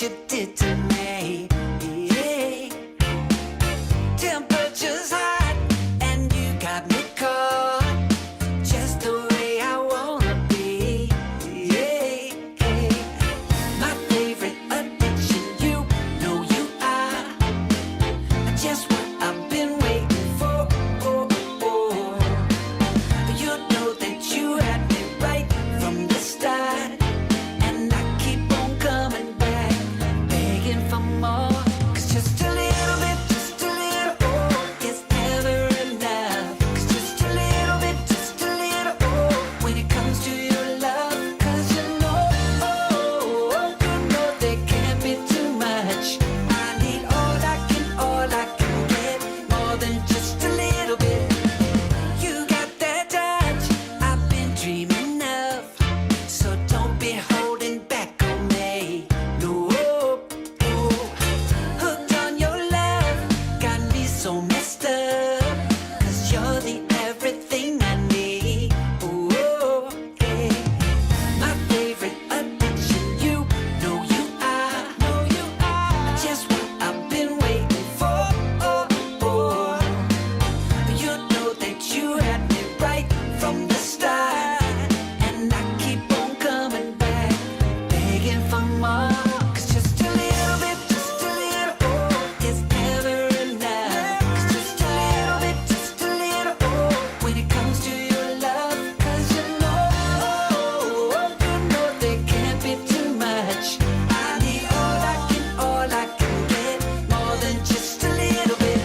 you did to me. Temperature's hot and you got me caught just the way I wanna be. My favorite addiction, you know you are just what I've been waiting for. You know that you had me right from the start, and I keep on coming back, begging for more. 'Cause just a little bit, just a little, oh, is never enough. 'Cause just a little bit, just a little, oh, when it comes to your love. 'Cause you know there can't be too much. I need all I can get, more than just a little bit. You got that touch I've been dreaming of, so don't be holding back on me. No, hooked on your love, got me so messed up. 'Cause you're the everything I need. My favorite addiction, you know you are just what I've been waiting for. You know that you had me right from the start, and I keep on coming back, begging for more. 'Cause just a little bit, oh, is never enough. 'Cause just a little bit, oh, when it comes to your love. 'Cause you know there can't be too much. I need all I can get, more than just a little bit.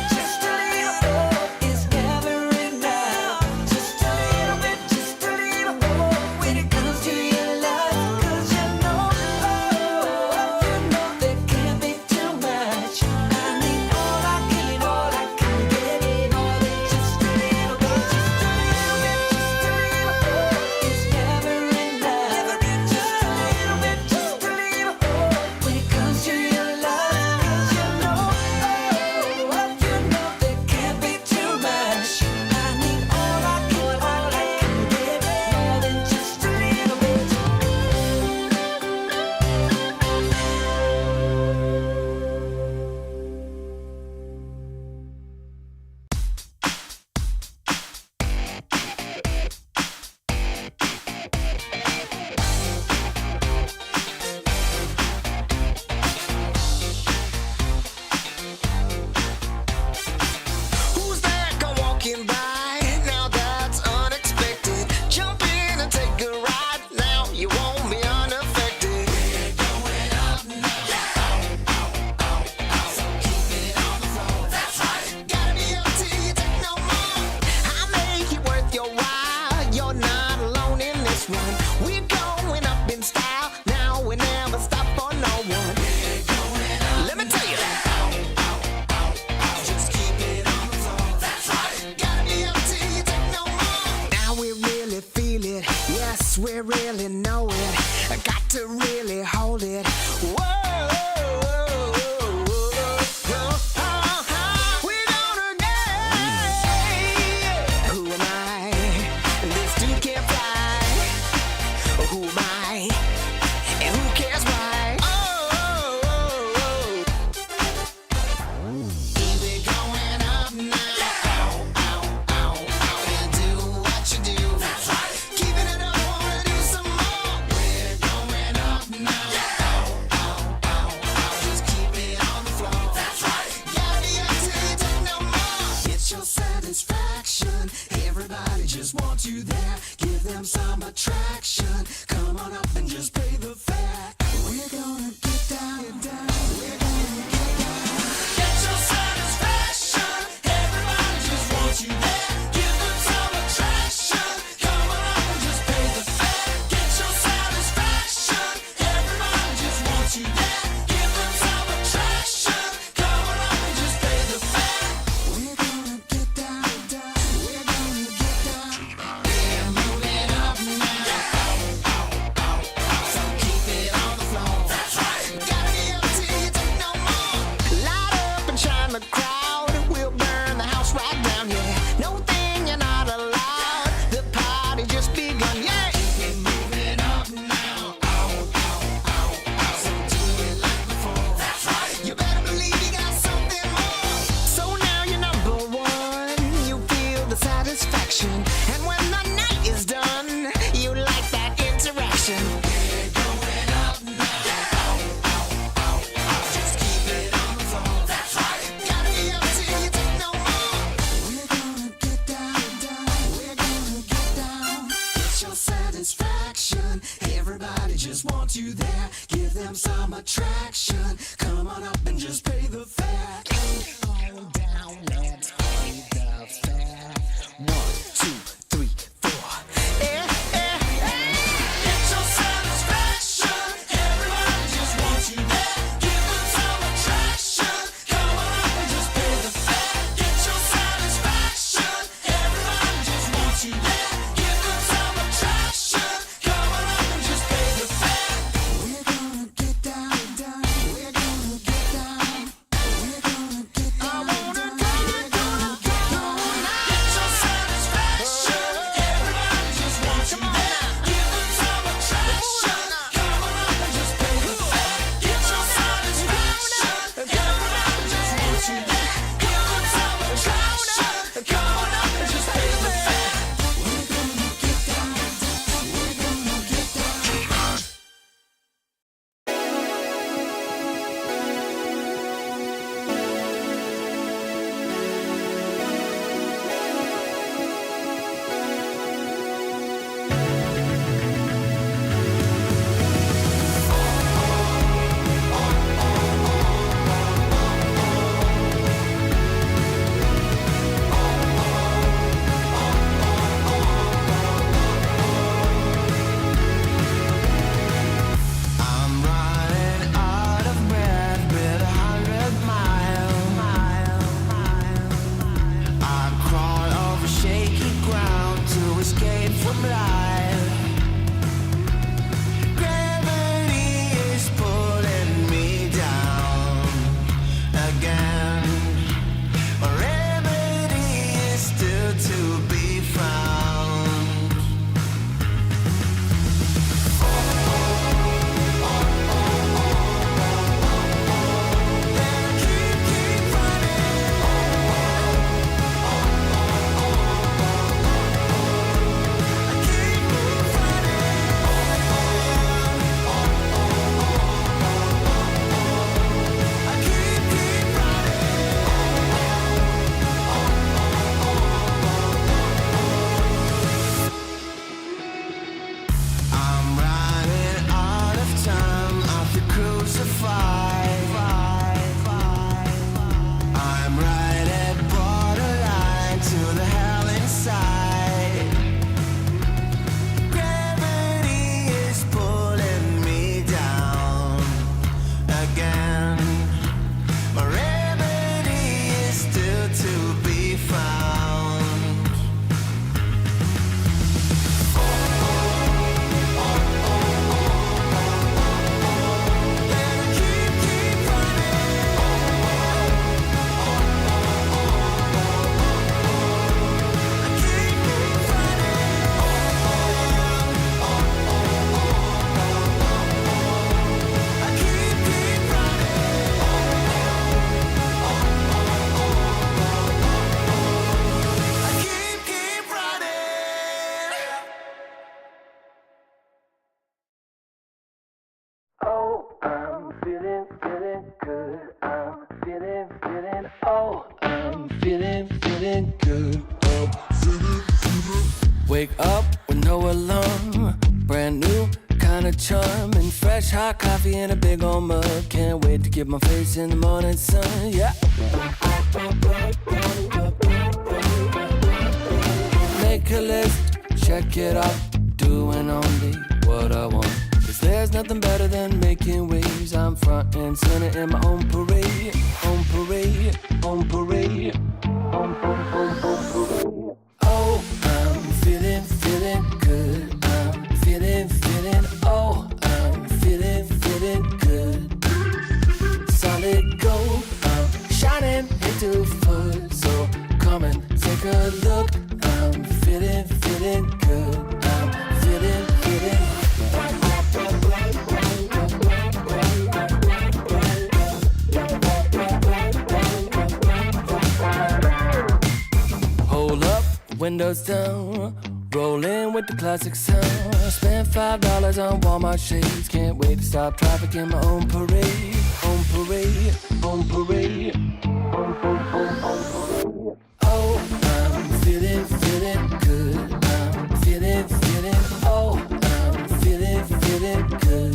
Just a little, oh, is never enough. Just a little, oh, when it comes to your love. 'Cause you know there can't be too much. I need all I can get, more than just a little bit. Just a little, oh, is never enough. Just a little, oh, when it comes to your love. 'Cause you know there can't be too much. I need all I can get, more than just a little bit. Who's that come walking by? Now that's unexpected. Jump in and take a ride. Now you won't be unaffected. We're going up now. So keep it on the floor. That's right. Gotta be up till you take no more. I make it worth your while. You're not alone in this one. We're going up in style. Now we never stop for no one. We're going up. Let me tell you. Just keep it on the floor. That's right. Gotta be up till you take no more. Now we really feel it. Yes, we really know it. I got to really hold it. Whoa. We're gonna get. Who am I? This dude can't fly. Who am I? And who cares why? We're going up now. And do what you do. That's right. Keeping it up, wanna do some more. We're going up now. Just keep it on the floor. That's right. Gotta be up till you take no more. It's your satisfaction. Everybody just wants you there. Give them some attraction. Come on up and just pay the fare. We're gonna get down. We're gonna get down. Get your satisfaction. Everybody just wants you there. Give them some attraction. Come on up and just pay the fare. Get your satisfaction. Everybody just wants you there. Give them some attraction. Come on up and just pay the fare. We're gonna get down. We're gonna get down. We're moving up now. them some attraction. Come on up and just pay the fare. Come on down, let's pay the fare. 1, 2, 3, 4. Get your satisfaction. Everybody just wants you there. Give them some attraction. Come on up and just pay the fare. Get your satisfaction. Everybody just wants you there. Give them some attraction. Come on up and just pay the fare. We're gonna get down, down. We're gonna get down. We're gonna get down, down. We're gonna get down. Get your satisfaction. Everybody just wants you there. Give them some attraction. Come on up and just pay the fare. Get your satisfaction. Everybody just wants you there. Give them some attraction. Come on up and just pay the fare. We're gonna get down, down. We're gonna get down. I'm running out of breath with 100 miles. I crawl over shaky ground to escape from life. Gravity is pulling me down again. A remedy is still to be found. Keep I'm running out of time. I feel crucified. I'm right at borderline to the hell inside. Gravity is pulling me down again. A remedy is still to be found. Keep Oh, I'm feeling, feeling good. I'm feeling, feeling. Oh, I'm feeling, feeling good. Wake up with no alarm. Brand new kind of charm. And fresh hot coffee in a big old mug. Can't wait to get my face in the morning sun. Yeah. Make a list, check it off. Doing only what I want. 'Cause there's nothing better than making waves. I'm front and center in my own parade. On parade, on parade. On parade. Oh, I'm feeling, feeling good. I'm feeling, feeling. Oh, I'm feeling, feeling good. Solid gold. I'm shining into full. So come and take a look. I'm feeling, feeling good. I'm feeling, feeling. Hold up, windows down, rolling with the classic sound. Spent $5 on Walmart shades. Can't wait to stop traffic in my own parade. On parade, on parade. Oh, I'm feeling, feeling good. I'm feeling, feeling. Oh, I'm feeling, feeling good.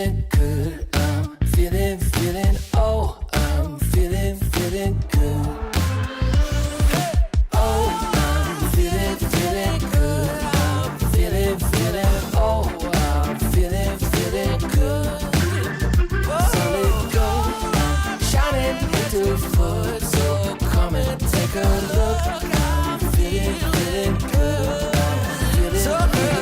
feeling good. I'm feeling, oh, I'm feeling good. Oh, I'm feeling good. I'm feeling, oh, I'm feeling good. Solid gold, shining into foot. So come and take a look. I'm feeling good. I'm feeling so good.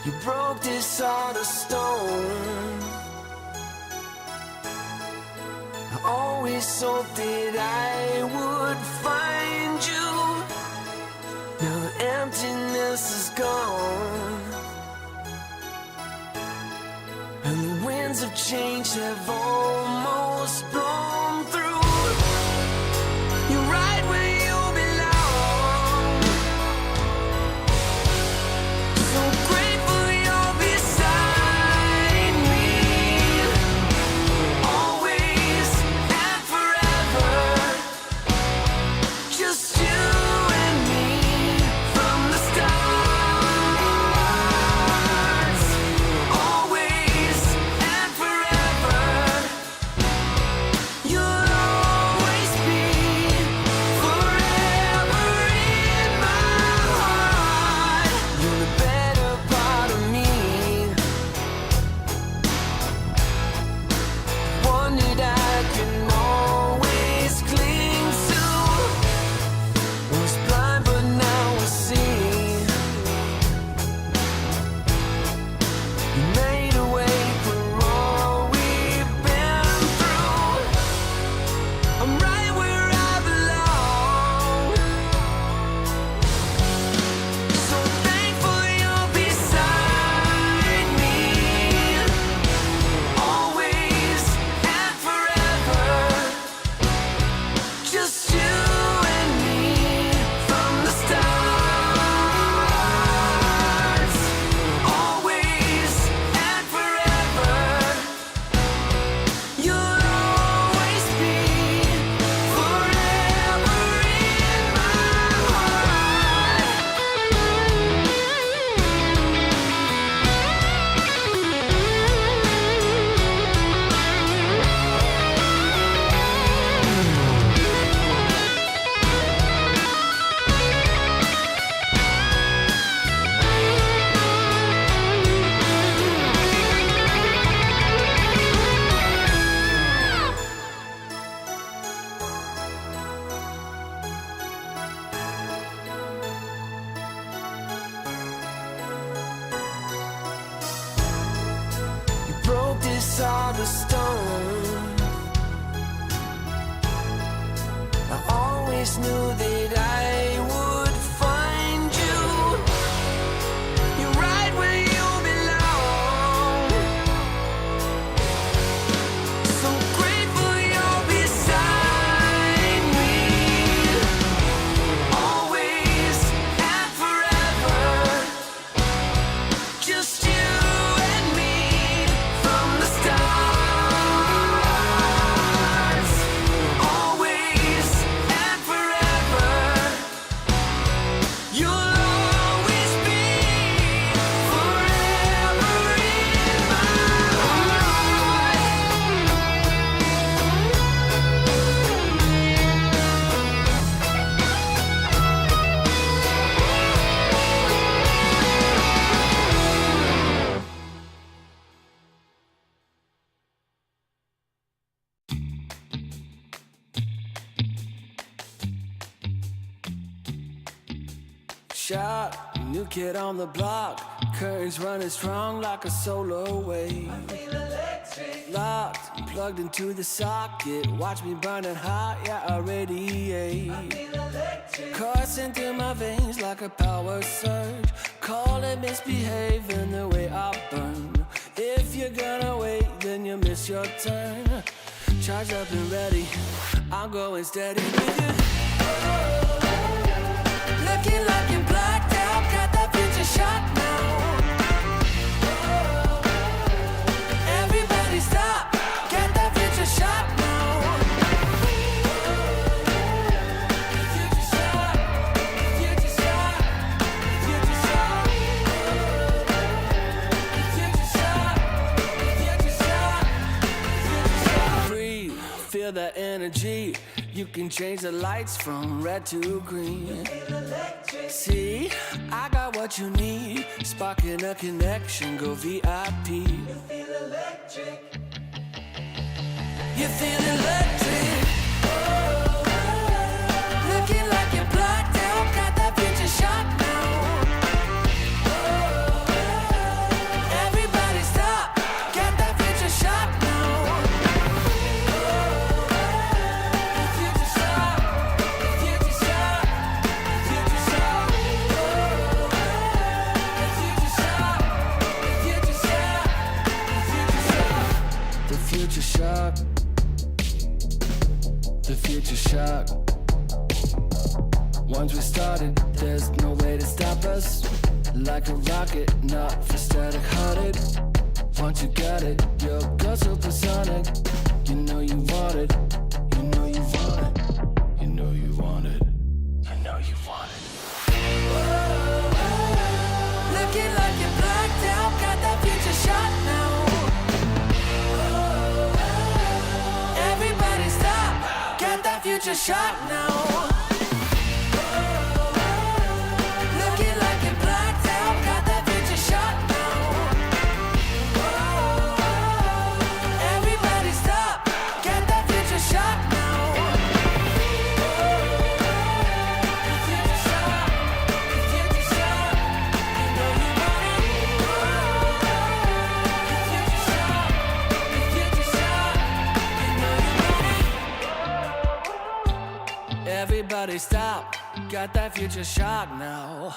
You broke this heart of stone. I always hoped that I would find you. Now the emptiness is gone, and the winds of change have almost blown through. You're right where you belong. So grateful you're beside me, always and forever. Just you and me from the stars. Always and forever. You'll always be forever in my heart. You're the better part of me, one that I can always cling to. Was blind but now I see. You made a way for all we've been through. I'm right where I belong. So thankful you're beside me, always and forever. Just you and me from the stars. Always and forever. You'll always be forever in my heart. You broke this heart of stone. I always knew that I would find you. You're right where you belong. So grateful you're beside me, always and forever. Just you and me from the stars. Always and forever. You'll always be forever in my heart. Shot, new kid on the block. Currents running strong like a solar wave. Locked, plugged into the socket. Watch me burning hot, yeah, I radiate. Coursing through my veins like a power surge. Call it misbehaving the way I burn. If you're gonna wait, then you miss your turn. Charged up and ready, I'm going steady with you. Looking like you're blacked out, got that future shot now. Everybody stop, get that future shot now. Future shot, future shot, future shot. Future shot, future shot, future shot. Breathe, feel that energy. You can change the lights from red to green. See, I got what you need. Sparking a connection, go VIP. You feel electric. You feel electric. Looking like you're blacked out, got that future shot now. dark. Once we started, there's no way to stop us. Like a rocket, not for static-hearted. Once you got it, you're go supersonic. You know you want it. You know you want it. You know you want it. You know you want it. Looking like you're blacked out, got that future shot now. Everybody stop, got that future shot now. Looking like you're blacked out, got that future shot now. Everybody stop, got that future shot now. Future shot, future shot, you know you want it. Future shot, future shot, you know you want it. Everybody stop, got that future shot now.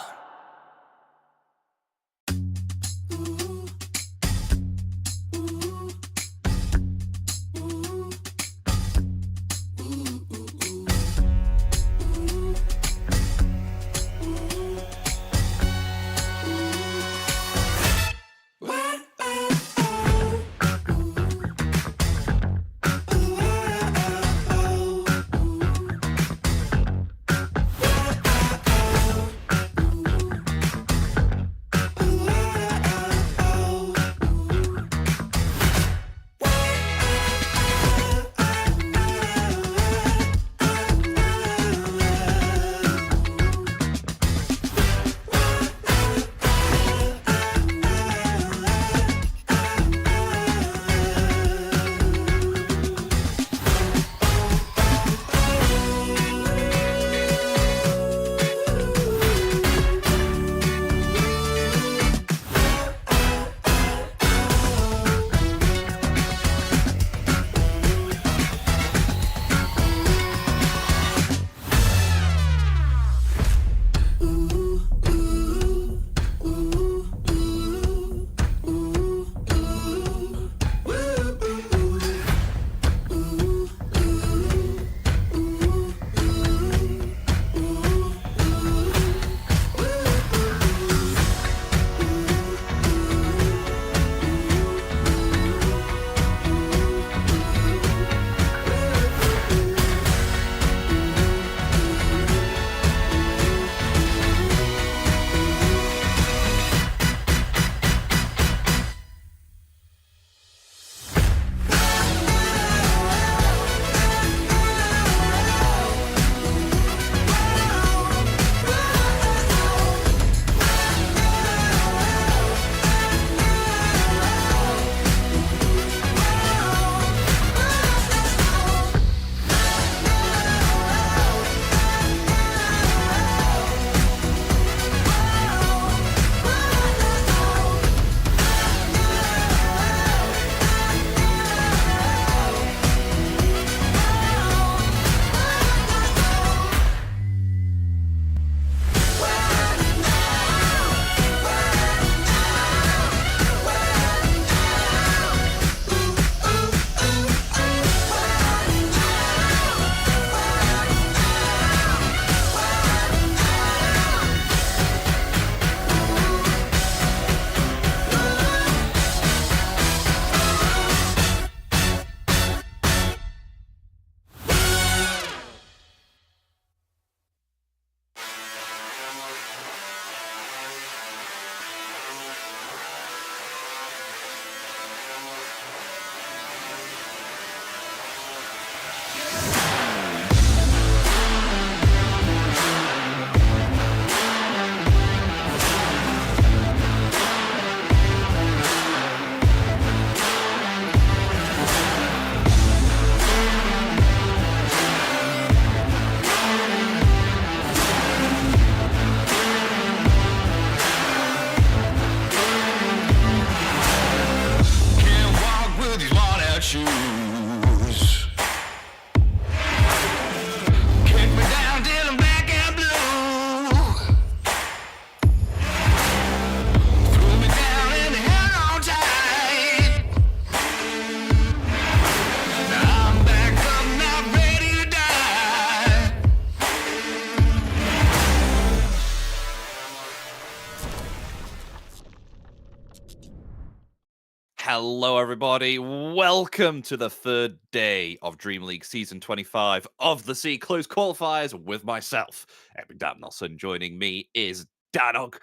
Hello, everybody. Welcome to the third day of DreamLeague Season 25 of the C Close Qualifiers with myself, Epic Damnelson. Joining me is Danog.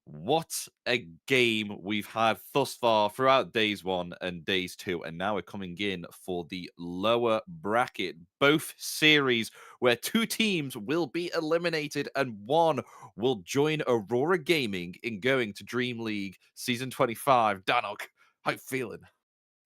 What a game we've had thus far throughout days 1 and days 2, and now we're coming in for the lower bracket. Both series where 2 teams will be eliminated and 1 will join Aurora Gaming in going to DreamLeague Season 25. Danog, how you feeling?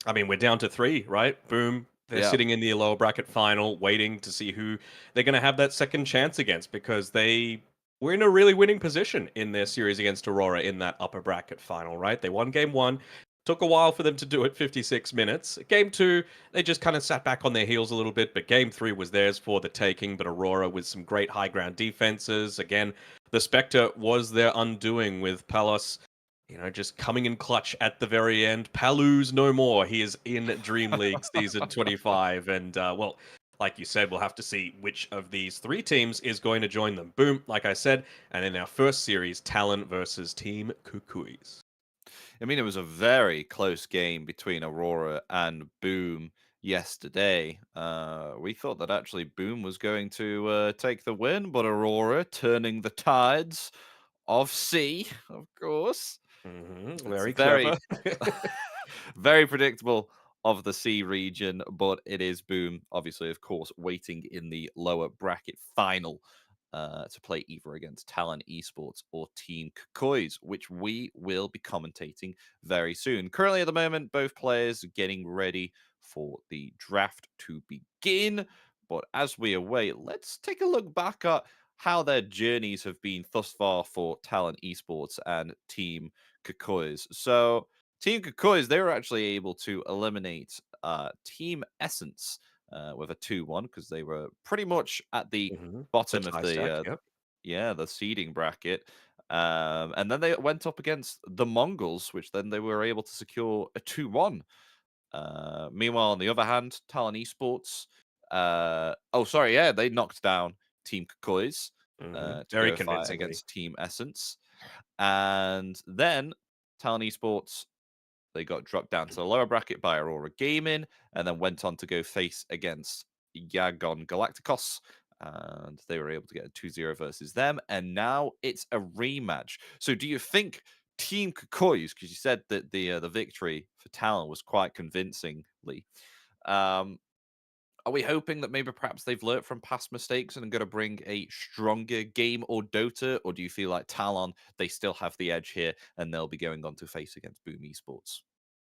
I mean, we're down to 3, right? Boom. They're Yeah. sitting in the lower bracket final, waiting to see who they're going to have that second chance against because they were in a really winning position in their series against Aurora in that upper bracket final, right? They won game 1. Took a while for them to do it, 56 minutes. Game 2, they just kind of sat back on their heels a little bit, but game 3 was theirs for the taking. But Aurora with some great high ground defenses. Again, the Spectre was their undoing with Palos just coming in clutch at the very end. Palu's no more. He is in Dream League Season 25. And, well, like you said, we'll have to see which of these 3 teams is going to join them. Boom, like I said. And in our first series, Talon versus Team Kukuis. I mean, it was a very close game between Aurora and Boom yesterday. We thought that actually Boom was going to take the win, but Aurora turning the tides of C, of course. It's Very very, clever. very predictable of the C region, but it is Boom, obviously, of course, waiting in the lower bracket final to play either against Talon Esports or Team Kukois, which we will be commentating very soon. Currently, at the moment, both players are getting ready for the draft to begin. But as we await, let's take a look back at how their journeys have been thus far for Talon Esports and Team Kukois. So, Team Kukois, they were actually able to eliminate Team Essence with a 2-1 because they were pretty much at the The bottom of tie stack, the yep. the seeding bracket. And then they went up against the Mongols, which then they were able to secure a 2-1. Meanwhile, on the other hand, Talon Esports, they knocked down Team Kukois to Very go fight convincingly. against Team Essence. And then Talon Esports, they got dropped down to the lower bracket by Aurora Gaming and then went on to go face against Yagon Galacticos. And they were able to get a 2-0 versus them. And now it's a rematch. So do you think Team Kukois, because you said that the victory for Talon was quite convincingly, are we hoping that maybe perhaps they've learnt from past mistakes and are going to bring a stronger game or Dota? Or do you feel like Talon, they still have the edge here and they'll be going on to face against Boom Esports?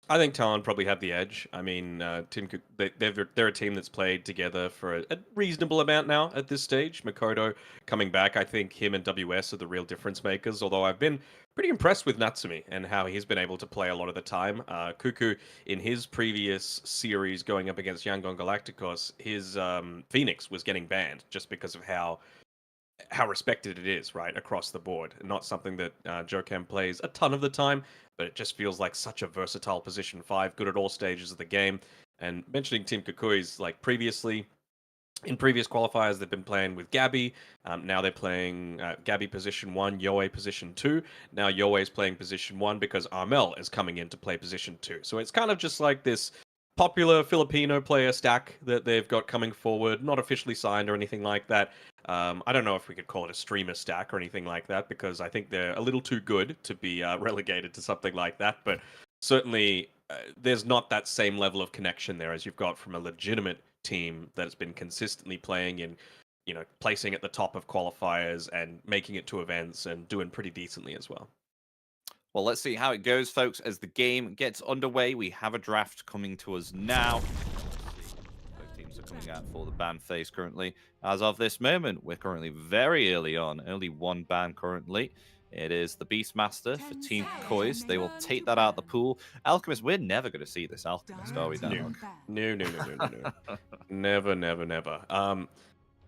I think Talon probably have the edge. I mean, they're a team that's played together for a reasonable amount now at this stage. Makoto coming back, I think him and WS are the real difference makers. Although I've been pretty impressed with Natsumi and how he's been able to play a lot of the time. Cuckoo in his previous series going up against Yangon Galacticos, his Phoenix was getting banned just because of how respected it is, right, across the board. Not something that Jokem plays a ton of the time, but it just feels like such a versatile position 5, good at all stages of the game. And mentioning Team Kukui's, like previously, in previous qualifiers, they've been playing with Gabby. Now they're playing Gabby position 1, Yoe position 2. Now Yoe is playing position 1 because Armel is coming in to play position 2. So it's kind of just like this popular Filipino player stack that they've got coming forward, not officially signed or anything like that. I don't know if we could call it a streamer stack or anything like that because I think they're a little too good to be relegated to something like that. But certainly, there's not that same level of connection there as you've got from a legitimate team that's been consistently playing in, placing at the top of qualifiers and making it to events and doing pretty decently as well. Well, let's see how it goes, folks, as the game gets underway. We have a draft coming to us now. Both teams are coming out for the ban phase currently. As of this moment, we're currently very early on. Only one ban currently. It is the Beastmaster for Team Kois. They will take that out of the pool. Alchemist, we're never going to see this Alchemist, are we, Dan? No. Never, never, never.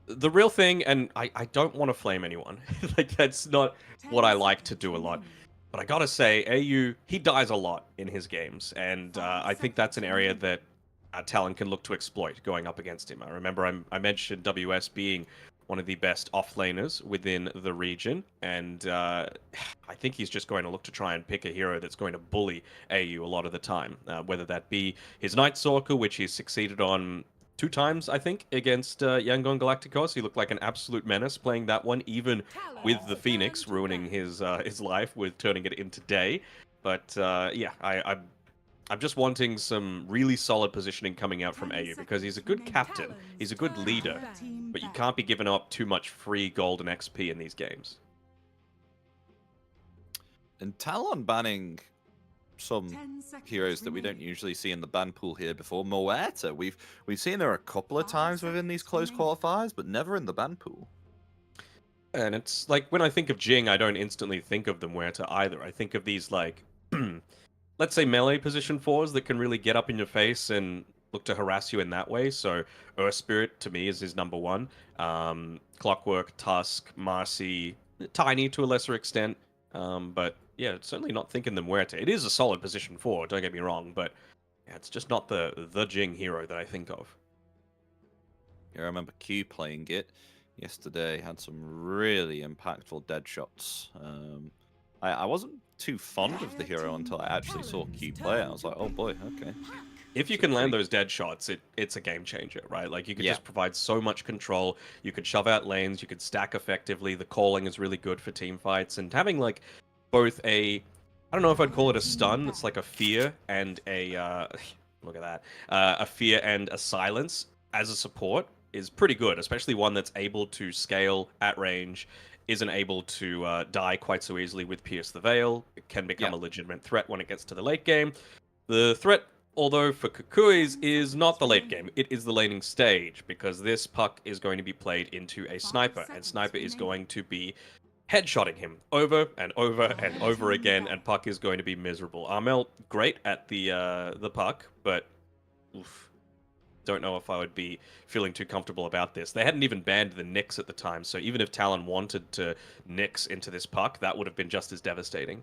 The real thing, and I don't want to flame anyone. Like, that's not what I like to do a lot. But I gotta say, AU, he dies a lot in his games, and I think that's an area that Talon can look to exploit going up against him. I remember I mentioned WS being one of the best offlaners within the region, and I think he's just going to look to try and pick a hero that's going to bully AU a lot of the time, whether that be his Night Stalker, which he's succeeded on 2 times, I think, against Yangon Galacticos. He looked like an absolute menace playing that one, even with the Phoenix ruining his life with turning it into day. But yeah, I'm just wanting some really solid positioning coming out from AU, because he's a good captain, he's a good leader, but you can't be giving up too much free gold and XP in these games. And Talon banning some heroes that we don't usually see in the ban pool here before. Moeta, we've seen her a couple of times within these close qualifiers, but never in the ban pool. And it's like, when I think of Jing, I don't instantly think of the Muerta either. I think of these, like, let's say melee position 4s that can really get up in your face and look to harass you in that way. So Earth Spirit, to me, is his number 1. Clockwork, Tusk, Marcy, Tiny to a lesser extent. But yeah, certainly not thinking the Muerta. It is a solid position 4, don't get me wrong, but yeah, it's just not the Jing hero that I think of. Yeah, I remember Q playing it yesterday, had some really impactful dead shots. I wasn't too fond of the hero until I actually saw Q play. I was like, oh boy, okay. If you can land those dead shots, it's a game changer, right? Like, you could just provide so much control. You could shove out lanes, you could stack effectively. The calling is really good for team fights, and having like both I don't know if I'd call it a stun. It's like a fear and a look at that, a fear and a silence as a support is pretty good, especially one that's able to scale at range, isn't able to die quite so easily with Pierce the Veil. It can become a legitimate threat when it gets to the late game. The threat, although for Kukuis, is not the late game. It is the laning stage, because this puck is going to be played into a sniper, and sniper is going to be headshotting him over and over and over again, and puck is going to be miserable. Armel, great at the puck, but oof, don't know if I would be feeling too comfortable about this. They hadn't even banned the Nyx at the time, so even if Talon wanted to Nyx into this puck, that would have been just as devastating.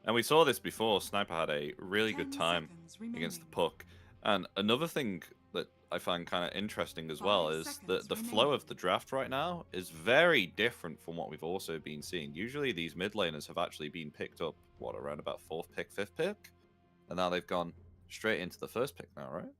And we saw this before. Sniper had a really good time against the puck. And another thing that I find kind of interesting as well is that the flow of the draft right now is very different from what we've also been seeing. Usually these mid laners have actually been picked up, what, around about 4th pick, 5th pick? And now they've gone straight into the 1st pick now, right?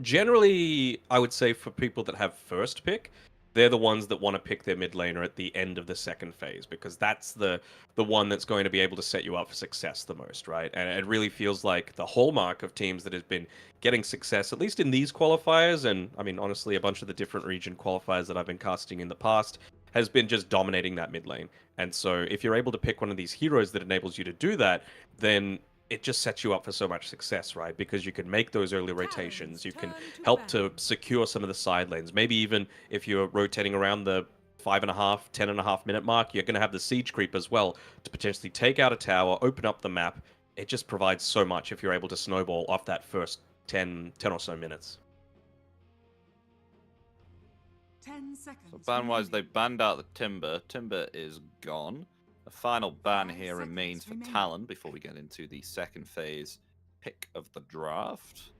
Generally, I would say for people that have 1st pick, they're the ones that want to pick their mid laner at the end of the 2nd phase, because that's the one that's going to be able to set you up for success the most, right? And it really feels like the hallmark of teams that have been getting success, at least in these qualifiers, and I mean, honestly, a bunch of the different region qualifiers that I've been casting in the past, has been just dominating that mid lane. And so if you're able to pick one of these heroes that enables you to do that, then it just sets you up for so much success, right? Because you can make those early rotations, you can help to secure some of the side lanes. Maybe even if you're rotating around the 5.5, 10.5 minute mark, you're going to have the siege creep as well to potentially take out a tower, open up the map. It just provides so much if you're able to snowball off that first 10 or so minutes. 10 seconds. So ban-wise, they banned out the Timber. Timber is gone. The final ban here remains for Talon before we get into the 2nd phase pick of the draft.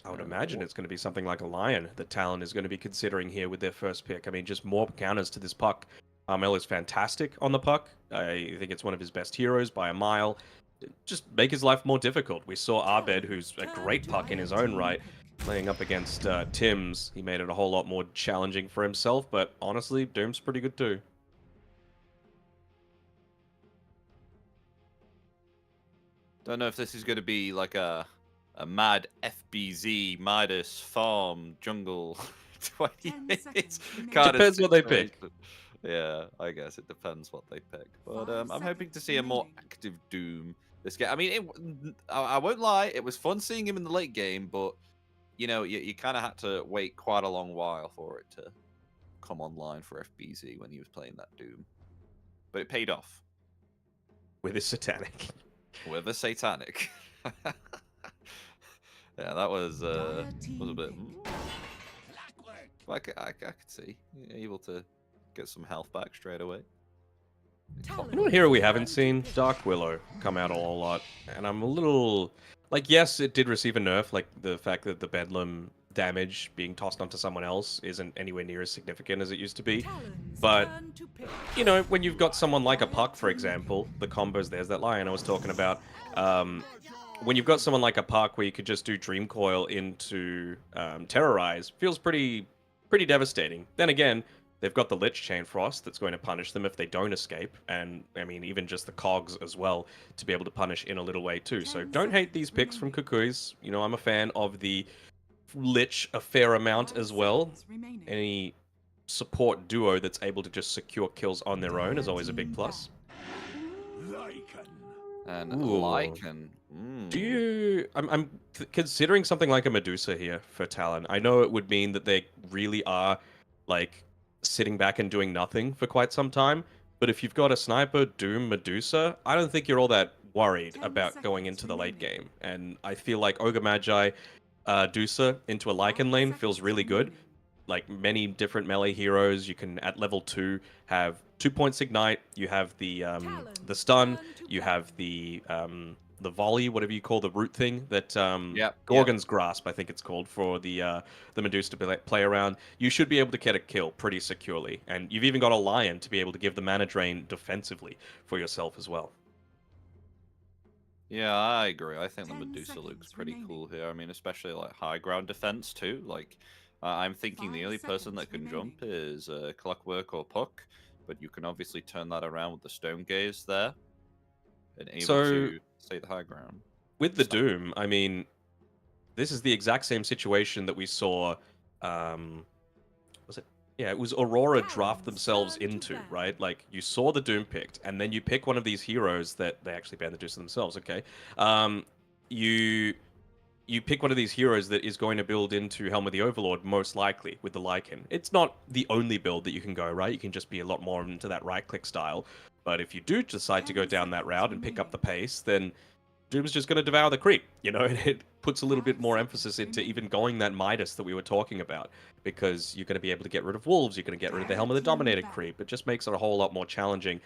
I would imagine it's going to be something like a Lion that Talon is going to be considering here with their 1st pick. I mean, just more counters to this puck. Armel is fantastic on the puck. I think it's one of his best heroes by a mile. Just make his life more difficult. We saw Abed, who's a great puck in his own right, playing up against Tim's. He made it a whole lot more challenging for himself, but honestly, Doom's pretty good too. Don't know if this is going to be like a mad FBZ, Midas, farm, jungle, 20 minutes. Depends what they pick. Yeah, I guess it depends what they pick. But I'm hoping to see a more active Doom this game. I mean, I won't lie, it was fun seeing him in the late game, but, you know, you kind of had to wait quite a long while for it to come online for FBZ when he was playing that Doom. But it paid off. With his satanic. With a satanic. Yeah, that was a bit. I could see able to get some health back straight away. You know what hero we haven't seen? Dark Willow come out a whole lot, and I'm a little like, yes, it did receive a nerf, like the fact that the Bedlam damage being tossed onto someone else isn't anywhere near as significant as it used to be. Talon's But turn to pick. you know, when you've got someone like a Puck, for example, the combos, there's that Lion I was talking about. When you've got someone like a Puck where you could just do Dream Coil into Terrorize, feels pretty devastating. Then again, they've got the Lich Chain Frost that's going to punish them if they don't escape, and I mean, even just the Cogs as well to be able to punish in a little way too. So don't hate these picks from Kukuis. You know, I'm a fan of the Lich a fair amount as well. Remaining. Any support duo that's able to just secure kills on their own is always a big plus. And Ooh. Lycan. Do you? I'm considering something like a Medusa here for Talon. I know it would mean that they really are like sitting back and doing nothing for quite some time. But if you've got a sniper, Doom, Medusa, I don't think you're all that worried 10 about going into the late remaining. game. And I feel like Ogre Magi, Dusa into a Lycan lane feels really good. Like many different melee heroes, you can at level 2 have 2 points ignite. You have the stun. You have the volley, whatever you call the root thing that Gorgon's Grasp, I think it's called, for the Medusa to play around. You should be able to get a kill pretty securely, and you've even got a Lion to be able to give the mana drain defensively for yourself as well. Yeah, I agree. I think the 10 Medusa looks seconds pretty remaining. cool here. I mean, especially like high ground defense too. Like, I'm thinking the 5 only person that seconds can jump is Clockwork or Puck, but you can obviously turn that around with the Stone Gaze there, and able So- to stay the high ground. With the Stop. Doom, I mean, this is the exact same situation that we saw. Was it? Yeah, it was Aurora draft themselves into, right? Like, you saw the Doom picked, and then you pick one of these heroes that they actually banned the Medusa themselves, okay? You pick one of these heroes that is going to build into Helm of the Overlord, most likely, with the Lycan. It's not the only build that you can go, right? You can just be a lot more into that right-click style. But if you do decide to go down that route and pick up the pace, then Doom's just going to devour the creep, you know? It puts a little bit more emphasis into even going that Midas that we were talking about, because you're going to be able to get rid of Wolves, you're going to get rid of the Helm of the Dominated creep. It just makes it a whole lot more challenging.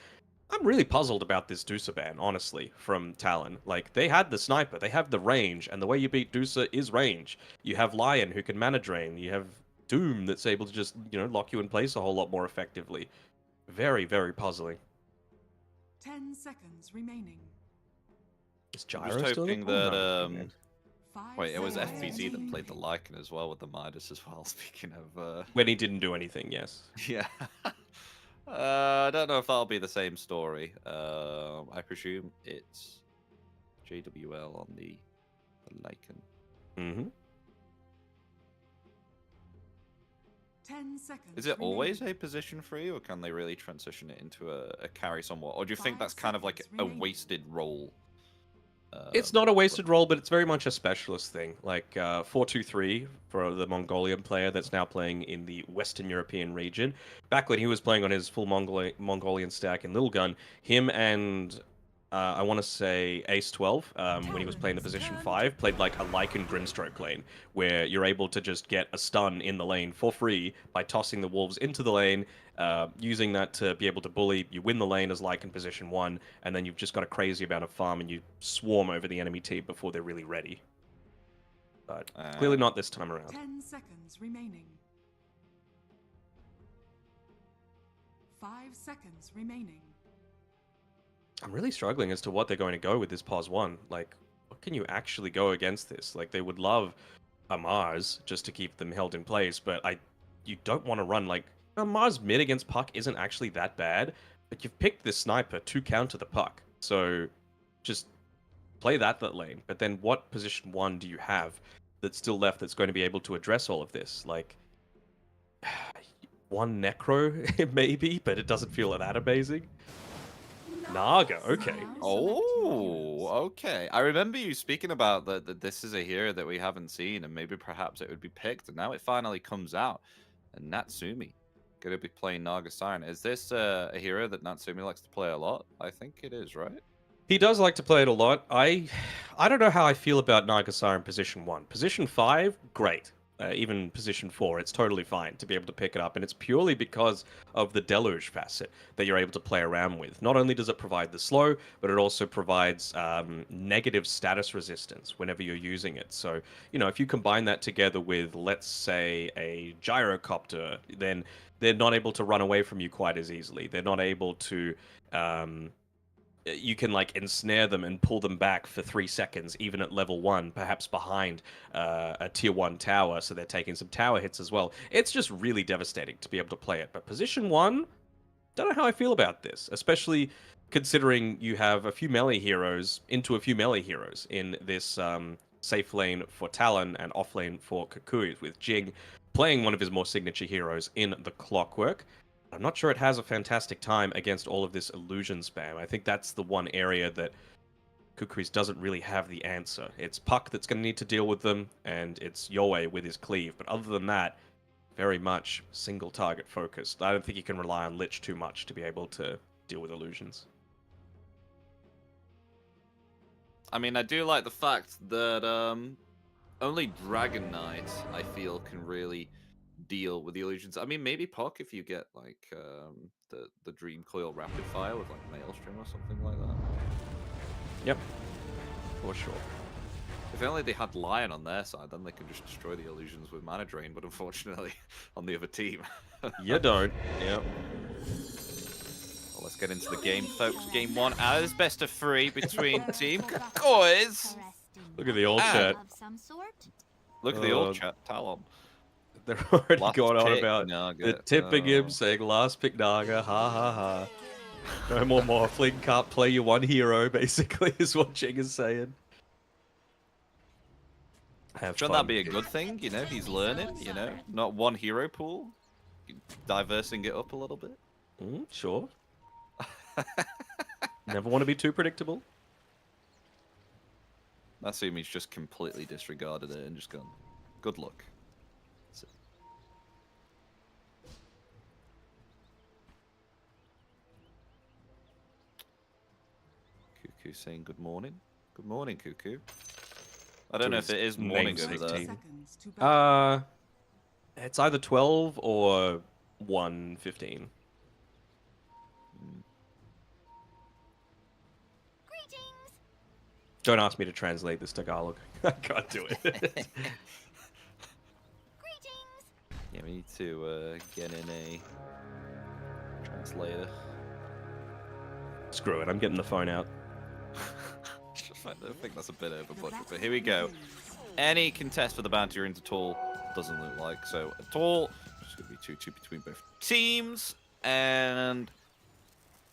I'm really puzzled about this Dusa ban, honestly, from Talon. Like, they had the sniper, they have the range, and the way you beat Dusa is range. You have Lion who can mana drain, you have Doom that's able to just, you know, lock you in place a whole lot more effectively. Very, very puzzling. 10 seconds remaining. Is I'm Gyro just still hoping in the- that Oh, okay. 5 wait, it was seconds FBZ that played the remaining. Lycan as well with the Midas as well. Speaking of, When he didn't do anything, yes. yeah. I don't know if that'll be the same story. I presume it's JWL on the Lycan. Mm-hmm. 10 seconds Is it always remaining. a position for you, or can they really transition it into a carry somewhat? Or do you think 5 that's kind of like seconds a remaining. wasted role? It's not a wasted role, but it's very much a specialist thing. Like 423 for the Mongolian player that's now playing in the Western European region. Back when he was playing on his full Mongolian stack in Little Gun, him and I want to say Ace 12, when he was playing the position 5, played like a Lycan Grimstroke lane, where you're able to just get a stun in the lane for free by tossing the Wolves into the lane, using that to be able to bully. You win the lane as Lycan position 1, and then you've just got a crazy amount of farm, and you swarm over the enemy team before they're really ready. But clearly not this time around. 10 seconds remaining. 5 seconds remaining. I'm really struggling as to what they're going to go with this pause 1. Like, what can you actually go against this? Like, they would love a Mars just to keep them held in place, but you don't want to run, like, a Mars mid against Puck isn't actually that bad, but you've picked this sniper to counter the Puck, so just play that lane. But then what position 1 do you have that's still left that's going to be able to address all of this? Like, one Necro, maybe, but it doesn't feel that amazing. Naga, okay. Oh, okay. I remember you speaking about that this is a hero that we haven't seen, and maybe perhaps it would be picked, and now it finally comes out. And Natsumi going to be playing Naga Siren. Is this a hero that Natsumi likes to play a lot? I think it is, right? He does like to play it a lot. I don't know how I feel about Naga Siren position 1. Position 5, great. even position 4, it's totally fine to be able to pick it up, and it's purely because of the deluge facet that you're able to play around with. Not only does it provide the slow, but it also provides negative status resistance whenever you're using it. So, you know, if you combine that together with, let's say, a gyrocopter, then they're not able to run away from you quite as easily. They're not able to you can like ensnare them and pull them back for 3 seconds, even at level 1, perhaps behind a tier 1 tower, so they're taking some tower hits as well. It's just really devastating to be able to play it. But position 1, don't know how I feel about this, especially considering you have a few melee heroes into a few melee heroes in this safe lane for Talon and off lane for Kukui, with Jing playing one of his more signature heroes in the Clockwork. I'm not sure it has a fantastic time against all of this illusion spam. I think that's the one area that Kukui's doesn't really have the answer. It's Puck that's going to need to deal with them, and it's Yoei with his cleave. But other than that, very much single target focused. I don't think you can rely on Lich too much to be able to deal with illusions. I mean, I do like the fact that only Dragon Knight, I feel, can really deal with the illusions. I mean, maybe Puck if you get like the Dream Coil Rapid Fire with like Maelstrom or something like that. Yep, for sure. If only they had Lion on their side, then they could just destroy the illusions with Mana Drain. But unfortunately, on the other team, You don't. Yep. Well, let's get into the game, folks. Game 1 as best of 3 between Team Kukuis. Look at the old chat. Of some sort? Look at the old chat, Talon. They're already Last going on pick, about Naga. the tipping him, Oh. saying last pick Naga, ha ha ha. No more Morphling, can't play your one hero, basically, is what Jing is saying. Have Shouldn't fun. that be a good thing? You know, he's learning, you know? Not one hero pool. Diversing it up a little bit. Sure. Never want to be too predictable. I assume he's just completely disregarded it and just gone, good luck. That's it. Cuckoo saying good morning. Good morning, Cuckoo. I don't know if it is morning over namesake there. team. Seconds to battle. It's either 12 or 1:15. Greetings! Don't ask me to translate this Tagalog. I can't do it. Greetings! Yeah, we need to get in a translator. Screw it, I'm getting the phone out. I think that's a bit over budget, but here we go. Any contest for the bounty rings at all doesn't look like so at all. It's going to be 2-2 between both teams. And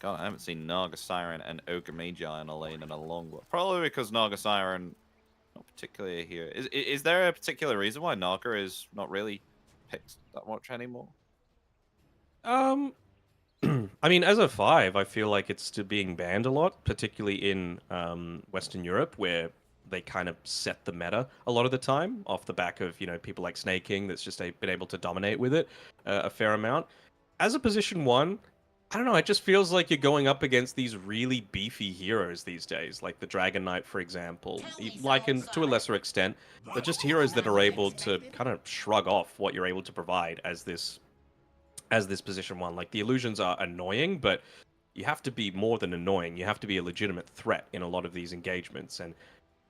God, I haven't seen Naga Siren and Ogre Magi on a lane in a long while. Probably because Naga Siren not particularly here. Is there a particular reason why Naga is not really picked that much anymore? I mean, as a 5, I feel like it's still being banned a lot, particularly in Western Europe, where they kind of set the meta a lot of the time off the back of, you know, people like Snake King that's just been able to dominate with it a fair amount. As a position 1, I don't know, it just feels like you're going up against these really beefy heroes these days, like the Dragon Knight, for example, like to a lesser extent, but just heroes that are able to kind of shrug off what you're able to provide as this position 1. Like, the illusions are annoying, but you have to be more than annoying. You have to be a legitimate threat in a lot of these engagements. And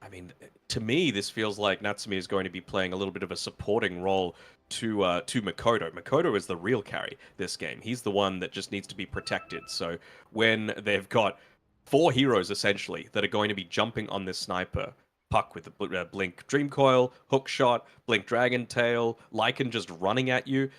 I mean, to me, this feels like Natsumi is going to be playing a little bit of a supporting role to Makoto. Makoto is the real carry this game. He's the one that just needs to be protected. So when they've got 4 heroes, essentially, that are going to be jumping on this sniper, Puck with the Blink Dream Coil, Hook Shot, Blink Dragon Tail, Lycan just running at you,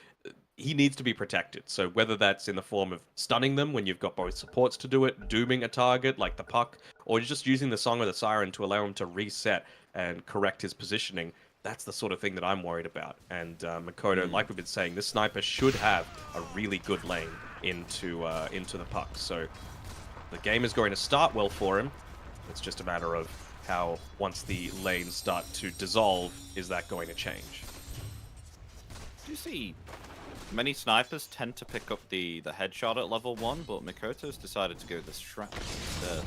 he needs to be protected. So whether that's in the form of stunning them when you've got both supports to do it, dooming a target like the Puck, or just using the Song of the Siren to allow him to reset and correct his positioning, that's the sort of thing that I'm worried about. And Makoto, like we've been saying, this sniper should have a really good lane into the Puck. So the game is going to start well for him. It's just a matter of how, once the lanes start to dissolve, is that going to change? Do you see many snipers tend to pick up the headshot at level 1, but Makoto's decided to go the strap instead.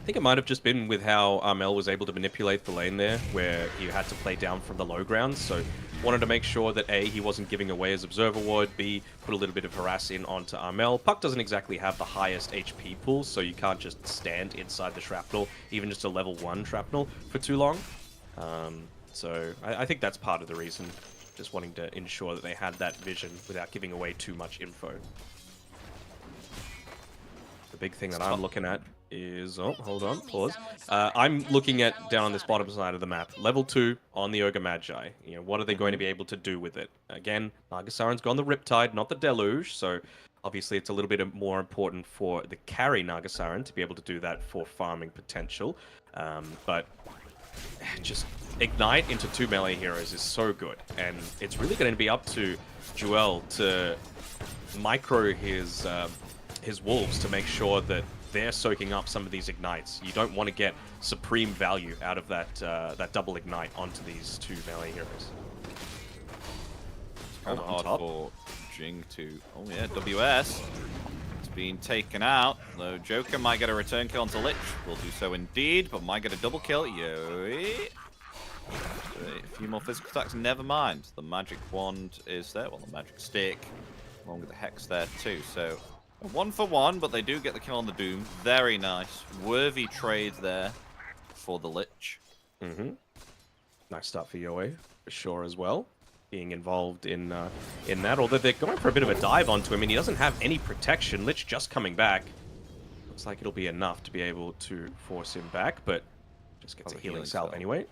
I think it might have just been with how Armel was able to manipulate the lane there, where he had to play down from the low ground. So wanted to make sure that A, he wasn't giving away his observer ward, B, put a little bit of harass in onto Armel. Puck doesn't exactly have the highest HP pool, so you can't just stand inside the shrapnel, even just a level 1 shrapnel, for too long. So I think that's part of the reason, just wanting to ensure that they had that vision without giving away too much info. The big thing that I'm looking at is... Oh, hold on, pause. I'm looking at down on this bottom side of the map. Level 2 on the Ogre Magi. You know, what are they going to be able to do with it? Again, Nagasaren's gone the Riptide, not the Deluge, so obviously it's a little bit more important for the carry Nagasaren to be able to do that for farming potential. But just Ignite into 2 melee heroes is so good, and it's really going to be up to Joel to micro his wolves to make sure that they're soaking up some of these ignites. You don't want to get supreme value out of that that double ignite onto these 2 melee heroes. It's kind of hard for Jing to... Oh yeah, WS. It's been taken out. Though Joker might get a return kill onto Lich. Will do so indeed, but might get a double kill. A few more physical attacks. Never mind. The magic wand is there. Well, the magic stick, along with the hex there too. So a 1-for-1, but they do get the kill on the Doom. Very nice. Worthy trade there for the Lich. Nice start for Yoe, for sure as well. Being involved in that, although they're going for a bit of a dive onto him, and he doesn't have any protection. Lich just coming back. Looks like it'll be enough to be able to force him back, but just gets a healing salve anyway.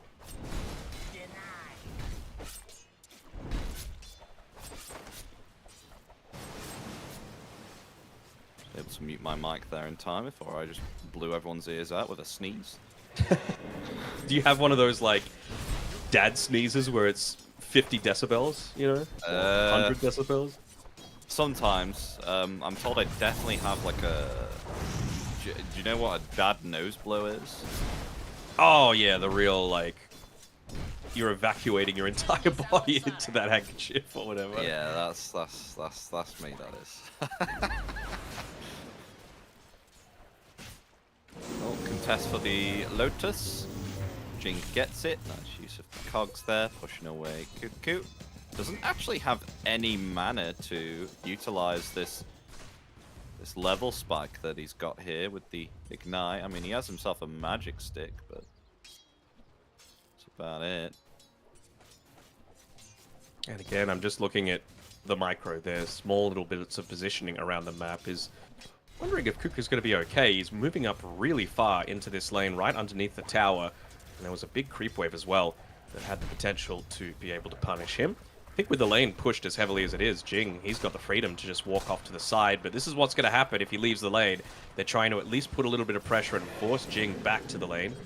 Able to mute my mic there in time before I just blew everyone's ears out with a sneeze. Do you have one of those, like, dad sneezes where it's 50 decibels, you know? 100 decibels? Sometimes. I'm told I definitely have, like, a... Do you know what a dad nose blow is? Oh, yeah, the real, like... You're evacuating your entire body into that handkerchief or whatever. Yeah, that's me, that is. Oh, contest for the Lotus. Jing gets it. Nice use of the cogs there, pushing away Cuckoo. Doesn't actually have any mana to utilize this level spike that he's got here with the Ignite. I mean, he has himself a magic stick, but that's about it. And again, I'm just looking at the micro there. Small little bits of positioning around the map is... Wondering if Cuckoo's going to be okay. He's moving up really far into this lane, right underneath the tower. And there was a big creep wave as well that had the potential to be able to punish him. I think with the lane pushed as heavily as it is, Jing, he's got the freedom to just walk off to the side. But this is what's going to happen if he leaves the lane. They're trying to at least put a little bit of pressure and force Jing back to the lane.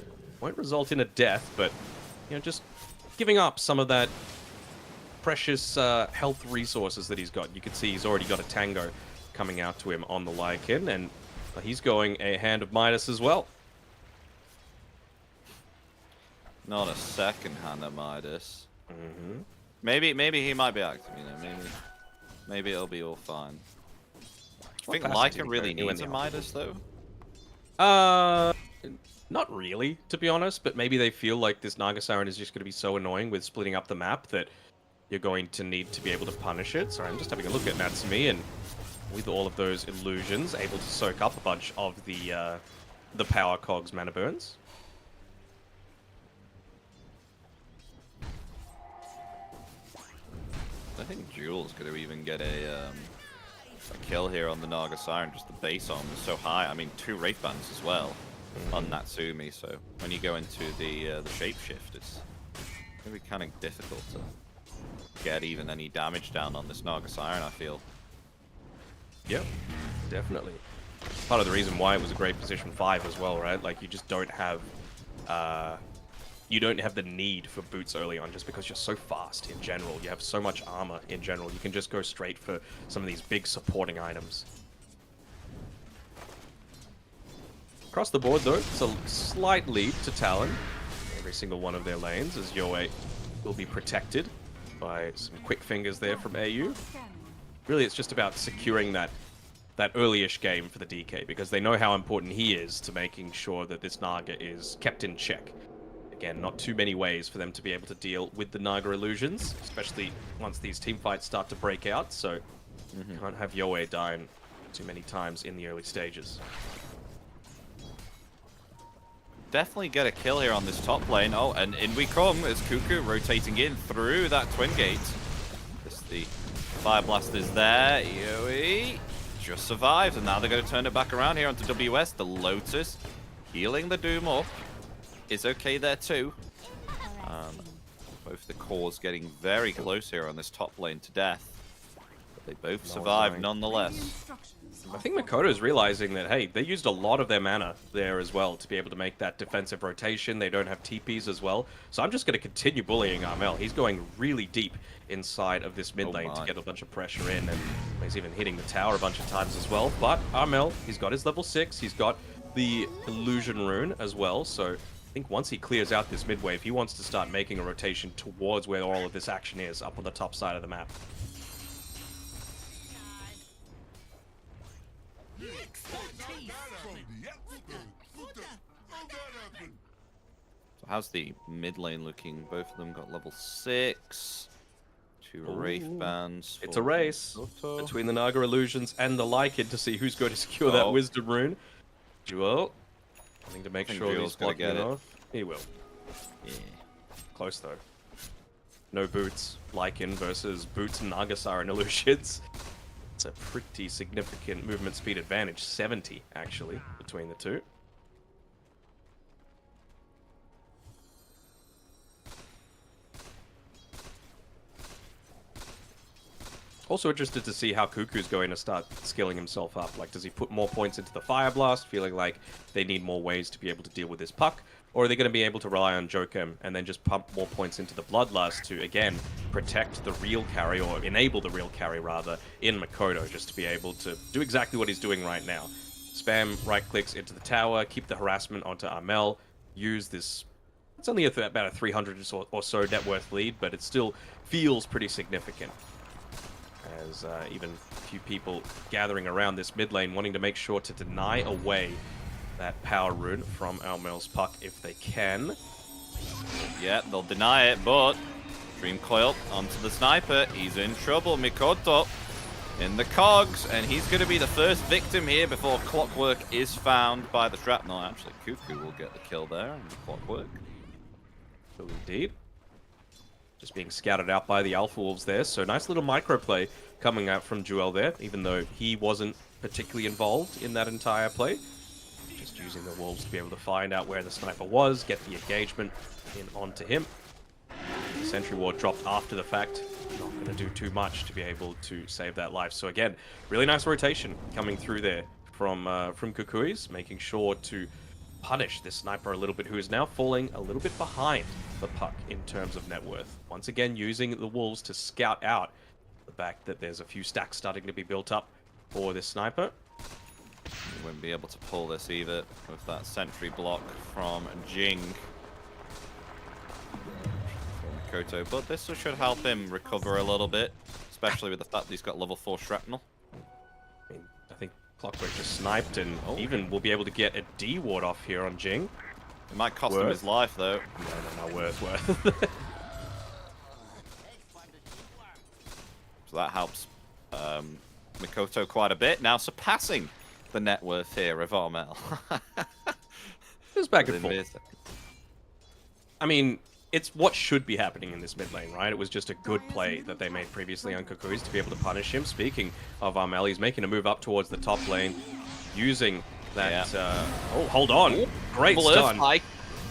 Won't result in a death, but, you know, just giving up some of that precious health resources that he's got. You can see he's already got a Tango coming out to him on the Lycan, and he's going a Hand of Midas as well. Not a second Hand of Midas. Maybe he might be active, you know, maybe it'll be all fine. Do you think Lycan really needs a Midas, though? Not really, to be honest, but maybe they feel like this Nagasaren is just going to be so annoying with splitting up the map that you're going to need to be able to punish it. Sorry, I'm just having a look at Natsumi, and with all of those illusions, able to soak up a bunch of the power cogs mana burns. I think Jules going to even get a kill here on the Nagasaren. Just the base armor is so high. I mean, 2 Wraith Bands as well on Natsumi. So when you go into the shapeshift, it's going to be kind of difficult to get even any damage down on this Nagasaren, I feel. Yep, definitely. Part of the reason why it was a great position 5 as well, right? Like, you just don't have the need for boots early on just because you're so fast in general. You have so much armor in general. You can just go straight for some of these big supporting items. Across the board, though, it's a slight lead to Talon. Every single one of their lanes, as Yoe will be protected by some quick fingers there from AU. Really, it's just about securing that that early-ish game for the DK, because they know how important he is to making sure that this Naga is kept in check. Again, not too many ways for them to be able to deal with the Naga illusions, especially once these team fights start to break out, so can't have Yoe dying too many times in the early stages. Definitely get a kill here on this top lane. Oh, and in we come as Cuckoo rotating in through that twin gate. The Fire Blast is there. Yoe just survives, and now they're going to turn it back around here onto WS. The Lotus healing the Doom up is okay there too. Both the cores getting very close here on this top lane to death. But they both survive nonetheless. I think Makoto's realizing that, hey, they used a lot of their mana there as well to be able to make that defensive rotation. They don't have TPs as well. So I'm just going to continue bullying Armel. He's going really deep inside of this mid lane to get a bunch of pressure in. And he's even hitting the tower a bunch of times as well. But Armel, he's got his level 6. He's got the Illusion Rune as well. So I think once he clears out this mid wave, he wants to start making a rotation towards where all of this action is, up on the top side of the map. So how's the mid lane looking? Both of them got level 6. 2 Wraith bands. It's a race between the Naga Illusions and the Lycan to see who's going to secure that Wisdom Rune. Jewel, having to make sure he's gonna get it. off. He will. Yeah. Close though. No boots. Lycan versus boots and Naga Siren Illusions. It's a pretty significant movement speed advantage. 70 actually between the two. Also interested to see how Cuckoo's going to start skilling himself up. Like, does he put more points into the Fire Blast, feeling like they need more ways to be able to deal with this puck? Or are they going to be able to rely on Jokem and then just pump more points into the Bloodlust to, again, protect the real carry, or enable the real carry, rather, in Makoto, just to be able to do exactly what he's doing right now. Spam right-clicks into the tower, keep the harassment onto Armel, use this... It's only about a 300 or so net worth lead, but it still feels pretty significant. As even a few people gathering around this mid lane wanting to make sure to deny away that power rune from Armel's puck if they can. Yeah, they'll deny it, but Dream Coil onto the sniper. He's in trouble. Mikoto in the cogs, and he's going to be the first victim here before Clockwork is found by the shrapnel. Actually, Cuckoo will get the kill there on the Clockwork. So indeed. Just being scouted out by the Alpha Wolves there. So nice little microplay coming out from Jewel there, even though he wasn't particularly involved in that entire play. Just using the Wolves to be able to find out where the sniper was, get the engagement in onto him. The Sentry Ward dropped after the fact. Not going to do too much to be able to save that life. So again, really nice rotation coming through there from Kukuis, making sure to punish this sniper a little bit, who is now falling a little bit behind the puck in terms of net worth. Once again, using the Wolves to scout out the fact that there's a few stacks starting to be built up for this sniper. He won't be able to pull this either with that sentry block from Jing. From Koto, but this should help him recover a little bit, especially with the fact that he's got level 4 shrapnel. I mean, I think Clockwork just sniped, and even will be able to get a D ward off here on Jing. It might cost him his life, though. No, worth. So that helps Mikoto quite a bit. Now surpassing the net worth here of Armel. Just back and forth. I mean, it's what should be happening in this mid lane, right? It was just a good play that they made previously on Kukuis to be able to punish him. Speaking of Armel, he's making a move up towards the top lane, using that... oh, hold on. Great stun. Like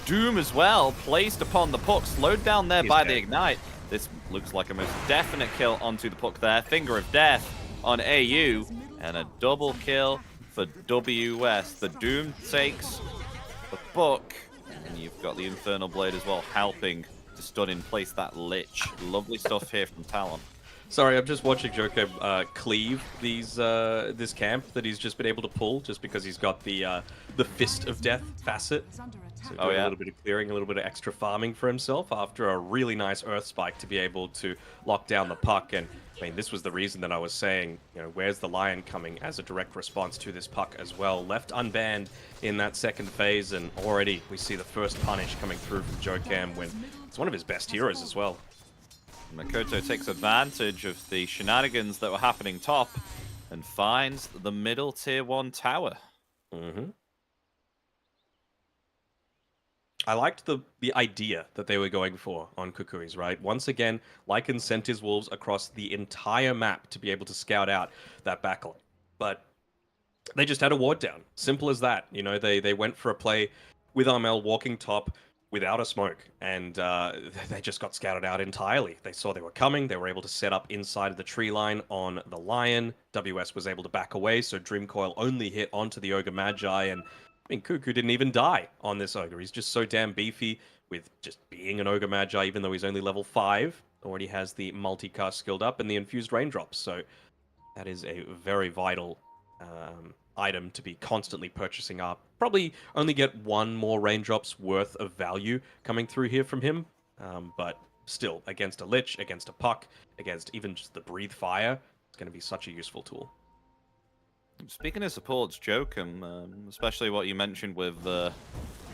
Doom as well, placed upon the puck, slowed down there by the Ignite. This looks like a most definite kill onto the puck there. Finger of Death on AU, and a double kill for WS. The Doom takes the puck, and you've got the Infernal Blade as well, helping to stun in place that Lich. Lovely stuff here from Talon. Sorry, I'm just watching Joker cleave this camp that he's just been able to pull, just because he's got the Fist of Death facet. Is under So attack. Oh, doing yeah. a little bit of clearing, a little bit of extra farming for himself after a really nice Earth Spike to be able to lock down the puck. And I mean, this was the reason that I was saying, you know, where's the Lion coming as a direct response to this puck as well. Left unbanned in that second phase, and already we see the first punish coming through from Jokam when it's one of his best heroes as well. Makoto takes advantage of the shenanigans that were happening top and finds the middle tier 1 tower. Mm-hmm. I liked the idea that they were going for on Kukui's, right? Once again, Lycan sent his wolves across the entire map to be able to scout out that backline. But they just had a ward down. Simple as that. You know, they went for a play with Armel walking top without a smoke, and they just got scouted out entirely. They saw they were coming. They were able to set up inside of the tree line on the Lion. WS was able to back away, so Dreamcoil only hit onto the Ogre Magi, and I mean, Cuckoo didn't even die on this Ogre. He's just so damn beefy with just being an Ogre Magi, even though he's only level 5. Already has the multicast skilled up and the infused raindrops. So that is a very vital item to be constantly purchasing up. Probably only get one more raindrops worth of value coming through here from him. But still, against a Lich, against a Puck, against even just the Breathe Fire, it's going to be such a useful tool. Speaking of supports, Jokum, especially what you mentioned with trying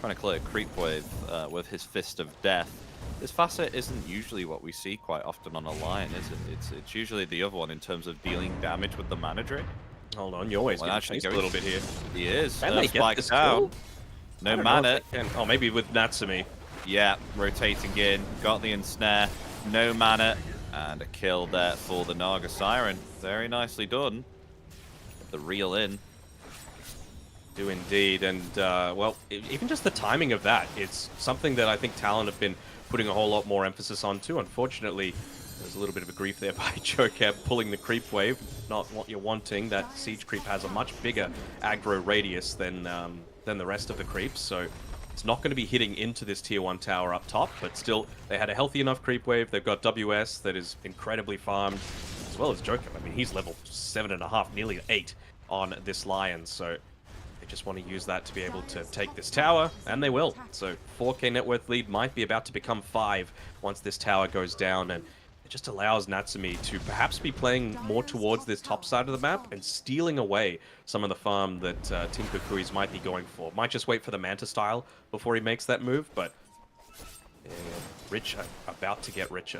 to clear creep wave with his Fist of Death, this facet isn't usually what we see quite often on a Lion, is it? It's usually the other one in terms of dealing damage with the mana drain. Hold on, you're always getting chased a little bit here. He is. Can they get Spike this down. kill? No I don't know if mana. they can. Oh, maybe with Natsumi. Yeah, rotating in, got the ensnare, no mana, and a kill there for the Naga Siren. Very nicely done. The reel in. Do indeed, and well, even just the timing of that, it's something that I think Talon have been putting a whole lot more emphasis on too. Unfortunately, there's a little bit of a grief there by Jokab pulling the creep wave. Not what you're wanting. That siege creep has a much bigger aggro radius than the rest of the creeps, so it's not going to be hitting into this tier 1 tower up top, but still, they had a healthy enough creep wave. They've got WS that is incredibly farmed, as well as Jokab. I mean, he's level 7.5, nearly 8 on this Lion, so they just want to use that to be able to take this tower, and they will. So 4k net worth lead might be about to become 5 once this tower goes down, and it just allows Natsumi to perhaps be playing more towards this top side of the map and stealing away some of the farm that Team Kukui's might be going for. Might just wait for the Manta style before he makes that move, but yeah, rich, about to get richer.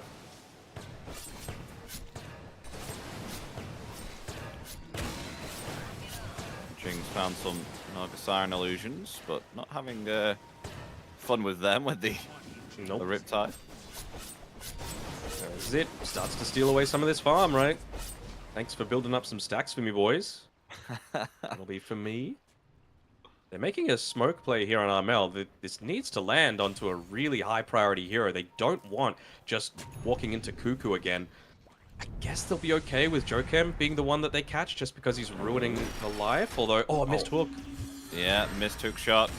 Jing's found some Naga Siren illusions, but not having fun with them with the Riptide. There's it. Starts to steal away some of this farm, right? Thanks for building up some stacks for me, boys. That'll be for me. They're making a smoke play here on Armel. This needs to land onto a really high priority hero. They don't want just walking into Cuckoo again. I guess they'll be okay with Jokam being the one that they catch just because he's ruining the life. Although, oh, a missed hook. Yeah, missed hook shot.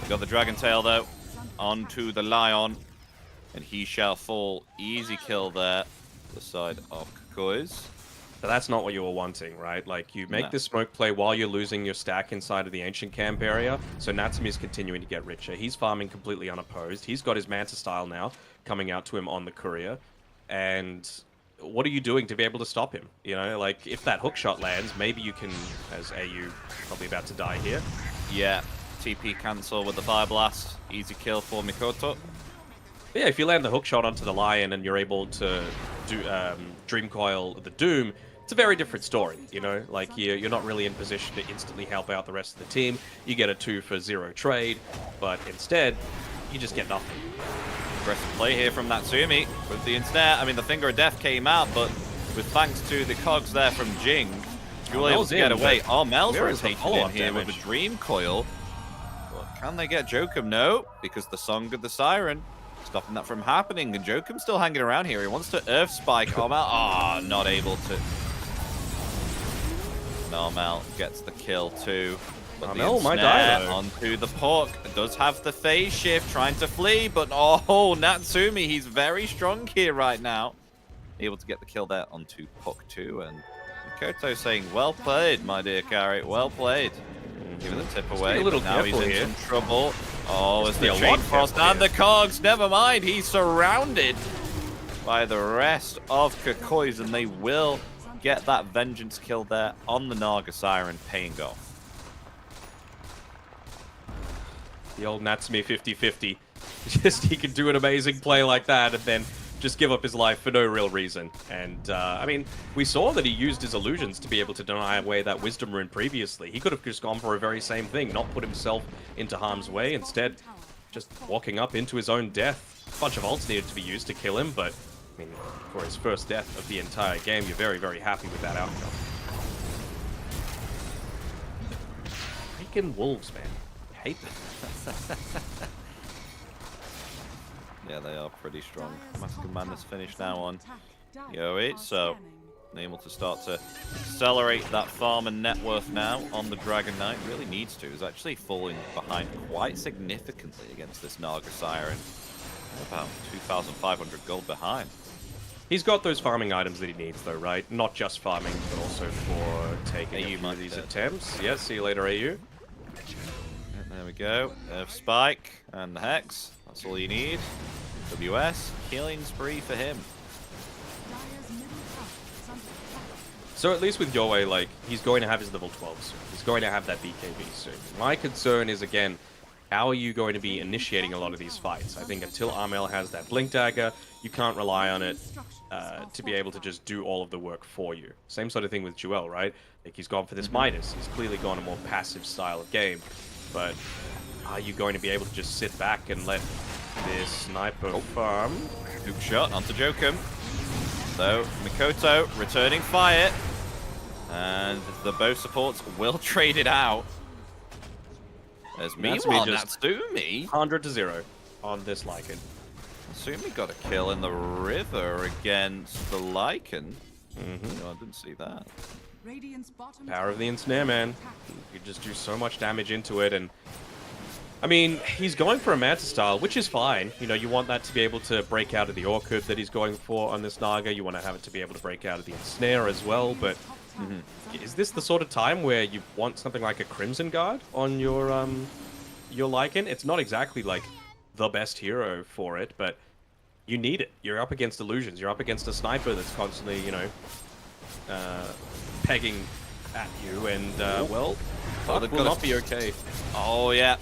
Got the Dragon Tail though. Onto the Lion. And he shall fall. Easy kill there. The side of Kukui's. But that's not what you were wanting, right? Like, you make No. this smoke play while you're losing your stack inside of the ancient camp area. So Natsumi is continuing to get richer. He's farming completely unopposed. He's got his Manta style now coming out to him on the courier. And what are you doing to be able to stop him? You know, like, if that hook shot lands, maybe you can, as AU probably about to die here. Yeah, TP cancel with the Fire Blast. Easy kill for Mikoto. But yeah, if you land the hook shot onto the Lion and you're able to do Dream Coil the Doom, it's a very different story, you know? Like, you're not really in position to instantly help out the rest of the team. You get a 2 for 0 trade, but instead, you just get nothing. Aggressive play here from Natsumi with the ensnare. I mean, the Finger of Death came out, but with thanks to the cogs there from Jing, you were able to get away. Mel's where is the rotated in follow-up here with damage? the Dream Coil. But can they get Jokum? No, because the Song of the Siren stopping that from happening. And Jokum's still hanging around here. He wants to Earth Spike Armel. Ah, not able to. Armel gets the kill too. But Armel the might die, ensnare though. onto the Puck. Does have the phase shift, trying to flee, but oh, Natsumi, he's very strong here right now. able to get the kill there onto Puck 2. And Mikoto saying, well played, my dear Carry, well played. Give it the tip away, a little but now he's careful in here. some trouble. Oh, it's the be a lot chain frost careful and the cogs. Never mind, he's surrounded by the rest of Kokois, and they will get that vengeance kill there on the Naga Siren, paying off. The old Natsumi 50-50. Just he can do an amazing play like that and then just give up his life for no real reason. And, I mean, we saw that he used his illusions to be able to deny away that Wisdom Rune previously. He could have just gone for a very same thing, not put himself into harm's way, instead just walking up into his own death. A bunch of ults needed to be used to kill him, but, I mean, for his first death of the entire game, you're very, very happy with that outcome. Freaking wolves, man. I hate them. Yeah, they are pretty strong. Mask of Madness finished now on Yoe, so able to start to accelerate that farm and net worth now on the Dragon Knight. Really needs to. Is actually falling behind quite significantly against this Naga Siren. About 2,500 gold behind. He's got those farming items that he needs, though, right? Not just farming, but also for taking a few of these attempts. Yeah, see you later, AU. There we go. Spike and the Hex. That's all you need. WS, killing spree for him. So at least with Yoe, like, he's going to have his level 12 soon. He's going to have that BKB soon. My concern is, again, how are you going to be initiating a lot of these fights? I think until Armel has that Blink Dagger, you can't rely on it to be able to just do all of the work for you. Same sort of thing with Jewel, right? Like, he's gone for this Midas. He's clearly gone a more passive style of game. But are you going to be able to just sit back and let this sniper farm? Hook shot onto Jokum. So, Mikoto returning fire. And the bow supports will trade it out. There's meanwhile Natsumi. 100-0 on this Lycan. Natsumi got a kill in the river against the Lycan. No, I didn't see that. Power of the Ensnare, man. You just do so much damage into it, and I mean, he's going for a Manta style, which is fine. You know, you want that to be able to break out of the Orchid that he's going for on this Naga. You want to have it to be able to break out of the Ensnare as well, but is this the sort of time where you want something like a Crimson Guard on your Lycan? It's not exactly like the best hero for it, but you need it. You're up against illusions. You're up against a sniper that's constantly, you know, pegging at you, and well, Puck will not be okay. Oh yeah,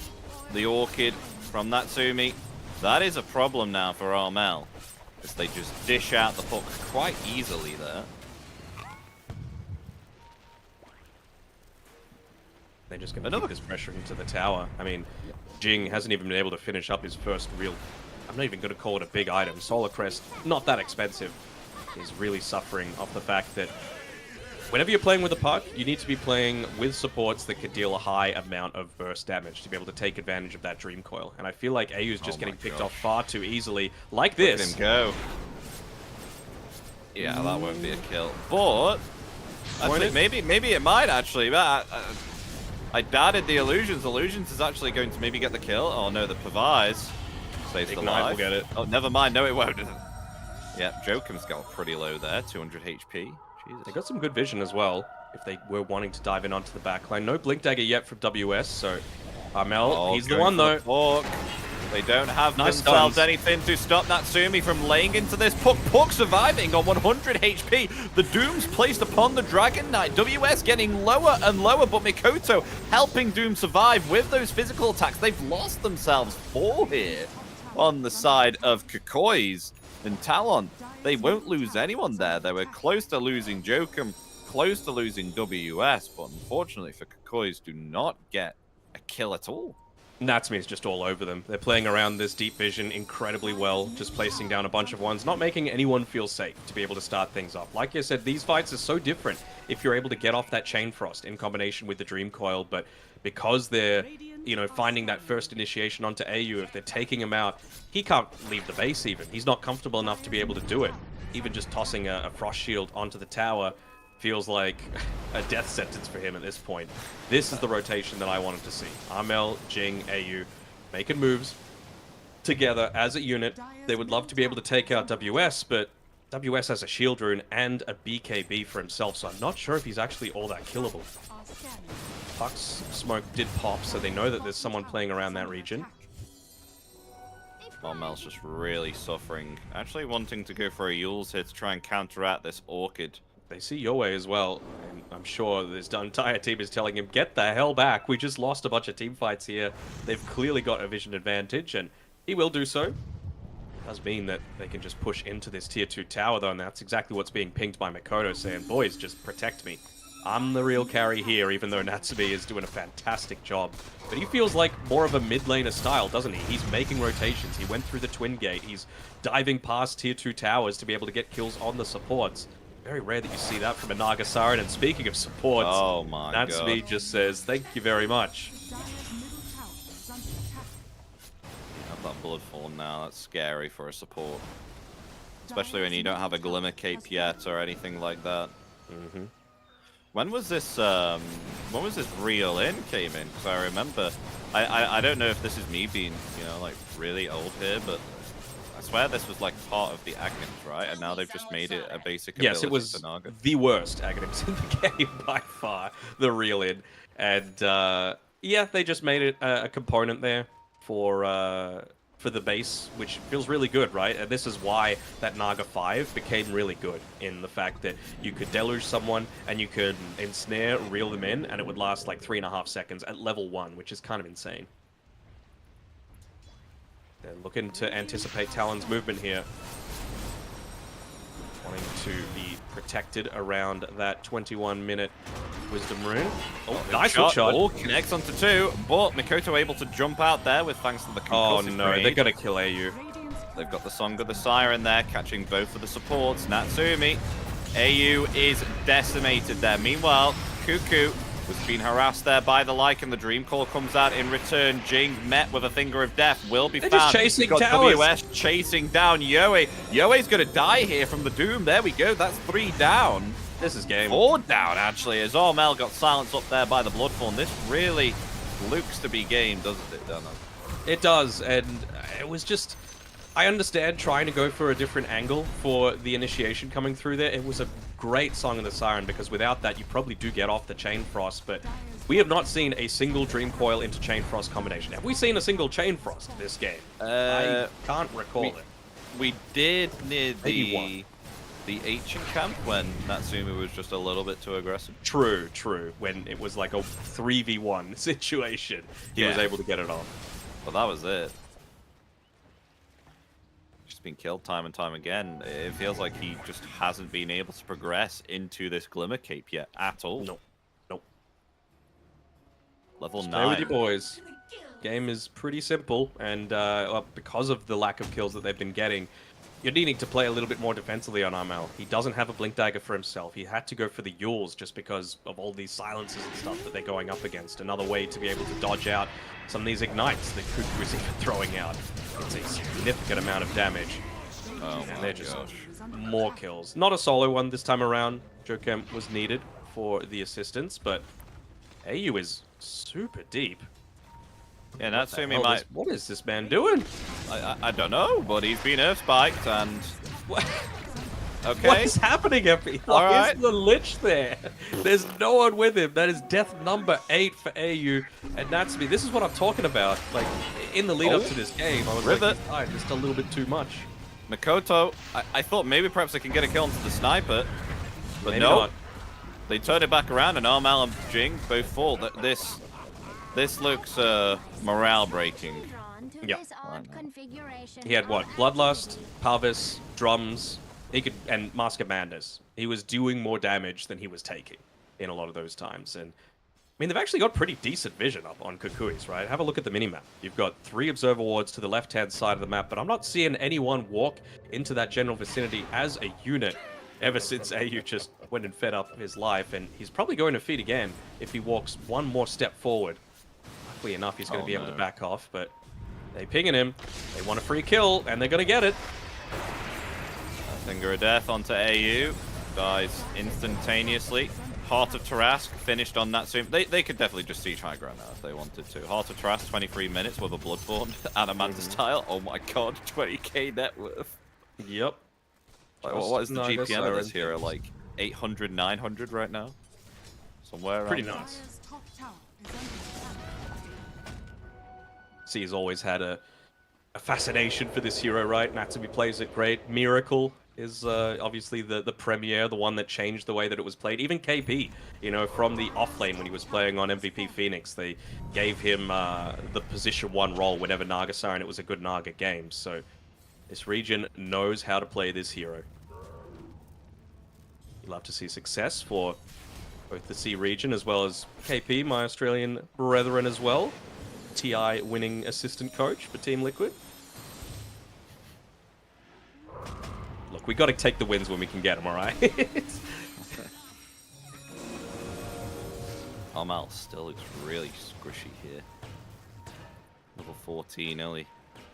the Orchid from Natsumi. That is a problem now for Armel, as they just dish out the Puck quite easily there. They're just going to keep this pressure into the tower. I mean, Jing hasn't even been able to finish up his first real... I'm not even going to call it a big item. Solar Crest, not that expensive. He's really suffering off the fact that whenever you're playing with a Puck, you need to be playing with supports that could deal a high amount of burst damage to be able to take advantage of that Dream Coil. And I feel like AU's just getting picked off far too easily, like this. Look at him go. Yeah, that won't be a kill. But actually, maybe it might actually. I doubted the Illusions. Illusions is actually going to maybe get the kill. Oh no, the Pavise stays alive. Will get it. Oh, never mind. No, it won't. Yeah, Jokum's got pretty low there, 200 HP. Jesus. They got some good vision as well, if they were wanting to dive in onto the backline. No Blink Dagger yet from WS, so Armel, he's the one though. They don't have Nice themselves stuns. anything to stop Natsumi from laying into this. Puck surviving on 100 HP. The Doom's placed upon the Dragon Knight. WS getting lower and lower, but Mikoto helping Doom survive with those physical attacks. They've lost themselves 4 here on the side of Kokois and Talon. They won't lose anyone there. They were close to losing Jokum, close to losing WS, but unfortunately for Kokois, do not get a kill at all. Natsumi is just all over them. They're playing around this deep vision incredibly well, just placing down a bunch of ones, not making anyone feel safe to be able to start things off. Like I said, these fights are so different if you're able to get off that Chain Frost in combination with the Dream Coil, but because they're, you know, finding that first initiation onto AU, if they're taking him out, he can't leave the base even. He's not comfortable enough to be able to do it. Even just tossing a Frost Shield onto the tower feels like a death sentence for him at this point. This is the rotation that I wanted to see. Armel, Jing, AU making moves together as a unit. They would love to be able to take out WS, but WS has a shield rune and a BKB for himself, so I'm not sure if he's actually all that killable. Are scanning. Puck's smoke did pop, so they know that there's someone playing around that region. Oh, Mel's just really suffering. Actually wanting to go for a Yule's here to try and counteract this Orchid. They see Yoe as well, and I'm sure this entire team is telling him, get the hell back. We just lost a bunch of team fights here. They've clearly got a vision advantage, and he will do so. Does mean that they can just push into this tier 2 tower, though, and that's exactly what's being pinged by Makoto, saying, boys, just protect me. I'm the real carry here, even though Natsumi is doing a fantastic job. But he feels like more of a mid laner style, doesn't he? He's making rotations. He went through the Twin Gate. He's diving past tier 2 towers to be able to get kills on the supports. Very rare that you see that from a Naga Siren. And speaking of supports, Oh my god. Natsumi just says, thank you very much. Dire's middle tower is under attack. Have that Bloodfall now. That's scary for a support. Especially when you don't have a Glimmer Cape yet or anything like that. Mm-hmm. When was this real in came in? Because I remember, I don't know if this is me being, you know, like really old here, but I swear this was like part of the Agnums, right? And now they've just made it a basic ability Yes, it was for Naga. the worst Aghanims in the game by far, the real in. And yeah, they just made it a component there for the base, which feels really good, right? And this is why that Naga 5 became really good, in the fact that you could deluge someone and you could ensnare, reel them in, and it would last like 3.5 seconds at level 1, which is kind of insane. They're looking to anticipate Talon's movement here. Wanting to be protected around that 21-minute Wisdom Rune. Oh, nice hook shot. Oh, connects onto 2, but Mikoto able to jump out there with thanks to the Oh concussive no, grenade. they're gonna kill AU. Radiant's They've got the Song of the Siren there, catching both of the supports. Natsumi. AU is decimated there. Meanwhile, Cuckoo was being harassed there by the Lycan. The Dream Call comes out in return. Jing met with a Finger of Death. Will be They're found. just chasing We've got towers. WS chasing down Yoe. Yoe's going to die here from the Doom. There we go. That's 3 down. This is game. 4 down, actually, as Ormel got silenced up there by the Bloodfall. This really looks to be game, doesn't it, Dana? It does, and it was just... I understand trying to go for a different angle for the initiation coming through there. It was a great Song of the Siren, because without that, you probably do get off the Chain Frost, but we have not seen a single Dream Coil into Chain Frost combination. Have we seen a single Chain Frost this game? I can't recall it. We did near Maybe one. the Ancient camp when Natsumi was just a little bit too aggressive. True. When it was like a 3v1 situation, he was Yeah. able to get it off. But that was it. Just been killed time and time again. It feels like he just hasn't been able to progress into this Glimmer Cape yet at all. Nope. Level Stay with 9. you boys. Game is pretty simple, and well, because of the lack of kills that they've been getting, you're needing to play a little bit more defensively on Armel. He doesn't have a Blink Dagger for himself. He had to go for the Yules just because of all these silences and stuff that they're going up against. Another way to be able to dodge out some of these ignites that Cuckoo is even throwing out. It's a significant amount of damage. Oh And my they're just gosh. more kills. Not a solo one this time around. Jokem was needed for the assistance, but AU is super deep. Yeah, What the Natsumi hell might... what is this man doing? I don't know, but he's been Earth Spiked and... What, Okay. what is happening, Epi? Why Alright. is the Lich there? There's no one with him. That is death number 8 for AU. And Natsumi, this is what I'm talking about. Like, in the lead up to this game, I was Rivet. like, he's died just a little bit too much. Makoto, I thought maybe perhaps they can get a kill onto the sniper, but Maybe no. not. They turn it back around and Armal and Jing both fall. This looks morale breaking. Drawn to Yeah. this odd configuration. He had what? Bloodlust, Parvis, Drums, and Mask of Madness. He was doing more damage than he was taking in a lot of those times. And I mean, they've actually got pretty decent vision up on Kukui's, right? Have a look at the minimap. You've got 3 observer wards to the left-hand side of the map, but I'm not seeing anyone walk into that general vicinity as a unit ever since AU just went and fed up his life, and he's probably going to feed again if he walks one more step forward. Luckily enough, he's going to be able to back off, but they pinging him. They want a free kill, and they're going to get it. Finger of Death onto AU. Dies instantaneously. Heart of Tarask finished on Natsumi. They could definitely just siege high ground now if they wanted to. Heart of Tarask, 23 minutes with a Bloodborne. Adamantist tile. Oh my god, 20k net worth. Yep. Like, what is the Naga GPM of this Siren. hero? Like 800, 900 right now? Somewhere around Pretty there? nice. Dire's top tower is under attack. See, he's always had a fascination for this hero, right? Natsumi plays it great. Miracle is obviously the premier, the one that changed the way that it was played. Even KP, you know, from the offlane when he was playing on MVP Phoenix, they gave him the position 1 role whenever Naga Siren, it was a good Naga game. So this region knows how to play this hero. You'd love to see success for both the C region as well as KP, my Australian brethren as well. TI winning assistant coach for Team Liquid. Look, we got to take the wins when we can get them, all right? Armal still looks really squishy here. Level 14 early.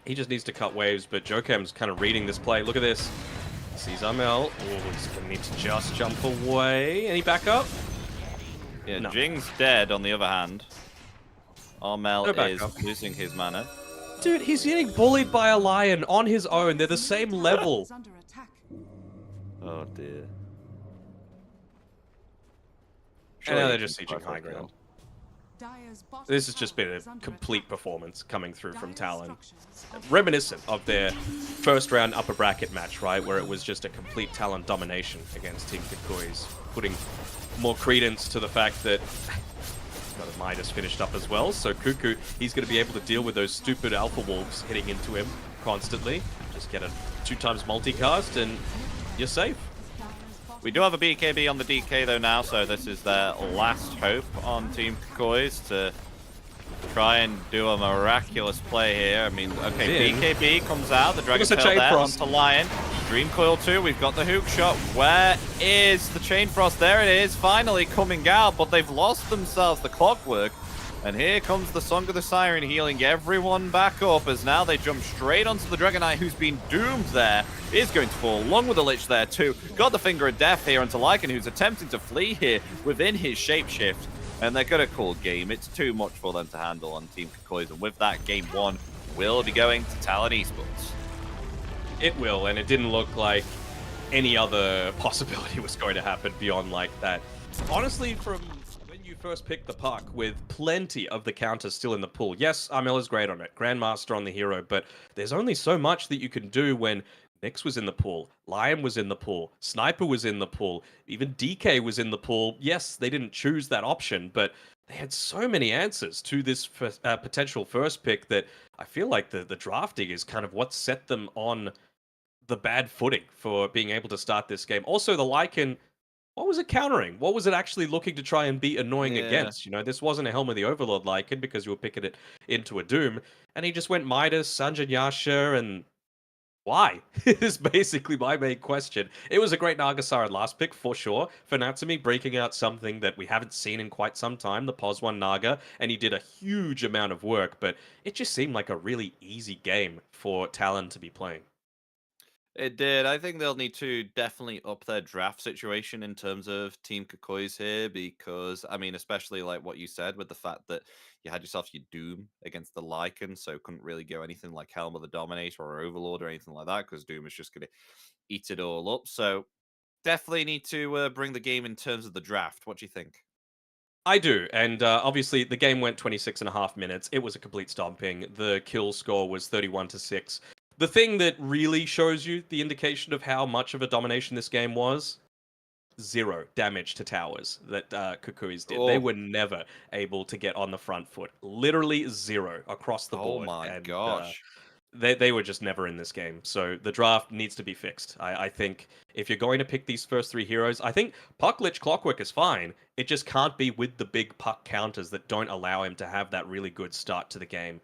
He just needs to cut waves, but Jokem's kind of reading this play. Look at this. Sees Armel. Oh, he's going to need to just jump away. Any backup? Yeah, No. Jing's dead on the other hand. Armel No is backup. losing his mana. Dude, he's getting bullied by a lion on his own. They're the same level. Is under attack. Oh dear. And now Surely they're he just can sieging fight for high a kill. ground. Dire's bottom This has just tower been is a under complete attack. performance coming through from Dire's Talon. structures are Reminiscent of their first round upper bracket match, right? Where it was just a complete Talon domination against Team Kikui's, putting more credence to the fact that got a Midas finished up as well. So Cuckoo, he's going to be able to deal with those stupid Alpha Wolves hitting into him constantly. Just get a 2x multicast and you're safe. Dire's bottom We do have a BKB on the DK though now, so this is their last hope on Team Kokoi's to try and do a miraculous play here. I mean, okay, Then- BKB comes out, the Dragon us a Tail Chain there Frost. onto Lion. Dream Coil 2, we've got the hook shot. Where is the Chain Frost? There it is, finally coming out, but they've lost themselves the Clockwork. And here comes the Song of the Siren healing everyone back up as now they jump straight onto the Dragon Knight who's been doomed there. Is going to fall along with the Lich there too. Got the Finger of Death here onto Lycan who's attempting to flee here within his shapeshift. And they're going to call game. It's too much for them to handle on Team Kikoi's. And with that, game 1 will be going to Talon Esports. It will, and it didn't look like any other possibility was going to happen beyond like that. Honestly, from when you first picked the puck with plenty of the counters still in the pool, yes, Armel is great on it, Grandmaster on the hero, but there's only so much that you can do when Nyx was in the pool, Lion was in the pool, Sniper was in the pool, even DK was in the pool. Yes, they didn't choose that option, but they had so many answers to this potential first pick that I feel like the drafting is kind of what set them on the bad footing for being able to start this game. Also, the Lycan, what was it countering? What was it actually looking to try and be annoying Yeah. against? You know, this wasn't a Helm of the Overlord Lycan because you were picking it into a Doom, and he just went Midas, Sanjan Yasha, and why? Is basically my main question. It was a great Nagasara last pick, for sure, for Natsumi, breaking out something that we haven't seen in quite some time, the Pos 1 Naga, and he did a huge amount of work, but it just seemed like a really easy game for Talon to be playing. It did. I think they'll need to definitely up their draft situation in terms of Team Kikoi's here because, I mean, especially like what you said with the fact that you had yourself your Doom against the Lycan, so couldn't really go anything like Helm of the Dominator or Overlord or anything like that because Doom is just going to eat it all up. So definitely need to bring the game in terms of the draft. What do you think? I do, and obviously the game went 26.5 minutes. It was a complete stomping. The kill score was 31-6. The thing that really shows you the indication of how much of a domination this game was, 0 damage to towers that Kukui's did. They Oh. were never able to get on the front foot. Literally 0 across the Oh board. my and, gosh. they were just never in this game. So the draft needs to be fixed. I think if you're going to pick these first 3 heroes, I think Puck Lich Clockwork is fine. It just can't be with the big puck counters that don't allow him to have that really good start to the game,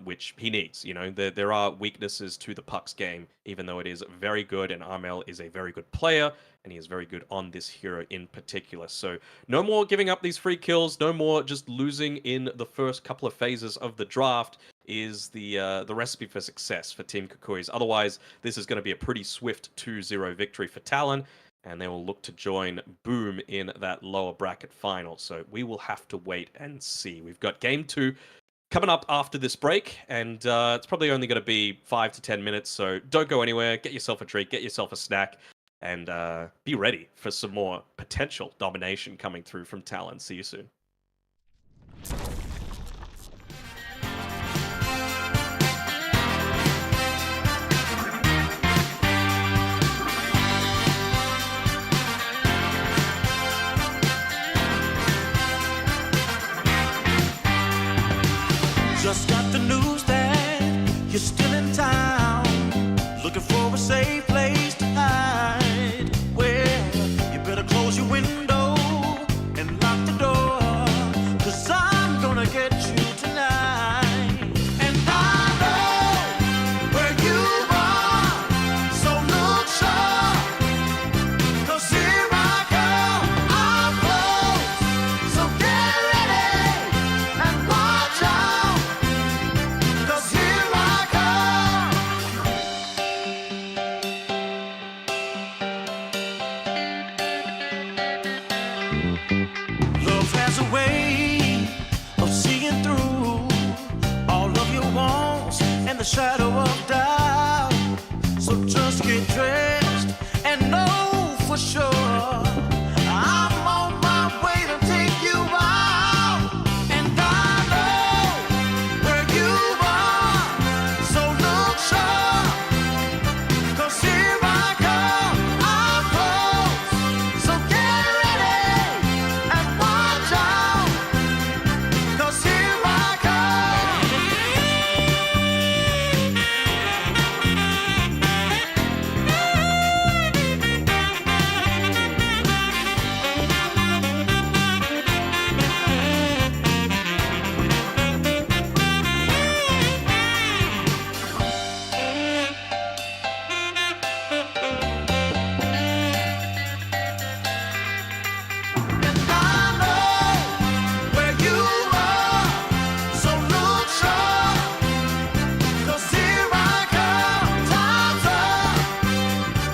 which he needs. You know, there are weaknesses to the Puck's game, even though it is very good, and Armel is a very good player, and he is very good on this hero in particular. So no more giving up these free kills, no more just losing in the first couple of phases of the draft is the recipe for success for Team Kukui's. Otherwise, this is going to be a pretty swift 2-0 victory for Talon, and they will look to join Boom in that lower bracket final. So we will have to wait and see. We've got game 2 coming up after this break, and it's probably only going to be 5 to 10 minutes, so don't go anywhere. Get yourself a treat, get yourself a snack, and be ready for some more potential domination coming through from Talon. See you soon. Just got the news that you're still in town, looking for a safe place to hide. Well, you better close your window and lock the door, 'cause I'm gonna get you tonight. And I know where you are, so look sharp, 'cause here I come, I'm close, so get ready and watch out. 'Cause here I come. Love has a way of seeing through all of your wants and the shadow of doubt. So just get dressed and know for sure I'm on my way to take you out. And I know where you are, so look sharp, 'cause here I come, I'm close, so get ready and watch out, 'cause here I come. And I know where you are, so look sharp, 'cause here I come, time's up,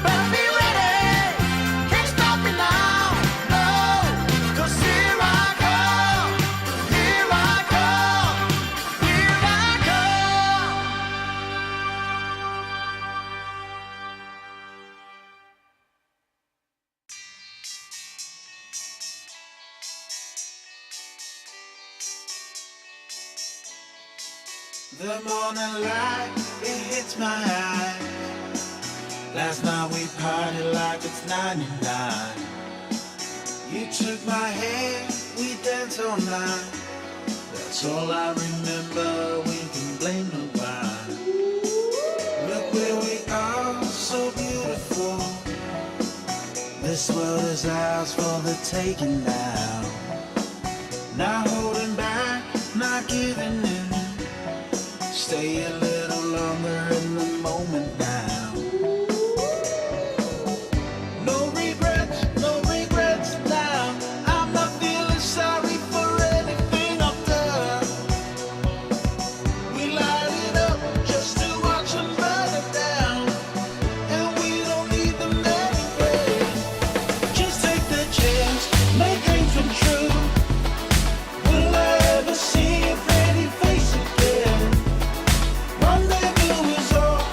better be ready, can't stop me now, no, 'cause here I come, here I come, here I come. The morning light, it hits my eye. Last night we partied like it's 99. You took my hand, we danced all night. That's all I remember, we can blame nobody. Look where we are, so beautiful. This world is ours for the taking now. Not holding back, not giving in. Stay a little longer in the moment now. No regrets now. I'm not feeling sorry for anything I've done. We light it up just to watch them burn it down. And we don't need them anyway. Just take the chance, make dreams come true. Will I ever see a pretty face again? Rendezvous is all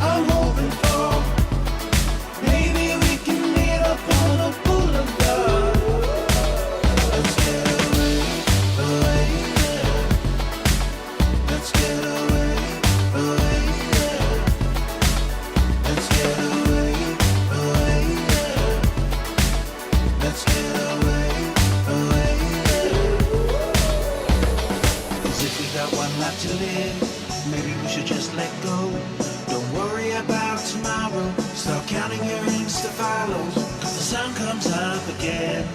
I'm hoping for. Maybe we can meet up on a boulevard. Let's get away, yeah. Let's get away, yeah. Let's get away, yeah. Let's get away, yeah. 'Cause if we got one life to live, maybe we should just let go. Don't worry about tomorrow. Start counting your Insta follows. 'Cause the sun comes up again.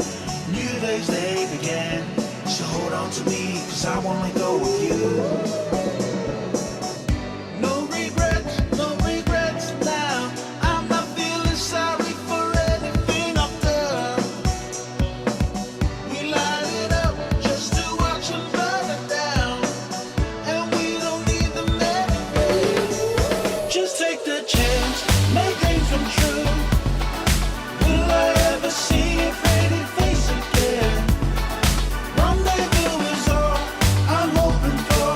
New days they begin. So hold on to me, 'cause I won't let go of you. No regrets now. I'm not feeling sorry for anything I've done. We light it up just to watch them burn it down. And we don't need them anyway. Just take the chance, make dreams come true. Will I ever see a pretty face again? Rendezvous is all I'm hoping for.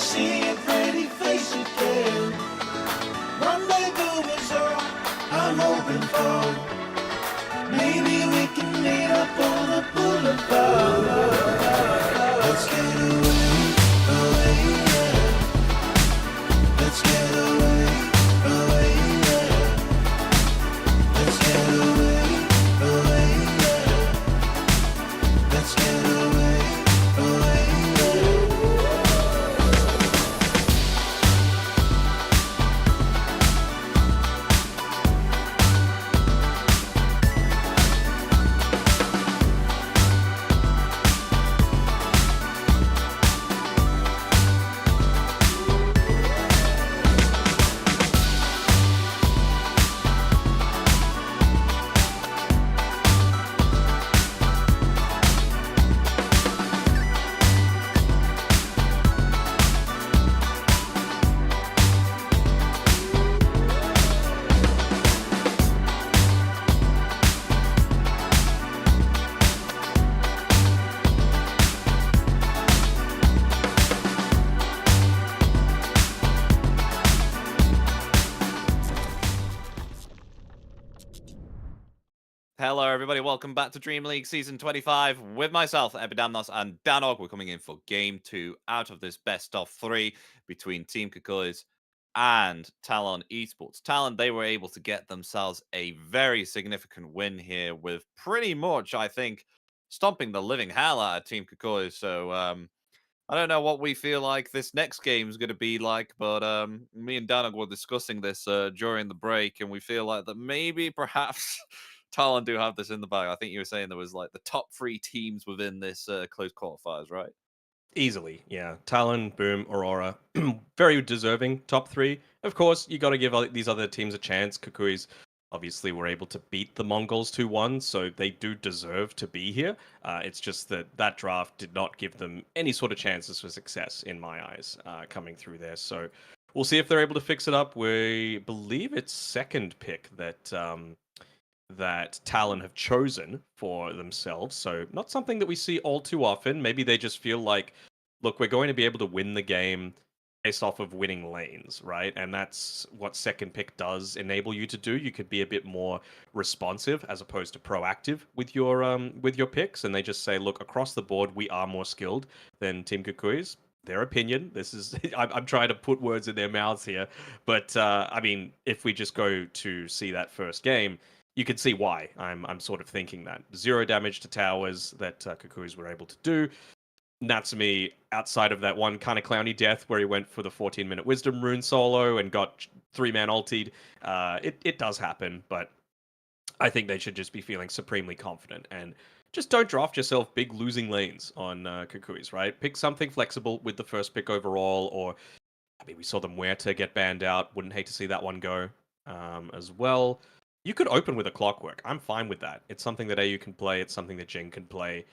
see your pretty face again. Rendezvous is all I'm hoping for. Maybe we can meet up on the boulevard. Let's get away, away, yeah. Let's get away, away, yeah. Let's get away, away, yeah. Let's get away, away, yeah. Hello, everybody. Welcome back to Dream League Season 25 with myself, Epidamnos, and Danog. We're coming in for Game 2 out of this best of 3 between Team Kikui's and Talon Esports. Talon, they were able to get themselves a very significant win here with pretty much, I think, stomping the living hell out of Team Kikui. So, I don't know what we feel like this next game is going to be like, but me and Danog were discussing this during the break, and we feel like that maybe perhaps Talon do have this in the bag. I think you were saying there was like the top 3 teams within this close qualifiers, right? Easily, yeah. Talon, Boom, Aurora, very deserving top 3. Of course, you got to give these other teams a chance. Kukui's obviously were able to beat the Mongols 2-1, so they do deserve to be here. It's just that draft did not give them any sort of chances for success, in my eyes, coming through there. So we'll see if they're able to fix it up. We believe it's second pick that Talon have chosen for themselves. So not something that we see all too often. Maybe they just feel like, look, we're going to be able to win the game based off of winning lanes, right? And that's what second pick does enable you to do. You could be a bit more responsive as opposed to proactive with your picks. And they just say, look, across the board, we are more skilled than Team Kukui's. Their opinion. This is I'm trying to put words in their mouths here, but I mean, if we just go to see that first game, you can see why I'm sort of thinking that. 0 damage to towers that Kukui's were able to do. Natsumi, outside of that one kind of clowny death where he went for the 14-minute Wisdom Rune solo and got 3-man ultied, it does happen, but I think they should just be feeling supremely confident and just don't draft yourself big losing lanes on Kukui's, right? Pick something flexible with the first pick overall, or I mean, we saw them Muerta get banned out. Wouldn't hate to see that one go as well. You could open with a Clockwork. I'm fine with that. It's something that AU can play. It's something that Jing can play.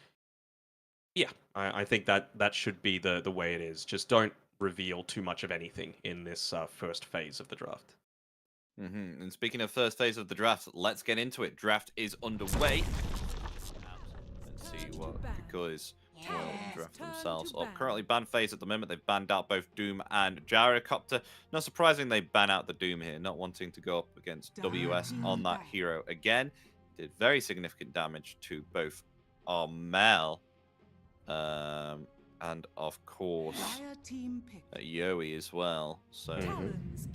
Yeah, I think that should be the way it is. Just don't reveal too much of anything in this first phase of the draft. And speaking of first phase of the draft, let's get into it. Draft is underway. Let's see what Kikui's will draft themselves up. Currently banned phase at the moment. They've banned out both Doom and Gyrocopter. Not surprising they ban out the Doom here, not wanting to go up against WS on that hero again. Did very significant damage to both Armel and of course Yowie as well. So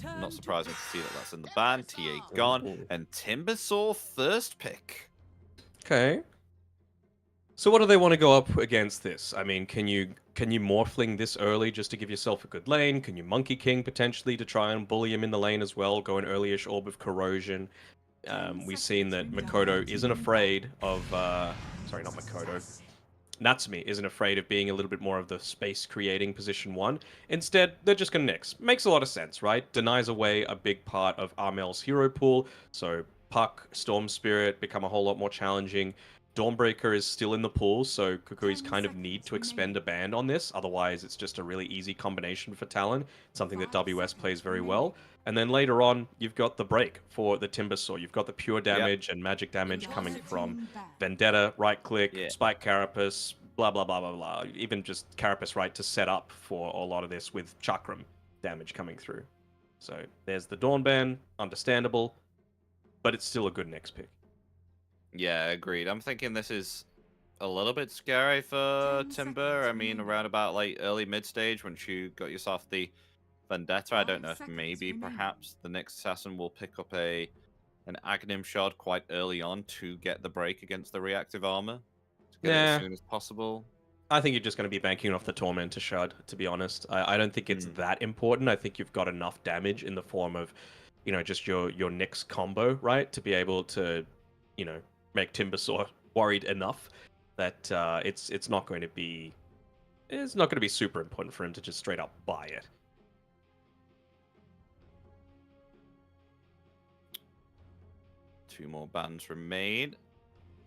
not surprising to see that that's in the ban. TA gone, and Timbersaw first pick. Okay. So what do they want to go up against this? I mean, can you Morphling this early just to give yourself a good lane? Can you Monkey King potentially to try and bully him in the lane as well? Go an early-ish Orb of Corrosion. We've seen that Makoto isn't afraid of... sorry, not Makoto. Natsumi isn't afraid of being a little bit more of the space-creating position 1. Instead, they're just going to nix. Makes a lot of sense, right? Denies away a big part of Armel's hero pool, so Puck, Storm Spirit become a whole lot more challenging. Dawnbreaker is still in the pool, so Kukui's kind of need to expend a band on this. Otherwise, it's just a really easy combination for Talon, something that WS plays very well. And then later on, you've got the break for the Timbersaw. You've got the pure damage and magic damage coming from Vendetta, right-click, Spike Carapace, blah, blah, blah, blah, blah. Even just Carapace, right, to set up for a lot of this with Chakram damage coming through. So there's the Dawnban, understandable, but it's still a good next pick. Yeah, agreed. I'm thinking this is a little bit scary for 10 Timber. seconds I mean, remaining. around about like early mid stage once you got yourself the Vendetta. I don't 5 know if seconds maybe remaining. perhaps the next assassin will pick up an Aghanim shard quite early on to get the break against the reactive armor. To get it Yeah. as soon as possible. I think you're just going to be banking off the Tormentor Shard, to be honest. I don't think it's that important. I think you've got enough damage in the form of, just your Nyx combo, right? To be able to, make Timbersaw worried enough that it's not going to be super important for him to just straight up buy it. Two more bans remain.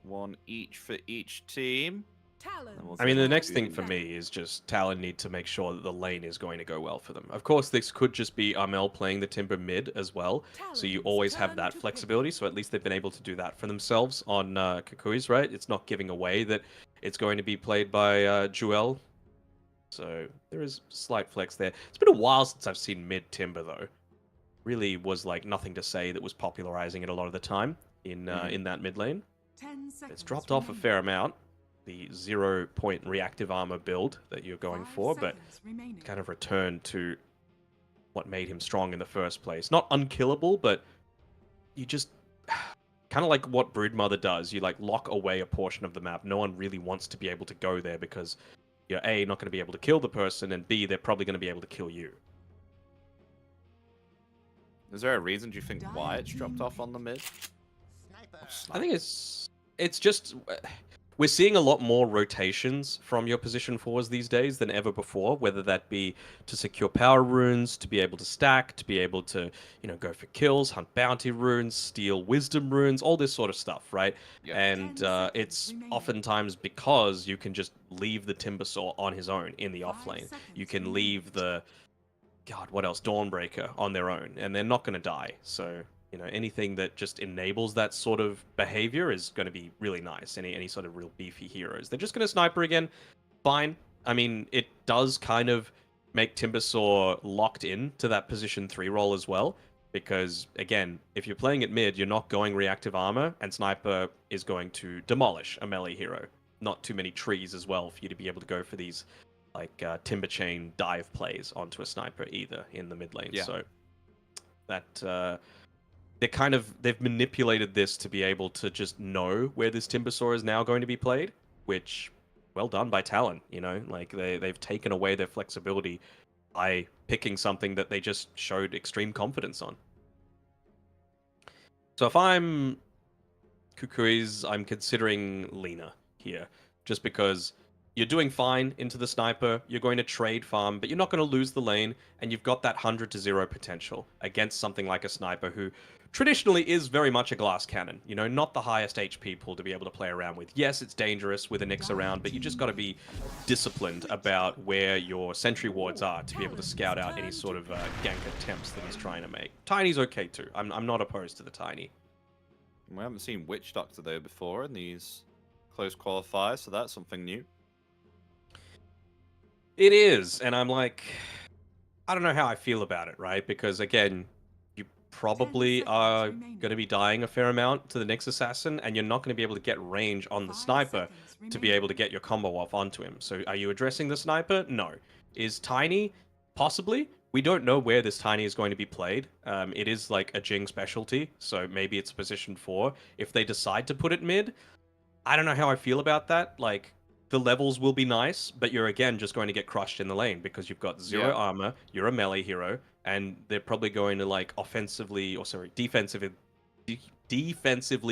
One each for each team. Talon. And we'll I mean, get the next to- thing for me is just Talon need to make sure that the lane is going to go well for them. Of course, this could just be Armel playing the Timber mid as well, so you Talon's always have turn that to pick. flexibility, so at least they've been able to do that for themselves on Kukui's, right? It's not giving away that it's going to be played by Jewel, so there is slight flex there. It's been a while since I've seen mid Timber, though. Really was like nothing to say that was popularizing it a lot of the time in that mid lane. 10 seconds It's dropped off a remaining. fair amount, the 0-point reactive armor build that you're going 5 for, but seconds remaining. kind of returned to what made him strong in the first place. Not unkillable, but you just kind of like what Broodmother does. You like lock away a portion of the map. No one really wants to be able to go there because you're A, not going to be able to kill the person, and B, they're probably going to be able to kill you. Is there a reason do you think why Dire it's dropped team off on the mid? I think it's just we're seeing a lot more rotations from your position fours these days than ever before, whether that be to secure power runes, to be able to stack, to be able to, go for kills, hunt bounty runes, steal wisdom runes, all this sort of stuff, right? Yeah. And 10 seconds it's remaining. oftentimes because you can just leave the Timbersaw on his own in the 5 off lane. You seconds can remaining. leave the what else? Dawnbreaker on their own, and they're not going to die. So, anything that just enables that sort of behavior is going to be really nice. Any sort of real beefy heroes. They're just going to sniper again. Fine. I mean, it does kind of make Timbersaw locked in to that position 3 role as well. Because, again, if you're playing at mid, you're not going reactive armor, and Sniper is going to demolish a melee hero. Not too many trees as well for you to be able to go for these Timber Chain dive plays onto a Sniper either in the mid lane. Yeah. So that they've manipulated this to be able to just know where this Timbersaw is now going to be played, which well done by Talon, they've taken away their flexibility by picking something that they just showed extreme confidence on. So if I'm Kukui's, I'm considering Lina here, just because you're doing fine into the Sniper, you're going to trade farm, but you're not going to lose the lane, and you've got that 100 to 0 potential against something like a Sniper who traditionally is very much a glass cannon. Not the highest HP pool to be able to play around with. Yes, it's dangerous with a Nyx around, but you just got to be disciplined about where your sentry wards are to be able to scout out any sort of gank attempts that he's trying to make. Tiny's okay too. I'm not opposed to the Tiny. We haven't seen Witch Doctor though before in these close qualifiers, so that's something new. It is, and I'm like, I don't know how I feel about it, right? Because again, you probably 10 seconds are remaining. going to be dying a fair amount to the next assassin, and you're not going to be able to get range on the 5 Sniper seconds to be remaining. able to get your combo off onto him. So are you addressing the Sniper? No. Is Tiny? Possibly. We don't know where this Tiny is going to be played. It is like a Jing specialty, so maybe it's position 4. If they decide to put it mid, I don't know how I feel about that. Like, the levels will be nice, but you're again just going to get crushed in the lane because you've got 0 Yeah. armor, you're a melee hero, and they're probably going to defensively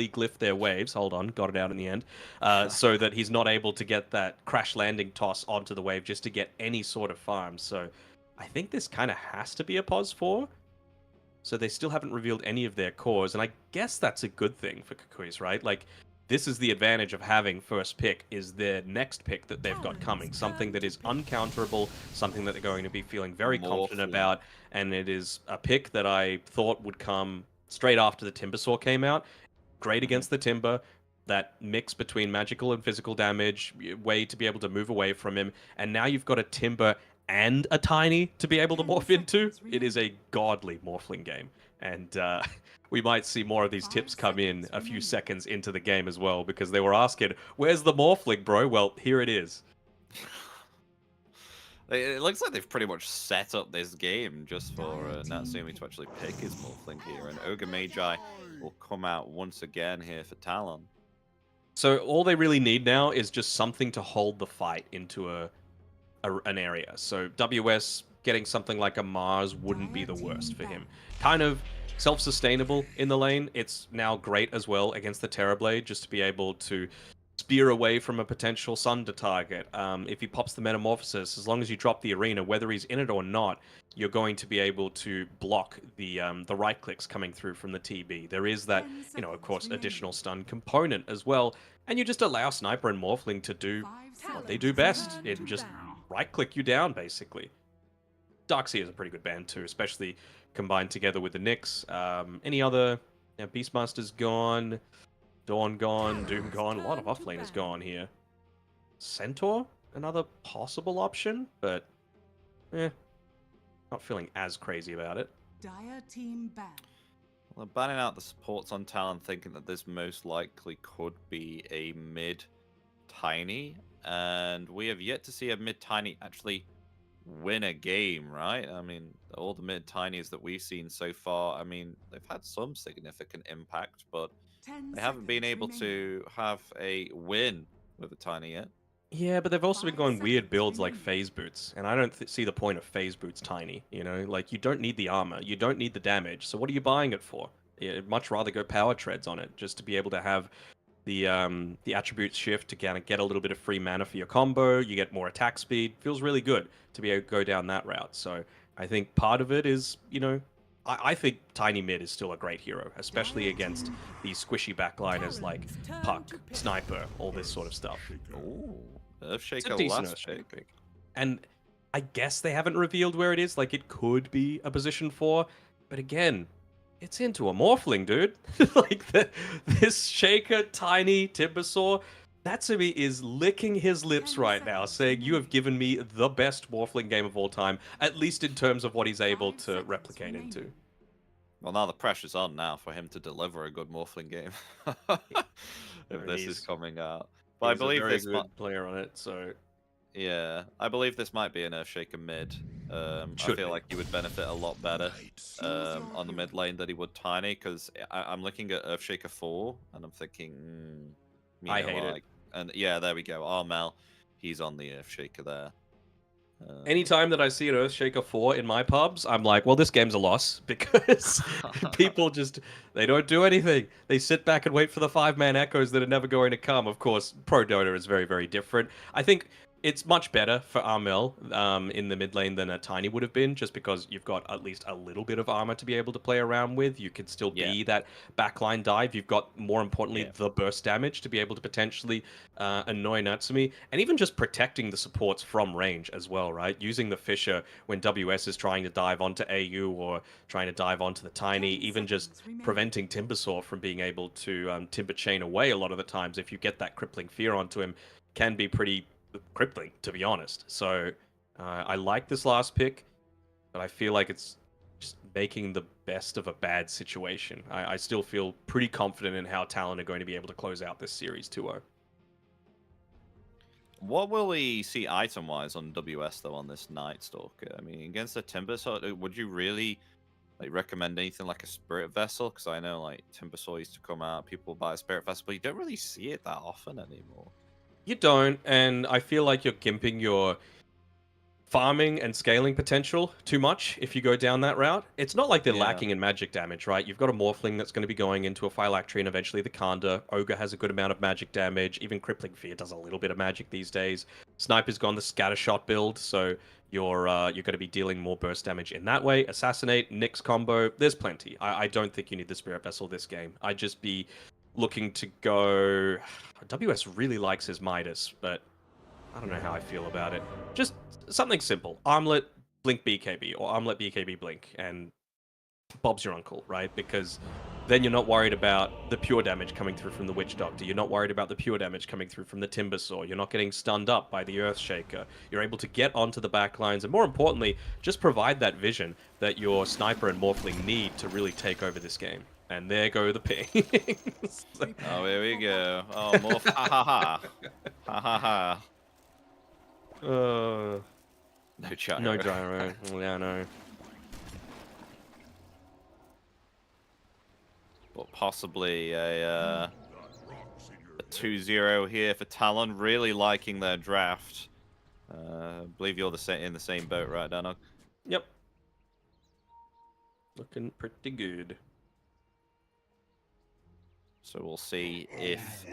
glyph their waves. Hold on, got it out in the end. So that he's not able to get that crash landing toss onto the wave just to get any sort of farm. So I think this kind of has to be a pos 4. So they still haven't revealed any of their cores, and I guess that's a good thing for Kukui's, right? Like, this is the advantage of having first pick, is their next pick that they've got coming. Something that is uncounterable, something that they're going to be feeling very More confident fluid. about, and it is a pick that I thought would come straight after the Timbersaw came out. Great against the Timber, that mix between magical and physical damage, way to be able to move away from him, and now you've got a Timber and a Tiny to be able to morph into. It is a godly morphling game, and we might see more of these tips come in a few seconds into the game as well, because they were asking, "Where's the morphling, bro?" Well, here it is. It looks like they've pretty much set up this game just for Natsumi to actually pick his Morphling here, and Ogre Magi will come out once again here for Talon. So all they really need now is just something to hold the fight into an area. So WS getting something like a Mars wouldn't be the worst for him. Kind of self-sustainable in the lane. It's now great as well against the Terrorblade, just to be able to spear away from a potential Sunder target. If he pops the Metamorphosis, as long as you drop the arena, whether he's in it or not, you're going to be able to block the right clicks coming through from the TB. There is that, of course, additional stun component as well, and you just allow Sniper and Morphling to do what they do best. It just right click you down, basically. Darkseer is a pretty good band too, especially combined together with the Nyx. Any other? Beastmaster's gone. Dawn gone, Doom gone, a lot of offlaners gone here. Centaur, another possible option, but not feeling as crazy about it. Dire team ban. Well, they're banning out the supports on Talon, thinking that this most likely could be a mid Tiny, and we have yet to see a mid Tiny actually win a game, right? I mean, all the mid Tinies that we've seen so far, I mean, they've had some significant impact, but they haven't been able to have a win with a Tiny yet. Yeah, but they've also been going weird builds like Phase Boots, and I don't see the point of Phase Boots Tiny, Like, you don't need the armor, you don't need the damage, so what are you buying it for? I'd much rather go Power Treads on it, just to be able to have the attributes shift to kind of get a little bit of free mana for your combo, you get more attack speed, feels really good to be able to go down that route. So I think part of it is, I think Tiny Mid is still a great hero, especially against these squishy backliners like Puck, Sniper, all this sort of stuff. Ooh, It's Earthshaker a decent last Earthshaker pick. pick. And I guess they haven't revealed where it is, like it could be a position 4, but again, it's into a Morphling, dude. Like, this Shaker, Tiny, Timbersaw, Natsumi is licking his lips right now, saying, "You have given me the best Morphling game of all time, at least in terms of what he's able to replicate into." Well, now the pressure's on now for him to deliver a good Morphling game. If this is coming out. But I He's believe a very this good player on it, so yeah, I believe this might be an Earthshaker mid. I Should feel be. like he would benefit a lot better on the mid lane than he would Tiny, because I'm looking at Earthshaker 4 and I'm thinking, I hate it. And yeah, there we go. Armel, he's on the Earthshaker there. Anytime that I see an Earthshaker 4 in my pubs, I'm like, well, this game's a loss, because people just, they don't do anything. They sit back and wait for the 5-man echoes that are never going to come. Of course, Pro Dota is very, very different. I think it's much better for Armel in the mid lane than a Tiny would have been, just because you've got at least a little bit of armor to be able to play around with. You could still be that backline dive. You've got, more importantly, the burst damage to be able to potentially annoy Natsumi, and even just protecting the supports from range as well, right? Using the Fisher when WS is trying to dive onto AU or trying to dive onto the Tiny, even just preventing Timbersaw from being able to Timber Chain away a lot of the times if you get that crippling fear onto him, can be pretty crippling, to be honest. So I like this last pick, but I feel like it's just making the best of a bad situation. I still feel pretty confident in how Talon are going to be able to close out this series 2-0. What will we see item-wise on WS, though, on this Night Stalker? I mean, against the Timbersaw, would you really recommend anything like a Spirit Vessel? Because I know Timbersaw used to come out, people buy a Spirit Vessel, but you don't really see it that often anymore. You don't, and I feel like you're gimping your farming and scaling potential too much if you go down that route. It's not like they're lacking in magic damage, right? You've got a Morphling that's going to be going into a Phylactery and eventually the Kanda. Ogre has a good amount of magic damage. Even Crippling Fear does a little bit of magic these days. Sniper's gone the Scattershot build, so you're going to be dealing more burst damage in that way. Assassinate, Nyx combo, there's plenty. I don't think you need the Spirit Vessel this game. I'd just be looking to go... WS really likes his Midas, but I don't know how I feel about it. Just something simple. Armlet, Blink BKB, or Armlet BKB Blink, and Bob's your uncle, right? Because then you're not worried about the pure damage coming through from the Witch Doctor. You're not worried about the pure damage coming through from the Timber Saw. You're not getting stunned up by the Earthshaker. You're able to get onto the back lines, and more importantly, just provide that vision that your Sniper and Morphling need to really take over this game. And there go the pings. Oh, here we go. Oh, Morph. Ha ha ha. Ha ha ha. No gyro. No gyro. Yeah, no. But possibly a 2-0 here for Talon. Really liking their draft. I believe you're in the same boat, right, Danog? Yep. Looking pretty good. So we'll see if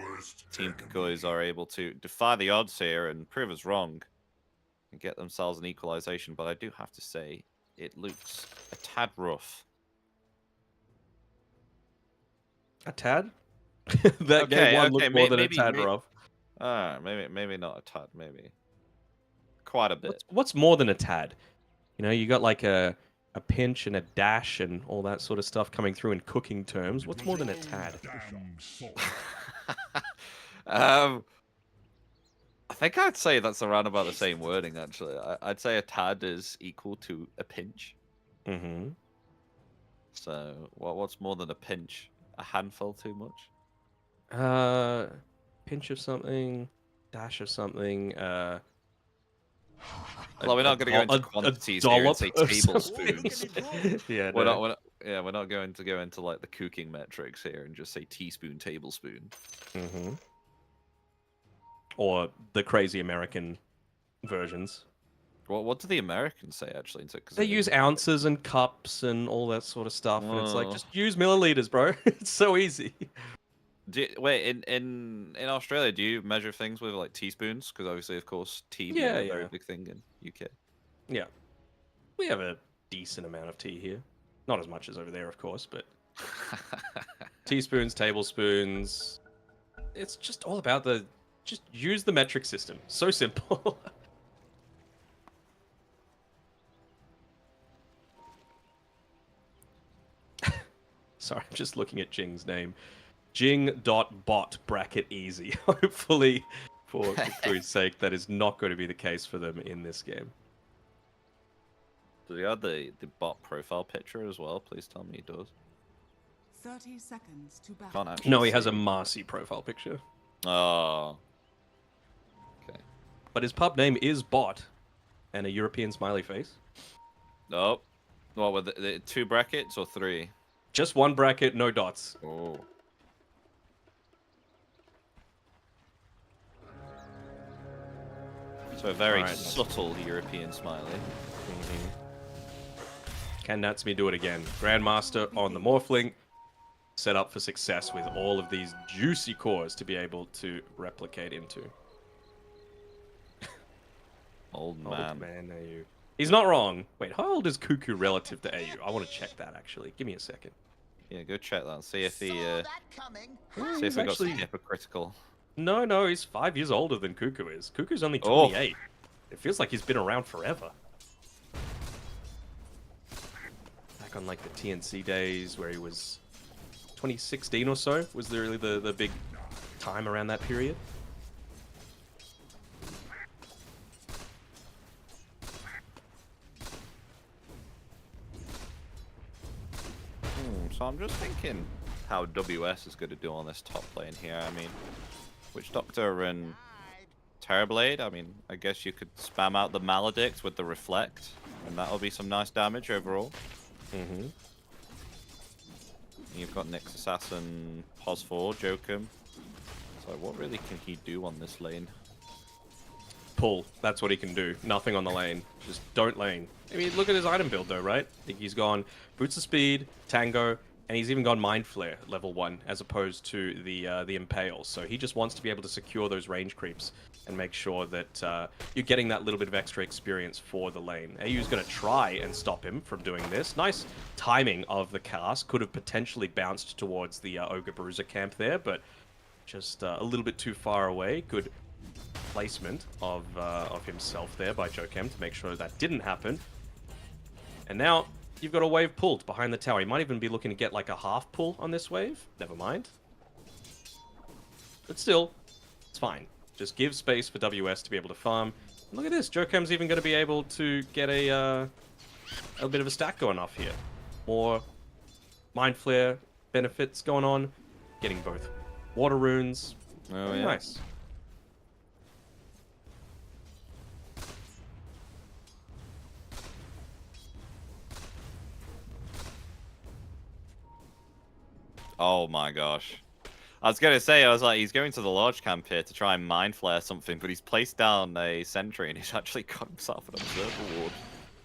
Team Kikois are able to defy the odds here and prove us wrong and get themselves an equalization. But I do have to say, it looks a tad rough. A tad? That game one looked more than a tad rough. Maybe not a tad, maybe quite a bit. What's more than a tad? You know, you got like a pinch and a dash and all that sort of stuff coming through in cooking terms. What's more than a tad? I think I'd say that's around about the same wording, actually. I'd say a tad is equal to a pinch. Mm-hmm. So, what's more than a pinch? A handful too much? Pinch of something, dash of something, well, we're not going to go into quantities here and say tablespoons. Yeah, we're not going to go into like the cooking metrics here and just say teaspoon, tablespoon. Mm-hmm. Or the crazy American versions. Well, what do the Americans say actually? Cause they use ounces and cups and all that sort of stuff, and it's like, just use milliliters, bro. It's so easy. Wait, in Australia, do you measure things with like teaspoons? Because obviously, of course, tea being a very big thing in UK. Yeah, we have a decent amount of tea here. Not as much as over there, of course, but teaspoons, tablespoons. It's just all about just use the metric system. So simple. Sorry, I'm just looking at Jing's name. Jing.bot bracket easy. Hopefully, for Kikui's sake, that is not going to be the case for them in this game. Does he have the bot profile picture as well? Please tell me he does. 30 seconds to battle. Can't actually No, he has see. a Marcy profile picture. Oh. Okay. But his pub name is Bot, and a European smiley face. Oh. What were the 2 brackets or 3? Just 1 bracket, no dots. Oh. So a very subtle European smiley. Mm-hmm. Can Natsumi do it again? Grandmaster on the Morphling, set up for success with all of these juicy cores to be able to replicate into. Old man. Old man AU. He's not wrong. Wait, how old is Cuckoo relative to AU? I want to check that, actually. Give me a second. Yeah, go check that. See if he, see he's if we got actually- some hypocritical. No, he's 5 years older than Cuckoo is. Cuckoo's only 28. It feels like he's been around forever. Back on like the TNC days where he was 2016 or so was really the big time around that period. So I'm just thinking how WS is going to do on this top lane here. I mean, Witch Doctor and Terrorblade. I mean, I guess you could spam out the Maledict with the Reflect, and that'll be some nice damage overall. Mm-hmm. You've got Nyx Assassin, Pos4, Jokum. So what really can he do on this lane? Pull. That's what he can do. Nothing on the lane. Just don't lane. I mean, look at his item build though, right? I think he's gone Boots of Speed, Tango, and he's even gone Mind Flare level 1 as opposed to the Impale. So he just wants to be able to secure those range creeps and make sure that you're getting that little bit of extra experience for the lane. AU's going to try and stop him from doing this. Nice timing of the cast. Could have potentially bounced towards the Ogre Bruiser camp there, but just a little bit too far away. Good placement of himself there by Jokem to make sure that didn't happen. And now you've got a wave pulled behind the tower. You might even be looking to get like a half pull on this wave. Never mind. But still, it's fine. Just give space for WS to be able to farm. And look at this. Jokam's even going to be able to get a bit of a stack going off here. More Mind Flare benefits going on. Getting both water runes. Oh, Very yeah. nice. Oh my gosh. I was going to say, I was like, he's going to the large camp here to try and mind flare something, but he's placed down a sentry and he's actually got himself an observer ward.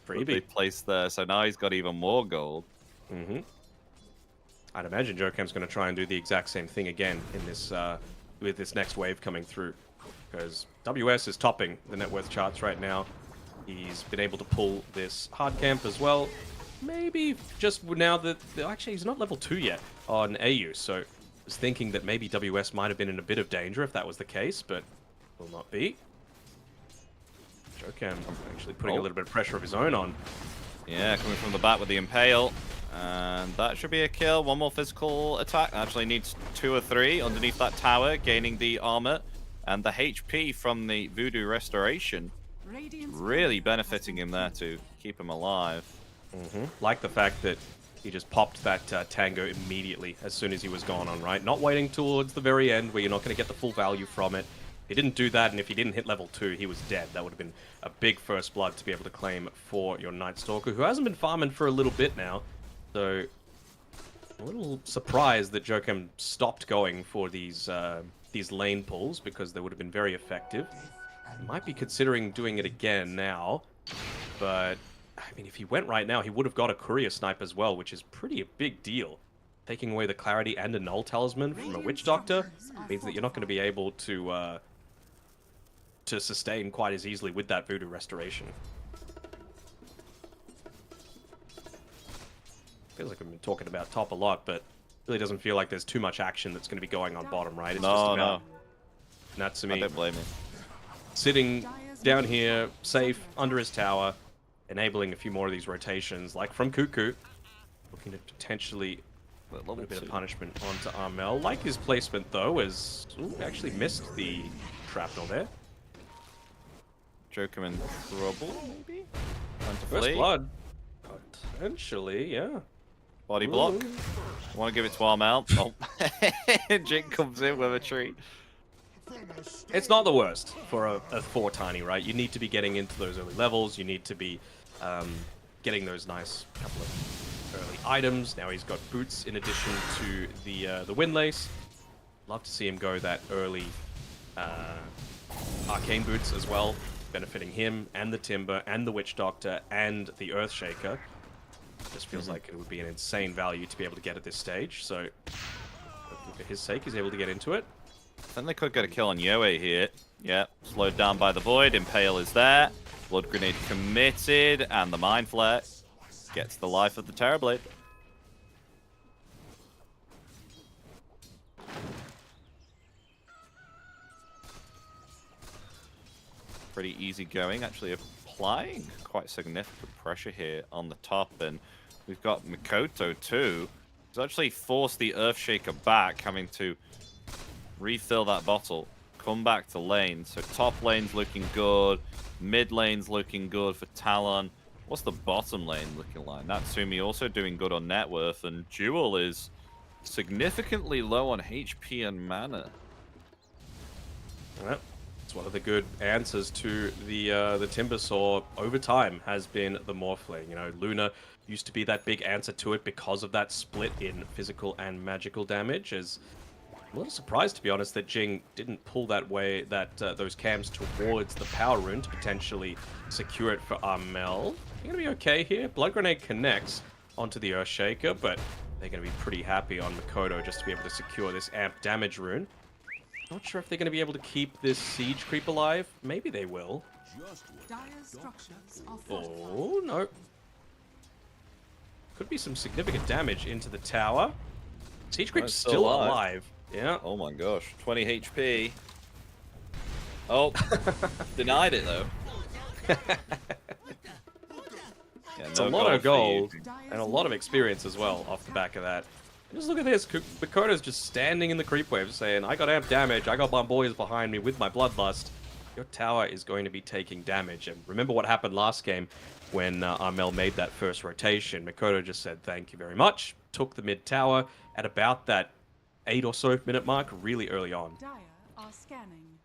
That they placed there, so now he's got even more gold. Mm-hmm. I'd imagine Jokam's going to try and do the exact same thing again in this with this next wave coming through, because WS is topping the net worth charts right now. He's been able to pull this hard camp as well. Maybe just now that actually he's not level 2 yet on AU, so I was thinking that maybe WS might have been in a bit of danger if that was the case, but will not be. Jokam actually putting a little bit of pressure of his own on. Yeah, coming from the back with the Impale. And that should be a kill. One more physical attack. Actually needs 2 or 3 underneath that tower, gaining the armor. And the HP from the Voodoo Restoration really benefiting him there to keep him alive. Like the fact that he just popped that Tango immediately as soon as he was gone on, right? Not waiting towards the very end where you're not going to get the full value from it. He didn't do that, and if he didn't hit level 2, he was dead. That would have been a big first blood to be able to claim for your Night Stalker, who hasn't been farming for a little bit now. So, a little surprised that Jokam stopped going for these lane pulls, because they would have been very effective. Might be considering doing it again now, but I mean, if he went right now, he would have got a courier snipe as well, which is pretty a big deal. Taking away the clarity and a null talisman from a witch doctor means that you're not going to be able to sustain quite as easily with that voodoo restoration. Feels like we've been talking about top a lot, but really doesn't feel like there's too much action that's going to be going on bottom, right? It's just about Natsumi. I don't blame him. Sitting down here, safe, under his tower, enabling a few more of these rotations, like from Cuckoo. Looking to potentially put a little bit of punishment onto Armel. Like his placement, though, as... Ooh, actually missed the shrapnel there. Joker in trouble, maybe? Time to First flee. blood. Potentially, yeah. Body block. Want to give it to Armel. Oh. Jink comes in with a tree. It's not the worst for a 4 tiny, right? You need to be getting into those early levels. You need to be getting those nice couple of early items. Now he's got boots in addition to the windlace. Love to see him go that early arcane boots as well, benefiting him and the Timber and the Witch Doctor and the Earthshaker. Just feels like it would be an insane value to be able to get at this stage. So for his sake, he's able to get into it. Then they could get a kill on Yoe here. Yeah, slowed down by the Void. Impale is there. Blood Grenade committed. And the Mind Flare gets the life of the Terrorblade. Pretty easy going. Actually applying quite significant pressure here on the top. And we've got Mikoto too. He's actually forced the Earthshaker back, having to refill that bottle, come back to lane. So top lane's looking good, mid lane's looking good for Talon. What's the bottom lane looking like? Natsumi also doing good on net worth, and Jewel is significantly low on HP and mana. Well, it's one of the good answers to the Timber Saw over time has been the Morphling. You know, Luna used to be that big answer to it because of that split in physical and magical damage. As I'm a little surprised, to be honest, that Jing didn't pull that way, those cams towards the Power Rune to potentially secure it for Armel. They're going to be okay here. Blood Grenade connects onto the Earthshaker, but they're going to be pretty happy on Mikoto just to be able to secure this Amp Damage Rune. Not sure if they're going to be able to keep this Siege Creep alive. Maybe they will. Oh, no. Could be some significant damage into the tower. Siege Creep's still alive. Yeah. Oh my gosh, 20 HP. Oh, denied it though. Yeah, It's a No lot of gold gold for you. and a lot of experience as well off the back of that. And just look at this. Makoto's just standing in the creep wave saying, I got amp damage. I got my boys behind me with my bloodlust. Your tower is going to be taking damage. And remember what happened last game when Armel made that first rotation. Makoto just said, thank you very much. Took the mid tower at about that 8 or so minute mark really early on. Dire are scanning.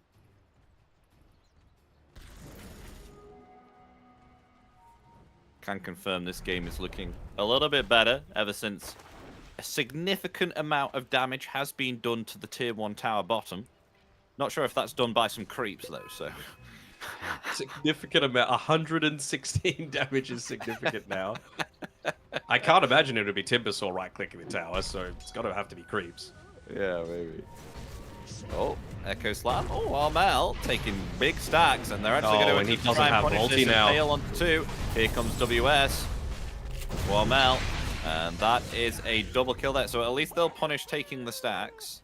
Can confirm this game is looking a little bit better ever since a significant amount of damage has been done to the tier 1 tower bottom. Not sure if that's done by some creeps though, so Significant amount. 116 damage is significant now. I can't imagine it would be Timbersaw right-clicking the tower, so it's got to have to be creeps. yeah, maybe. Oh, Echo Slam. Oh, Armel taking big stacks, and they're actually Oh, going and he to doesn't try and have punish multi this and now. fail on 2. Here comes WS. Armel, and that is a double kill there. So at least they'll punish taking the stacks.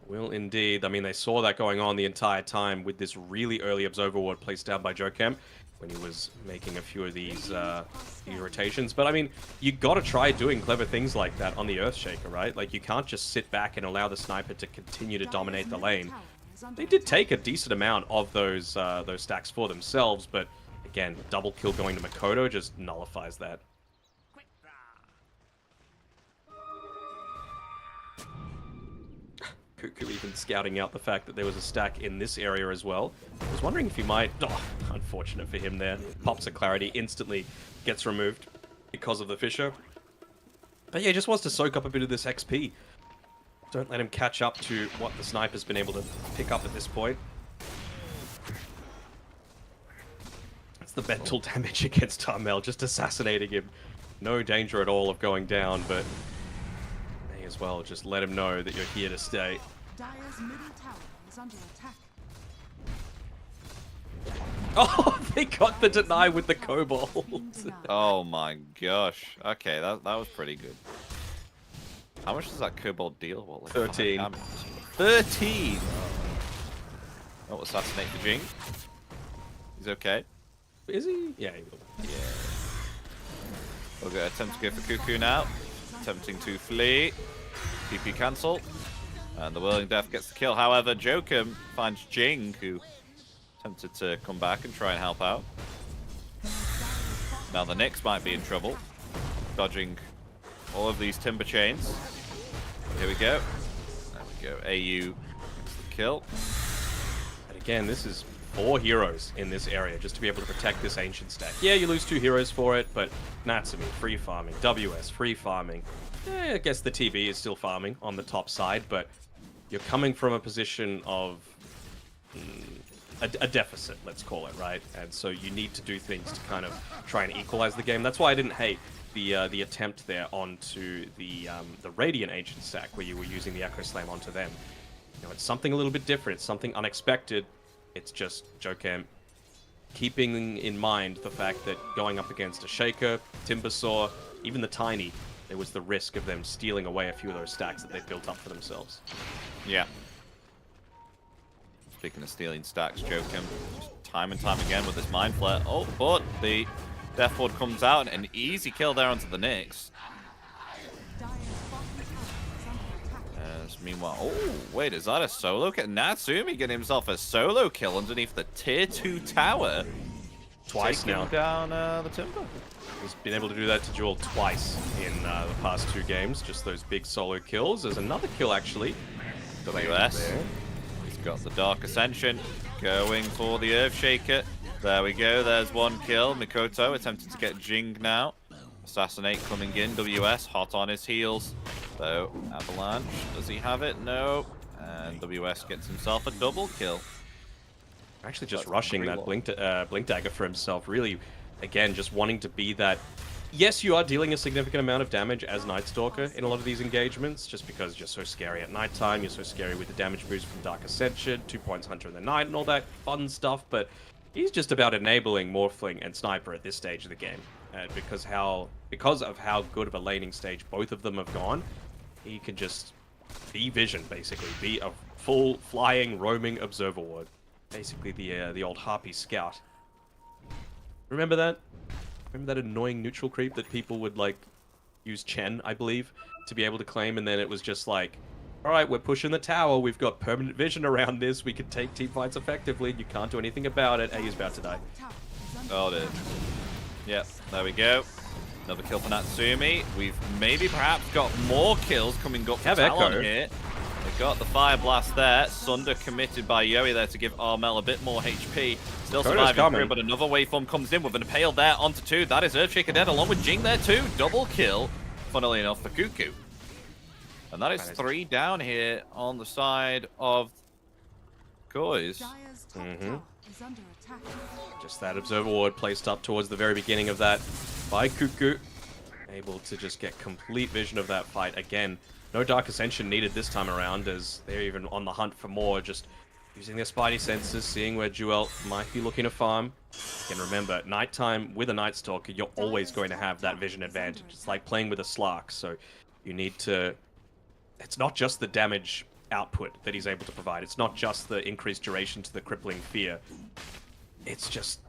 Will indeed. I mean, they saw that going on the entire time with this really early Observer Ward placed down by Jokem when he was making a few of these rotations. But I mean, you got to try doing clever things like that on the Earthshaker, right? Like, you can't just sit back and allow the sniper to continue to dominate the lane. They did take a decent amount of those stacks for themselves, but again, double kill going to Makoto just nullifies that. Cuckoo even scouting out the fact that there was a stack in this area as well. I was wondering if he might... Oh, unfortunate for him there. Pops a Clarity, instantly gets removed because of the Fissure. But yeah, he just wants to soak up a bit of this XP. Don't let him catch up to what the sniper's been able to pick up at this point. That's the mental damage against Armel, just assassinating him. No danger at all of going down, but may as well just let him know that you're here to stay. Dire's middle tower is under attack. Oh, they got the deny with the Cobalt. Being denied. Oh my gosh. Okay, that was pretty good. How much does that Kobold deal? What, like 13. 13! Oh, assassinate the Jing. He's okay. Is he? Yeah, he will. Yeah. We'll go attempt to go for Cuckoo now. Attempting to flee. TP cancel. And the Whirling Death gets the kill. However, Jokem finds Jing, who attempted to come back and try and help out. Now the Nyx might be in trouble. Dodging all of these timber chains. Here we go. There we go. AU gets the kill. And again, this is 4 heroes in this area just to be able to protect this ancient stack. Yeah, you lose 2 heroes for it, but Natsumi, free farming. WS, free farming. I guess the TV is still farming on the top side, but you're coming from a position of a deficit, let's call it, right? And so you need to do things to kind of try and equalize the game. That's why I didn't hate the attempt there onto the Radiant Ancient stack, where you were using the Echo Slam onto them. You know, it's something a little bit different. It's something unexpected. It's just Jokem keeping in mind the fact that going up against a Shaker, Timbersaw, even the Tiny, there was the risk of them stealing away a few of those stacks that they've built up for themselves. Yeah. Speaking of stealing stacks, Jokem, just time and time again with this Mind Flare. Oh, but the Death Ward comes out, and an easy kill there onto the Nyx. Dire's bottom tower is under attack. As meanwhile, oh, wait, is that a solo kill? Natsumi getting himself a solo kill underneath the tier 2 tower. Twice Taking now. down the timber. He's been able to do that to Jewel twice in the past 2 games. Just those big solo kills. There's another kill, actually. WS. There. He's got the Dark Ascension. Going for the Earthshaker. There we go. There's one kill. Mikoto attempting to get Jing now. Assassinate coming in. WS hot on his heels. So, Avalanche. Does he have it? No. And WS gets himself a double kill. Actually just That's rushing pretty that long. Blink Dagger for himself. Really, again, just wanting to be that... Yes, you are dealing a significant amount of damage as Night Stalker in a lot of these engagements, just because you're so scary at nighttime, you're so scary with the damage boost from Dark Ascension, 2 points Hunter in the Night, and all that fun stuff, but he's just about enabling Morphling and Sniper at this stage of the game. Because of how good of a laning stage both of them have gone, he can just be Vision, basically. Be a full, flying, roaming Observer Ward. Basically the old Harpy Scout. Remember that? remember that annoying neutral creep that people would like use Chen, I believe, to be able to claim, and then it was just like, all right, we're pushing the tower. We've got permanent vision around this. We can take team fights effectively. And you can't do anything about it. A is about to die. Got it. Yep, there we go. Another kill for Natsumi. We've maybe perhaps got more kills coming up for Have Talon Echo. here. They got the fire blast there. Sunder committed by Yoi there to give Armel a bit more HP. Still Dakota's surviving coming. through, but another waveform comes in with an impale there onto 2. That is Earthshaker dead, along with Jing there too. Double kill, funnily enough, for Cuckoo. And that is 3 down here on the side of Koi's. Dire's top tower is under attack. Just that observer ward placed up towards the very beginning of that by Cuckoo. Able to just get complete vision of that fight again. No Dark Ascension needed this time around, as they're even on the hunt for more, just using their spidey senses, seeing where Jewel might be looking to farm. And remember, nighttime with a Night Stalker, you're always going to have that vision advantage. It's like playing with a Slark, so you need to... It's not just the damage output that he's able to provide. It's not just the increased duration to the crippling fear. It's just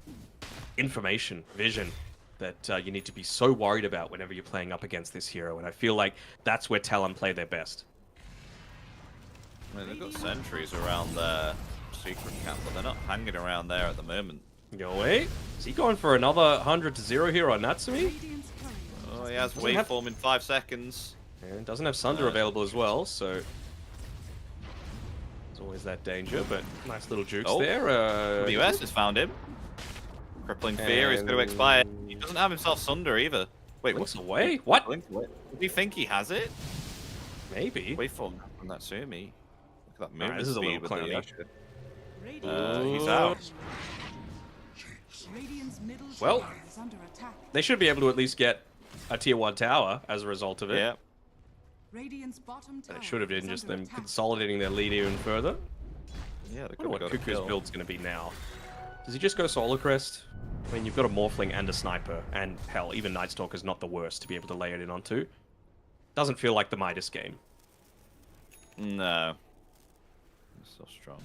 information, vision, that you need to be so worried about whenever you're playing up against this hero. And I feel like that's where Talon play their best. I mean, they've got sentries around their secret camp, but they're not hanging around there at the moment. Yoi? Is he going for another 100-0 here on Natsumi? Radiant's courier Oh, he has Doesn't have- waveform in 5 seconds. And doesn't have Sunder available as well, so... There's always that danger, but nice little jukes Oh, there. WS has found him. Crippling Fear is going to expire. He doesn't have himself Sunder either. Wait, Blink's what's away? What? Blink away? Do you think he has it? Maybe. Waveform from Natsumi. Look at that movement this is a speed little with the clowny. Radiant. he's out. Radiant's middle Well, tower is under attack. They should be able to at least get a tier 1 tower as a result of it. Yeah. Radiant's bottom tower But it should have been is just under them attack. consolidating their lead even further. Yeah, they I wonder what got a Cuckoo's kill. build's going to be now. Does he just go Solar Crest? I mean, you've got a Morphling and a Sniper, and hell, even Night Stalker's not the worst to be able to lay it in onto. Doesn't feel like the Midas game. No. It's so strong.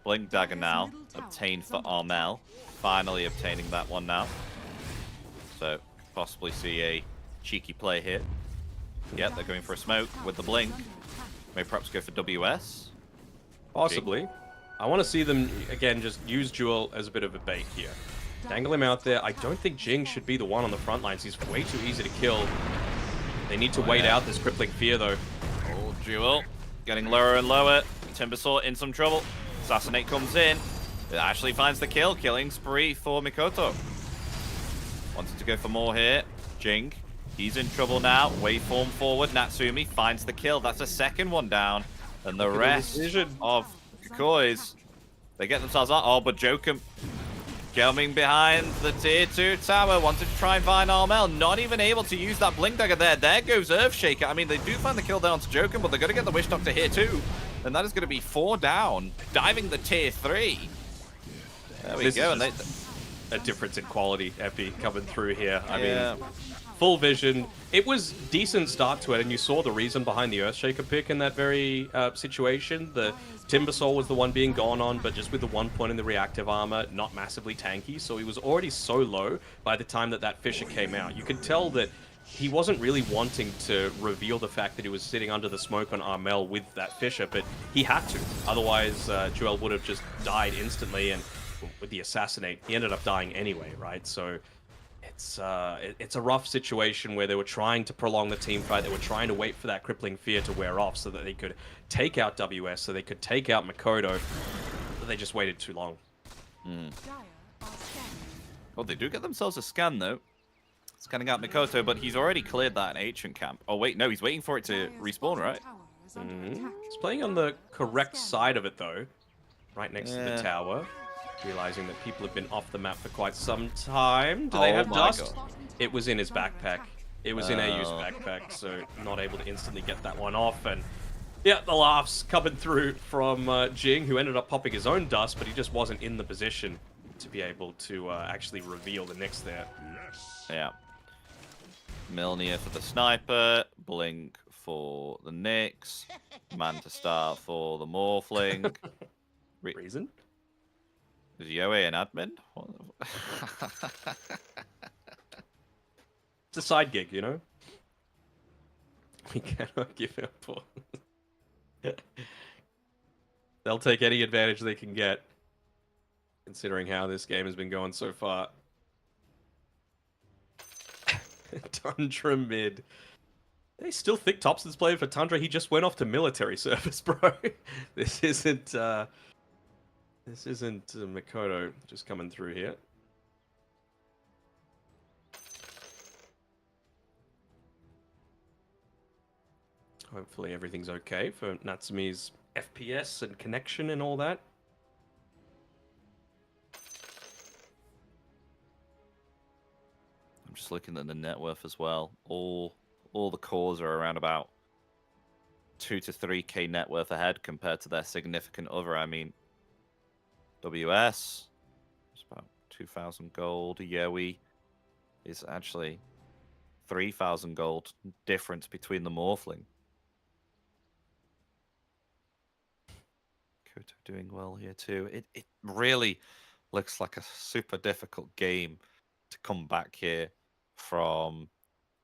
Blink Dagger now, obtained for Armel. Finally obtaining that one now. So, possibly see a cheeky play here. Yep, they're going for a smoke with the Blink. Maybe perhaps go for WS. Possibly. I want to see them, again, just use Jewel as a bit of a bait here. Dangle him out there. I don't think Jing should be the one on the front lines. He's way too easy to kill. They need to wait out this Crippling Fear, though. Oh, Jewel. Getting lower and lower. Timbersaw in some trouble. Assassinate comes in. It actually finds the kill. Killing spree for Mikoto. Wanted to go for more here. Jing. He's in trouble now. Waveform forward. Natsumi finds the kill. That's a second one down. And the rest of Koi's, they get themselves out. Oh, but Jokum coming behind the tier 2 tower. Wanted to try and find Armel. Not even able to use that Blink Dagger there. There goes Earthshaker. I mean, they do find the kill down to Jokum, but they're going to get the Wish Doctor here too. And that is going to be 4 down. Diving the tier 3. There we This go. is And a difference in quality, Epi, coming through here. I Yeah. mean, full vision. It was decent start to it, and you saw the reason behind the Earthshaker pick in that very situation. The Timbersaw was the one being gone on, but just with the 1 point in the reactive armor, not massively tanky, so he was already so low by the time that that Fissure came out. You could tell that he wasn't really wanting to reveal the fact that he was sitting under the smoke on Armel with that Fissure, but he had to. Otherwise, Joel would have just died instantly, and with the Assassinate, he ended up dying anyway, right? So it's a rough situation where they were trying to prolong the team fight. They were trying to wait for that Crippling Fear to wear off so that they could take out WS, so they could take out Mikoto. But they just waited too long. Dire are scanning. Oh, they do get themselves a scan, though. Scanning out Mikoto, but he's already cleared that in Ancient Camp. Oh, wait, no, he's waiting for it to Dire's respawn, bottom right? tower is under attack. He's playing on the correct side of it, though. Right next to Yeah. the tower. Realizing that people have been off the map for quite some time. Do they Oh have my dust? God. It was in his backpack. It was in AU's backpack, so not able to instantly get that one off. And yeah, the laughs coming through from Jing, who ended up popping his own dust, but he just wasn't in the position to be able to actually reveal the Nyx there. Yeah. Milnir for the sniper, Blink for the Nyx, Man to start for the Morphling. Reason? Is Yoe an admin? It's a side gig, you know? We cannot give up on. They'll take any advantage they can get, considering how this game has been going so far. Tundra mid. They still think Thompson's playing for Tundra. He just went off to military service, bro. This isn't Mikoto just coming through here. Hopefully everything's okay for Natsumi's FPS and connection and all that. I'm just looking at the net worth as well. All the cores are around about 2 to 3k net worth ahead compared to their significant other. I mean, WS is about 2,000 gold. Yoe is actually 3,000 gold difference between the Morphling. Koto doing well here too. It really looks like a super difficult game to come back here from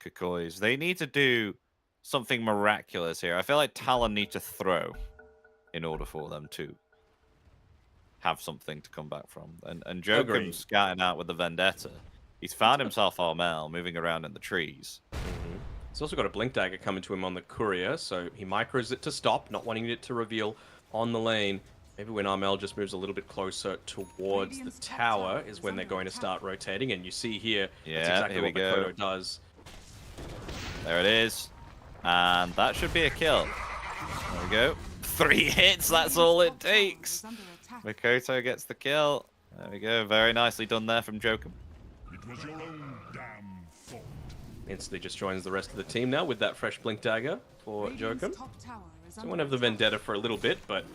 Kukoi's. They need to do something miraculous here. I feel like Talon need to throw in order for them to have something to come back from. And Joker's scouting out with the Vendetta. He's found himself Armel moving around in the trees. He's also got a Blink Dagger coming to him on the Courier, so he micros it to stop, not wanting it to reveal on the lane. Maybe when Armel just moves a little bit closer towards the tower is when they're going to start rotating. And you see here, that's exactly what Mikoto does. There it is. And that should be a kill. There we go. 3 hits, that's all it takes. Mikoto gets the kill. There we go. Very nicely done there from Jokum. It was your own damn fault. Instantly just joins the rest of the team now with that fresh Blink Dagger for Jokum. So won't have the Vendetta for a little bit, but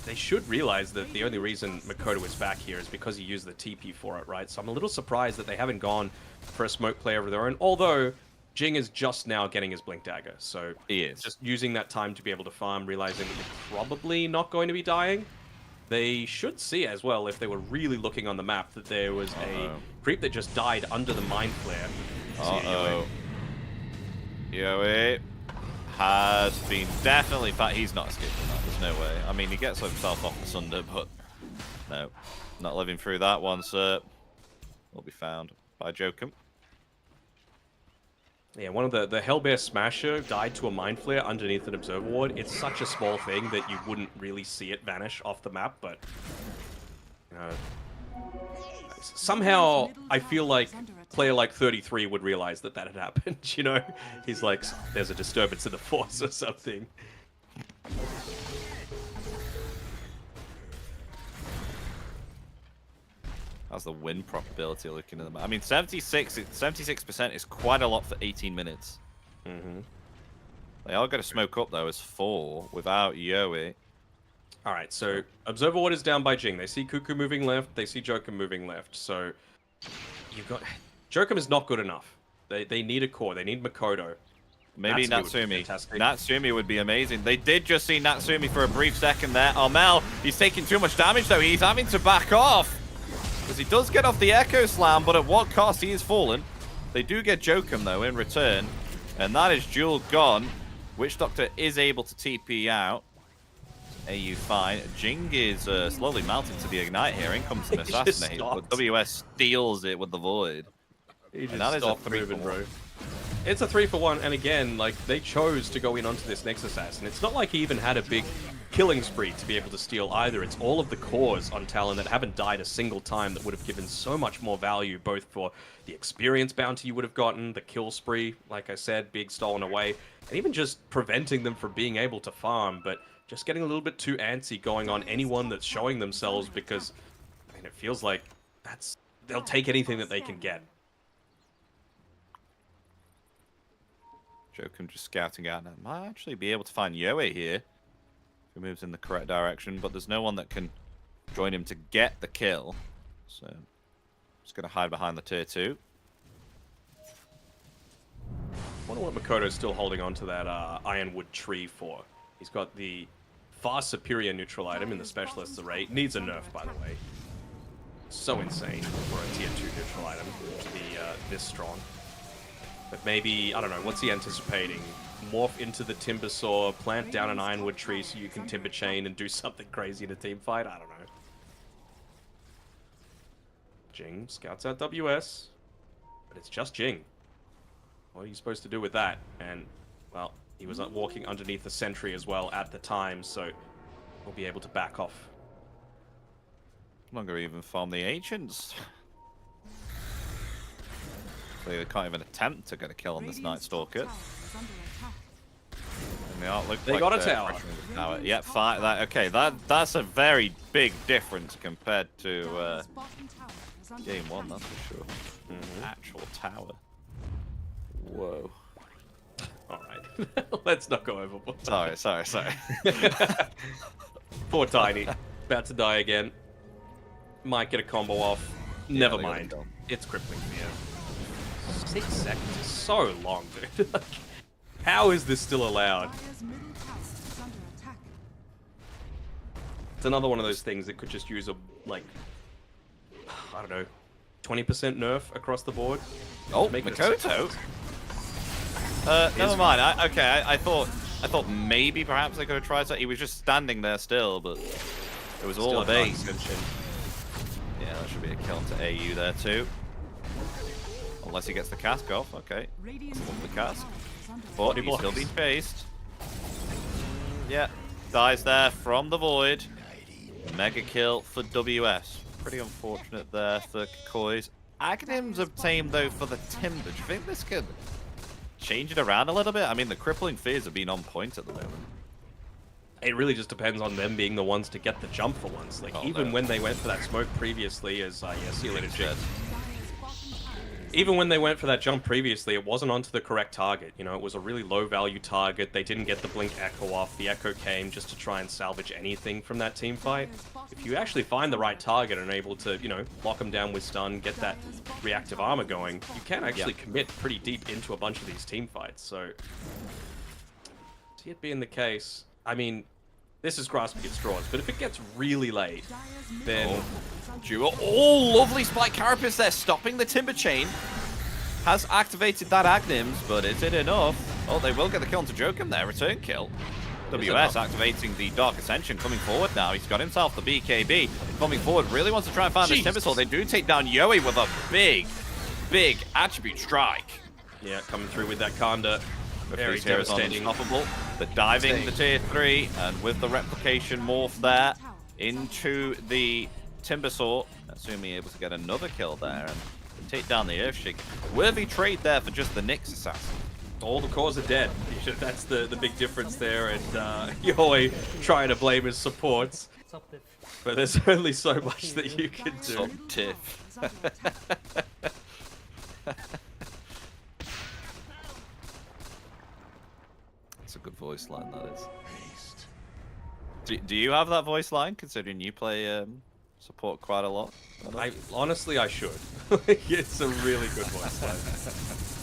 they should realize that the only reason Mikoto is back here is because he used the TP for it, right? So I'm a little surprised that they haven't gone for a smoke play over their own, although Jing is just now getting his Blink Dagger, so he is just using that time to be able to farm, realizing that you're probably not going to be dying. They should see as well, if they were really looking on the map, that there was a creep that just died under the Mind Flare. Yoe has been definitely he's not escaping that, there's no way. I mean, he gets himself off the Sunder, but no, not living through that one, sir. Will be found by Jokum. Yeah, one of the Hellbear Smasher died to a Mind Flare underneath an Observer Ward. It's such a small thing that you wouldn't really see it vanish off the map, but you know, somehow I feel like player like 33 would realize that that had happened, you know? He's like, there's a disturbance in the force or something. How's the win probability looking at them? I mean, 76% is quite a lot for 18 minutes. They are going to smoke up, though, as 4 without Yoe. All right, so Observer Ward is down by Jing. They see Cuckoo moving left. They see Jokum moving left. So you've got... Jokum is not good enough. They need a core. They need Mikoto. Maybe Natsumi. Natsumi would be amazing. They did just see Natsumi for a brief second there. Armel, he's taking too much damage, though. He's having to back off. Because he does get off the Echo Slam, but at what cost? He is fallen. They do get Jokum, though, in return. And that is Jewel gone. Witch Doctor is able to TP out. AU fine. Jing is slowly melting to the Ignite here. In comes an Assassinate, but WS steals it with the Void. He just and that is a 3 moving, bro. It's a 3-for-1, and again, like, they chose to go in onto this next assassin. It's not like he even had a big killing spree to be able to steal either. It's all of the cores on Talon that haven't died a single time that would have given so much more value, both for the experience bounty you would have gotten, the kill spree, like I said, big stolen away, and even just preventing them from being able to farm, but just getting a little bit too antsy going on anyone that's showing themselves, because, I mean, it feels like they'll take anything that they can get. Jokum just scouting out now. Might actually be able to find Yoe here. If he moves in the correct direction, but there's no one that can join him to get the kill. So, just going to hide behind the tier 2. I wonder what Makoto's still holding on to that Ironwood tree for. He's got the far superior neutral item in the Specialist's array. Needs a nerf, by the way. So insane for a tier 2 neutral item to be this strong. But maybe, I don't know, what's he anticipating? Morph into the Timber Saw, plant down an Ironwood tree so you can Timber Chain and do something crazy in a team fight? I don't know. Jing scouts out WS, but it's just Jing. What are you supposed to do with that? And, well, he was walking underneath the sentry as well at the time, so we'll be able to back off. No longer even farm the ancients. They can't even attempt to get a kill on this Night Stalker. And they aren't looking They like got a they're tower. pressuring the tower. Yep, fine. Okay, that's a very big difference compared to game 1, that's for sure. Actual tower. Whoa. Alright, let's not go overboard. Sorry. Poor Tiny. About to die again. Might get a combo off. Never they got mind. it done. It's crippling fear. 6 seconds is so long, dude. Like, how is this still allowed? It's another one of those things that could just use a, like, I don't know, 20% nerf across the board. Oh, Make it a Makoto? Never mind. I thought maybe perhaps they could have tried that. He was just standing there still, but it was all Still a bait. non-extension. Yeah, that should be a kill to AU there too. Unless he gets the cask off. Okay. The cask. But he's still being chased. Yeah. Dies there from the void. Mega kill for WS. Pretty unfortunate there for Koi's. Agnim's obtained though for the Timber. Do you think this could change it around a little bit? I mean, the crippling fears have been on point at the moment. It really just depends on them being the ones to get the jump for once. Like, even when they went for that smoke previously, as see you later, Jed. Even when they went for that jump previously, it wasn't onto the correct target. You know, it was a really low value target. They didn't get the blink echo off. The echo came just to try and salvage anything from that team fight. If you actually find the right target and are able to, you know, lock them down with stun, get that reactive armor going, you can actually commit pretty deep into a bunch of these team fights. So, see it being the case, I mean, this is grasping at straws, but if it gets really late, then... Oh, lovely Spike Carapace there, stopping the Timber Chain. Has activated that Agnims, but is it enough? Oh, they will get the kill onto Jokum there, return kill. WS activating the Dark Ascension, coming forward now. He's got himself the BKB. Coming forward, really wants to try and find this Timber Saw. They do take down Yoey with a big attribute strike. Yeah, coming through with that Kanda. Very These heroes are devastating. unstoppable. The diving, the tier 3, and with the replication morph there into the Timber Saw, assuming able to get another kill there and take down the Earthshake. Worthy trade there for just the Nyx assassin. All the cores are dead. That's the big difference there, and Yoey trying to blame his supports. But there's only so much that you can do. Some tiff. That's a good voice line, that is. Do you have that voice line, considering you play support quite a lot? Honestly, I should. It's a really good voice line.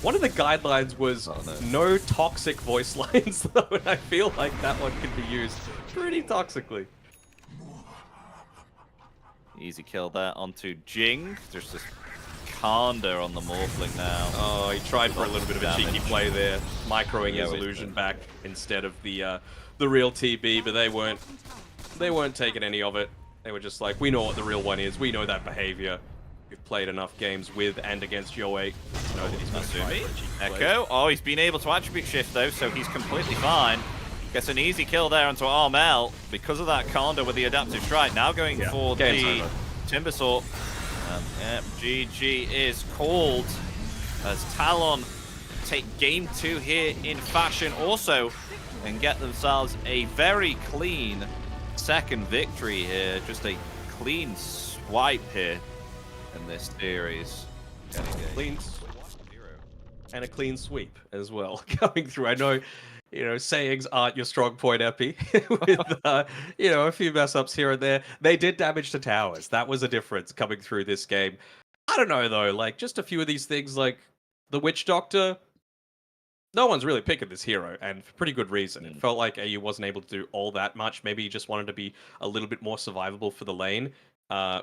One of the guidelines was no toxic voice lines, though, and I feel like that one can be used pretty toxically. Easy kill there onto Jing. There's this Kanda on the Morphling now. Oh, he tried for a little bit of a cheeky Damage. play there, microing his illusion back instead of the real TB, but they weren't taking any of it. They were just like, we know what the real one is. We know that behavior. We've played enough games with and against Yoey to know that he's going to try for a cheeky play. Echo. Oh, he's been able to attribute shift though, so he's completely fine. Gets an easy kill there onto Armel because of that Kanda with the adaptive strike. Now going for the Timber Saw. GG is called as Talon take game 2 here in fashion also and get themselves a very clean second victory here. Just a clean swipe here in this series. Clean and a clean sweep as well coming through. I know, you know, sayings aren't your strong point, Epi. With you know, a few mess ups here and there. They did damage to towers. That was a difference coming through this game. I don't know though, like just a few of these things, like the Witch Doctor. no one's really picking this hero, and for pretty good reason. It felt like AU wasn't able to do all that much. Maybe he just wanted to be a little bit more survivable for the lane.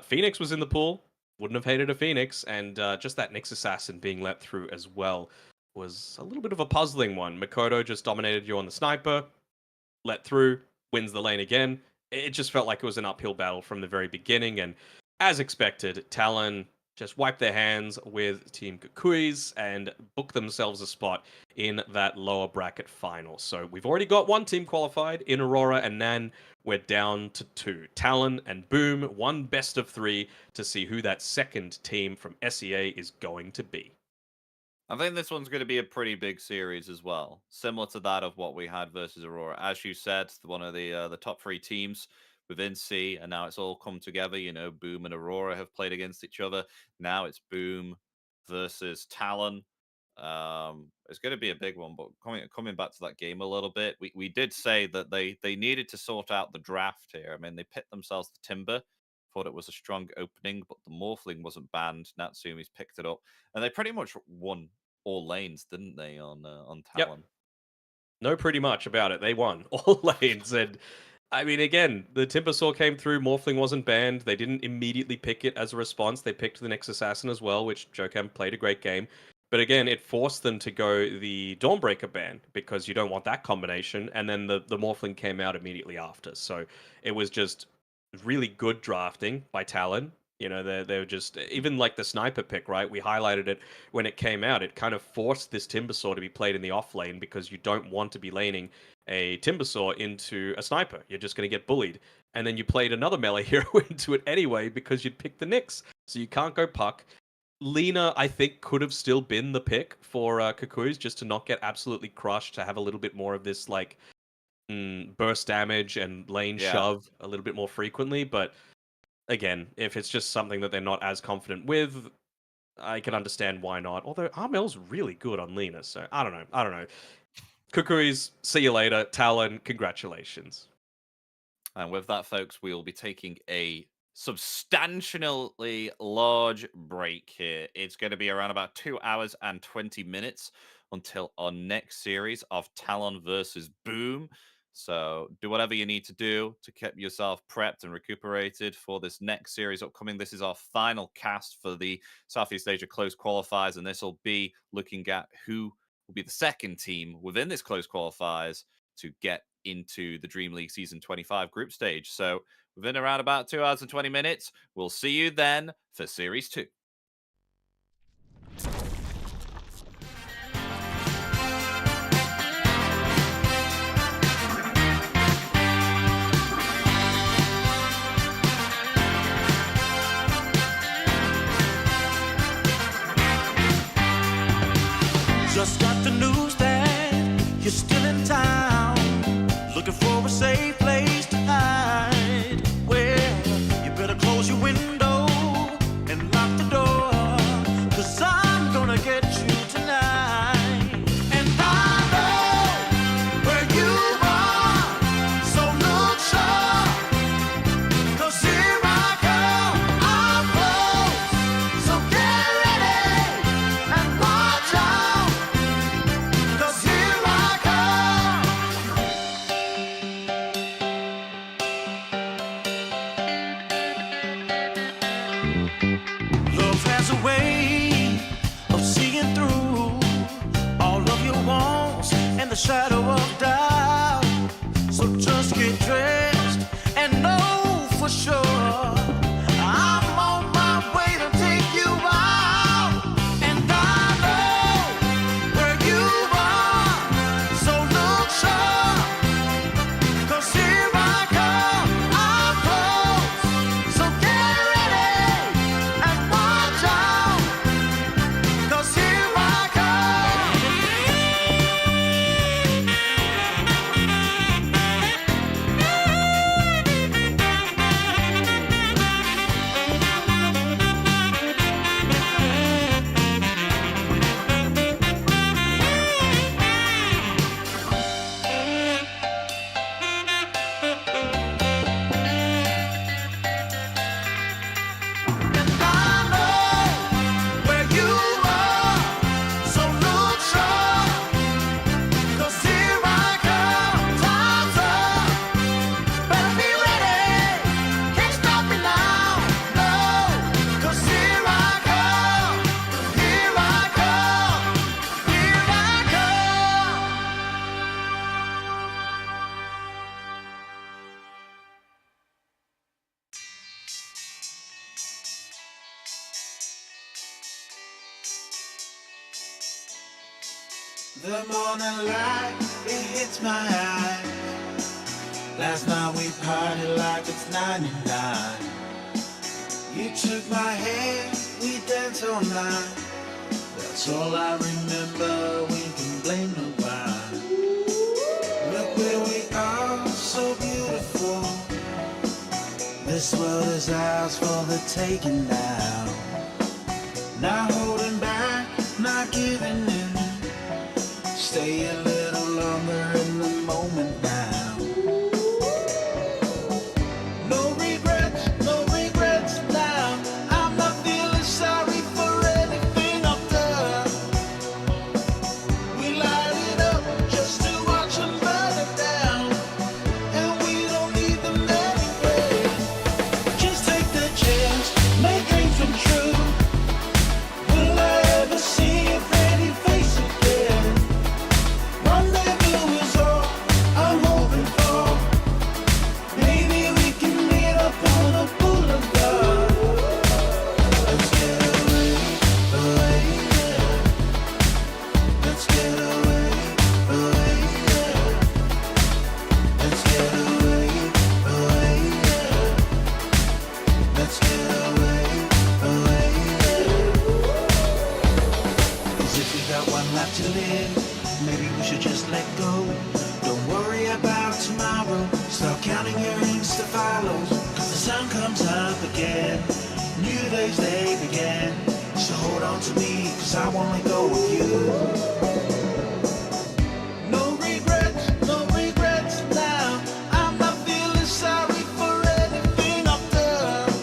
Phoenix was in the pool. Wouldn't have hated a Phoenix, and just that Nyx Assassin being let through as well was a little bit of a puzzling one. Makoto just dominated you on the sniper, let through, wins the lane again. It just felt like it was an uphill battle from the very beginning, and as expected, Talon just wiped their hands with Team Kukui's and booked themselves a spot in that lower bracket final. So we've already got one team qualified in Aurora and Nan. We're down to 2. Talon and Boom, one best of 3 to see who that second team from SEA is going to be. I think this one's going to be a pretty big series as well, similar to that of what we had versus Aurora. As you said, one of the top 3 teams within C, and now it's all come together. You know, Boom and Aurora have played against each other. Now it's Boom versus Talon. It's going to be a big one. But coming back to that game a little bit, we did say that they needed to sort out the draft here. I mean, they picked themselves the Timber. Thought it was a strong opening, but the Morphling wasn't banned. Natsumi's picked it up, and they pretty much won all lanes, didn't they? On Talon. Yep. No, pretty much about it. They won all lanes, and I mean, again, the Timbersaw came through. Morphling wasn't banned. They didn't immediately pick it as a response. They picked the Nyx Assassin as well, which Jokam played a great game. But again, it forced them to go the Dawnbreaker ban because you don't want that combination. And then the Morphling came out immediately after. So it was just really good drafting by Talon. You know, they were just, even like the sniper pick, right? We highlighted it when it came out. It kind of forced this Timbersaw to be played in the off lane because you don't want to be laning a Timbersaw into a sniper. You're just going to get bullied. And then you played another melee hero into it anyway because you'd picked the Nyx. So you can't go Puck. Lina, I think, could have still been the pick for Kukui's just to not get absolutely crushed, to have a little bit more of this like burst damage and lane shove a little bit more frequently. But again, if it's just something that they're not as confident with, I can understand why not. Although Armel's really good on Lina, so I don't know. Kukui's, see you later. Talon, congratulations. And with that, folks, we will be taking a substantially large break here. It's going to be around about 2 hours and 20 minutes until our next series of Talon versus Boom. So do whatever you need to do to keep yourself prepped and recuperated for this next series upcoming. This is our final cast for the Southeast Asia Close Qualifiers, and this will be looking at who will be the second team within this Close Qualifiers to get into the DreamLeague Season 25 group stage. So within around about 2 hours and 20 minutes, we'll see you then for Series 2. Just got the news that you're still in town, looking for a safe place to hide. Well, you better close your window and lock the door. The morning light, it hits my eye. Last night we partied like it's 99. You took my hand, we danced all night. That's all I remember, we can blame nobody. Look where we are, so beautiful. This world is ours for the taking now. Not holding back, not giving in. Stay a little longer in the moment now. No regrets now. I'm not feeling sorry for anything I've done. We light it up just to watch them burn it down. And we don't need them anyway. Just take the chance, make dreams come true. Will I ever see your pretty face again? Rendezvous is all I'm hoping for. Maybe we can meet up on a boulevard. Let's get away, yeah. Let's get away, yeah. Let's get away, yeah. Let's get away, yeah. 'Cause if we got one life to live, maybe we should just let go. Don't worry about tomorrow. Start counting your Insta follows. 'Cause the sun comes up again. New days they begin. So hold on to me, 'cause I wanna go with you. No regrets now. I'm not feeling sorry for anything I've done.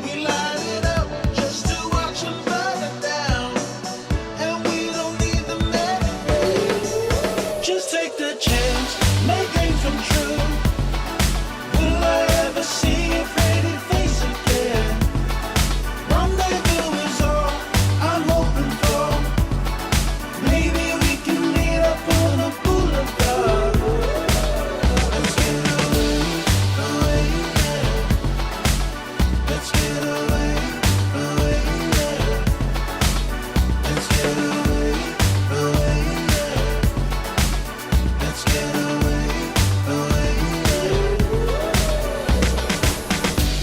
We light it up just to watch them burn it down. And we don't need them anyway. Just take the chance, make dreams come true. Will I ever see your pretty face again? Rendezvous is all I'm hoping for. Maybe we can meet up on a boulevard. Let's get away, yeah. Let's get away, yeah. Let's get away, yeah. Let's get away, yeah.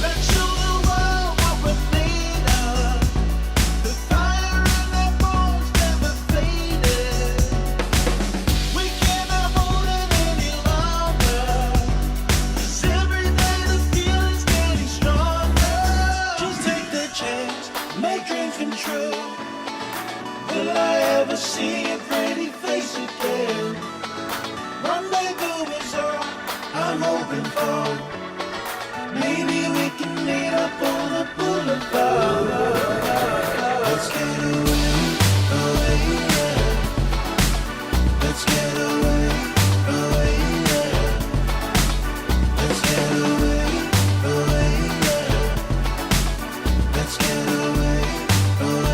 Let's show the world what we're made of. The fire in our bones never faded. We cannot hold it any longer. 'Cause every day the feeling's getting stronger. Just take the chance, make dreams come true. Will I ever see your pretty face again? Rendezvous is all I'm hoping for. Maybe we can meet up on a boulevard. Let's get away, yeah. Let's get away, yeah. Let's get away, yeah. Let's get away, yeah.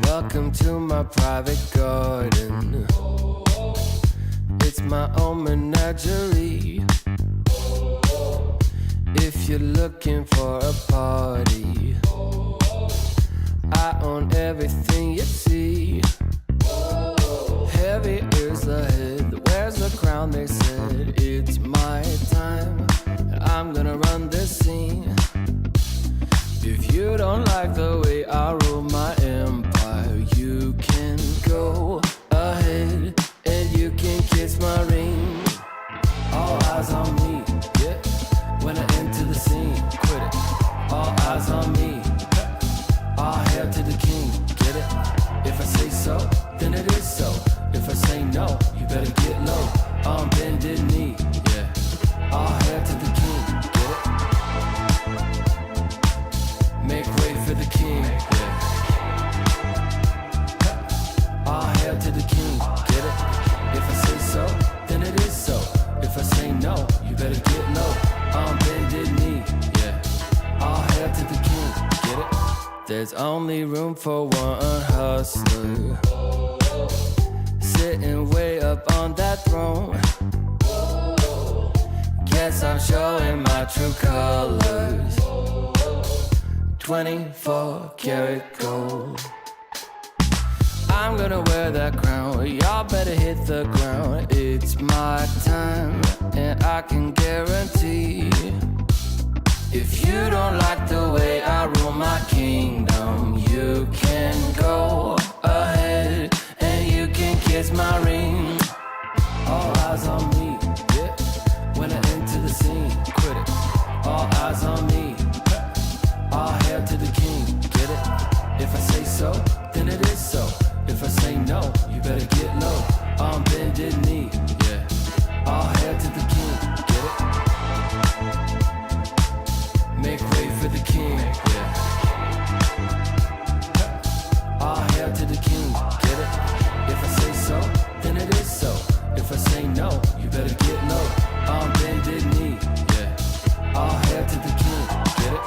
Welcome to my private garden. It's my own menagerie. If you're looking for a party, I own every you don't like the way I rule my empire, you can go ahead and you can kiss my ring. All eyes on me, yeah. When I enter the scene, quit it. All eyes on me. All hail to the king, get it? If I say so, then it is so. If I say no, you better get low. On bended knee, yeah. All hail to the king, get it? Make way for the king, yeah. All hail to the king, get it? If I say so, then it is so. If I say no, you better get low. On bended knee, yeah. All hail to the king, get it? There's only room for one hustler, sitting way up on that throne. Guess I'm showing my true colors. 24 karat gold. I'm gonna wear that crown. Y'all better hit the ground. It's my time, and I can guarantee, if you don't like the way I rule my kingdom, you can go ahead and you can kiss my ring. All eyes on me, yeah. When I enter the scene, quit it. All eyes on me. All hail to the king, get it? If I say so, then it is so. If I say no, you better get low. On bended knee, yeah. All hail to the king, get it? Make way for the king, yeah. All hail to the king, get it? If I say so, then it is so. If I say no, you better get low. On bended knee, yeah. All hail to the king, get it?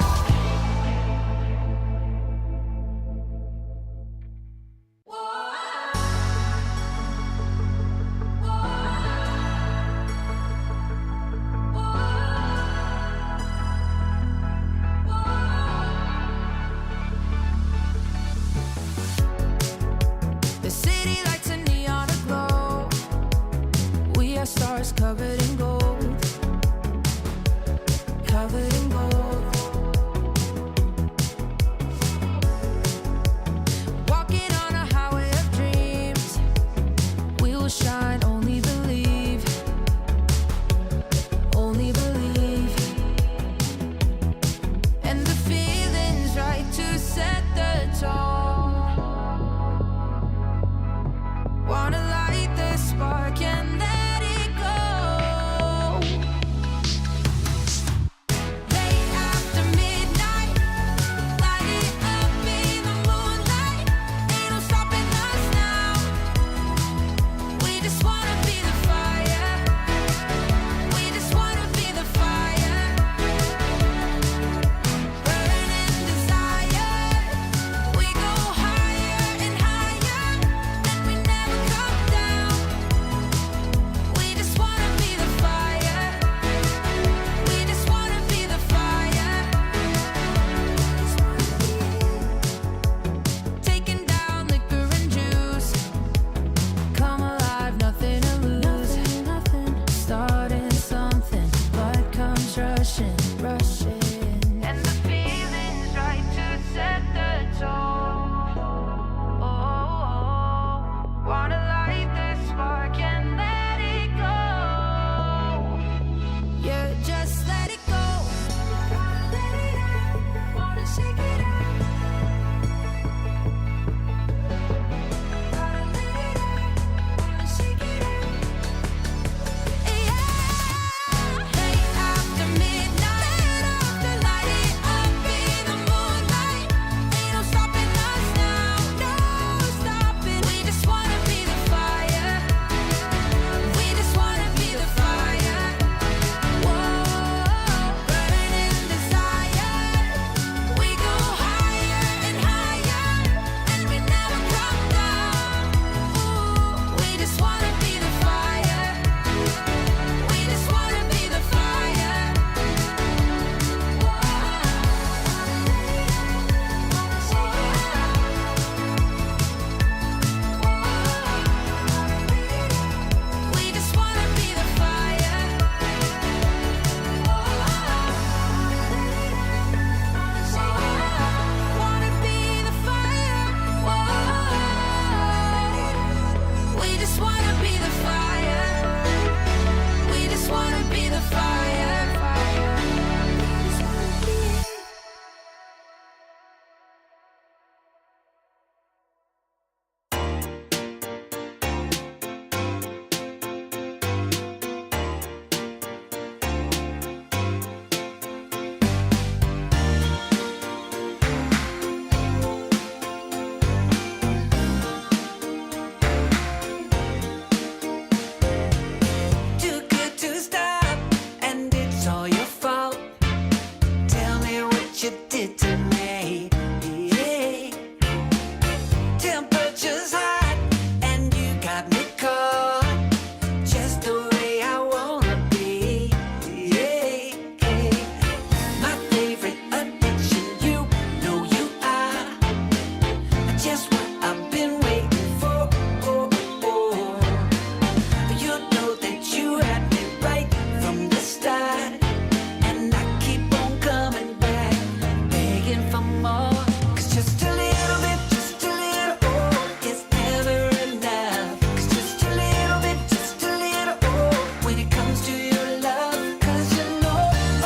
more. 'Cause just a little bit, just a little, oh, is never enough. 'Cause just a little bit, just a little, oh, when it comes to your love. 'Cause you know,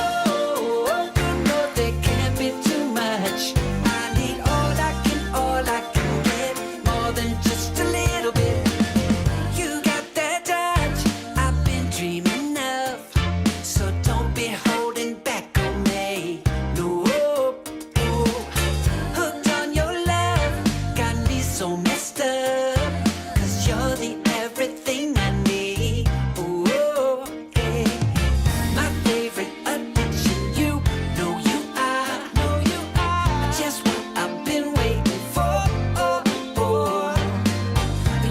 oh, you know there can't be too much. I need all I can get, more than just a little bit. You got that touch I've been dreaming of, so don't be holding back on me. No, hooked on your love, got me so messed up. 'Cause you're the everything I need. Oh, yeah. My favorite addiction, you know you are. Just what I've been waiting for.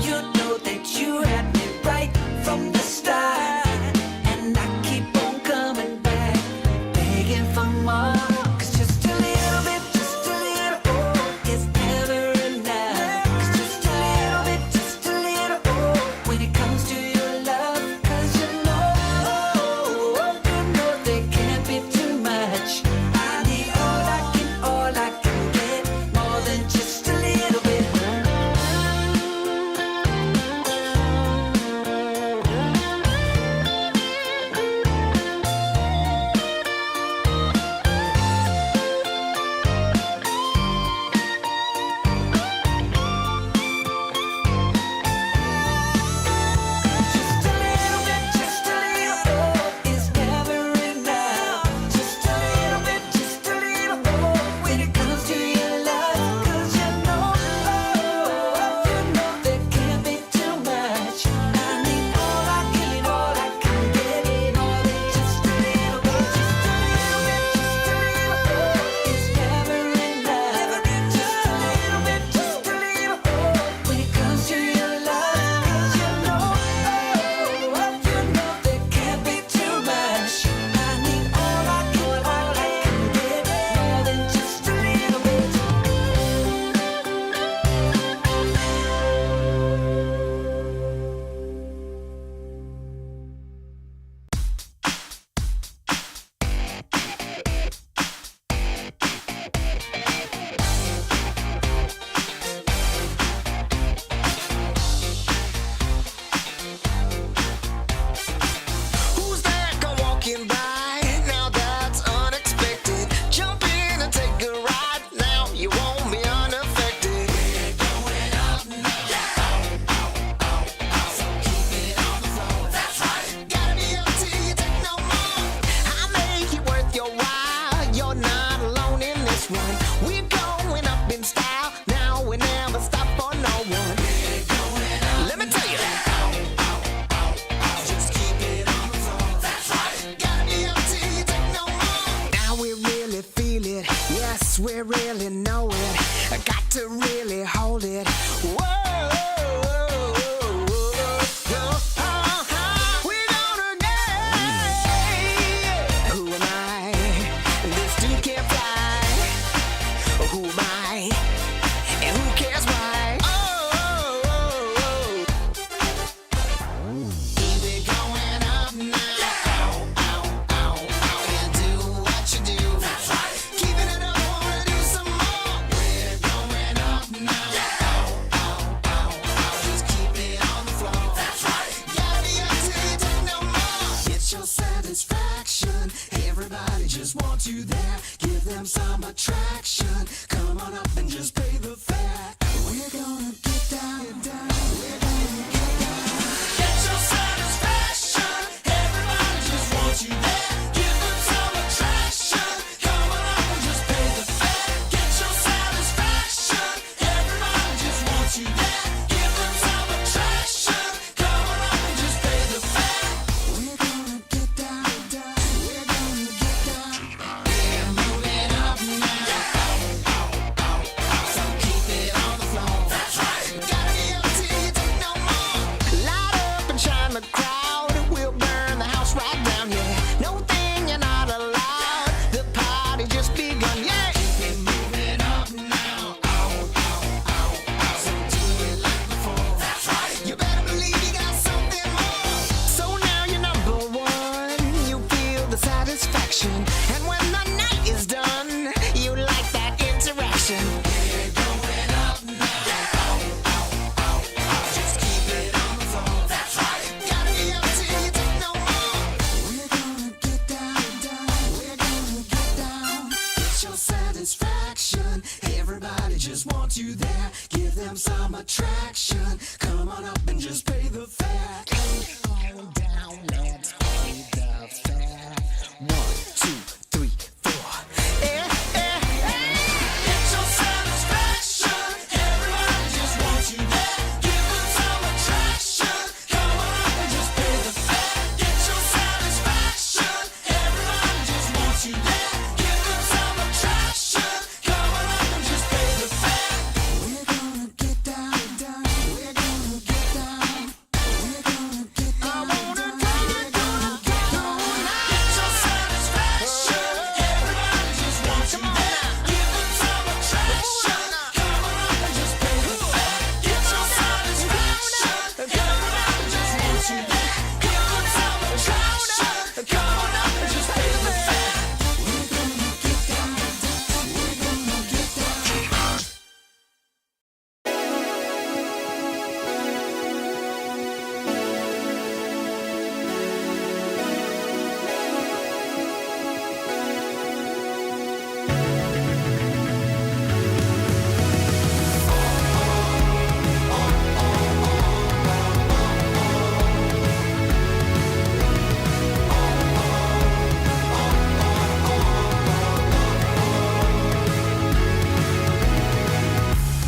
You know that you had me right from the start, and I keep on coming back, begging for more. 'Cause just a little bit, oh, is never enough. 'Cause just a little bit, oh, when it comes to your love. 'Cause you know there can't be too much. I need all I can get, more than just a little bit. Just a little, oh, is never enough. Just a little, oh, when it comes to your love. 'Cause you know there can't be too much. I need all I can get, more than just a little bit. Just a little, oh, is never enough. Just a little, oh, when it comes to your love. 'Cause you know there can't be too much. I need all I can get, more than just a little bit. Who's that come walking by? Now that's unexpected. Jump in and take a ride. Now you won't be unaffected. We're going up now. So keep it on the floor. That's right. Gotta be up till you take no more. I make it worth your while. You're not alone in this one. We're going up in style. Now we never stop for no one. We're going up. Let me tell you. Just keep it on the floor. That's right. Gotta be up till you take no more. Now we really feel it. Yes, we really know it. I got to really hold it. Whoa. We're gonna get. Who am I? This dude can't fly. Who am I? And who cares why? Keep it going up now. And do what you do. That's right. Keeping it up, wanna do some more. We're going up now. Just keep it on the floor. That's right. Gotta be up till you take no more. It's your satisfaction. Everybody just wants you there. Give them some attraction. Come on up and just satisfaction. Everybody just wants you there. Give them some attraction. Come on up and just pay the fare. Come on down, let's pay the fare. 1, 2, 3, 4. Get your satisfaction. Everybody just wants you there. Give them some attraction. Come on up and just pay the fare. Get your satisfaction. Everybody just wants you there. Give them some attraction. Come on up and just pay the fare. We're gonna get down, down. We're gonna get down. We're gonna get down, down. We're gonna get down. Get your satisfaction. Everybody just wants you there. Give them some attraction. Come on up and just pay the fare. Get your satisfaction. Everybody just wants you there. Give them some attraction. Come on up and just pay the fare. We're gonna get down, down. We're gonna get down.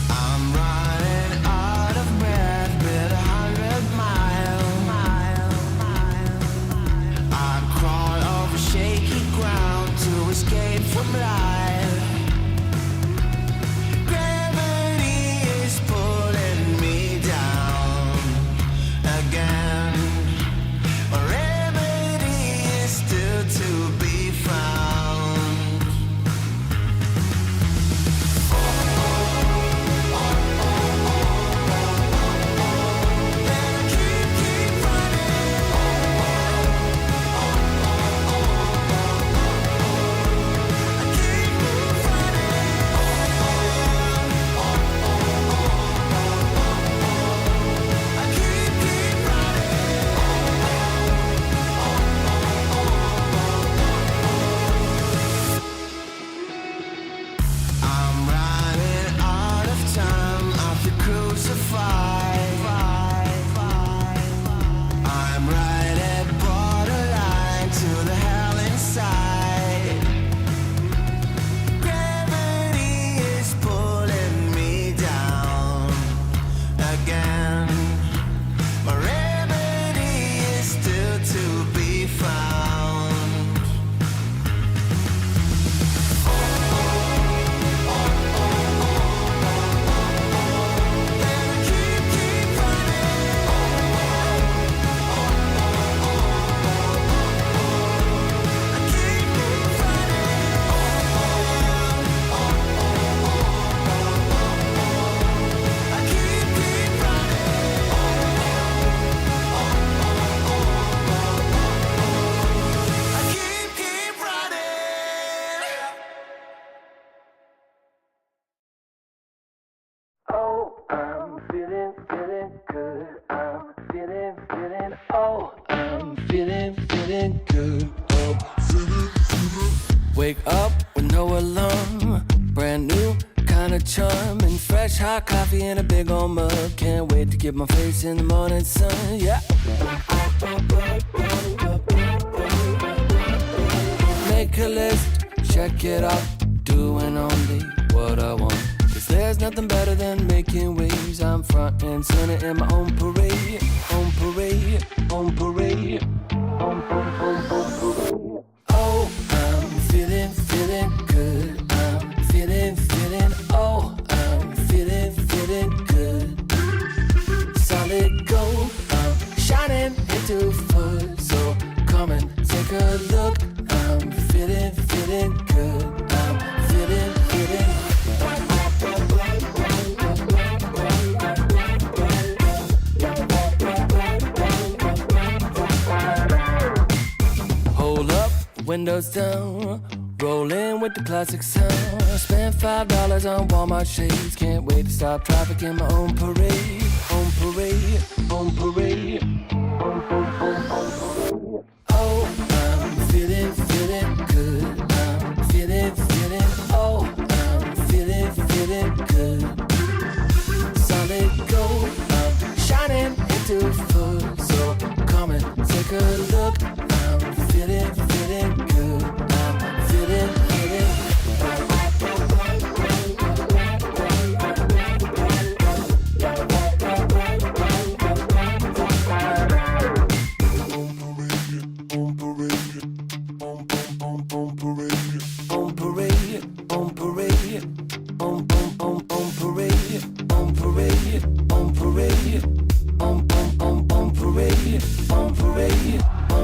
I'm running out of breath with 100 miles. I crawl over shaky ground to escape from life. Gravity is pulling me down again. A remedy is still to be found. Keep I'm running out of time after crucified. I'm right at borderline to the hell inside. Gravity is pulling me down again. A remedy is still to be found. Keep Oh, I'm feeling, feeling good. I'm feeling, feeling. Oh, I'm feeling, feeling good. Oh, wake up with no alarm. Brand new kind of charm and fresh hot coffee in a big old mug. Can't wait to get my face in the morning sun. Yeah. Make a list, check it off. Doing only what I want. 'Cause there's nothing better than making waves. I'm front and center in my own parade. On parade, on parade. On parade. Oh, I'm feeling, feeling good. I'm feeling, feeling. Oh, I'm feeling, feeling good. Solid gold. I'm shining into full. So come and take a look. I'm feeling, feeling good. I'm feeling, feeling. Hold up, windows down, rolling with the classic sound. Spent $5 on Walmart shades. Can't wait to stop traffic in my own parade. On parade, on parade. Oh, I'm feeling, feeling good. I'm feeling, feeling. Oh, I'm feeling, still full. So come and take a look. I'm feeling good. I'm feeling on parade, on parade, on parade, on parade, on parade, on parade, on parade, on parade.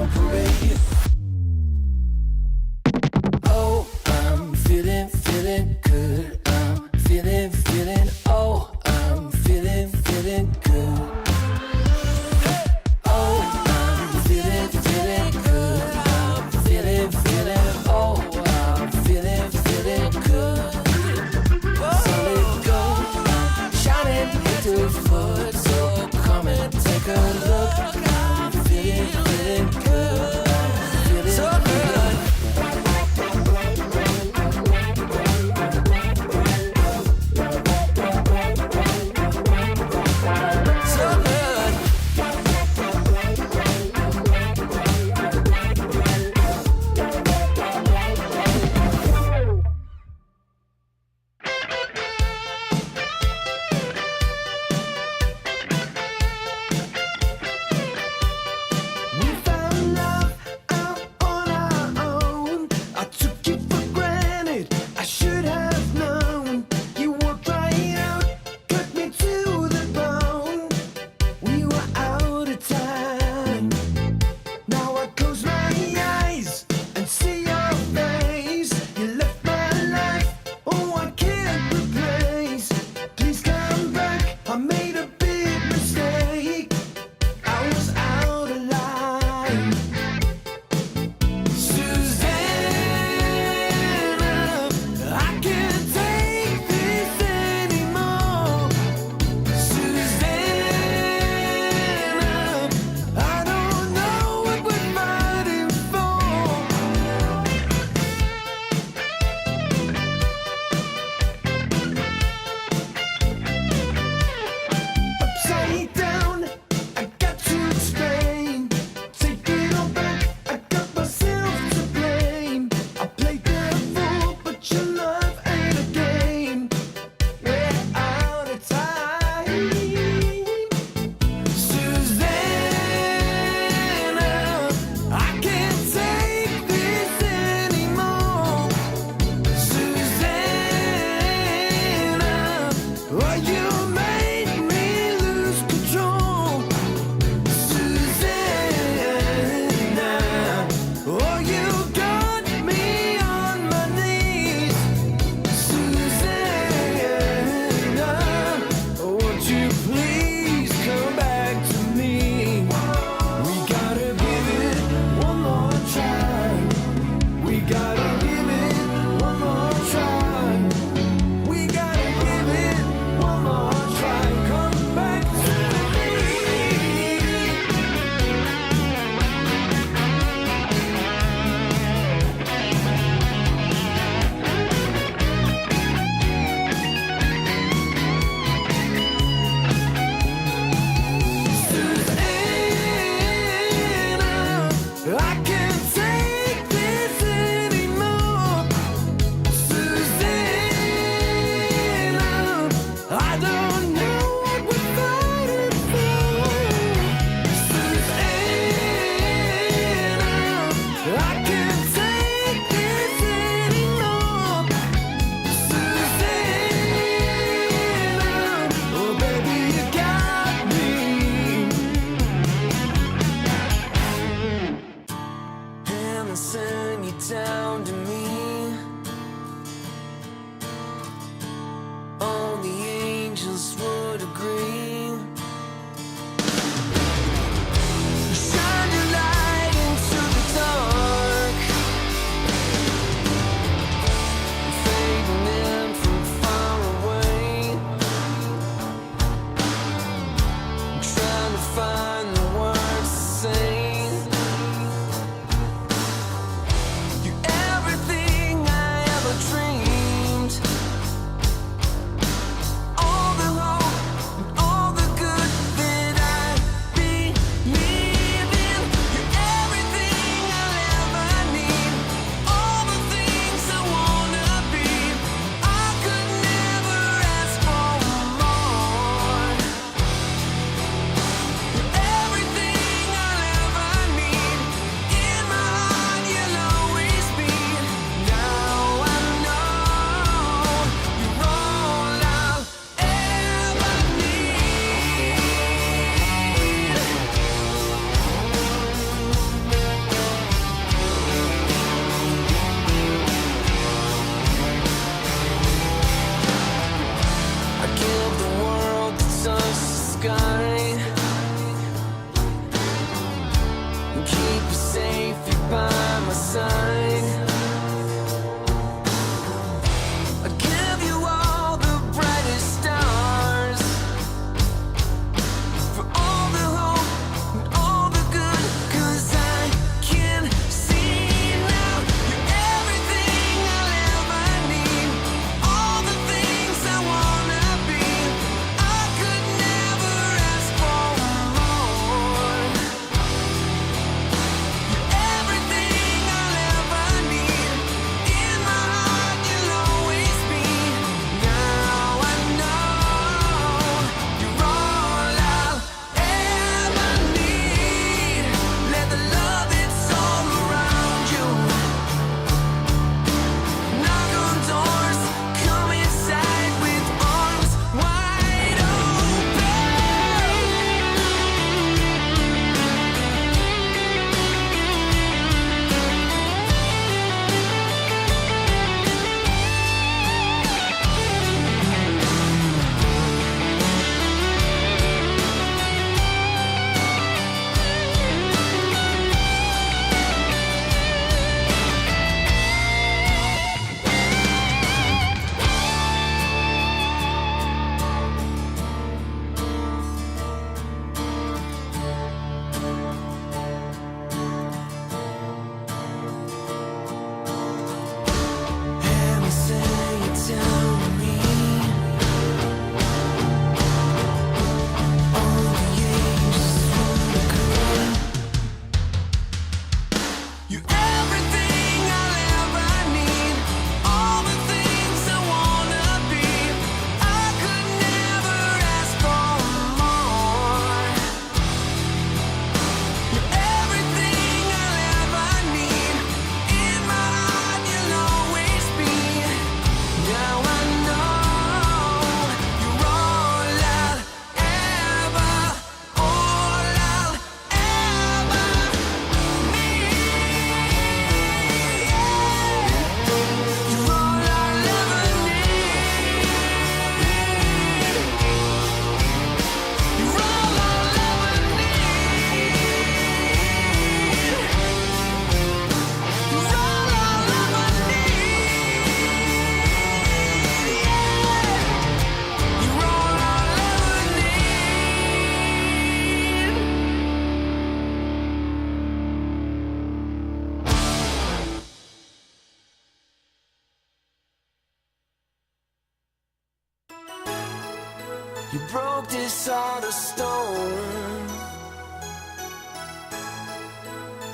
You broke this heart of stone.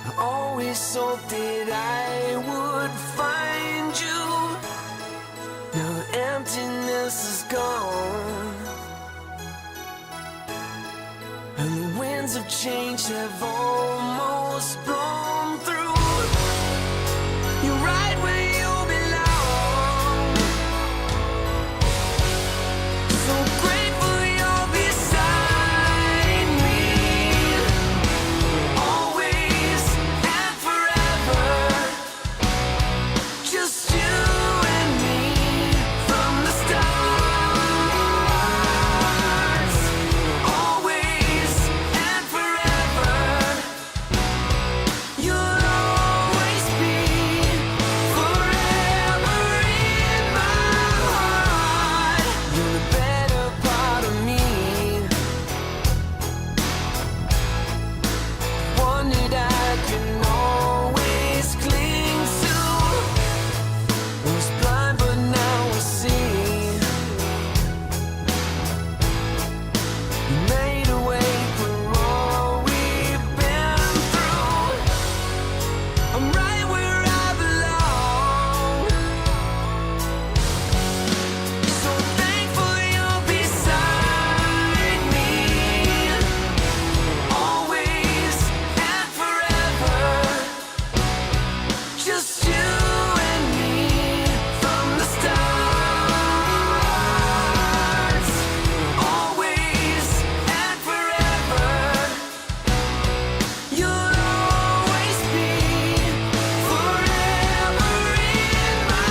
I always hoped that I would find you. Now the emptiness is gone, and the winds of change have almost blown through. You're right where you belong. So grateful you're beside me, always and forever. Just you and me from the stars. Always and forever. You'll always be forever in my heart. You're the better part of me, one that I can always cling to. Was blind but now I see. You made a way through all we've been through. I'm right where I belong. So thankful you're beside me, always and forever. Just you and me from the stars. Always and forever. You'll always be forever in my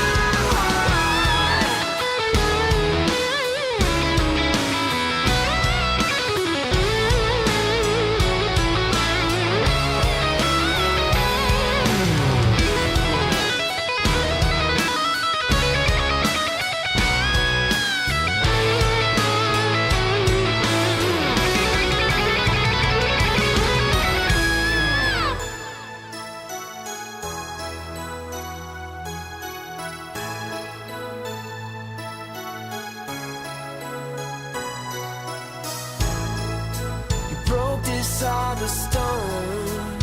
You broke this heart of stone.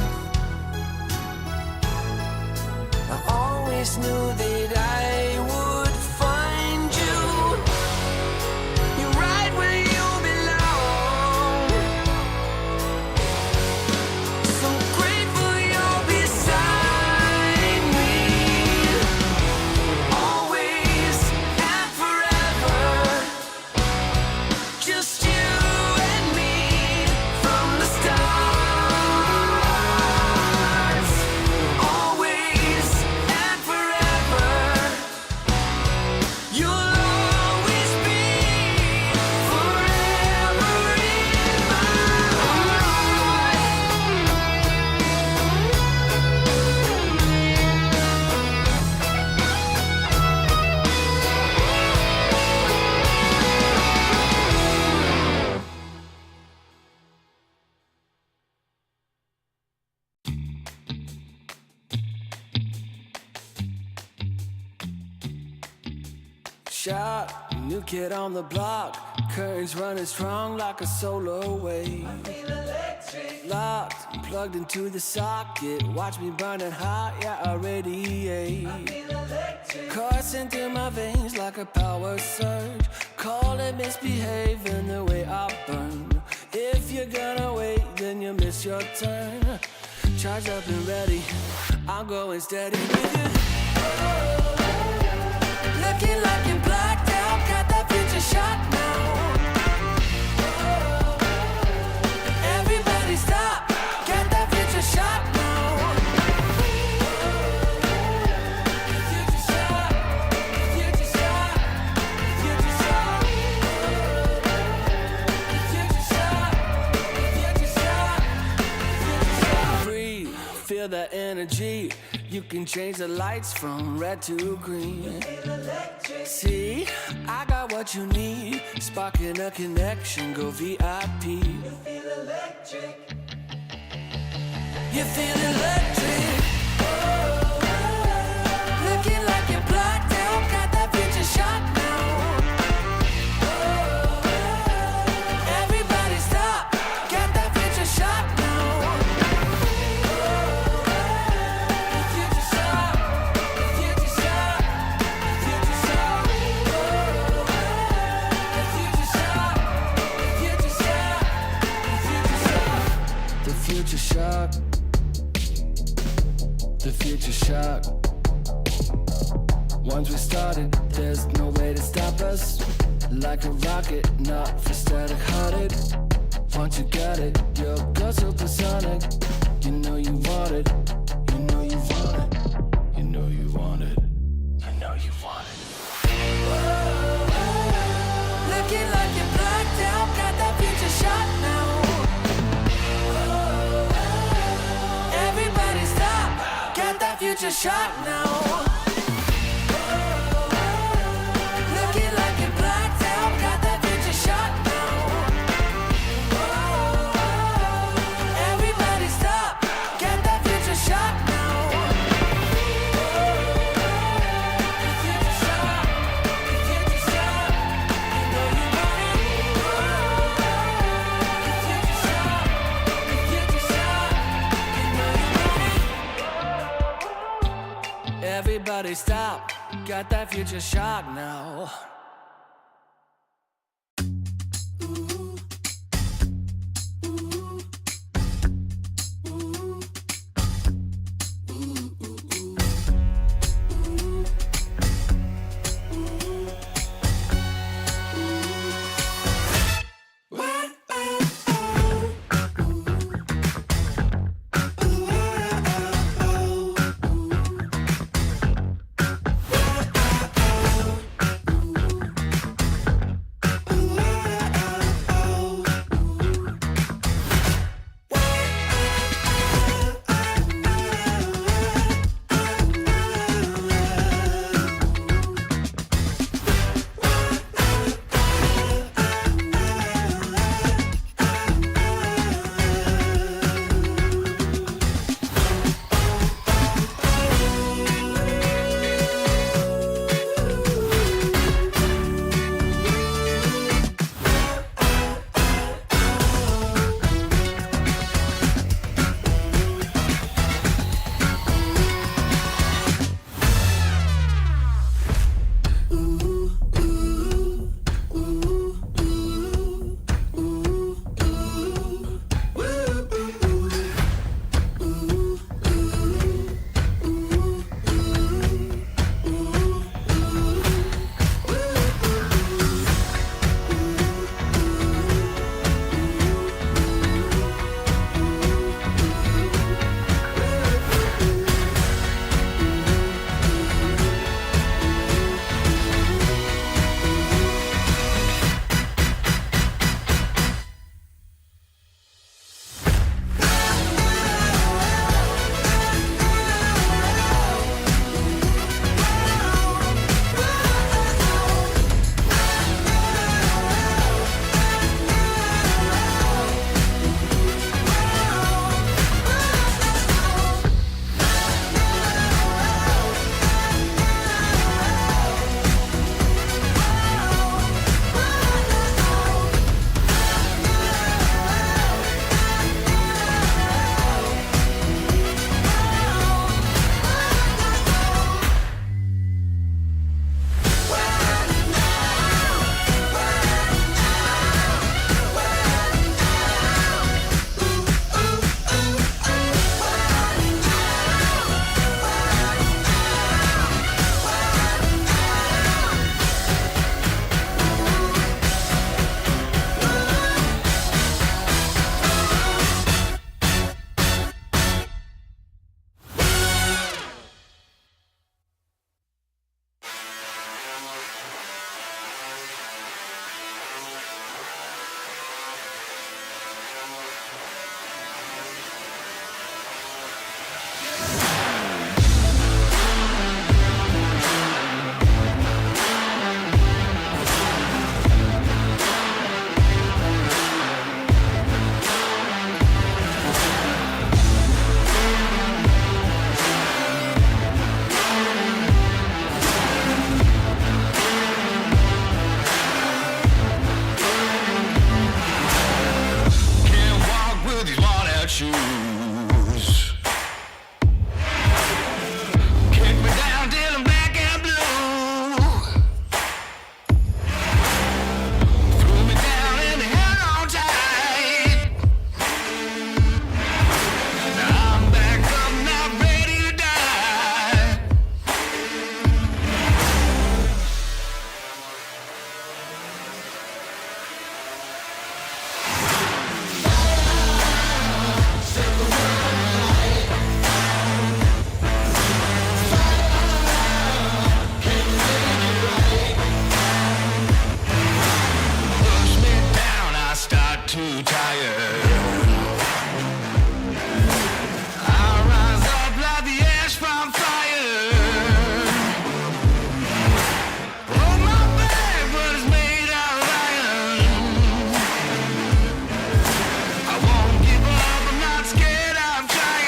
I always knew that I would find you. You're right where you belong. So grateful you're beside me, always and forever. Just you and me from the stars. Always and forever. You'll always be forever in my heart. Shot, new kid on the block. Currents running strong like a solar wave. Locked, plugged into the socket. Watch me burning hot, yeah, I radiate. Coursing through my veins like a power surge. Call it misbehaving the way I burn. If you're gonna wait, then you miss your turn. Charged up and ready, I'm going steady with you. Looking like you're blacked out, got that future shot now. Everybody stop, got that future shot now. Future shot, future shot, future shot. Future shot, future shot, future shot. Breathe, feel that energy. You can change the lights from red to green. See, I got what you need. Sparking a connection, go VIP. You feel electric. You feel electric. Looking like you're blacked out, got that future shot now. the future shock. Once we started, there's no way to stop us. Like a rocket, not for static hearted. Once you got it, you'll go supersonic. You know you want it, you know you want it, you know you want it, you know you want it. Looking like you're blacked out, got that future shot now. Everybody stop, got that future shot now. Looking like you're blacked out, got that future shot now. Everybody stop, got that future shot now. Future shot, future shot, you know you want it. Future shot, future shot, you know you want it. Everybody stop, got that future shot now. too tired. I'll rise up like the ash from fire. Oh, my back, but it's made out of iron. I won't give up, I'm not scared, I'm trying.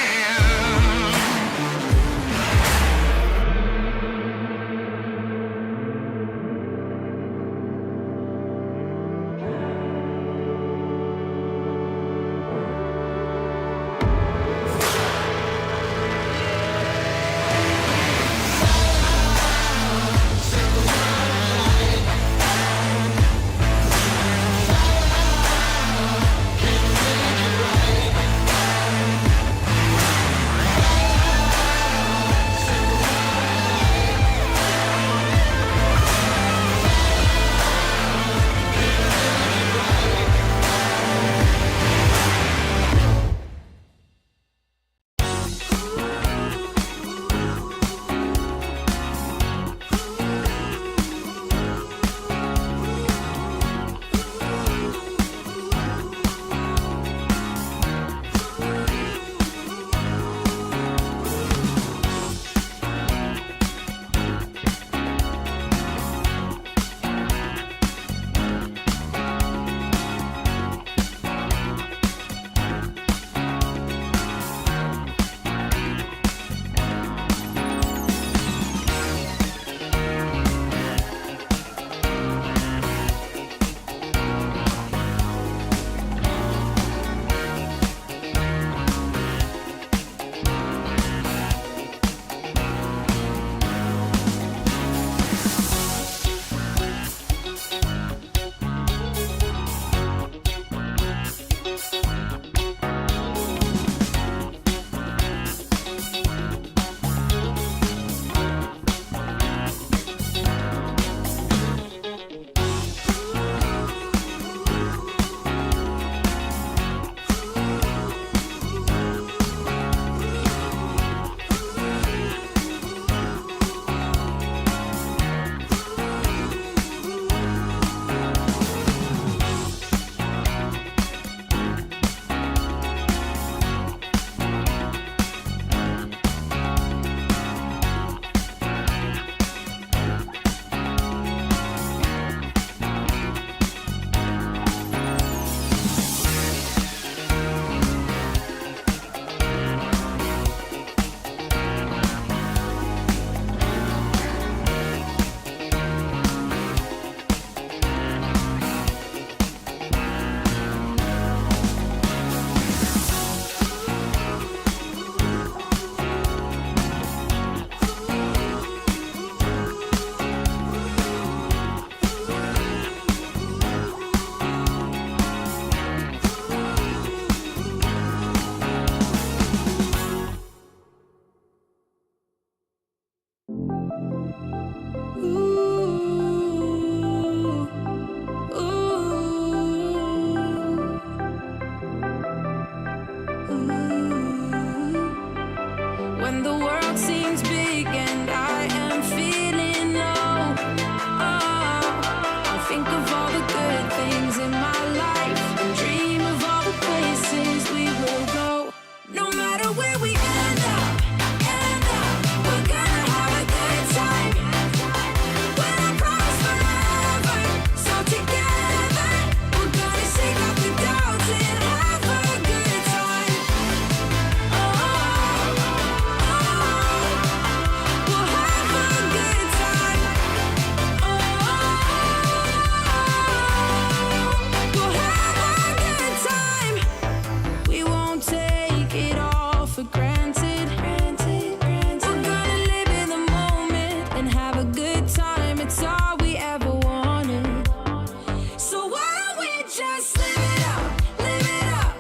When the world seems big and I am feeling low, I think of all the good things in my life and dream of all the places we will go. No matter where we end up, we're gonna have a good time. When I promise forever, so together we're gonna shake off the doubts and have a good time. We'll have a good time. We'll have a good time. We won't take it all for granted. We're gonna live in the moment and have a good time. It's all we ever wanted. So why don't we just live it up, live it up.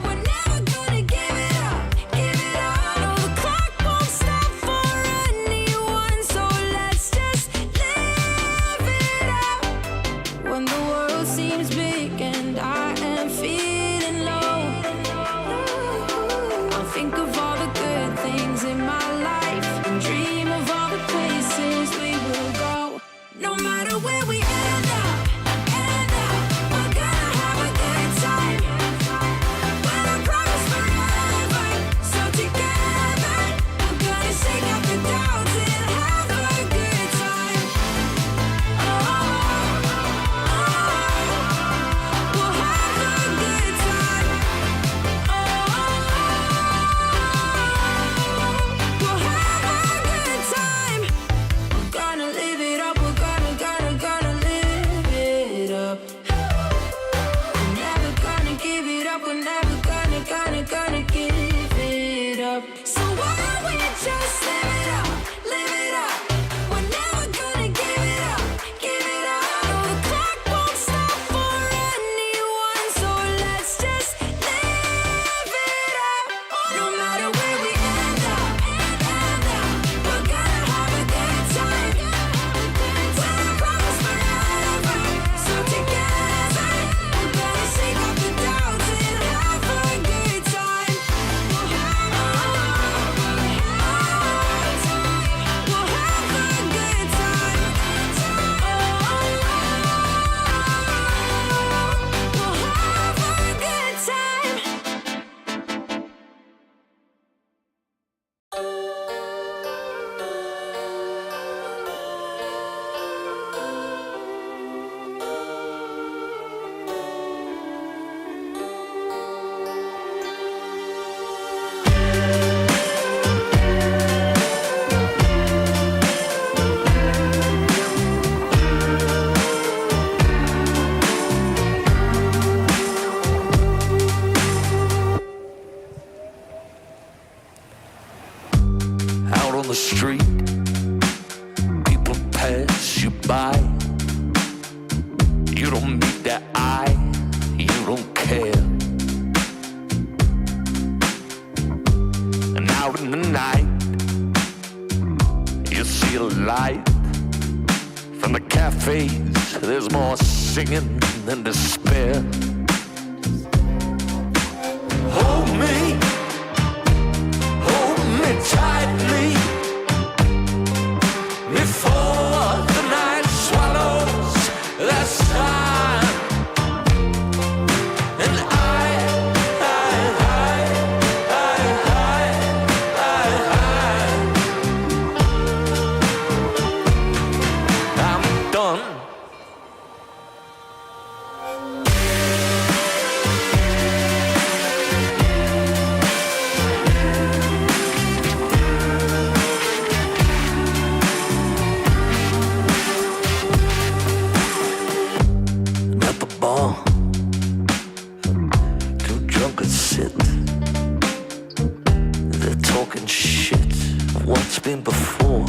We're never gonna give it up, give it up. No, the clock won't stop for anyone, so let's just live it up. When the world seems big and I am feeling low, I'll think of all the good things in my life and dream of all the places we will go. No matter where we end up, we're gonna have a good time. face, there's more singing than despair. Hold me tightly before the night swallows the sun. And I'm done. At the bar, two drunkards sit. They're talking shit of what's been before.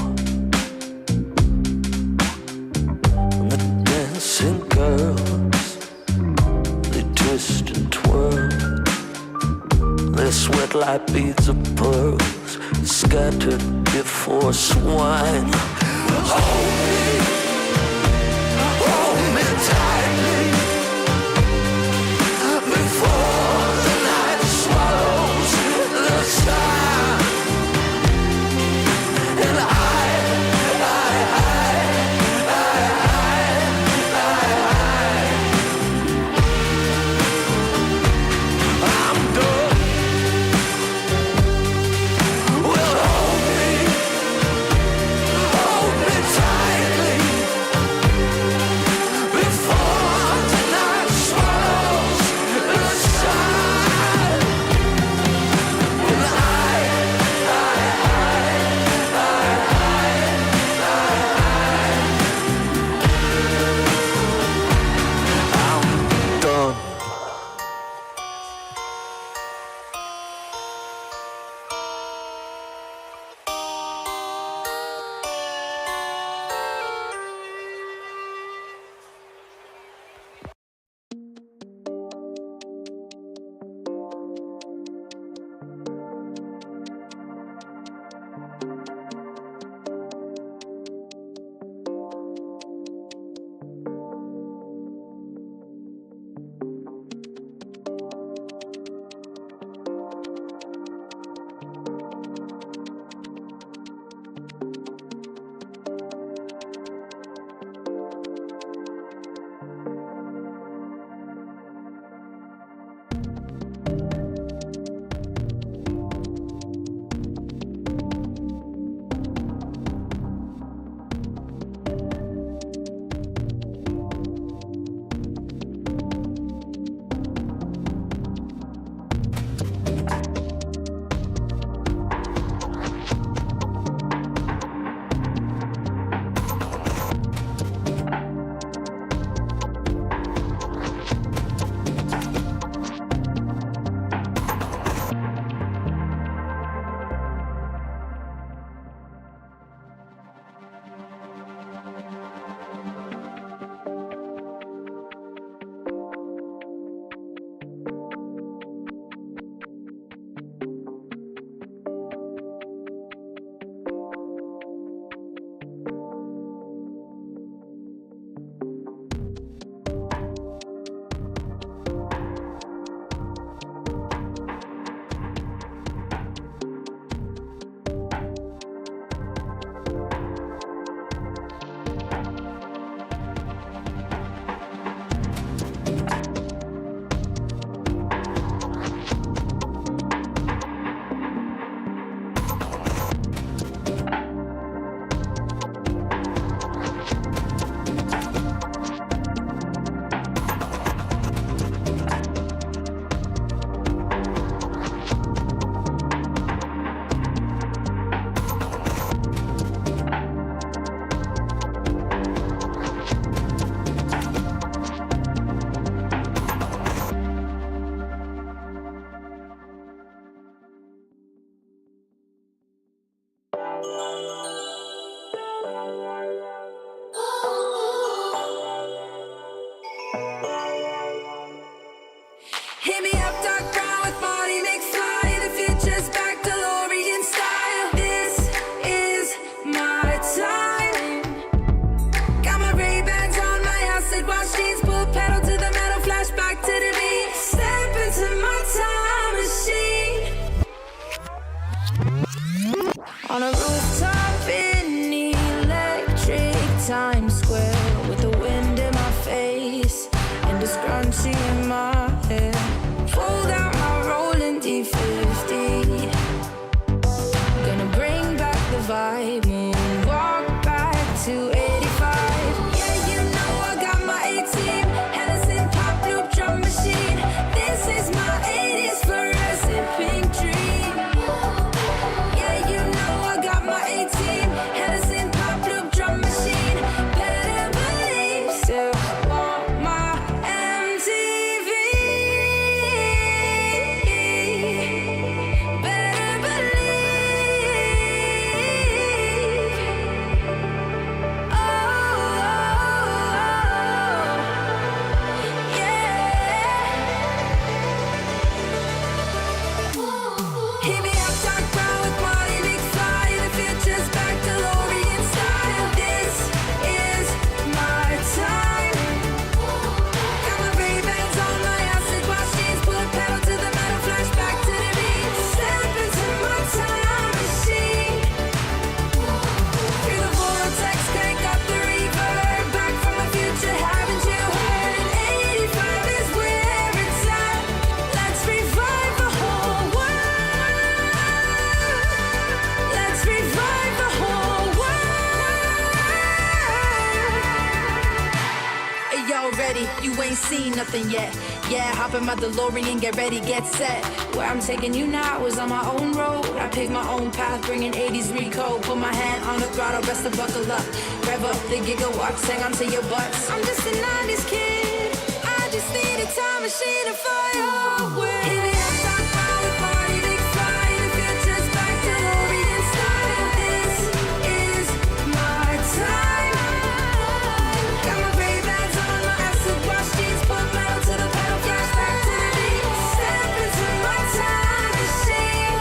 And the dancing girls, they twist and twirl. They sweat like beads of pearls, scattered before swine. Hold me tightly before the night swallows the sun. And I'm done. Well, hold me tightly before the night swallows the sun. And I'm done. Hit me up, dark brown with body McFly. The future's back, DeLorean style. This is my time. Got my Ray-Bans On a rooftop in electric Times Square, with the wind in my face and a scrunchie in my hair. Fold out my rolling D50. Gonna bring back the vibe, moonwalk back to 85. Yeah, you know I got my A-team, Hennessy pop loop drum machine. This is my 80s fluorescent pink dream. Yeah, you know I got my A-team, Hennessy pop loop drum machine. Better believe, still want my MTV. Better believe. Hit me up, dark brown with Marty McFly. The future's back, DeLorean style. This is my time. Got my Ray-Bans on, my acid wash jeans. Pull a pedal to the metal, flashback to the beat. Step into my time machine. Through the vortex, crank up the reverb. Back from the future, haven't you heard? 85 is where it's at. Let's revive the whole world. Let's revive the whole world. Hey, y'all ready? You ain't seen nothing yet. Yeah, hop in my DeLorean, get ready, get set. Where I'm taking you now is on my own road. I pick my own path, bringing 80s recode. Put my hand on the throttle, best to buckle up. Rev up the gigawatts, hang on to your butts. I'm just a 90s kid. I just need a time machine to fly away. Hit me up, talk about with Marty McFly. The future's back, DeLorean style. This is my time. Got my Ray-Bans on, my acid wash jeans. Put metal to the pedal, flashback to the beat. Step into my time machine.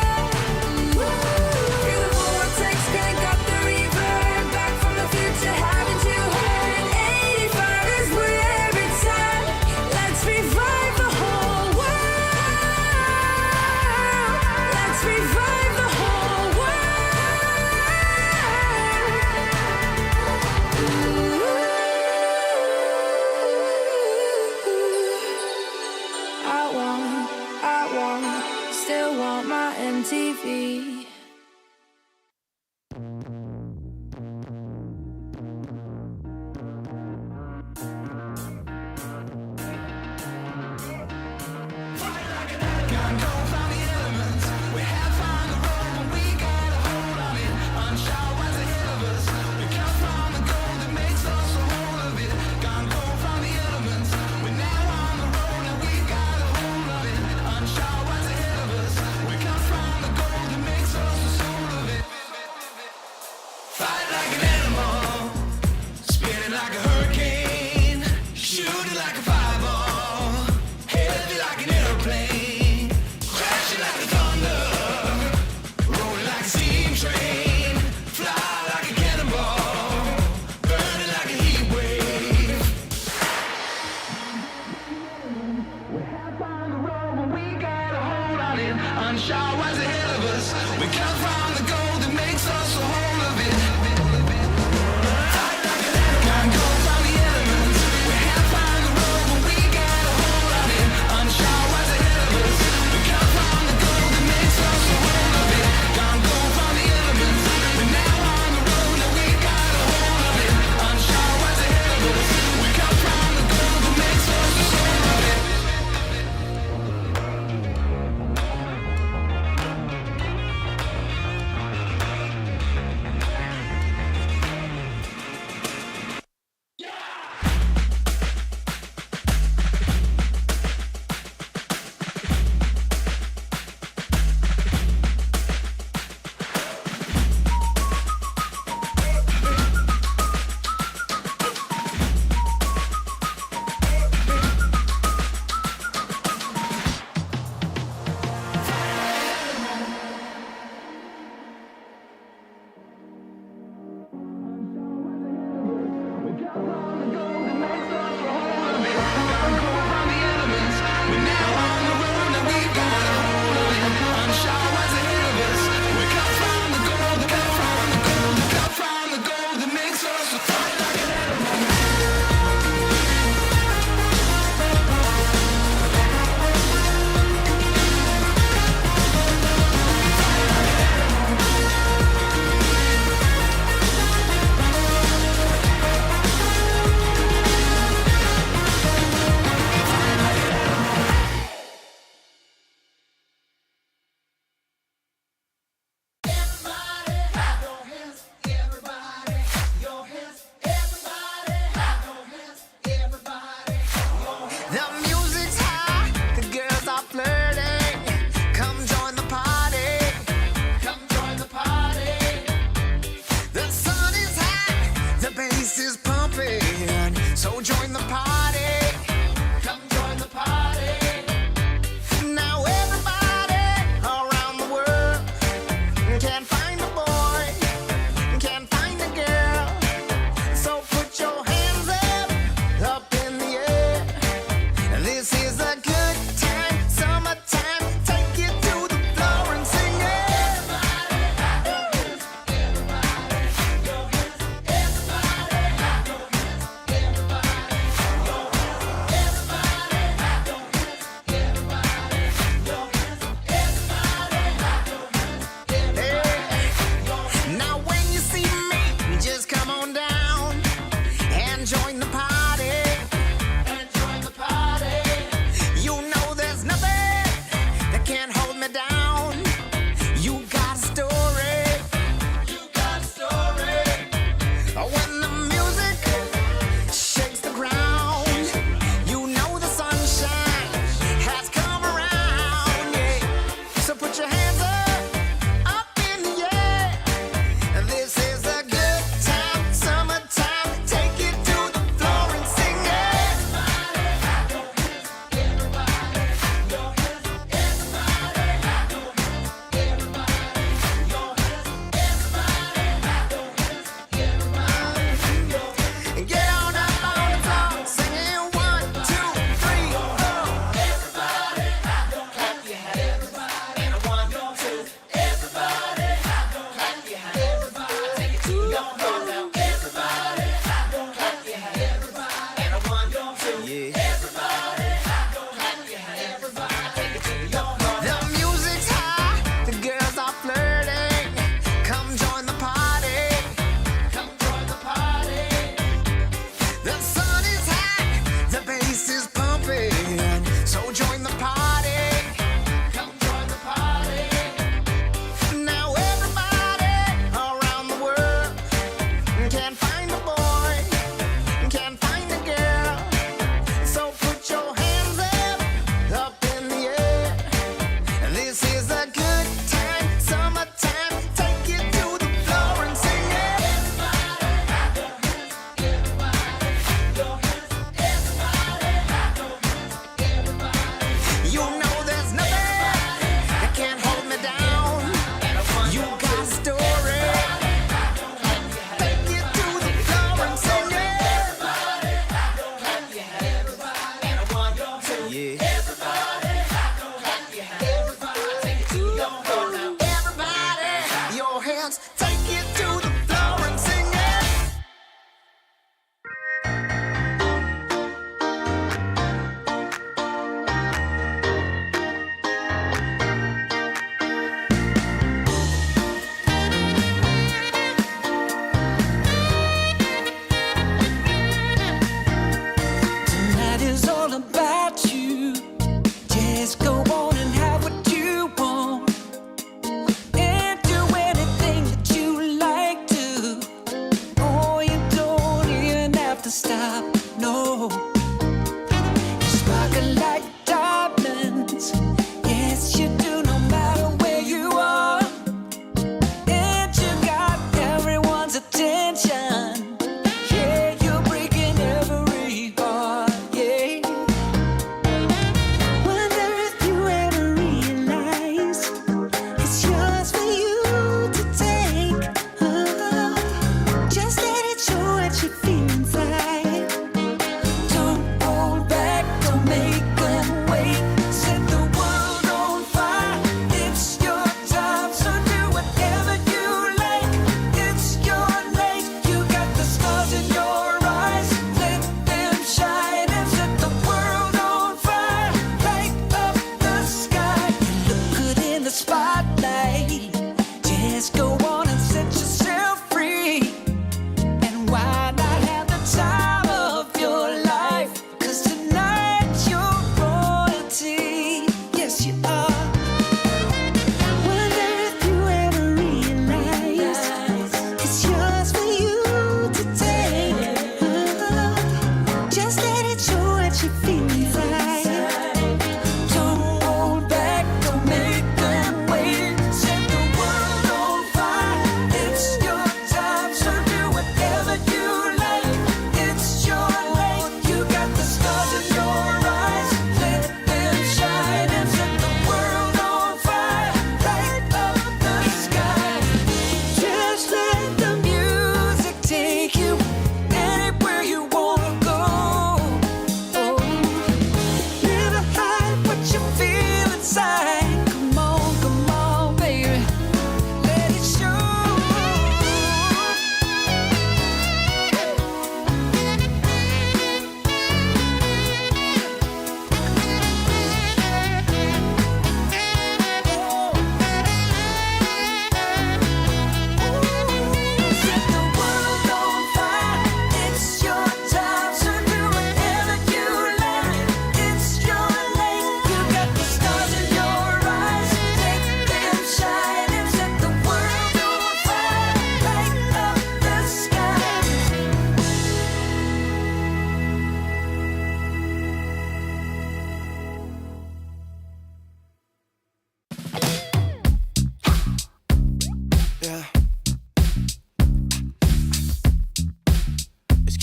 Through the vortex, crank up the reverb. Back from the future, haven't you heard? 85 is where it's at. Let's revive the whole world. Let's revive the whole world. Still want my MTV.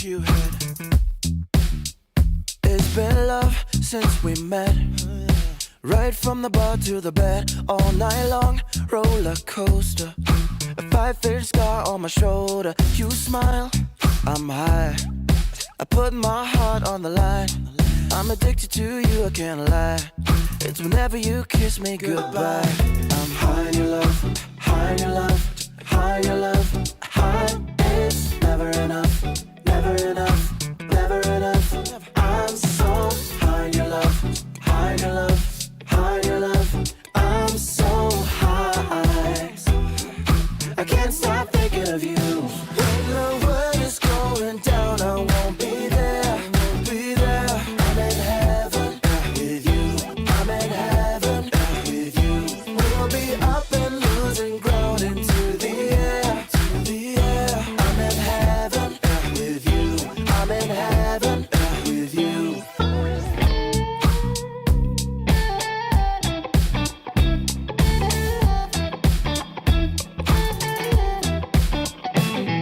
you had. It's been love since we met. Right from the bar to the bed, all night long, roller coaster. A 5-inch scar on my shoulder. You smile, I'm high. I put my heart on the line. I'm addicted to you, I can't lie. It's whenever you kiss me goodbye. I'm high in your love, high in your love, high in your love, high. It's never enough, never enough, never enough. I'm so high in your love, high in your love, high in your love. I'm so high, I can't stop thinking of you. When the world is going down, I won't be there, won't be there. I'm in heaven with you, I'm in heaven with you. We'll be up and losing ground into the air, to the air. I'm in heaven with you, I'm in heaven with you.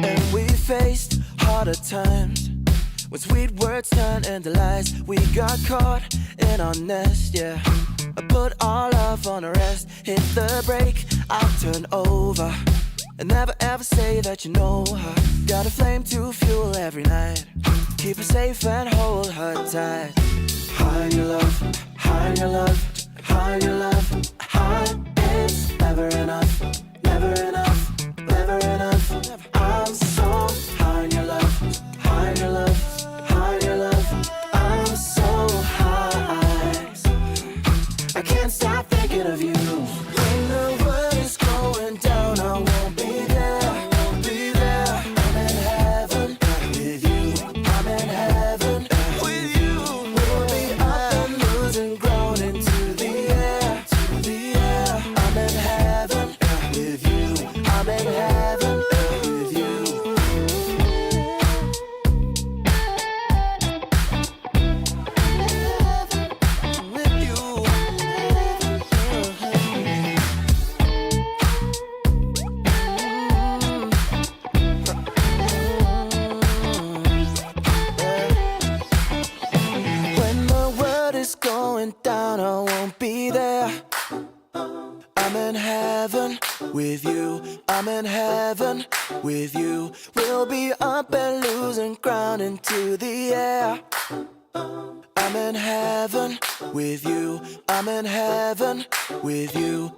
And we faced harder times when sweet words turned into lies. We got caught in our nest, yeah. I put our love on a rest. Hit the brake, I'll turn over. And never ever say that you know her. Got a flame to fuel every night. Keep her safe and hold her tight. High in your love, high in your love, high in your love, high. It's never enough, never enough, never enough. I'm so high in your love, high in your love, high in your love. I'm so high, I can't stop thinking of you. When the world is going down, I won't be there, won't be there. I'm in heaven with you, I'm in heaven with you. We'll be up and losing ground into the air, to the air. I'm in heaven with you, I'm in heaven with you. With you. When the world is going down, I won't be there. I'm in heaven with you, I'm in heaven with you. We'll be up and losing ground into the air. I'm in heaven with you, I'm in heaven with you.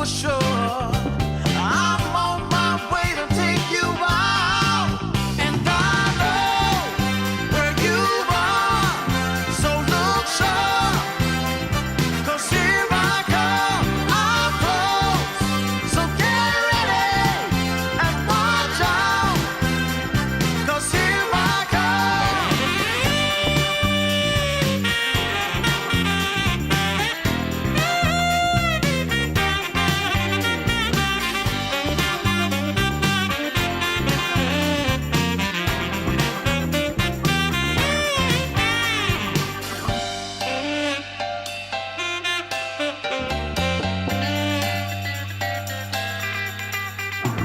for sure. I'm on my way to take you out, and I know where you are. So look sharp, 'cause here I come. I'm close, so get ready and watch out, 'cause here I come.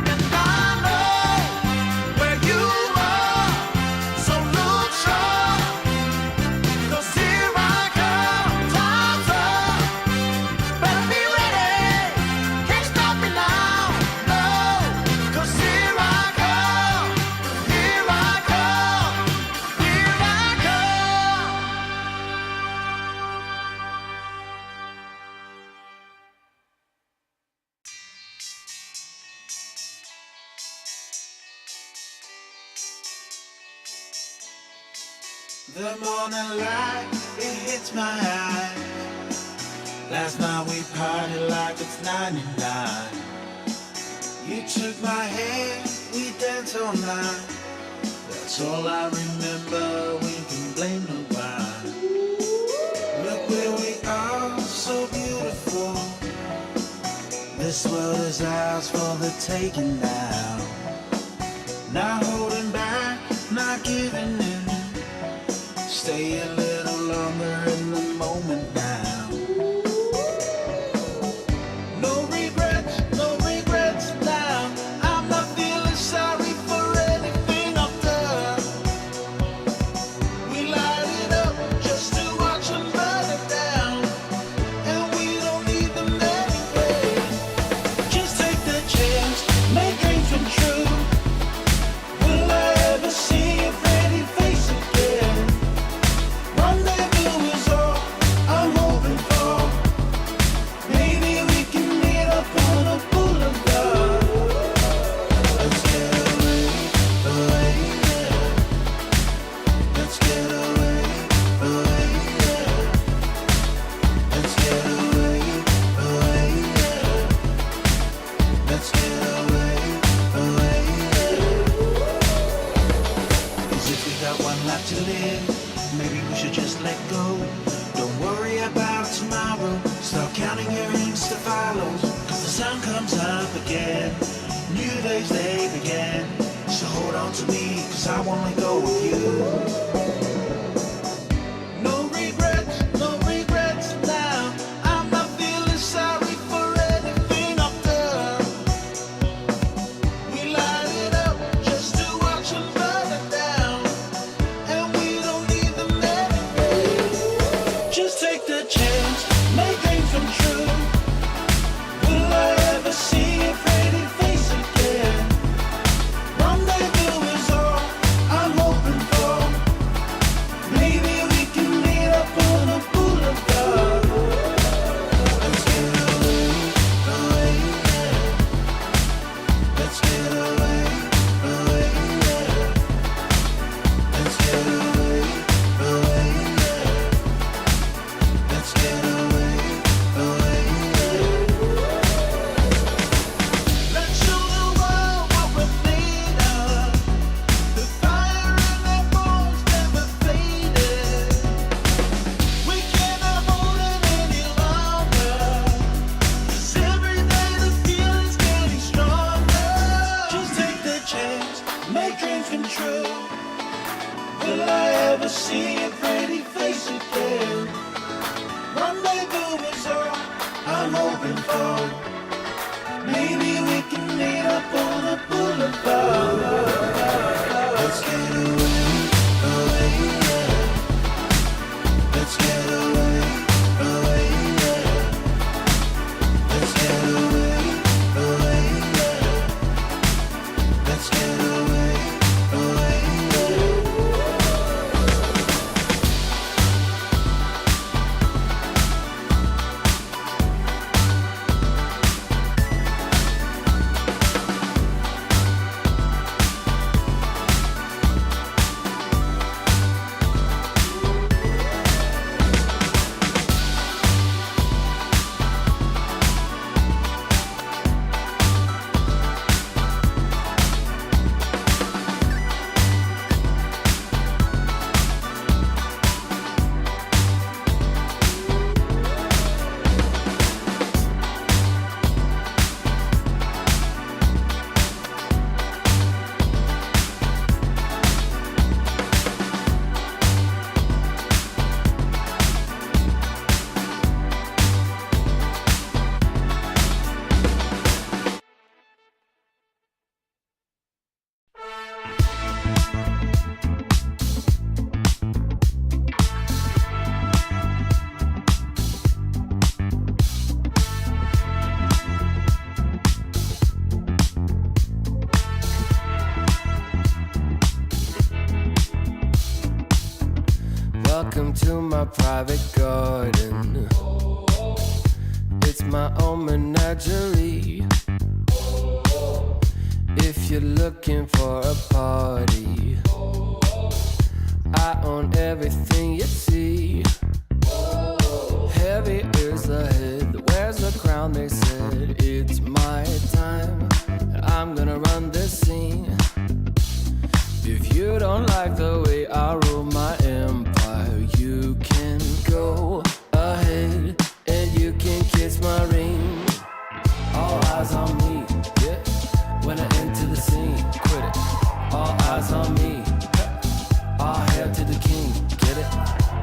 And I know where you are, so look sharp, 'cause here I come. Time's up, better be ready, can't stop me now, no, 'cause here I come, here I come, here I come. The morning light, it hits my eyes. Last night we partied like it's 99. You took my hand, we danced all night. That's all I remember, we can blame nobody. Look where we are, so beautiful. This world is ours for the taking now. Not holding back, not giving in. Stay a little longer in the moment now. No regrets now. I'm not feeling sorry for anything I've done. We light it up just to watch them burn it down, and we don't need them anyway. Just take the chance, make dreams come true. Will I ever see your pretty face again? Rendezvous is all I'm hoping for. Maybe we can meet up on a boulevard. Let's get away, yeah. Let's get away, yeah. Let's get away, yeah. Let's get away, yeah. 'Cause if we got one life to live, maybe we should just let go. Don't worry about tomorrow. Start counting your Insta follows. 'Cause the sun comes up again. New days they begin. So hold on to me, 'cause I wanna go with you. No regrets now. I'm not feeling sorry for anything I've done. We light it up just to watch them burn it down, and we don't need them anyway. Just take the chance, make dreams come true. Will I ever see your pretty face again? Rendezvous is all I'm hoping for. Maybe we can meet up on a boulevard. Let's get away, yeah. Let's get away, yeah. Let's get away, yeah. Let's get away, yeah. Let's show the world what we're made of. The fire in our bones never faded. We cannot hold it any longer. 'Cause every day the feeling's getting stronger. Just take the chance, make dreams come true. Will I ever see your pretty face again? Rendezvous is all I'm hoping for. Maybe we can meet up on a boulevard. Let's get away, yeah. Let's get away, yeah. Let's get away, yeah. Let's get away, yeah. my private garden. It's my own menagerie. If you're looking for a party, I own everything you see. Heavy is the head that wears the crown, they said. It's my time, and I'm gonna run this scene. If you don't like the way I rule my empire, you can go ahead and you can kiss my ring. All eyes on me, yeah. When I enter the scene, quit it. All eyes on me. All hail to the king, get it?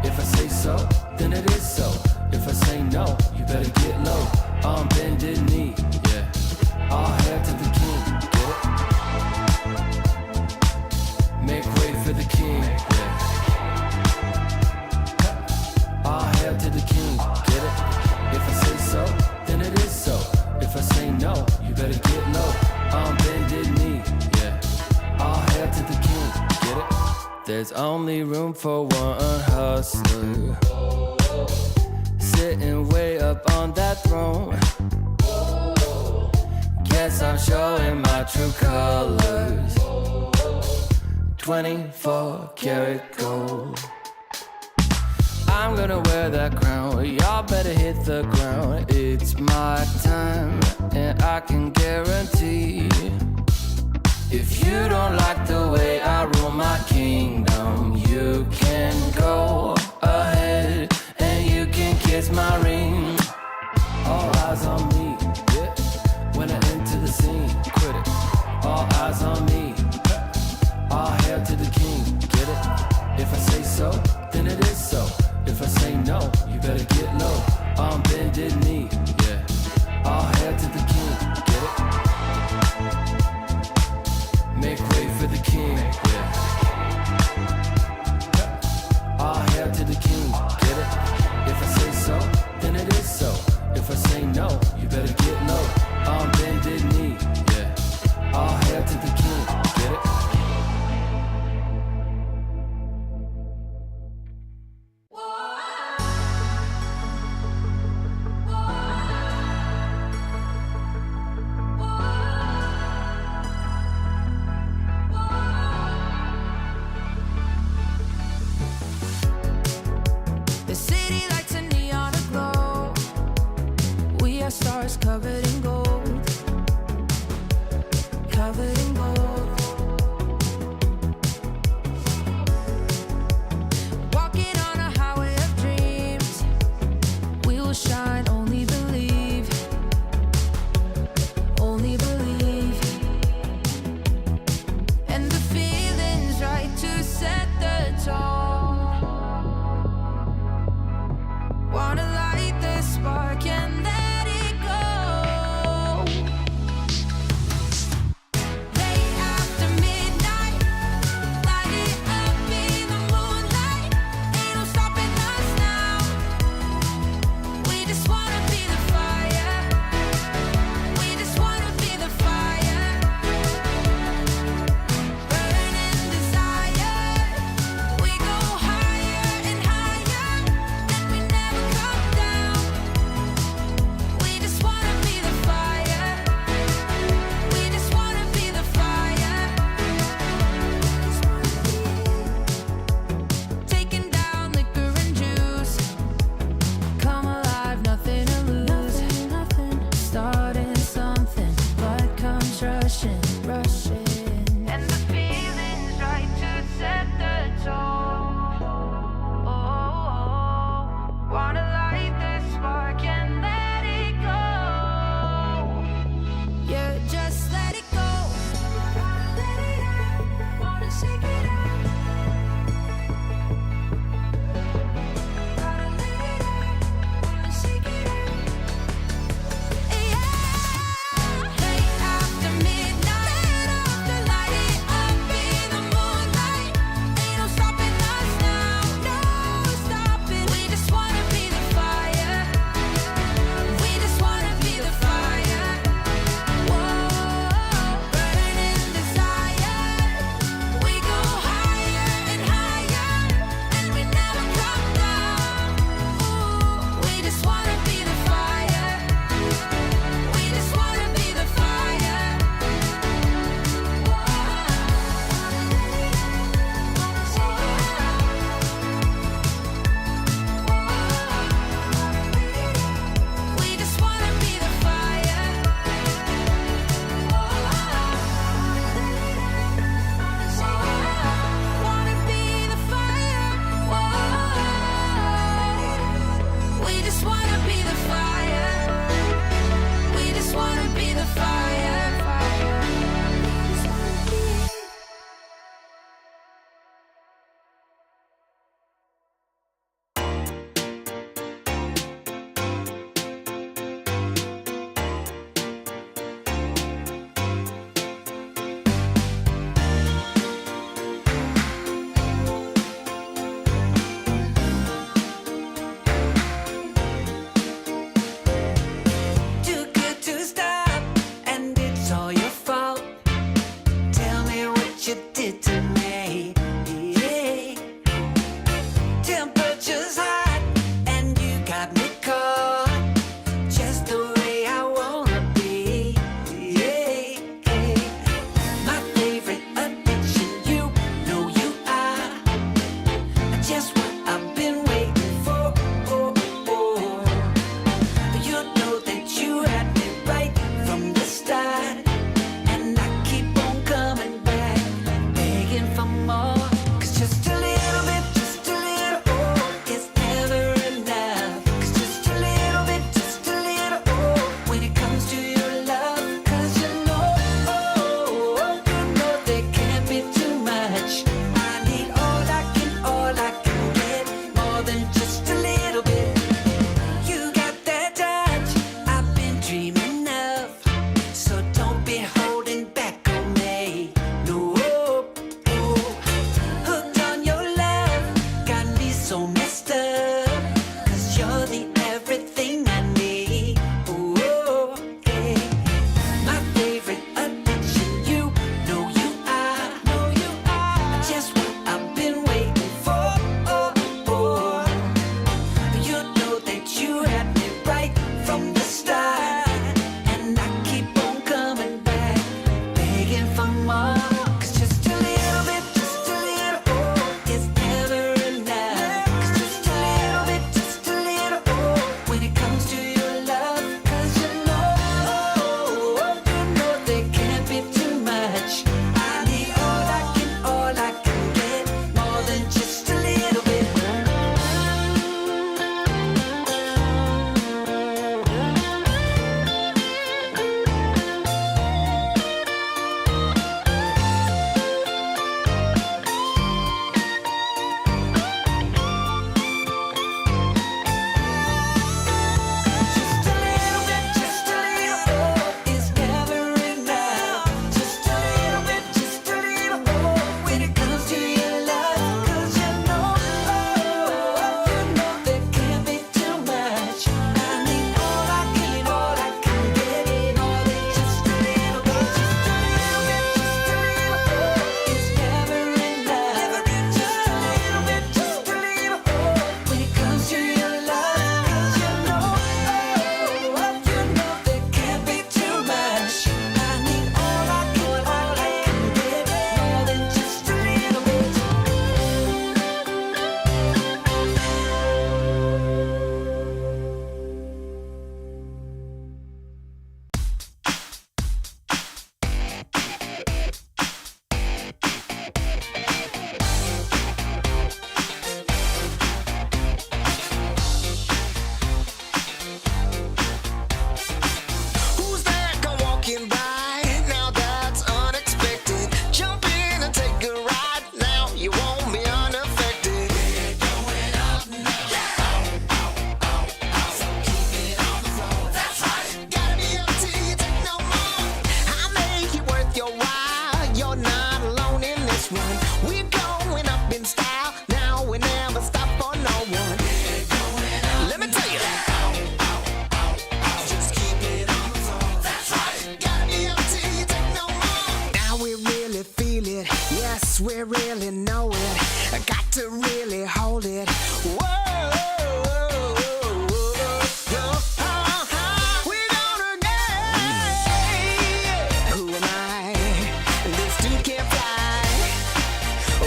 If I say so, then it is so. If I say no, you better get low. On bended knee, yeah. All hail to the king, get it? Make way for the king, yeah. All hail to the king, get it? If I say so, then it is so. If I say no, you better get low. On bended knee, yeah. All hail to the king, get it? There's only room for one hustler, sitting way up on that throne. Guess I'm showing my true colors. 24 karat gold. I'm gonna wear that crown. Y'all better hit the ground. It's my time, and I can guarantee, if you don't like the way I rule my kingdom, you can go ahead and you can kiss my ring. All eyes on me, yeah. When I enter the scene, quit it. All eyes on me. All hail to the king, get it? If I say so, then it is so. If I say no, you better get low. On bended knee, yeah. All hail to the king, get it? Make way for the king, yeah. really know it. I got to really hold it. Whoa. We're gonna get. Who am I? This dude can't fly.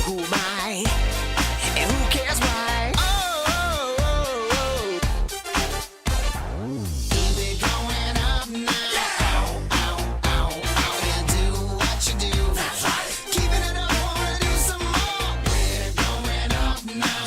Who am I? And who cares why? Keep it going up now. And do what you do. That's right. Keeping it up, wanna do some more. We're going up now.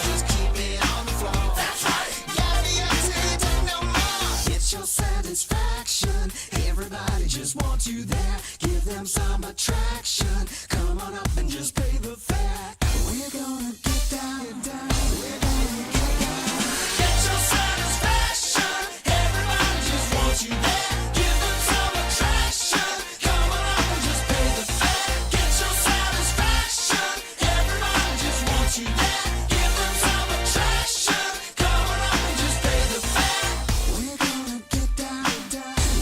Just keep it on the floor. That's right. Gotta be up till you take no more. It's your satisfaction. Everybody just wants you there. Give them some attraction. Come on up and just pay the fare. We're gonna get down. We're gonna get down. Get your satisfaction. Everybody just wants you there. Give them some attraction. Come on up and just pay the fare. Get your satisfaction. Everybody just wants you there. Give them some attraction. Come on up and just pay the fare. We're gonna get down.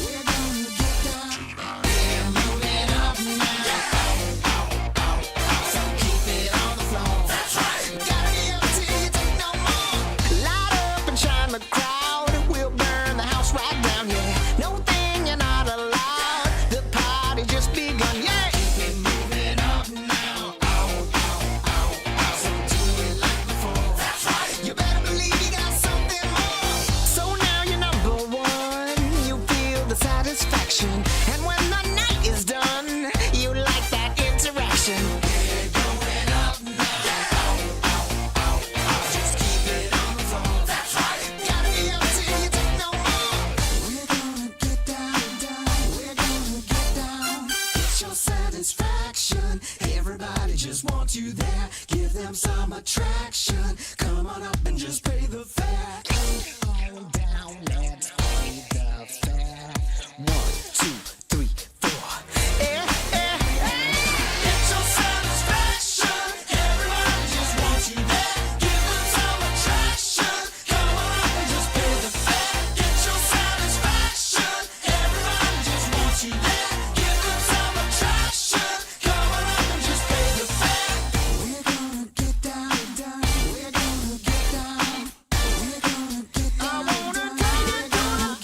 We're gonna get down. We're moving up now. So keep it on the floor. That's right. Gotta be up till you take no more. Light up and shine the crowd. We'll burn the house right down, yeah. No thing you're not allowed. The party just begun, yeah. Keep it moving up now. So do it like before. That's right. You better believe you got something more. So now you're number one. You feel the satisfaction. And when the night is done, you like that interaction. We're going up now. Just keep it on the floor. That's right. Gotta be up till you take no more. We're gonna get down. We're gonna get down. Get your satisfaction. Everybody just wants you there. Give them some attraction. Come on up and just pay the fare. Come on down, let's pay the fare. 1, 2, 3, 4. Get your satisfaction. Everybody just wants you there. Give them some attraction. Come on up and just pay the fare. Get your satisfaction. Everybody just wants you there. Give them some attraction. Come on up and just pay the fare. We're gonna get down. We're gonna get down. We're gonna get down. I wanna get down.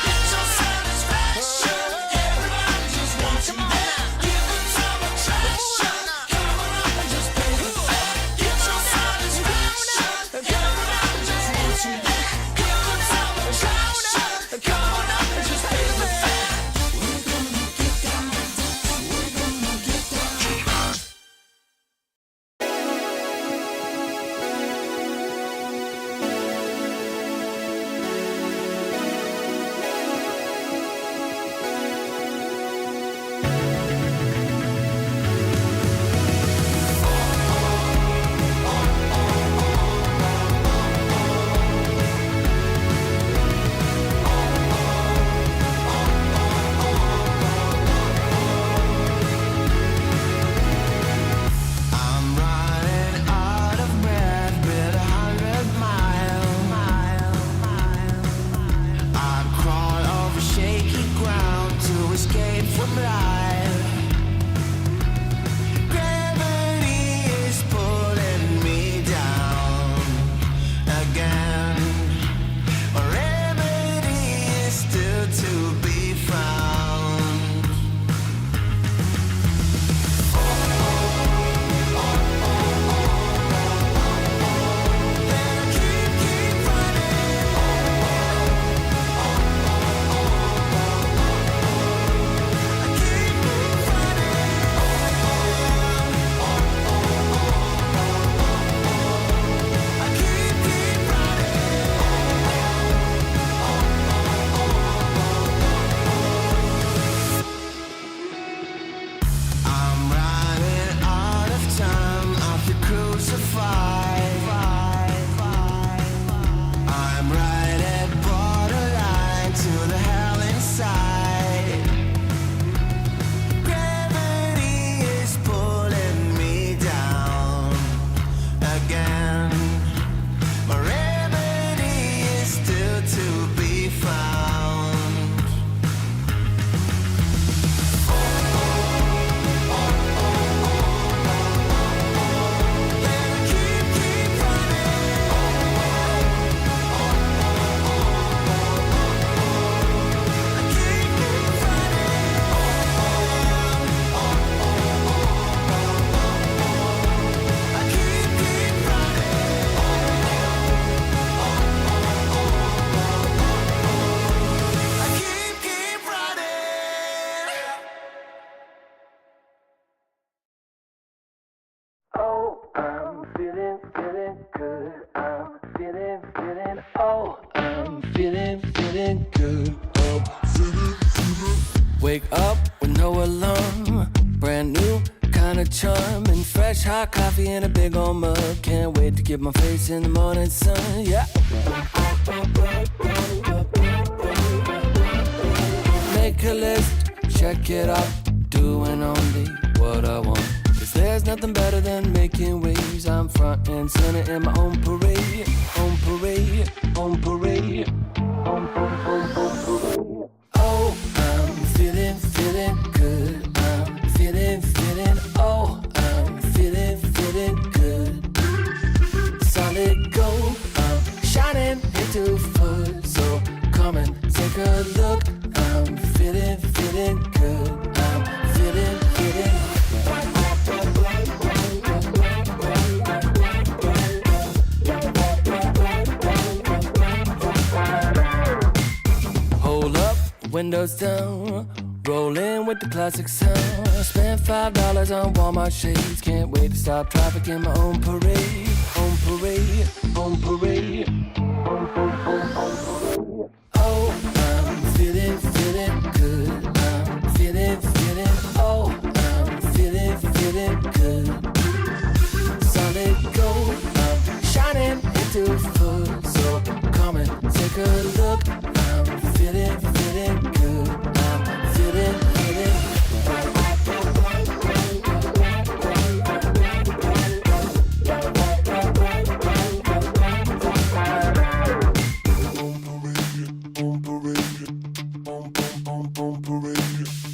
Get your satisfaction. Everybody just wants you there. Give them some attraction. Come on up and just pay the fare. Get your satisfaction. Everybody just wants you there. Give them some attraction. Come on up and just pay the fare. We're gonna get down. We're gonna get down. I'm running out of breath with 100 miles. I crawl over shaky ground to escape from life. Gravity is pulling me down again. A remedy is still to be found. Keep good. I'm feeling. Wake up with no alarm, brand new kind of charm, and fresh hot coffee in a big old mug. Can't wait to get my face in the morning sun. Yeah. Make a list, check it off, doing only what I want. 'Cause there's nothing better than making waves. I'm front and center in my own parade, on parade, on parade, on parade. Oh, I'm feeling good. I'm feeling, oh, I'm feeling good. Solid gold, I'm shining into full. So come and take a look. I'm feeling good. I'm feeling. Hold up, windows down, rolling with the classic sound. Spent $5 on Walmart shades. Can't wait to stop traffic in my own parade, on parade, on parade. Oh, I'm feeling good. I'm feeling, oh, I'm feeling good. Solid gold, I'm shining into full. So come and take a look. I'm feeling good. I'm feeling. On parade,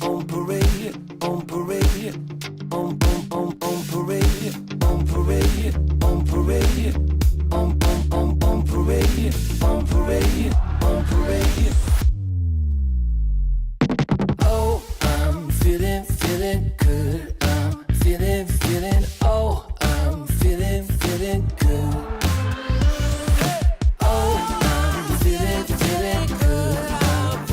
on parade, on parade, on parade, on parade, on parade, on parade, on parade. Oh, I'm feeling good. I'm feeling, oh, I'm feeling good. Oh, I'm feeling good. I'm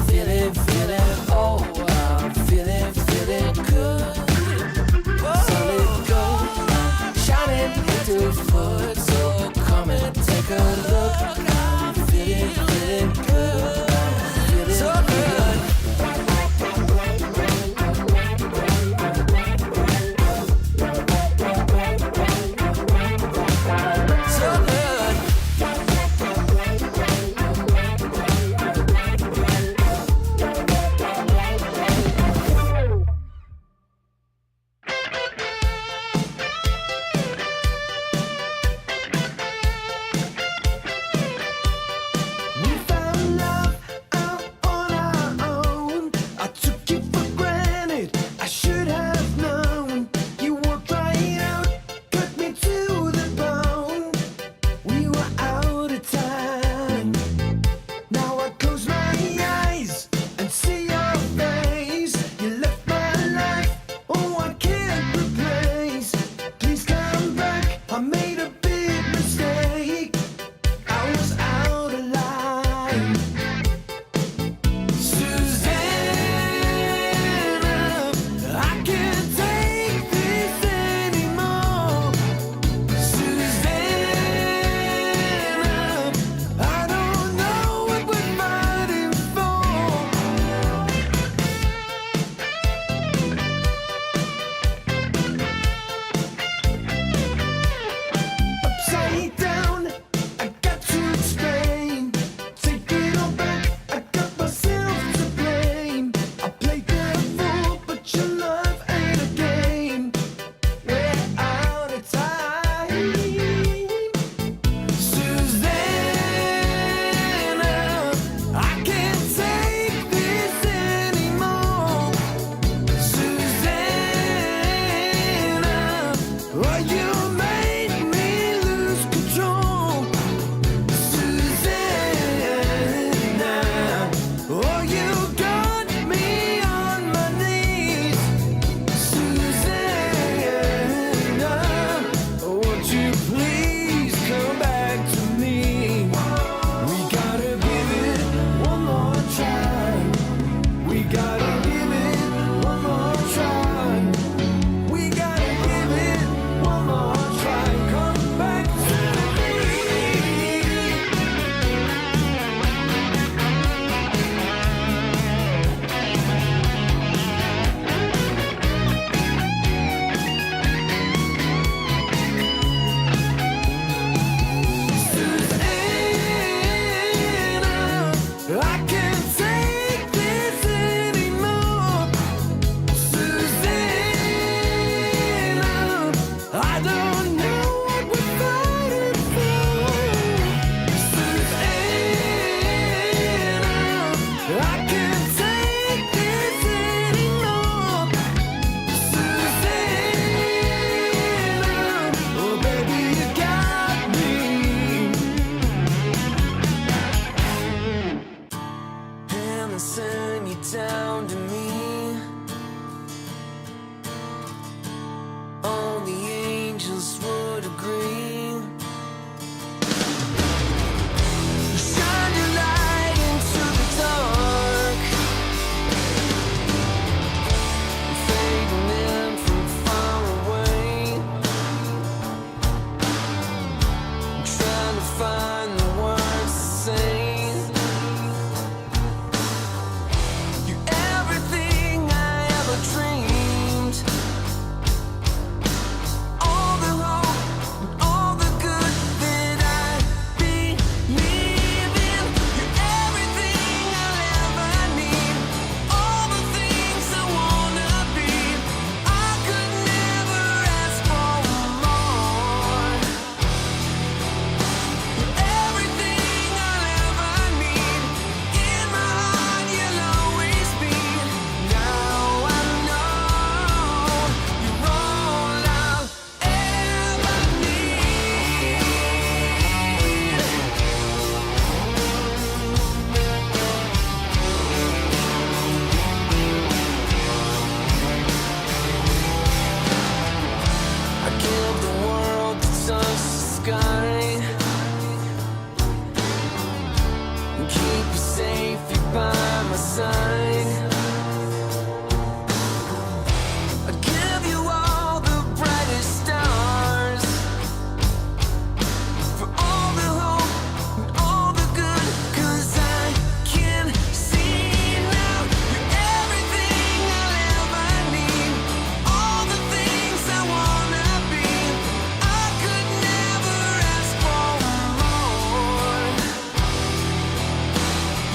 gonna send you down to me. Only angels would agree. Shine your light into the dark, fading in from far away, trying to find the words to say. You're everything I ever dreamed. All the hope and all the good that I believe in. You're everything I'll ever need. All the things I wanna be. I could never ask for more. You're everything I'll ever need. In my heart you'll always be. Now I know you're all I'll ever need. I give the world to touch the sky and keep you safe here by my side. I give you all the brightest stars for all the hope and all the good, 'cause I can see now you're everything I'll ever need. All the things I wanna be. I could never ask for more.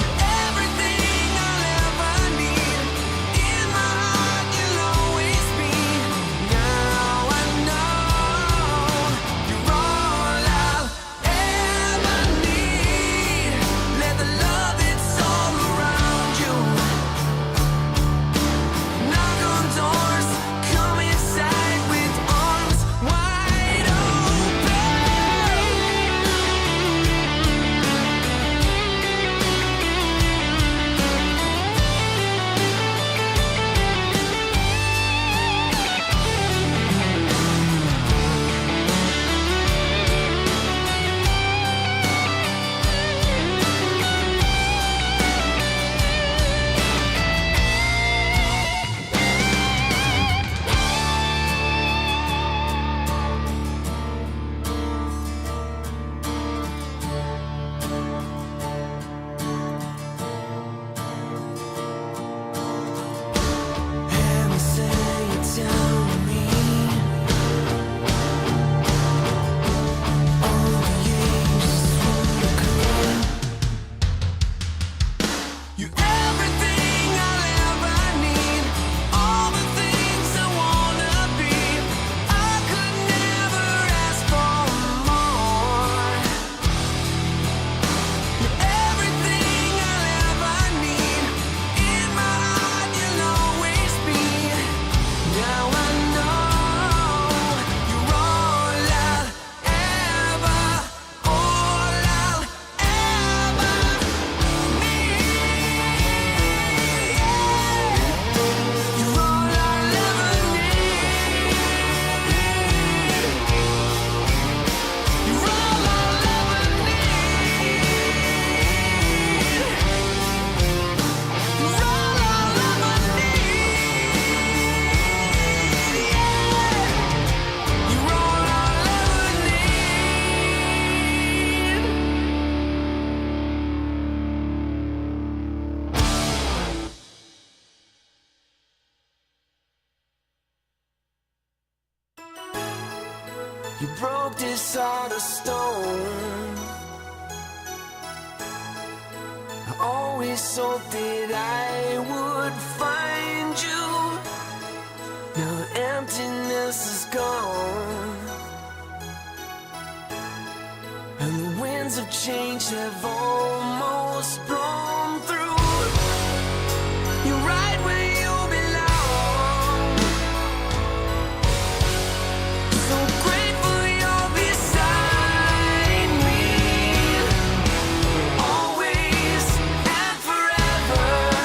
You're everything I'll ever need. In my heart you'll always be. Now I know you're all I'll ever need. Let the love that's all around you knock on doors, come inside with arms wide open. Heaven sent you down to me. All the angels would agree. You're everything I'll ever need. All the things I wanna be. I could never ask for more. You're everything I'll ever need. In my heart you'll always be. Now I know you're all I'll ever need. You're all I'll ever need. You're all I'll ever need. You're all I'll ever need. You're all I'll ever need. You broke this heart of stone. I always hoped that I would find you. Now the emptiness is gone, and the winds of change have almost blown through. You're right where you belong. So grateful you're beside me, always and forever.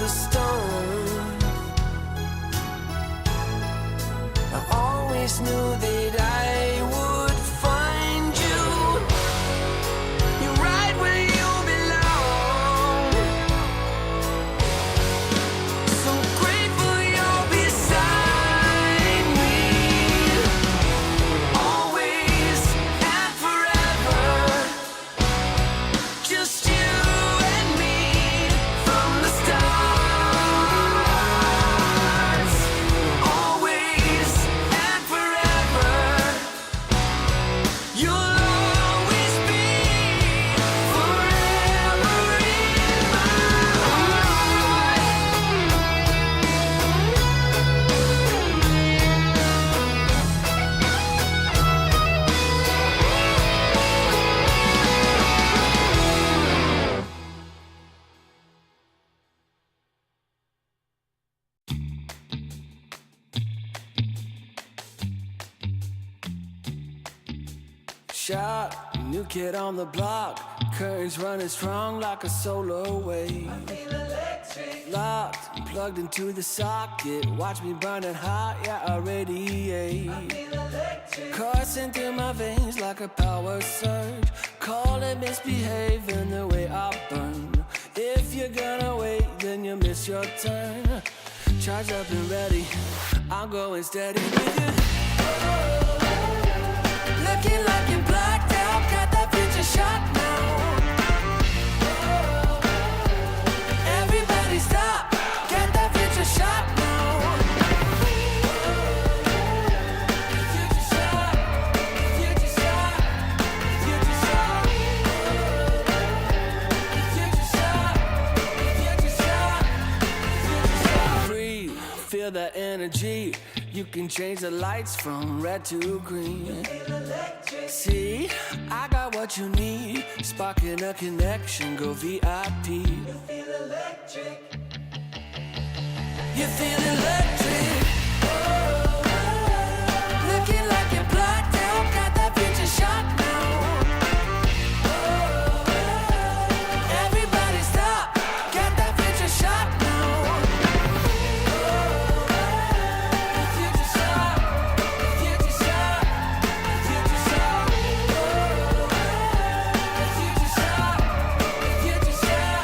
the storm. I always knew that I would find you. You're right where you belong. So grateful you're beside me, always and forever. Just you and me from the stars, always and forever. You'll always be forever in my heart. Shot, new kid on the block. Currents running strong like a solar wave. Locked, plugged into the socket. Watch me burning hot, yeah, I radiate. Coursing through my veins like a power surge. Call it misbehaving the way I burn. If you're gonna wait, then you miss your turn. Charged up and ready, I'm going steady with you. Looking like you're blacked out, got that future shot now. Everybody stop, get that future shot now. Future shot, future shot, future shot. Future shot, future shot, future shot. Breathe, feel that energy. You can change the lights from red to green. See, I got what you need. Sparking a connection, go VIP. You feel electric. You feel electric. Looking like you're blacked out, got that future shot now. Everybody stop, get that future shot now. Future shot, future shot, future shot. Future shot, future shot,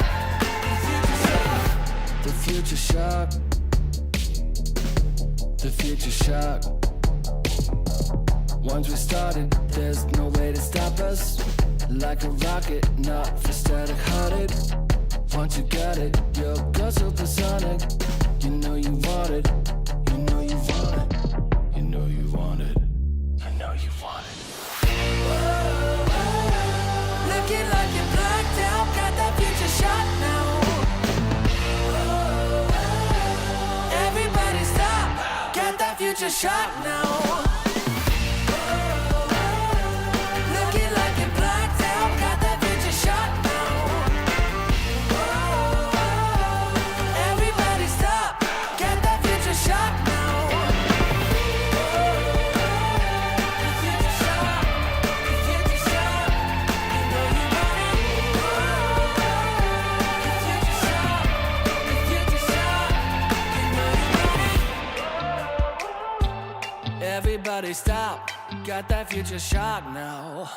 future shot. The future shock. The future shock. Once we started, there's no way to stop us. Like a rocket, not for static hearted. Once you got it, you'll go supersonic. You know you want it. You know you want it. You know you want it. You know you want it. Looking like you're blacked out, got that future shot now. Everybody stop, get that future shot now. Looking like you're blacked out, got that future shot now. Everybody stop, get that future shot now. Future shot, future shot, you know you want it. Future shot, future shot, you know you want it. Everybody stop, got that future shot now.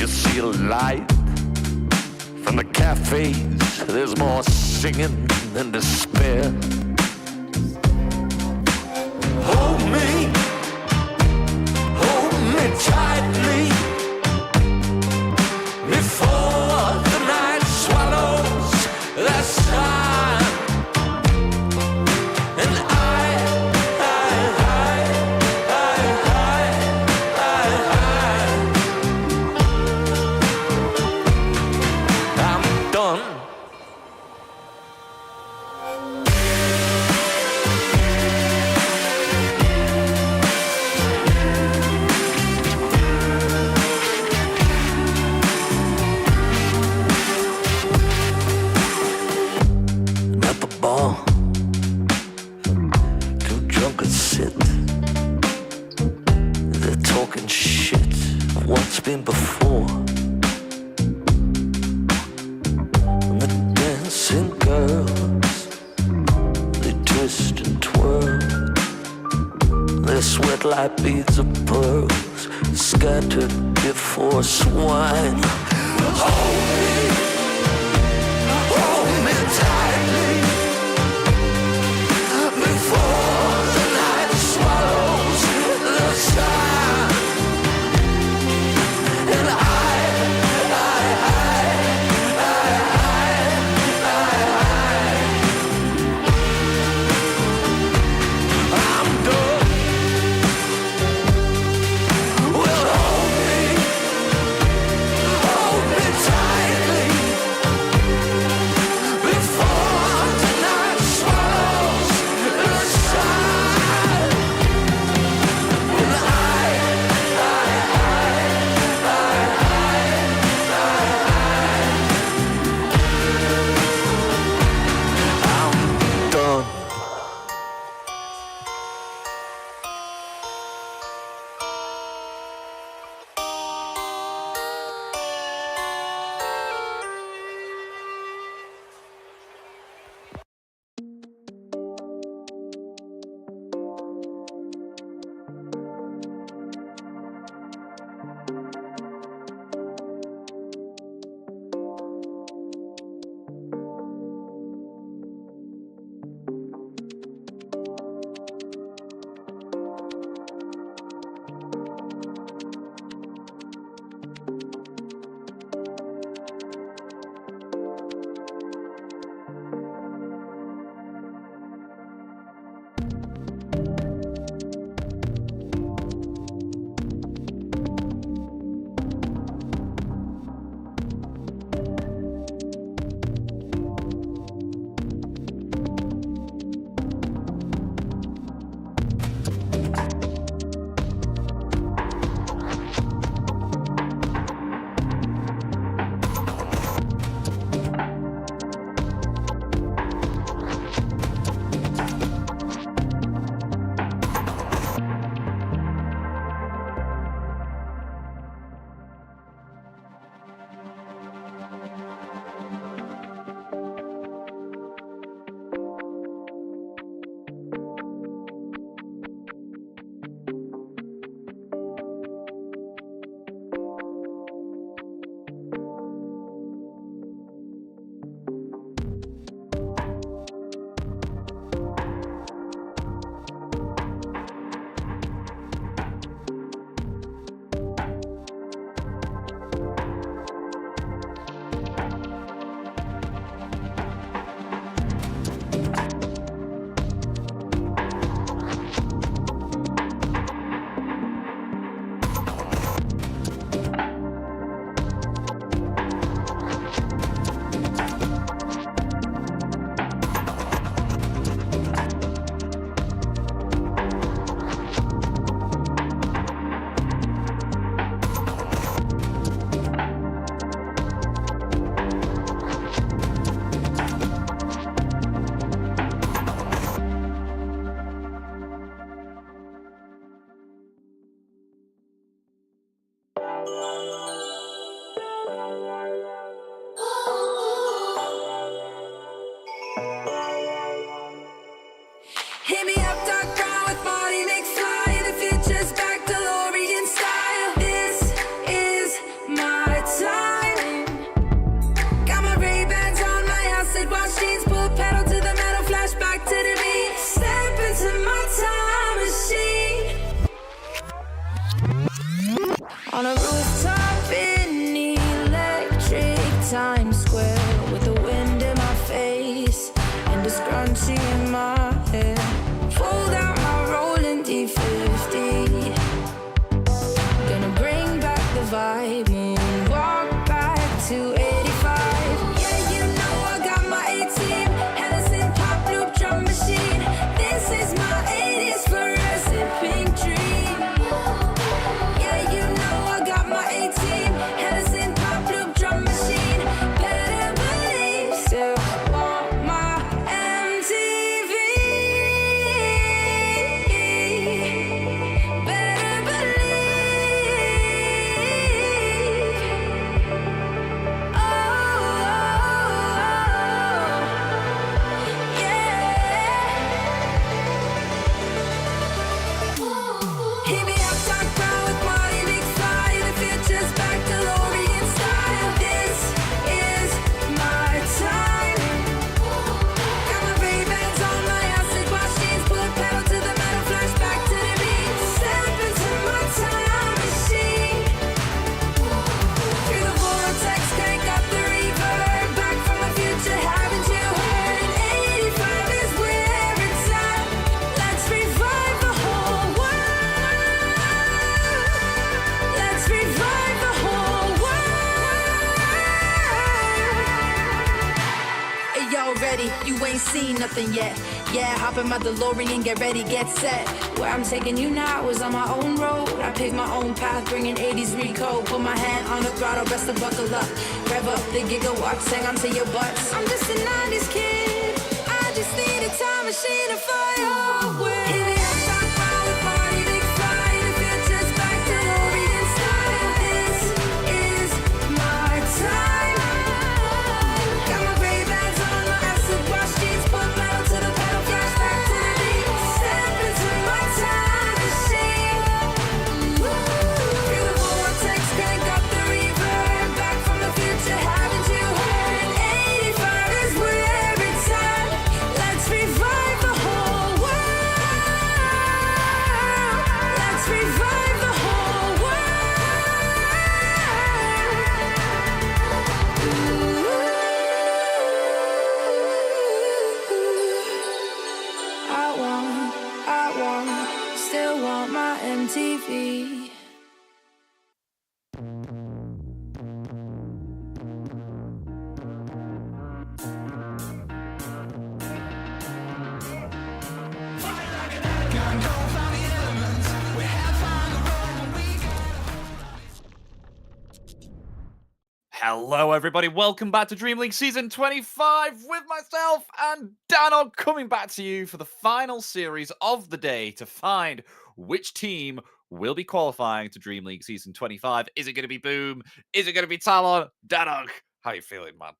you see a light from the cafes. There's more singing than despair. Hold me tightly before the night swallows the sun. And I'm done. At the bar, too drunk to sit. They're talking shit of what's been before. And the dancing girls, they twist and twirl. They sweat like beads of pearls, scattered before swine. Hold me tightly before the night swallows the sun. And I'm done. Well, hold me tightly my time. Got my Ray-Bans on, my acid wash jeans, put pedal to the metal, flashback to the beat. Step into my time machine. On a rooftop in electric Times Square, with the wind in my face and a scrunchie in my hair. Fold out my rolling D50. Gonna bring back the vibe, walk back to 85. Yeah, you know I got my 18. Hennessy pop loop drum machine. This is my 80s fluorescent pink dream. Yeah, you know I got my 18. Hennessy pop loop drum machine. Better believe, still want my MTV. Better believe. Oh, yeah. Hit me up, talk brown with Marty McFly. The future's back, DeLorean style. This is my time. Got my Ray-Bans on, my acid wash jeans, put pedal to the metal, flashback to the beat. Step into my time machine. Through the vortex, crank up the reverb. Back from the future, haven't you heard? 85 is where it's at. Let's revive the whole world. Let's revive the whole world. Hey, yo, ready? You ain't seen nothing yet. Yeah, hop in my DeLorean, get ready, get set. Where I'm taking you now is on my own road. I pick my own path, bringing 80s recode. Put my hand on the throttle, best to buckle up. Rev up the gigawatts, hang on to your butts. I'm just a 90s kid. I just need a time machine to fly away. Hit me up, talk brown with Marty McFly. The future's back, DeLorean style. This is my time. Got my Ray-Bans on, my acid wash jeans, put metal to the pedal, flashback to the beat. Step into my time machine. Through the vortex, crank up the reverb. Back from the future, haven't you heard? 85 is where it's at. Let's revive the whole world. Let's revive the whole world. Still want my MTV. Hello, everybody. Welcome back to Dream League Season 25 with myself and Danog coming back to you for the final series of the day to find which team will be qualifying to Dream League Season 25. Is it going to be Boom? Is it going to be Talon? Danog, how you feeling, man?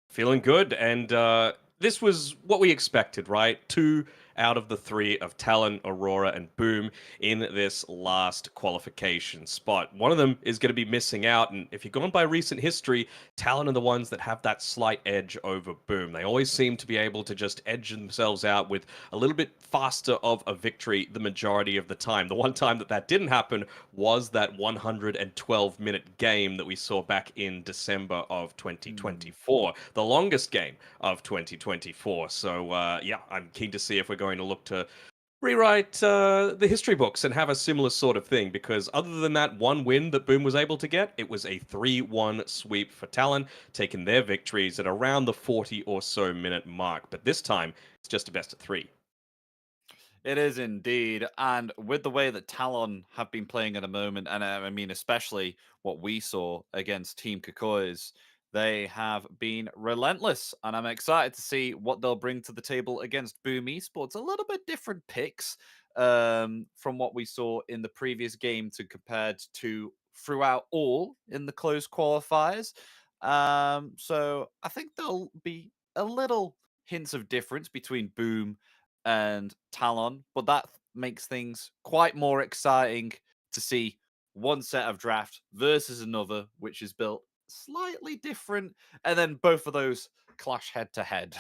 Feeling good, and this was what we expected, right? 2 out of the 3 of Talon, Aurora, and Boom in this last qualification spot. One of them is going to be missing out, and if you're going by recent history, Talon are the ones that have that slight edge over Boom. They always seem to be able to just edge themselves out with a little bit faster of a victory the majority of the time. The one time that didn't happen was that 112-minute game that we saw back in December of 2024, the longest game of 2024. So, yeah, I'm keen to see if we're going to look to rewrite the history books and have a similar sort of thing, because other than that one win that Boom was able to get, it was a 3-1 sweep for Talon, taking their victories at around the 40 or so minute mark. But this time, it's just a best of 3. It is indeed. And with the way that Talon have been playing at the moment, and I mean, especially what we saw against Team Kokois, they have been relentless. And I'm excited to see what they'll bring to the table against Boom Esports. A little bit different picks from what we saw in the previous game to compared to throughout all in the closed qualifiers. So I think there'll be a little hints of difference between Boom and Talon, but that makes things quite more exciting to see one set of draft versus another, which is built slightly different, and then both of those clash head to head.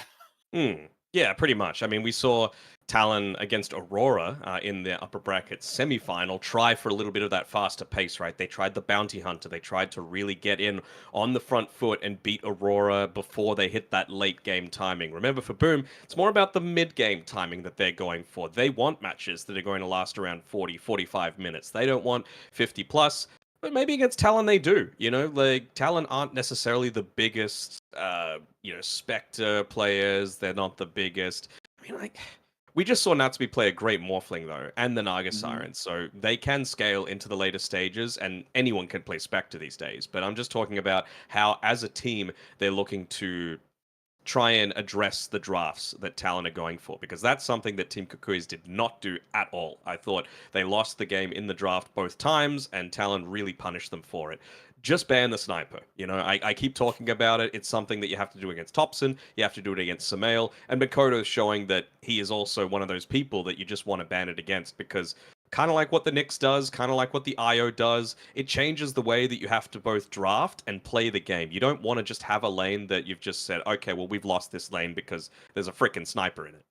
Yeah, pretty much. I mean, we saw Talon against Aurora in the upper bracket semifinal try for a little bit of that faster pace, right? They tried the Bounty Hunter. They tried to really get in on the front foot and beat Aurora before they hit that late game timing. Remember, for Boom, it's more about the mid game timing that they're going for. They want matches that are going to last around 40, 45 minutes. They don't want 50 plus. But maybe against Talon they do, you know, like Talon aren't necessarily the biggest, Spectre players. They're not the biggest. I mean, like, we just saw Natsume play a great Morphling though, and the Naga Siren, so they can scale into the later stages, and anyone can play Spectre these days. But I'm just talking about how, as a team, they're looking to try and address the drafts that Talon are going for, because that's something that Team Kukui's did not do at all. I thought they lost the game in the draft both times, and Talon really punished them for it. Just ban the sniper. You know, I keep talking about it. It's something that you have to do against Thompson, you have to do it against Samael, and Makoto is showing that he is also one of those people that you just want to ban it against, because kind of like what the Nyx does, kind of like what the IO does, it changes the way that you have to both draft and play the game. You don't want to just have a lane that you've just said, okay, well, we've lost this lane because there's a freaking sniper in it.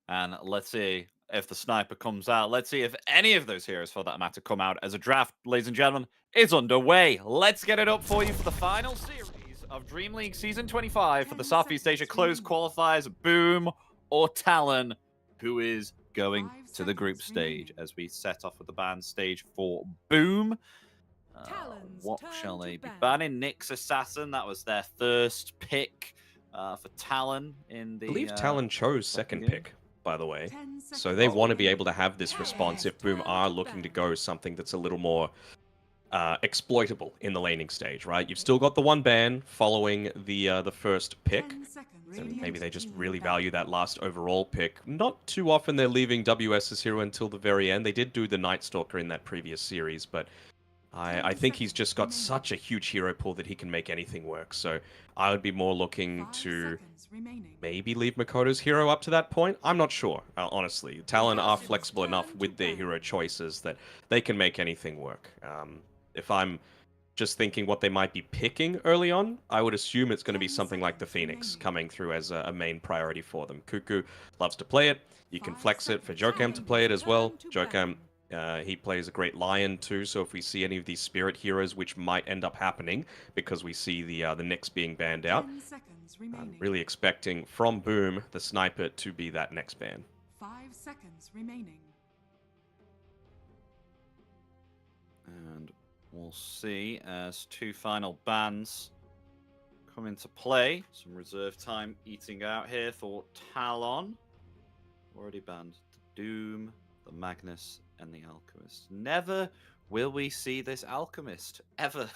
And let's see if the sniper comes out. Let's see if any of those heroes, for that matter, come out as a draft, ladies and gentlemen, is underway. Let's get it up for you for the final series of Dream League Season 25 for the Southeast Asia Closed Qualifiers. Boom or Talon, who is going to the group stage, as we set off with the ban stage for Boom. What shall they be banning? Nyx Assassin, that was their first pick for Talon in the... I believe Talon chose second pick, by the way. So they want to be able to have this response if Boom are looking to go something that's a little more exploitable in the laning stage, right? You've still got the one ban following the first pick. And maybe they just really value that last overall pick. Not too often they're leaving WS's hero until the very end. They did do the Night Stalker in that previous series, but I think he's just got such a huge hero pool that he can make anything work. So I would be more looking to maybe leave Makoto's hero up to that point. I'm not sure, honestly. Talon are flexible enough with their hero choices that they can make anything work. If I'm just thinking what they might be picking early on, I would assume it's going to be something like the Phoenix coming through as a main priority for them. Kuku loves to play it. You can flex it for Jokam to play it as well. Jokam, he plays a great Lion too, so if we see any of these Spirit heroes, which might end up happening because we see the Nyx being banned out, I'm really expecting from Boom the Sniper to be that next ban. 5 seconds remaining. And we'll see as two final bans come into play. Some reserve time eating out here for Talon. Already banned the Doom, the Magnus, and the Alchemist. Never will we see this Alchemist, ever.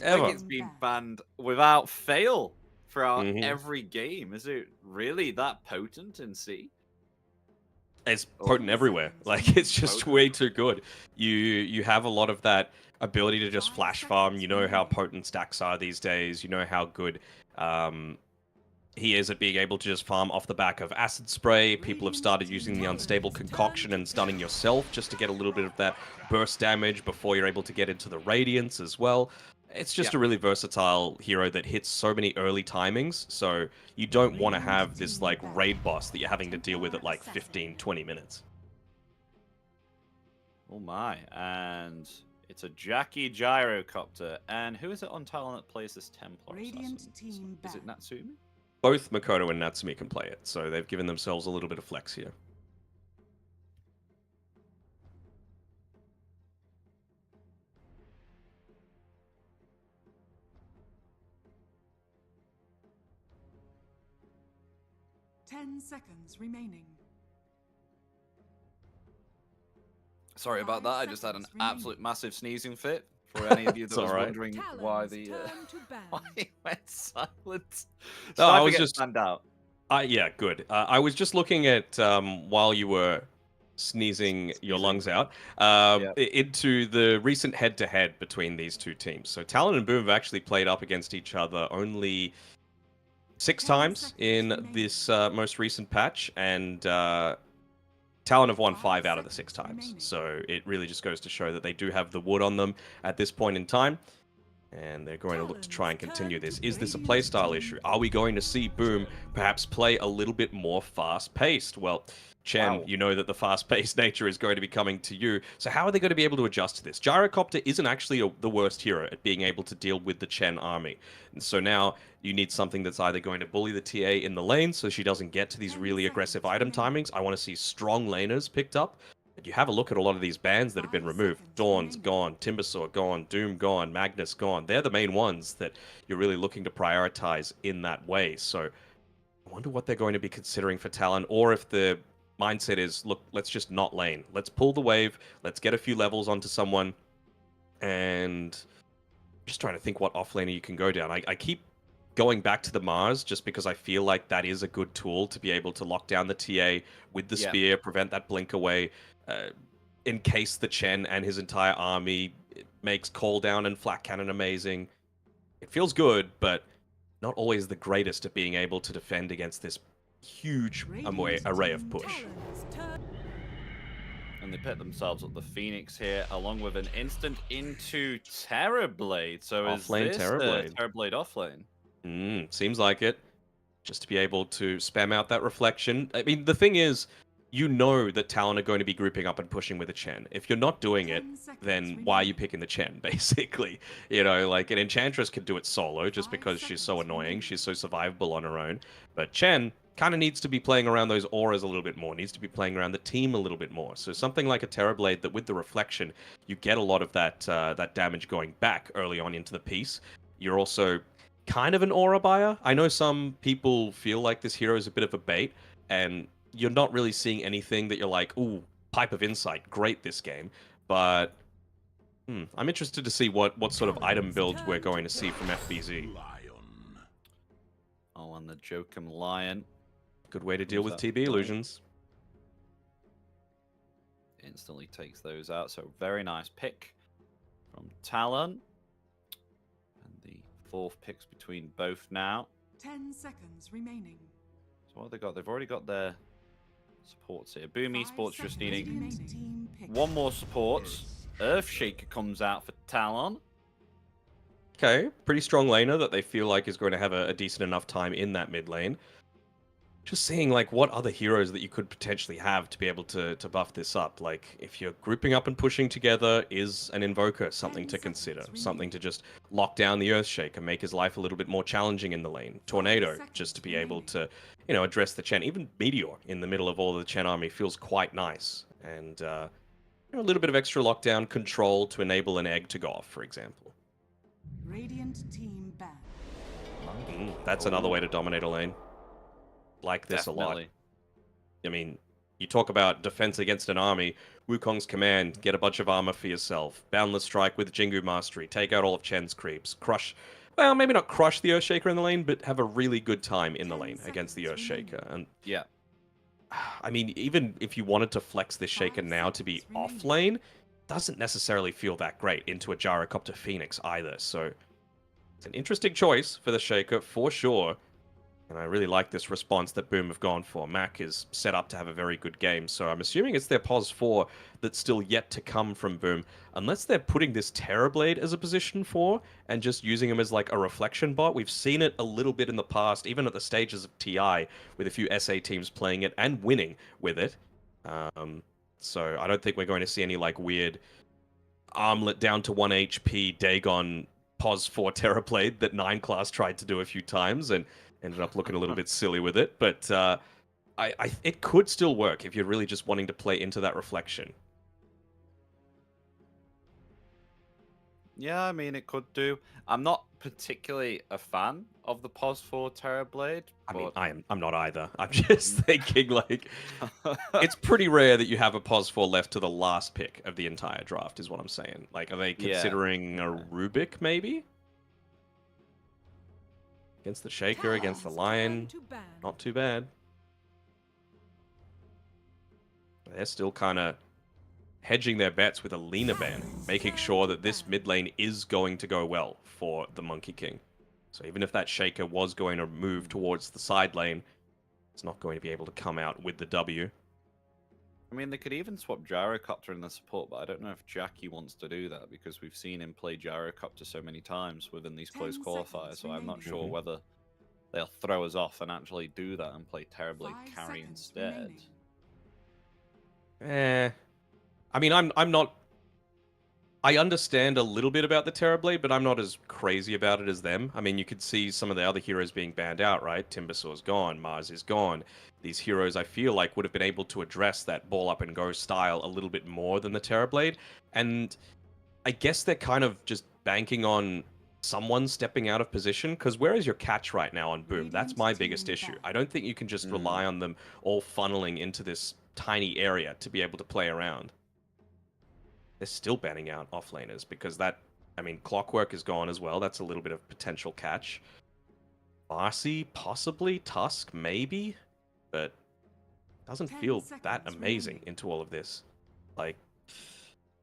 Ever. Like it's been banned without fail throughout every game. Is it really that potent in C? It's potent everywhere. Like, it's just way too good. You have a lot of that ability to just flash farm. You know how potent stacks are these days. You know how good he is at being able to just farm off the back of acid spray. People have started using the unstable concoction and stunning yourself just to get a little bit of that burst damage before you're able to get into the radiance as well. It's just a really versatile hero that hits so many early timings, so you don't want to have this like raid boss that you're having to deal with at like 15, 20 minutes. Oh my, and it's a Jackie Gyrocopter. And who is it on Talon that plays this Templar assassin? Is it Natsumi? Both Makoto and Natsumi can play it, so they've given themselves a little bit of flex here. Seconds remaining. Sorry about that. I just had an absolute massive sneezing fit. For any of you that was wondering why the why he went silent. No, I was just stand out. Yeah, good. I was just looking at while you were sneezing your lungs out into the recent head-to-head between these two teams. So Talon and Boom have actually played up against each other only 6 times in this most recent patch, and Talon have won 5 out of the 6 times, so it really just goes to show that they do have the wood on them at this point in time, and they're going to look to try and continue this. Is this a playstyle issue? Are we going to see Boom perhaps play a little bit more fast-paced? Well, Chen, you know that the fast-paced nature is going to be coming to you. So how are they going to be able to adjust to this? Gyrocopter isn't actually the worst hero at being able to deal with the Chen army. And so now you need something that's either going to bully the TA in the lane so she doesn't get to these really aggressive item timings. I want to see strong laners picked up. And you have a look at a lot of these bans that have been removed. Dawn's gone, Timbersaw gone, Doom gone, Magnus gone. They're the main ones that you're really looking to prioritize in that way. So I wonder what they're going to be considering for Talon, or if the mindset is, look, let's just not lane. Let's pull the wave. Let's get a few levels onto someone. And just trying to think what offlaner you can go down. I keep going back to the Mars just because I feel like that is a good tool to be able to lock down the TA with the spear, prevent that blink away, in case the Chen and his entire army makes call down and flat cannon amazing. It feels good, but not always the greatest at being able to defend against this huge array of push. And they put themselves up the Phoenix here, along with an instant into Terrorblade. So Offlane is this Terrorblade. Terrorblade offlane? Seems like it. Just to be able to spam out that reflection. I mean, the thing is, you know that Talon are going to be grouping up and pushing with a Chen. If you're not doing it, then why are you picking the Chen, basically? You know, like, an Enchantress could do it solo just because she's so annoying. She's so survivable on her own. But Chen kind of needs to be playing around those auras a little bit more, needs to be playing around the team a little bit more. So something like a Terrorblade that with the reflection, you get a lot of that that damage going back early on into the piece. You're also kind of an aura buyer. I know some people feel like this hero is a bit of a bait, and you're not really seeing anything that you're like, ooh, Pipe of Insight, great this game. But I'm interested to see what sort of item builds we're going to see from FBZ. Oh, and the Jokum Lion. Good way to deal with TB illusions. Instantly takes those out. So very nice pick from Talon. And the 4th picks between both now. 10 seconds remaining. So what have they got? They've already got their supports here. Boom Esports just needing Team pick. one more support. Earthshaker comes out for Talon. Okay, pretty strong laner that they feel like is going to have a decent enough time in that mid lane. Just seeing like what other heroes that you could potentially have to be able to buff this up. Like if you're grouping up and pushing together, is an Invoker something to consider? Something to just lock down the Earthshaker, make his life a little bit more challenging in the lane. Tornado, just to be able to, you know, address the Chen. Even Meteor in the middle of all of the Chen army feels quite nice. And you know, a little bit of extra lockdown control to enable an egg to go off, for example. Radiant team ban. That's another way to dominate a lane. Like this a lot. I mean, you talk about defense against an army, Wukong's command, get a bunch of armor for yourself, Boundless Strike with Jingu Mastery, take out all of Chen's creeps, crush, well, maybe not crush the Earthshaker in the lane, but have a really good time in the lane against the Earthshaker. And yeah, I mean, even if you wanted to flex this Shaker now to be off lane, doesn't necessarily feel that great into a Gyrocopter Phoenix either. So it's an interesting choice for the Shaker for sure. And I really like this response that Boom have gone for. Mac is set up to have a very good game, so I'm assuming it's their Pos 4 that's still yet to come from Boom, unless they're putting this Terrorblade as a position 4 and just using him as like a reflection bot. We've seen it a little bit in the past, even at the stages of TI, with a few SA teams playing it and winning with it. So I don't think we're going to see any like weird armlet down to 1 HP Dagon Pos 4 Terrorblade that 9 class tried to do a few times and ended up looking a little bit silly with it, but it could still work if you're really just wanting to play into that reflection. Yeah, I mean, it could do. I'm not particularly a fan of the Pos 4 Terrorblade. I mean, I'm not either. I'm just thinking, like, it's pretty rare that you have a Pos 4 left to the last pick of the entire draft, is what I'm saying. Like, are they considering a Rubik, maybe? Against the Shaker, against the Lion, not too bad. They're still kind of hedging their bets with a Lina ban, making sure that this mid lane is going to go well for the Monkey King. So even if that Shaker was going to move towards the side lane, it's not going to be able to come out with the W. I mean, they could even swap Gyrocopter in the support, but I don't know if Jackie wants to do that because we've seen him play Gyrocopter so many times within these close 10 qualifiers. seconds So I'm not remaining. sure whether they'll throw us off and actually do that and play Terrorblade 5 carry seconds instead. remaining. I mean, I'm not. I understand a little bit about the Terrorblade, but I'm not as crazy about it as them. I mean, you could see some of the other heroes being banned out, right? Timbersaur's gone, Mars is gone. These heroes, I feel like, would have been able to address that ball up and go style a little bit more than the Terrorblade. And I guess they're kind of just banking on someone stepping out of position, because where is your catch right now on Boom? That's my biggest issue. I don't think you can just rely on them all funneling into this tiny area to be able to play around. They're still banning out offlaners because that, I mean, Clockwork is gone as well. That's a little bit of potential catch. Farsi, possibly. Tusk, maybe. But doesn't 10 feel that seconds amazing remaining. into all of this. Like,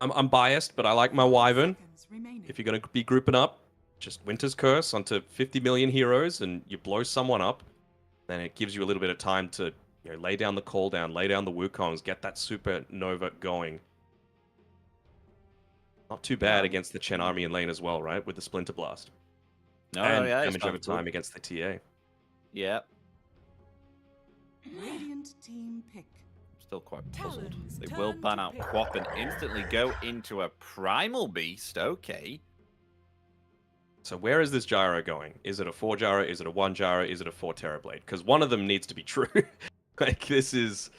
I'm biased, but I like my Wyvern. Seconds remaining. If you're going to be grouping up, just Winter's Curse onto 50 million heroes and you blow someone up, then it gives you a little bit of time to, you know, lay down the call down, lay down the Wukongs, get that supernova going. Not too bad against the Chen army in lane as well, right? With the Splinter Blast. No, And yeah, it's damage over not good. time against the TA. Yeah, Radiant team pick. still quite puzzled. Talon's They will turn ban to out pick. Quap and instantly go into a Primal Beast. Okay. So where is this gyro going? Is it a 4 gyro? Is it a 1 gyro? Is it a 4 Terrorblade? Because one of them needs to be true. Like, this is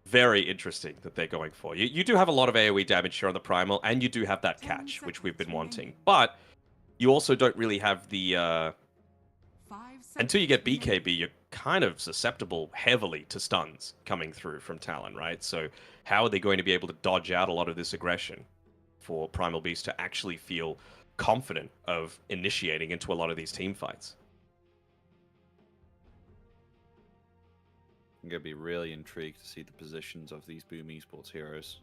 very interesting that they're going for. You do have a lot of AoE damage here on the Primal, and you do have that 10 catch, which we've been seconds wanting. remaining. But you also don't really have the... 5 seconds until you get remaining. BKB, you're kind of susceptible heavily to stuns coming through from Talon, right? So how are they going to be able to dodge out a lot of this aggression for Primal Beast to actually feel confident of initiating into a lot of these team fights? I'm going to be really intrigued to see the positions of these Boom Esports heroes.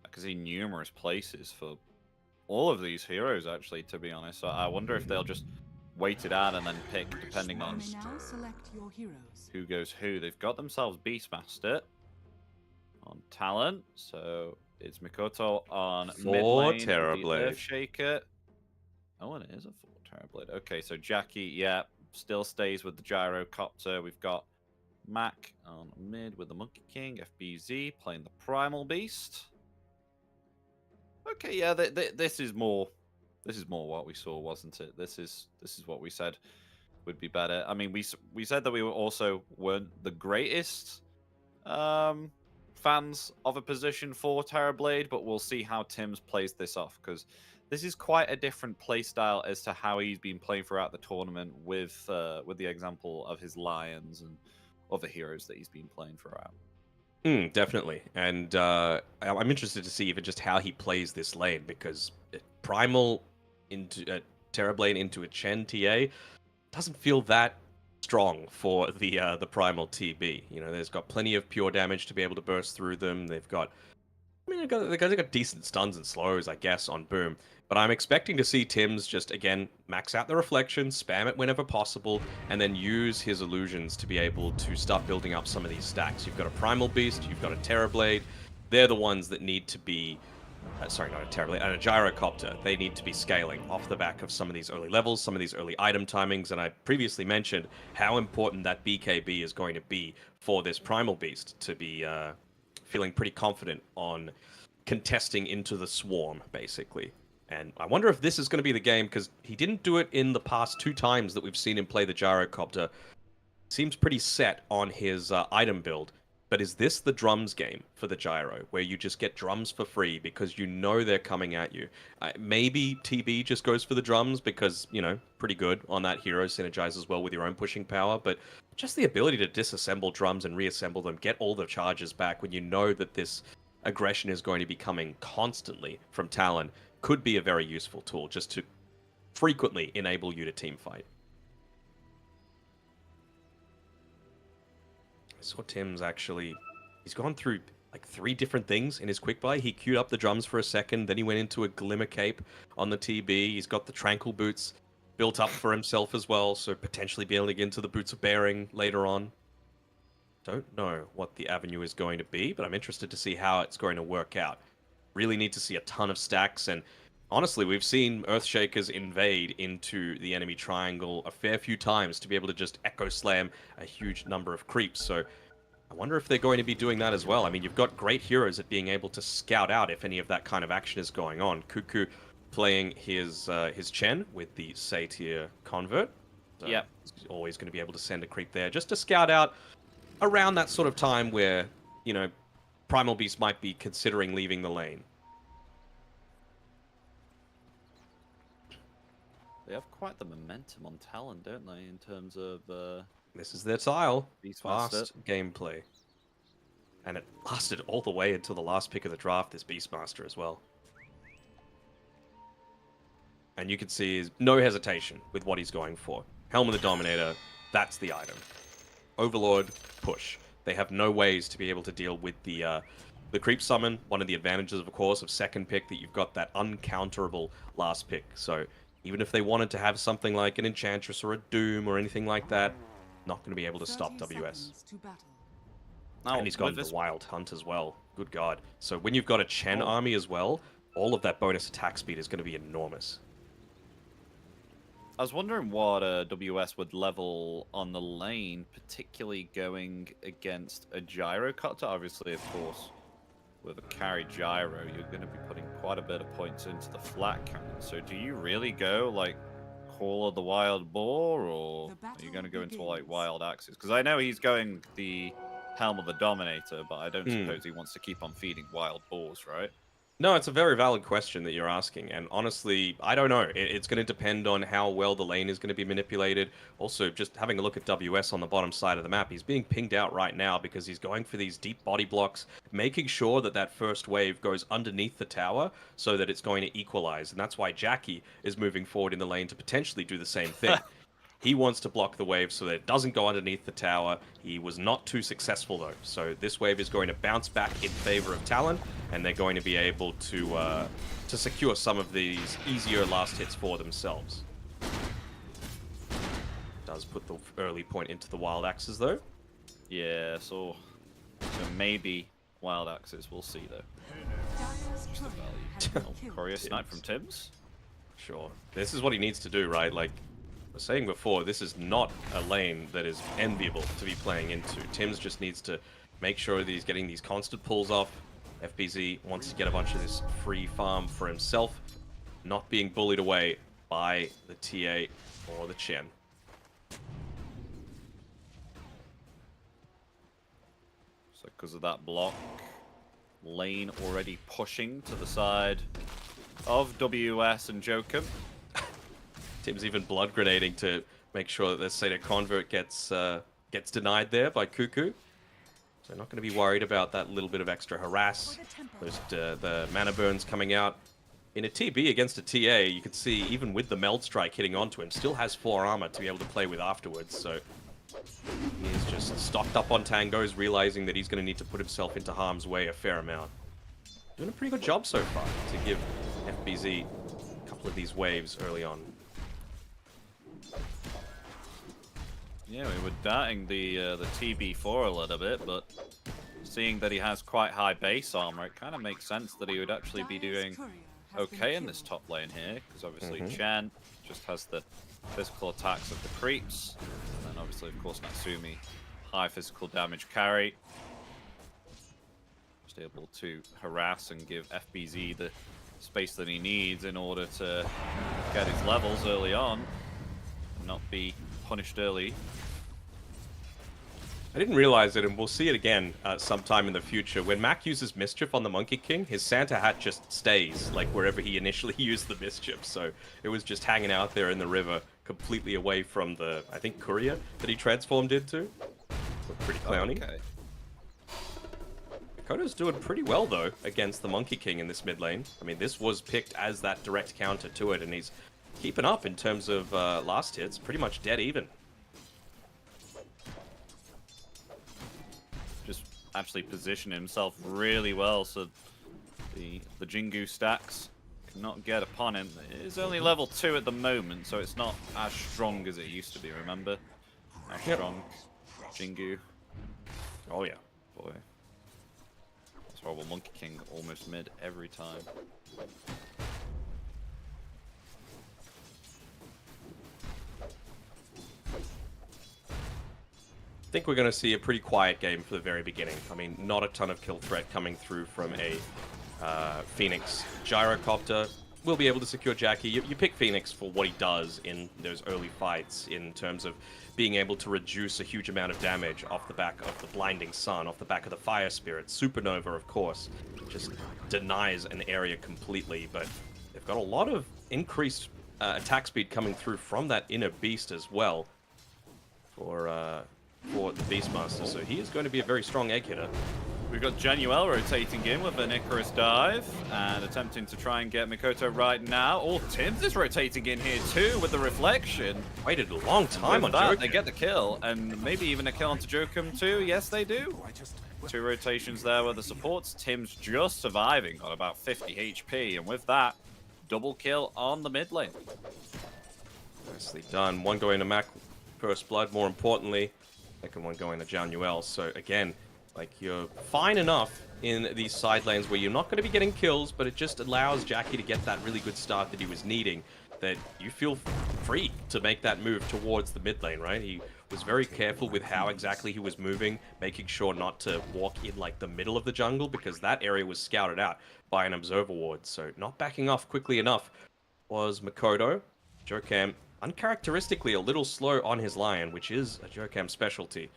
I can see numerous places for all of these heroes, actually, to be honest. So I wonder if they'll just wait it out and then pick, depending You on may now select your heroes. who goes who. They've got themselves Beastmaster on Talent, so it's Mikoto on mid 4 lane, the Terrorblade. Earthshaker. Oh, and it is a 4 Terrorblade. Okay, so Jackie, yeah, still stays with the Gyrocopter. We've got Mac on mid with the Monkey King, FBZ playing the Primal Beast. Okay, yeah, this is more what we saw, wasn't it? This is what we said would be better. I mean, we said that we weren't the greatest fans of a position for Terrorblade, but we'll see how Tim's plays this off, because this is quite a different play style as to how he's been playing throughout the tournament with the example of his Lions and other heroes that he's been playing throughout. Definitely. And I'm interested to see even just how he plays this lane, because Primal into Terrorblade into a Chen TA doesn't feel that strong for the Primal TB. You know, there's got plenty of pure damage to be able to burst through them. They've got, I mean, they've got decent stuns and slows, I guess, on Boom. But I'm expecting to see Tim's just, again, max out the reflection, spam it whenever possible, and then use his illusions to be able to start building up some of these stacks. You've got a Primal Beast, you've got a Terrorblade. They're the ones that need to be... sorry, not a Terrorblade, and a Gyrocopter. They need to be scaling off the back of some of these early levels, some of these early item timings, and I previously mentioned how important that BKB is going to be for this Primal Beast to be feeling pretty confident on contesting into the swarm, basically. And I wonder if this is going to be the game, because he didn't do it in the past 2 times that we've seen him play the Gyrocopter. Seems pretty set on his item build. But is this the drums game for the Gyro, where you just get drums for free because you know they're coming at you? Maybe TB just goes for the drums because, you know, pretty good on that hero, synergizes well with your own pushing power. But just the ability to disassemble drums and reassemble them, get all the charges back when you know that this aggression is going to be coming constantly from Talon, could be a very useful tool just to frequently enable you to team fight. I saw Tim's actually, he's gone through like 3 different things in his quick buy. He queued up the drums for a second, then he went into a Glimmer Cape on the TB. He's got the Tranquil Boots built up for himself as well, so potentially be able to get into the Boots of Bearing later on. Don't know what the avenue is going to be, but I'm interested to see how it's going to work out. Really need to see a ton of stacks, and honestly, we've seen Earthshakers invade into the enemy triangle a fair few times to be able to just echo slam a huge number of creeps, so I wonder if they're going to be doing that as well. I mean, you've got great heroes at being able to scout out if any of that kind of action is going on. Cuckoo playing his Chen with the Satyr Convert. So Yep. he's always going to be able to send a creep there just to scout out around that sort of time where, you know, Primal Beast might be considering leaving the lane. They have quite the momentum on Talon, don't they, in terms of This is their style. Beastmaster. Fast gameplay. And it lasted all the way until the last pick of the draft, this Beastmaster as well. And you can see no hesitation with what he's going for. Helm of the Dominator, that's the item. Overlord, push. They have no ways to be able to deal with the creep summon. One of the advantages, of course, of second pick, that you've got that uncounterable last pick. So even if they wanted to have something like an Enchantress or a Doom or anything like that, not going to be able to stop WS. Now, And he's got the Wild Hunt as well. Good God. So when you've got a Chen army as well, all of that bonus attack speed is going to be enormous. I was wondering what WS would level on the lane, particularly going against a gyro cutter. Obviously, of course, with a carry gyro, you're going to be putting quite a bit of points into the flat cannon. So do you really go like Call of the Wild Boar, or are you going to go into like Wild Axes? Because I know he's going the Helm of the Dominator, but I don't suppose he wants to keep on feeding Wild Boars, right? No, it's a very valid question that you're asking, and honestly, I don't know. It's going to depend on how well the lane is going to be manipulated. Also, just having a look at WS on the bottom side of the map, he's being pinged out right now because he's going for these deep body blocks, making sure that that first wave goes underneath the tower so that it's going to equalize, and that's why Jackie is moving forward in the lane to potentially do the same thing. He wants to block the wave so that it doesn't go underneath the tower. He was not too successful, though. So this wave is going to bounce back in favor of Talon, and they're going to be able to secure some of these easier last hits for themselves. Does put the early point into the Wild Axes, though. Yeah, so maybe Wild Axes. We'll see, though. Courier snipe from Tims. Sure. This is what he needs to do, right? Like I was saying before, this is not a lane that is enviable to be playing into. Tims just needs to make sure that he's getting these constant pulls off. FBZ wants to get a bunch of this free farm for himself, not being bullied away by the TA or the Chen. So because of that block, lane already pushing to the side of WS and Jokum. Tim's even blood grenading to make sure that the Satyr Convert gets denied there by Cuckoo. So not going to be worried about that little bit of extra harass. Those the mana burns coming out. In a TB against a TA, you can see even with the Meld Strike hitting onto him, still has 4 armor to be able to play with afterwards. So he's just stocked up on tangos, realizing that he's going to need to put himself into harm's way a fair amount. Doing a pretty good job so far to give FBZ a couple of these waves early on. Yeah, we were doubting the TB4 a little bit, but seeing that he has quite high base armor, it kind of makes sense that he would actually be doing okay in this top lane here, because obviously Chen just has the physical attacks of the creeps, and then obviously, of course, Natsumi, high physical damage carry. Just able to harass and give FBZ the space that he needs in order to get his levels early on, and not be punished early. I didn't realize it, and we'll see it again sometime in the future. When Mac uses Mischief on the Monkey King, his Santa hat just stays, like wherever he initially used the Mischief. So it was just hanging out there in the river, completely away from the, I think, Courier that he transformed into. Looked pretty clowny. Okay. Makoto's doing pretty well, though, against the Monkey King in this mid lane. I mean, this was picked as that direct counter to it, and he's keeping up in terms of last hits, pretty much dead even. Just actually position himself really well so the Jingu stacks cannot get upon him. It is only level 2 at the moment, so it's not as strong as it used to be, remember? How strong Jingu. Oh yeah. Boy. That's horrible. Monkey King almost mid every time. I think we're going to see a pretty quiet game for the very beginning. I mean, not a ton of kill threat coming through from a Phoenix gyrocopter. We'll be able to secure Jackie. You pick Phoenix for what he does in those early fights in terms of being able to reduce a huge amount of damage off the back of the Blinding Sun, off the back of the Fire Spirit. Supernova, of course, just denies an area completely, but they've got a lot of increased attack speed coming through from that inner beast as well for the Beastmaster, so he is going to be a very strong egg hitter. We've got Januel rotating in with an Icarus dive and attempting to try and get Mikoto right now. Oh, Tims is rotating in here too with the reflection. Waited a long time on With that, Joker. they get the kill, and maybe even a kill onto Jokum too. Yes, they do. 2 rotations there with the supports. Tim's just surviving on about 50 HP, and with that, double kill on the mid lane. Nicely done. One going to Mac First Blood, more importantly. Second one going to Januel. So again, like, you're fine enough in these side lanes where you're not going to be getting kills, but it just allows Jackie to get that really good start that he was needing, that you feel free to make that move towards the mid lane, right? He was very careful with how exactly he was moving, making sure not to walk in like the middle of the jungle, because that area was scouted out by an observer ward. So not backing off quickly enough was Mikoto. Jokam, uncharacteristically a little slow on his Lion, which is a Jokam specialty.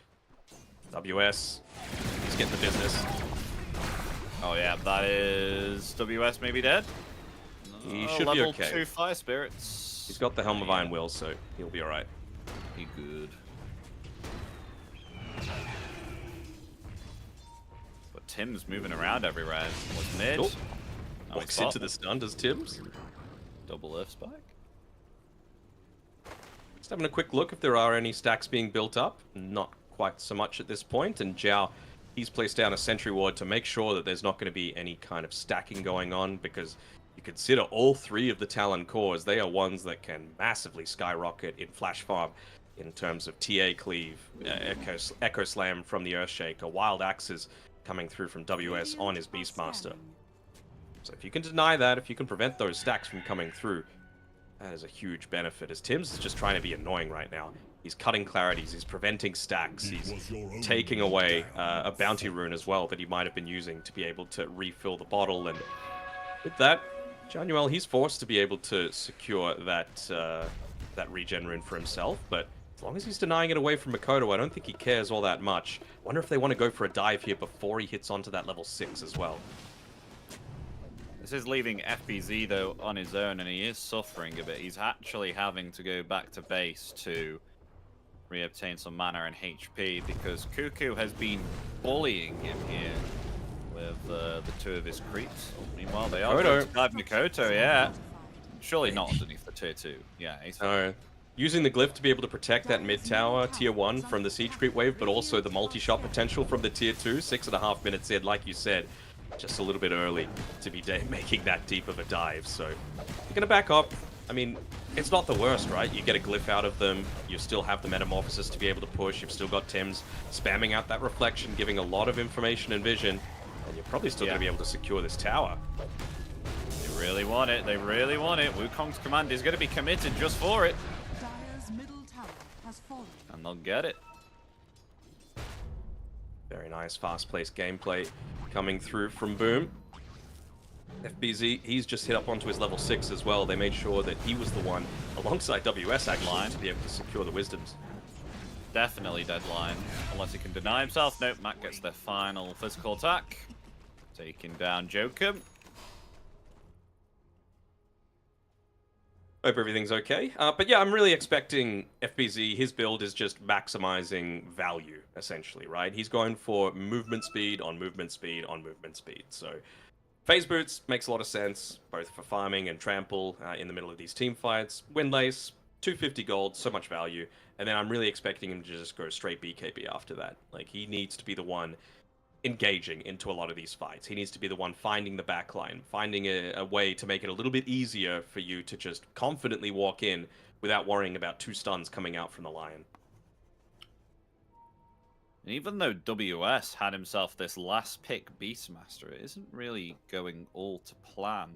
WS, he's getting the business. Oh yeah, that is WS maybe dead. He should be level okay. 2 Fire Spirits. He's got the Helm of Iron Will, so he'll be alright. He good. But Tim's moving around everywhere. Was mid. Oh. Oh, he's Walks into bottom. the stun, does Tims. Double Earth Spike. Just having a quick look if there are any stacks being built up. Not quite so much at this point, and Zhao, he's placed down a sentry ward to make sure that there's not going to be any kind of stacking going on, because you consider all 3 of the Talon cores, they are ones that can massively skyrocket in Flash Farm in terms of TA Cleave, Echo Slam from the Earthshaker, Wild Axes coming through from WS on his Beastmaster. So if you can deny that, if you can prevent those stacks from coming through, that is a huge benefit, as Tims is just trying to be annoying right now. He's cutting clarities, he's preventing stacks, he's taking away a bounty rune as well that he might have been using to be able to refill the bottle, and with that, Januel, he's forced to be able to secure that that regen rune for himself, but as long as he's denying it away from Mikoto, I don't think he cares all that much. Wonder if they want to go for a dive here before he hits onto that level 6 as well. This is leaving FBZ though on his own, and he is suffering a bit. He's actually having to go back to base to reobtain some mana and HP, because Cuckoo has been bullying him here with the 2 of his creeps. Meanwhile, they are going to dive Mikoto, yeah. Surely not underneath the tier 2. Yeah, he's using the glyph to be able to protect that mid tower, tier 1, from the siege creep wave, but also the multi-shot potential from the tier 2. 6.5 minutes in, like you said, just a little bit early to be making that deep of a dive. So you're going to back up. I mean, it's not the worst, right? You get a glyph out of them, you still have the Metamorphosis to be able to push, you've still got Tims spamming out that reflection, giving a lot of information and vision, and you're probably still going to be able to secure this tower. They really want it, they really want it. Wukong's command is going to be committed just for it. Dire's middle tower has fallen. And they'll get it. Very nice, fast-paced gameplay coming through from Boom. FBZ, he's just hit up onto his level 6 as well. They made sure that he was the one, alongside WS actually, to be able to secure the Wisdoms. Definitely deadline, unless he can deny himself. Nope, Matt gets their final physical attack. Taking down Jokum. Hope everything's okay. But yeah, I'm really expecting FBZ, his build is just maximizing value, essentially, right? He's going for movement speed on movement speed on movement speed. So Phase Boots makes a lot of sense, both for farming and trample in the middle of these team fights. Windlace, 250 gold, so much value. And then I'm really expecting him to just go straight BKB after that. Like, he needs to be the one engaging into a lot of these fights. He needs to be the one finding the backline, finding a way to make it a little bit easier for you to just confidently walk in without worrying about 2 stuns coming out from the Lion. And even though WS had himself this last pick Beastmaster, it isn't really going all to plan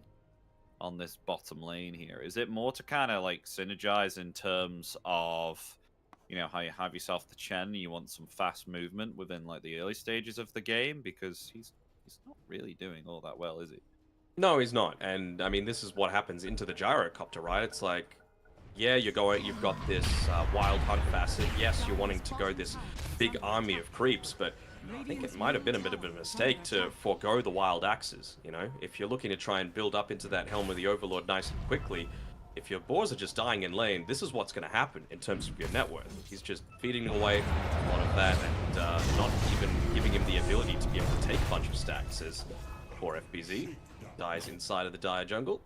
on this bottom lane here. Is it more to kind of like synergize in terms of, you know, how you have yourself the Chen, you want some fast movement within like the early stages of the game? Because he's not really doing all that well, is he? No, he's not. And I mean, this is what happens into the gyrocopter, right? It's like, yeah, you've got this wild hunt facet. Yes, you're wanting to go this big army of creeps, but I think it might have been a bit of a mistake to forego the wild axes, you know? If you're looking to try and build up into that Helm of the Overlord nice and quickly, if your boars are just dying in lane, this is what's going to happen in terms of your net worth. He's just feeding away a lot of that and not even giving him the ability to be able to take a bunch of stacks as poor FBZ dies inside of the dire jungle.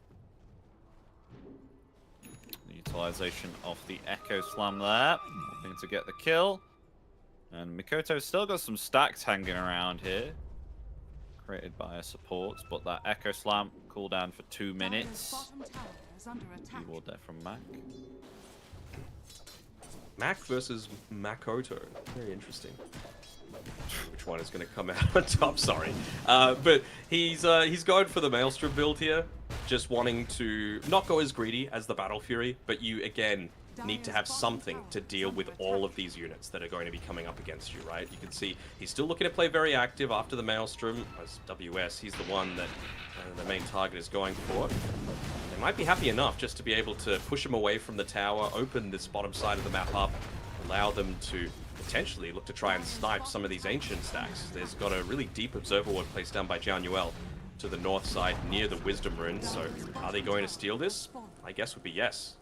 The utilization of the Echo Slam there, hoping to get the kill. And Mikoto's still got some stacks hanging around here, created by a support, but that Echo Slam cooldown for 2 minutes. Reward there from Mac. Mac versus Makoto. Very interesting. Which one is going to come out on top? Sorry. But he's going for the Maelstrom build here. Just wanting to not go as greedy as the Battle Fury, but you, again, need to have something to deal with all of these units that are going to be coming up against you, right? You can see he's still looking to play very active after the Maelstrom. As WS, he's the one that the main target is going for. They might be happy enough just to be able to push him away from the tower, open this bottom side of the map up, allow them to potentially look to try and snipe some of these ancient stacks. There's got a really deep observer ward placed down by Januel to the north side near the Wisdom Rune, so are they going to steal this? I guess would be yes.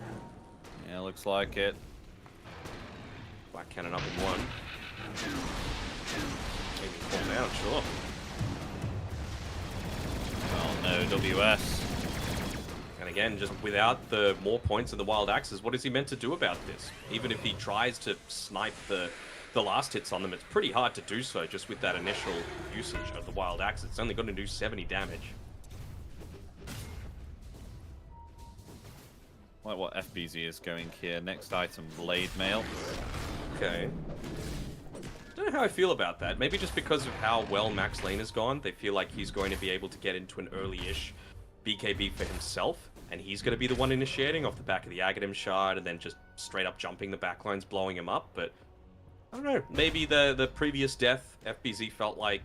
Yeah, looks like it. Black Cannon up in one. Maybe fall down, sure. Oh no, WS. And again, just without the more points in the Wild Axes, what is he meant to do about this? Even if he tries to snipe the last hits on them, it's pretty hard to do so just with that initial usage of the Wild Axe. It's only going to do 70 damage. Like what FBZ is going here. Next item, Blade Mail. Okay. Don't know how I feel about that. Maybe just because of how well Max Lane has gone, they feel like he's going to be able to get into an early-ish BKB for himself, and he's going to be the one initiating off the back of the Aghanim Shard and then just straight up jumping the backlines, blowing him up, but I don't know. Maybe the previous death, FBZ felt like,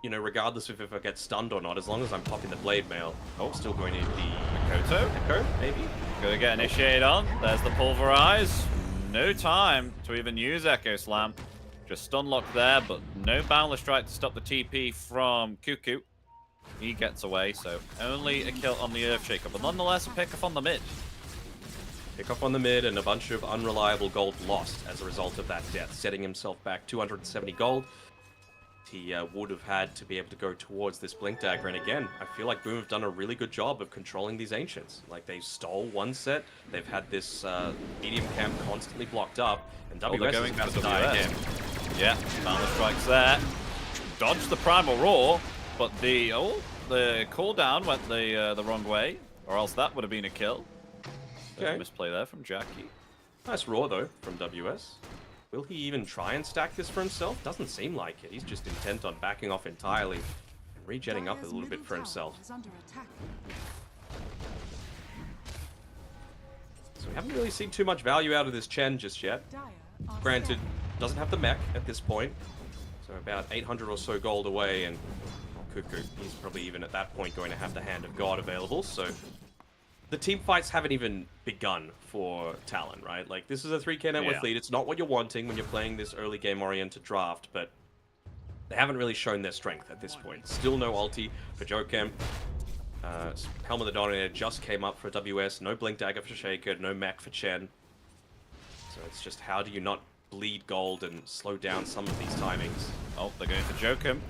you know, regardless of if I get stunned or not, as long as I'm popping the Blade Mail, I'm still going to be Makoto? Echo, maybe? Gonna get initiated on. There's the Pulverize. No time to even use Echo Slam. Just stun lock there, but no Boundless Strike to stop the TP from Cuckoo. He gets away, so only a kill on the Earthshaker, but nonetheless a pick off on the mid. Pick up on the mid and a bunch of unreliable gold lost as a result of that death, setting himself back 270 gold. He would have had to be able to go towards this Blink Dagger, and again, I feel like Boom have done a really good job of controlling these Ancients. Like, they stole one set, they've had this medium camp constantly blocked up, and WS going is about for to die again. Yeah, Boundless Strike's there. Dodged the Primal Roar, but the cooldown went the wrong way, or else that would have been a kill. There's a misplay there from Jackie. Nice roar, though, from WS. Will he even try and stack this for himself? Doesn't seem like it. He's just intent on backing off entirely and regenning up a little bit for himself. So we haven't really seen too much value out of this Chen just yet. Granted, doesn't have the mech at this point. So about 800 or so gold away, and Cuckoo, he's probably even at that point going to have the Hand of God available, so the team fights haven't even begun for Talon, right? Like, this is a 3k net worth lead. It's not what you're wanting when you're playing this early game-oriented draft, but they haven't really shown their strength at this point. Still no ulti for Jokem. Helm of the Dominator just came up for WS. No Blink Dagger for Shaker. No mech for Chen. So it's just, how do you not bleed gold and slow down some of these timings? Oh, they're going for Jokem.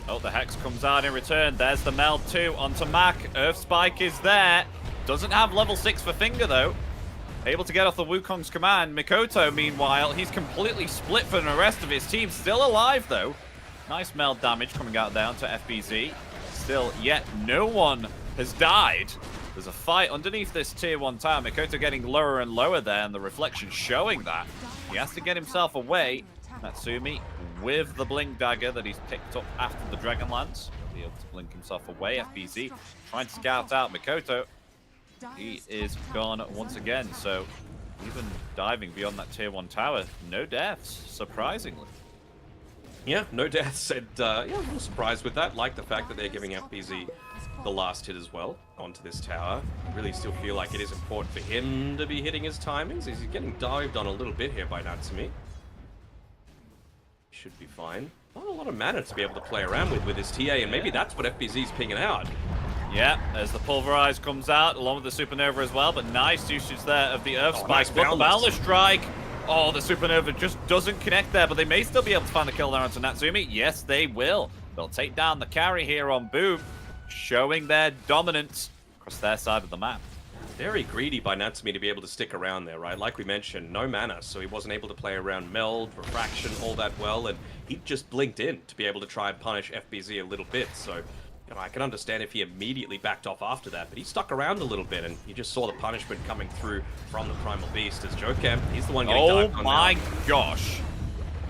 Oh, the Hex comes out in return. There's the Meld 2 onto Mac. Earth Spike is there. Doesn't have level 6 for Finger, though. Able to get off the Wukong's command. Mikoto, meanwhile, he's completely split from the rest of his team. Still alive, though. Nice meld damage coming out down to FBZ. Still, yet no one has died. There's a fight underneath this tier 1 tower. Mikoto getting lower and lower there, and the reflection showing that. He has to get himself away. Natsumi with the Blink Dagger that he's picked up after the Dragon Lance. He'll be able to blink himself away. FBZ trying to scout out Mikoto. He is gone once again, so even diving beyond that tier 1 tower, no deaths, surprisingly. Yeah, no deaths, and yeah, I'm a little surprised with that. Like the fact that they're giving FBZ the last hit as well onto this tower. I really still feel like it is important for him to be hitting his timings. He's getting dived on a little bit here by Natsumi. Should be fine. Not a lot of mana to be able to play around with his TA, and maybe that's what FBZ's pinging out. Yeah, as the Pulverize comes out, along with the Supernova as well, but nice usage there of the Earth Spike. Nice But the boundless. Boundless Strike, oh, the Supernova just doesn't connect there, but they may still be able to find the kill there onto Natsumi. Yes, they will. They'll take down the carry here on Boom, showing their dominance across their side of the map. Very greedy by Natsumi to be able to stick around there, right? Like we mentioned, no mana, so he wasn't able to play around Meld, Refraction, all that well, and he just blinked in to be able to try and punish FBZ a little bit, so... You know, I can understand if he immediately backed off after that, but he stuck around a little bit, and you just saw the punishment coming through from the Primal Beast as Jokem. He's the one getting dived on my now. gosh.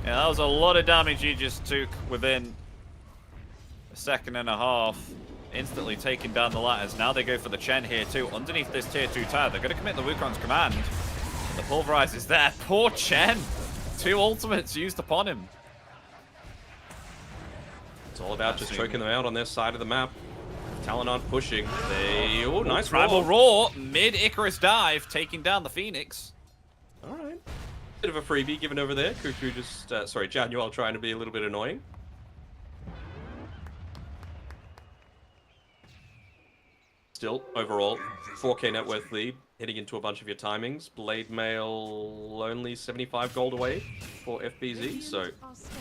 Yeah, that was a lot of damage he just took within a second and a half. Instantly taking down the ladders. Now they go for the Chen here too. Underneath this tier 2 tower, they're going to commit the Wukong's command. The Pulverize is there. Poor Chen. 2 ultimates used upon him. It's all about just choking them out on their side of the map. Talon aren't pushing. They... Oh, nice Primal roar. Roar, mid-Icarus dive, taking down the Phoenix. All right. Bit of a freebie given over there. Cuckoo just... sorry, Januel trying to be a little bit annoying. Still, overall, 4K net worth lead, hitting into a bunch of your timings. Blade Mail only 75 gold away for FBZ, so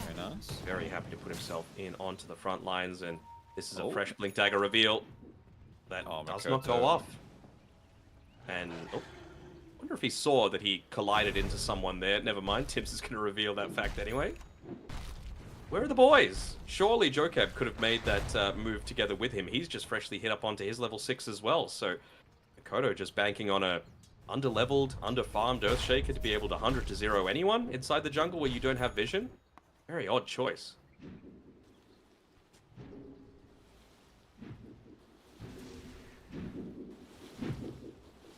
Very nice. very happy to put himself in onto the front lines, and this is a fresh Blink Dagger reveal that does not go off. And, oh, wonder if he saw that he collided into someone there. Never mind, Tibbs is going to reveal that fact anyway. Where are the boys? Surely Jokab could have made that move together with him. He's just freshly hit up onto his level 6 as well. So Mikoto just banking on a under-leveled, under-farmed Earthshaker to be able to 100 to 0 anyone inside the jungle where you don't have vision. Very odd choice.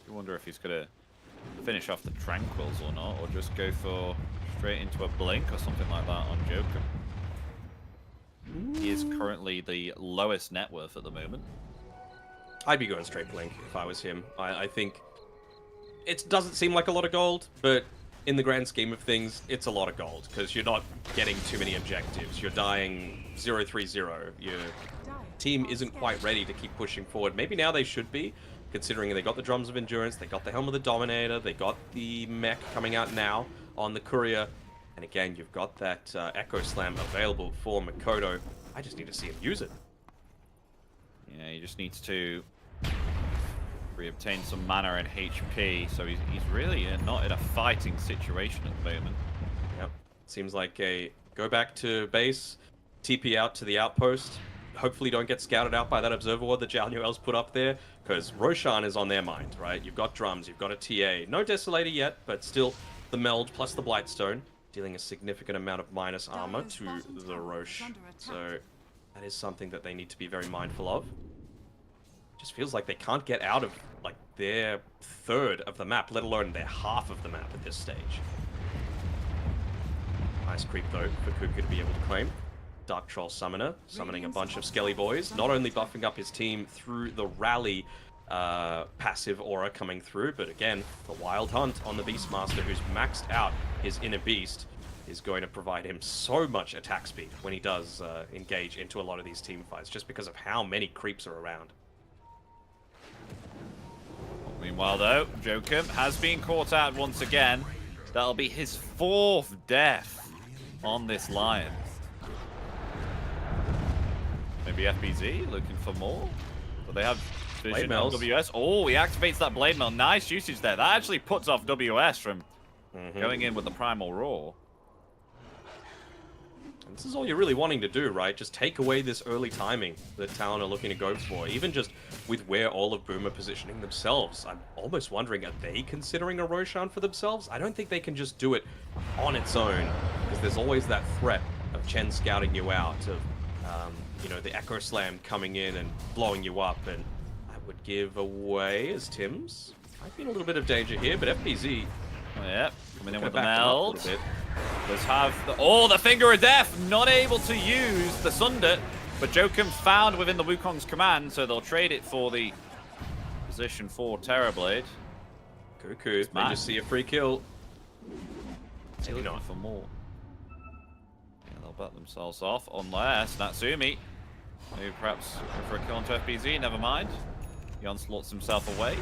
You wonder if he's going to finish off the Tranquils or not, or just go for straight into a Blink or something like that on Joker. He is currently the lowest net worth at the moment. I'd be going straight Blink if I was him. I think it doesn't seem like a lot of gold, but in the grand scheme of things, it's a lot of gold because you're not getting too many objectives. You're dying 0-3-0. Your team isn't quite ready to keep pushing forward. Maybe now they should be, considering they got the Drums of Endurance, they got the Helm of the Dominator, they got the mech coming out now on the Courier. And again, you've got that Echo Slam available for Mikoto. I just need to see him use it. Yeah, he just needs to reobtain some mana and HP, so he's really not in a fighting situation at the moment. Yep. Seems like a go back to base, TP out to the outpost. Hopefully don't get scouted out by that observer ward that Jalnuel's put up there, because Roshan is on their mind, right? You've got Drums, you've got a TA. No Desolator yet, but still the Meld plus the Blightstone, dealing a significant amount of minus armor to the Roche. So that is something that they need to be very mindful of. Just feels like they can't get out of like their third of the map, let alone their half of the map at this stage. Nice creep though for Kuku to be able to claim. Dark Troll Summoner, summoning a bunch of Skelly boys, not only buffing up his team through the rally passive aura coming through, but again, the Wild Hunt on the Beastmaster, who's maxed out his inner beast, is going to provide him so much attack speed when he does engage into a lot of these team fights, just because of how many creeps are around. Meanwhile, though, Joker has been caught out once again. That'll be his 4th death on this Lion. Maybe FBZ looking for more? But they have vision on WS. Oh, he activates that Blade Mail. Nice usage there. That actually puts off WS from going in with the Primal Roar. And this is all you're really wanting to do, right? Just take away this early timing that Talon are looking to go for. Even just with where all of Boom are positioning themselves. I'm almost wondering, are they considering a Roshan for themselves? I don't think they can just do it on its own, because there's always that threat of Chen scouting you out, of you know, the Echo Slam coming in and blowing you up, and I would give away as Tim's. Might be in a little bit of danger here, but FBZ. Oh, yeah, coming in with the back them up a meld. little bit. Does have the Finger of Death, not able to use the Sunder, but Jokum found within the Wukong's command, so they'll trade it for the position for Terrorblade. Cuckoo, they just see a free kill. They're Maybe looking not. for more. Yeah, they'll back themselves off, unless Natsumi, maybe perhaps go for a kill onto FBZ, never mind. He onslaughts himself away.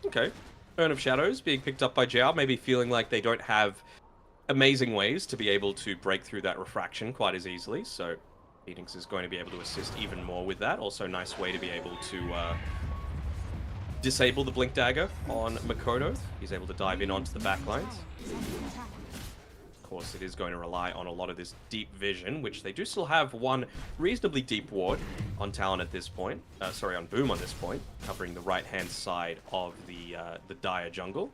Okay. Urn of Shadows being picked up by Jiao, maybe feeling like they don't have amazing ways to be able to break through that refraction quite as easily, so Phoenix is going to be able to assist even more with that. Also, nice way to be able to disable the Blink Dagger on Makoto. He's able to dive in onto the backlines. Of course, it is going to rely on a lot of this deep vision, which they do still have one reasonably deep ward on Talon at this point. Sorry, on Boom on this point, covering the right-hand side of the Dire jungle.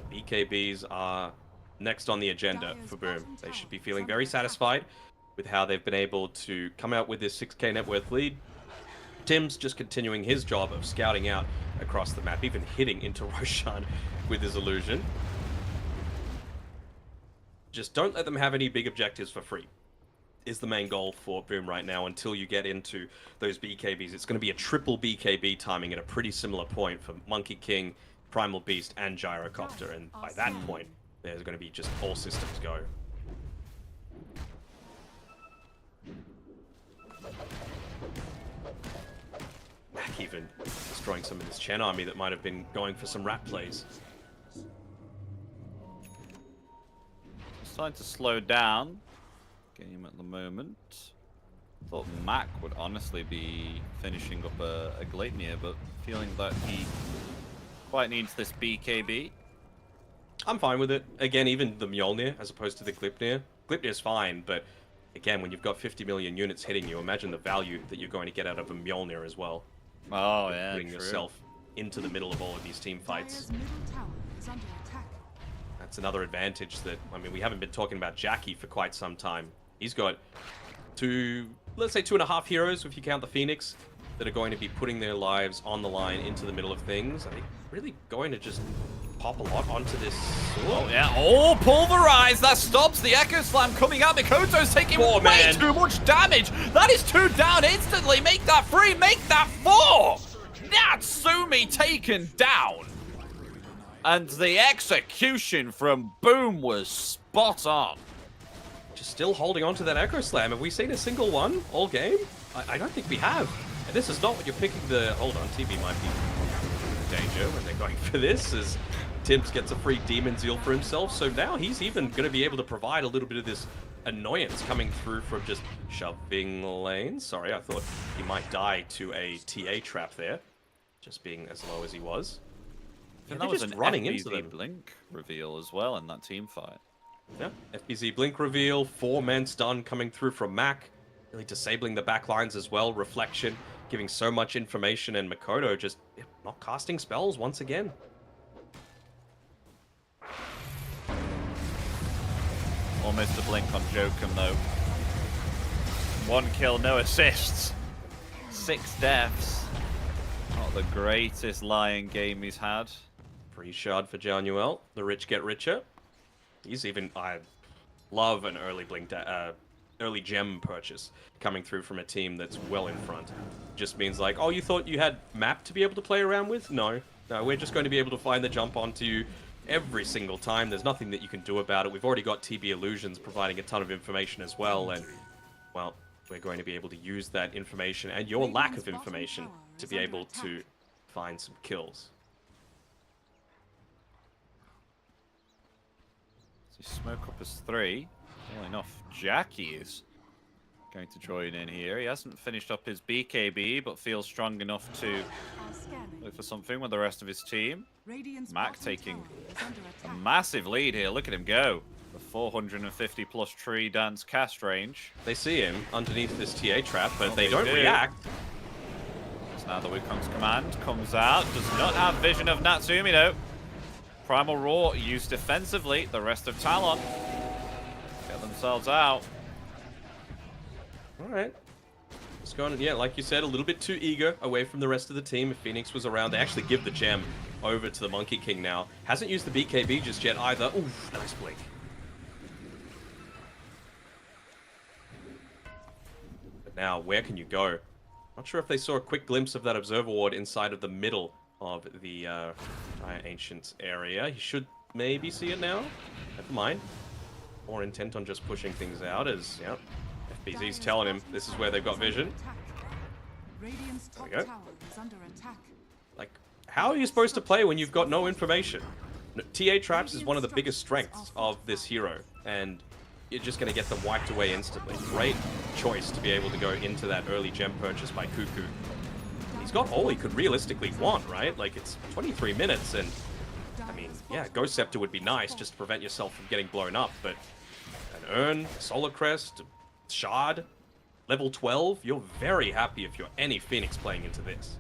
The BKBs are next on the agenda for Boom. They should be feeling very satisfied with how they've been able to come out with this 6k net worth lead. Tim's just continuing his job of scouting out across the map, even hitting into Roshan with his illusion. Just don't let them have any big objectives for free, is the main goal for Boom right now until you get into those BKBs. It's going to be a triple BKB timing at a pretty similar point for Monkey King, Primal Beast, and Gyrocopter, and by that point, there's going to be just all systems go. Mac even destroying some of this Chen army that might have been going for some rat plays. Starting to slow down game at the moment. Thought Mac would honestly be finishing up a Gleipnir, but feeling that he quite needs this BKB. I'm fine with it. Again, even the Mjolnir as opposed to the Gleipnir. Gleipnir's fine, but again, when you've got 50 million units hitting you, imagine the value that you're going to get out of a Mjolnir as well. Oh yeah, putting true. yourself into the middle of all of these team fights. Dire's middle tower is under attack. That's another advantage that, I mean, we haven't been talking about Jackie for quite some time. He's got let's say 2.5 heroes, if you count the Phoenix, that are going to be putting their lives on the line into the middle of things. I think really going to just pop a lot onto this. Oh yeah, oh, pulverize! That stops the Echo Slam coming out. Mikoto's taking way too much damage. That is 2 down instantly. Make that 3, make that 4. Natsumi taken down. And the execution from Boom was spot on. Just still holding on to that Echo Slam. Have we seen a single one all game? I don't think we have. And this is not what you're picking the... Hold on, TV might be in danger when they're going for this, as Tims gets a free Demon Zeal for himself. So now he's even going to be able to provide a little bit of this annoyance coming through from just shoving lanes. Sorry, I thought he might die to a TA trap there, just being as low as he was. And they're that was just an running FBZ into them. Blink reveal as well in that team fight. Yeah, FBZ Blink reveal, 4-man stun coming through from Mac, really disabling the backlines as well. Reflection, giving so much information, and Makoto just not casting spells once again. Almost a blink on Jokum though. 1 kill, no assists. 6 deaths. Not the greatest Lion game he's had. Free shard for Januel. The rich get richer. He's even... I love an early Blink... early gem purchase coming through from a team that's well in front. Just means like, oh, you thought you had map to be able to play around with? No. No, we're just going to be able to find the jump onto you every single time. There's nothing that you can do about it. We've already got TB Illusions providing a ton of information as well, and, well, we're going to be able to use that information and your lack of information to be able to find some kills. So smoke up as 3. Well enough, Jackie is going to join in here. He hasn't finished up his BKB, but feels strong enough to look for something with the rest of his team. Mac taking a massive lead here. Look at him go. The 450 plus tree dance cast range. They see him underneath this TA trap, but they don't react. So now the Wukong's command comes out. Does not have vision of Natsumi though. Primal Roar used defensively. The rest of Talon get themselves out. All right. It's gone, yeah, like you said, a little bit too eager away from the rest of the team. If Phoenix was around, they actually give the gem over to the Monkey King now. Hasn't used the BKB just yet either. Oof, nice blink. But now, where can you go? Not sure if they saw a quick glimpse of that Observer Ward inside of the middle of the Ancient area. He should maybe see it now. Never mind. More intent on just pushing things out as, yeah, FBZ's telling him this is where they've got vision. There we go. Like, how are you supposed to play when you've got no information? TA traps is one of the biggest strengths of this hero, and you're just going to get them wiped away instantly. Great choice to be able to go into that early gem purchase by Cuckoo. He's got all he could realistically want, right? Like, it's 23 minutes, and I mean, yeah, Ghost Scepter would be nice just to prevent yourself from getting blown up, but an Urn, Solar Crest, Shard, level 12, you're very happy if you're any Phoenix playing into this.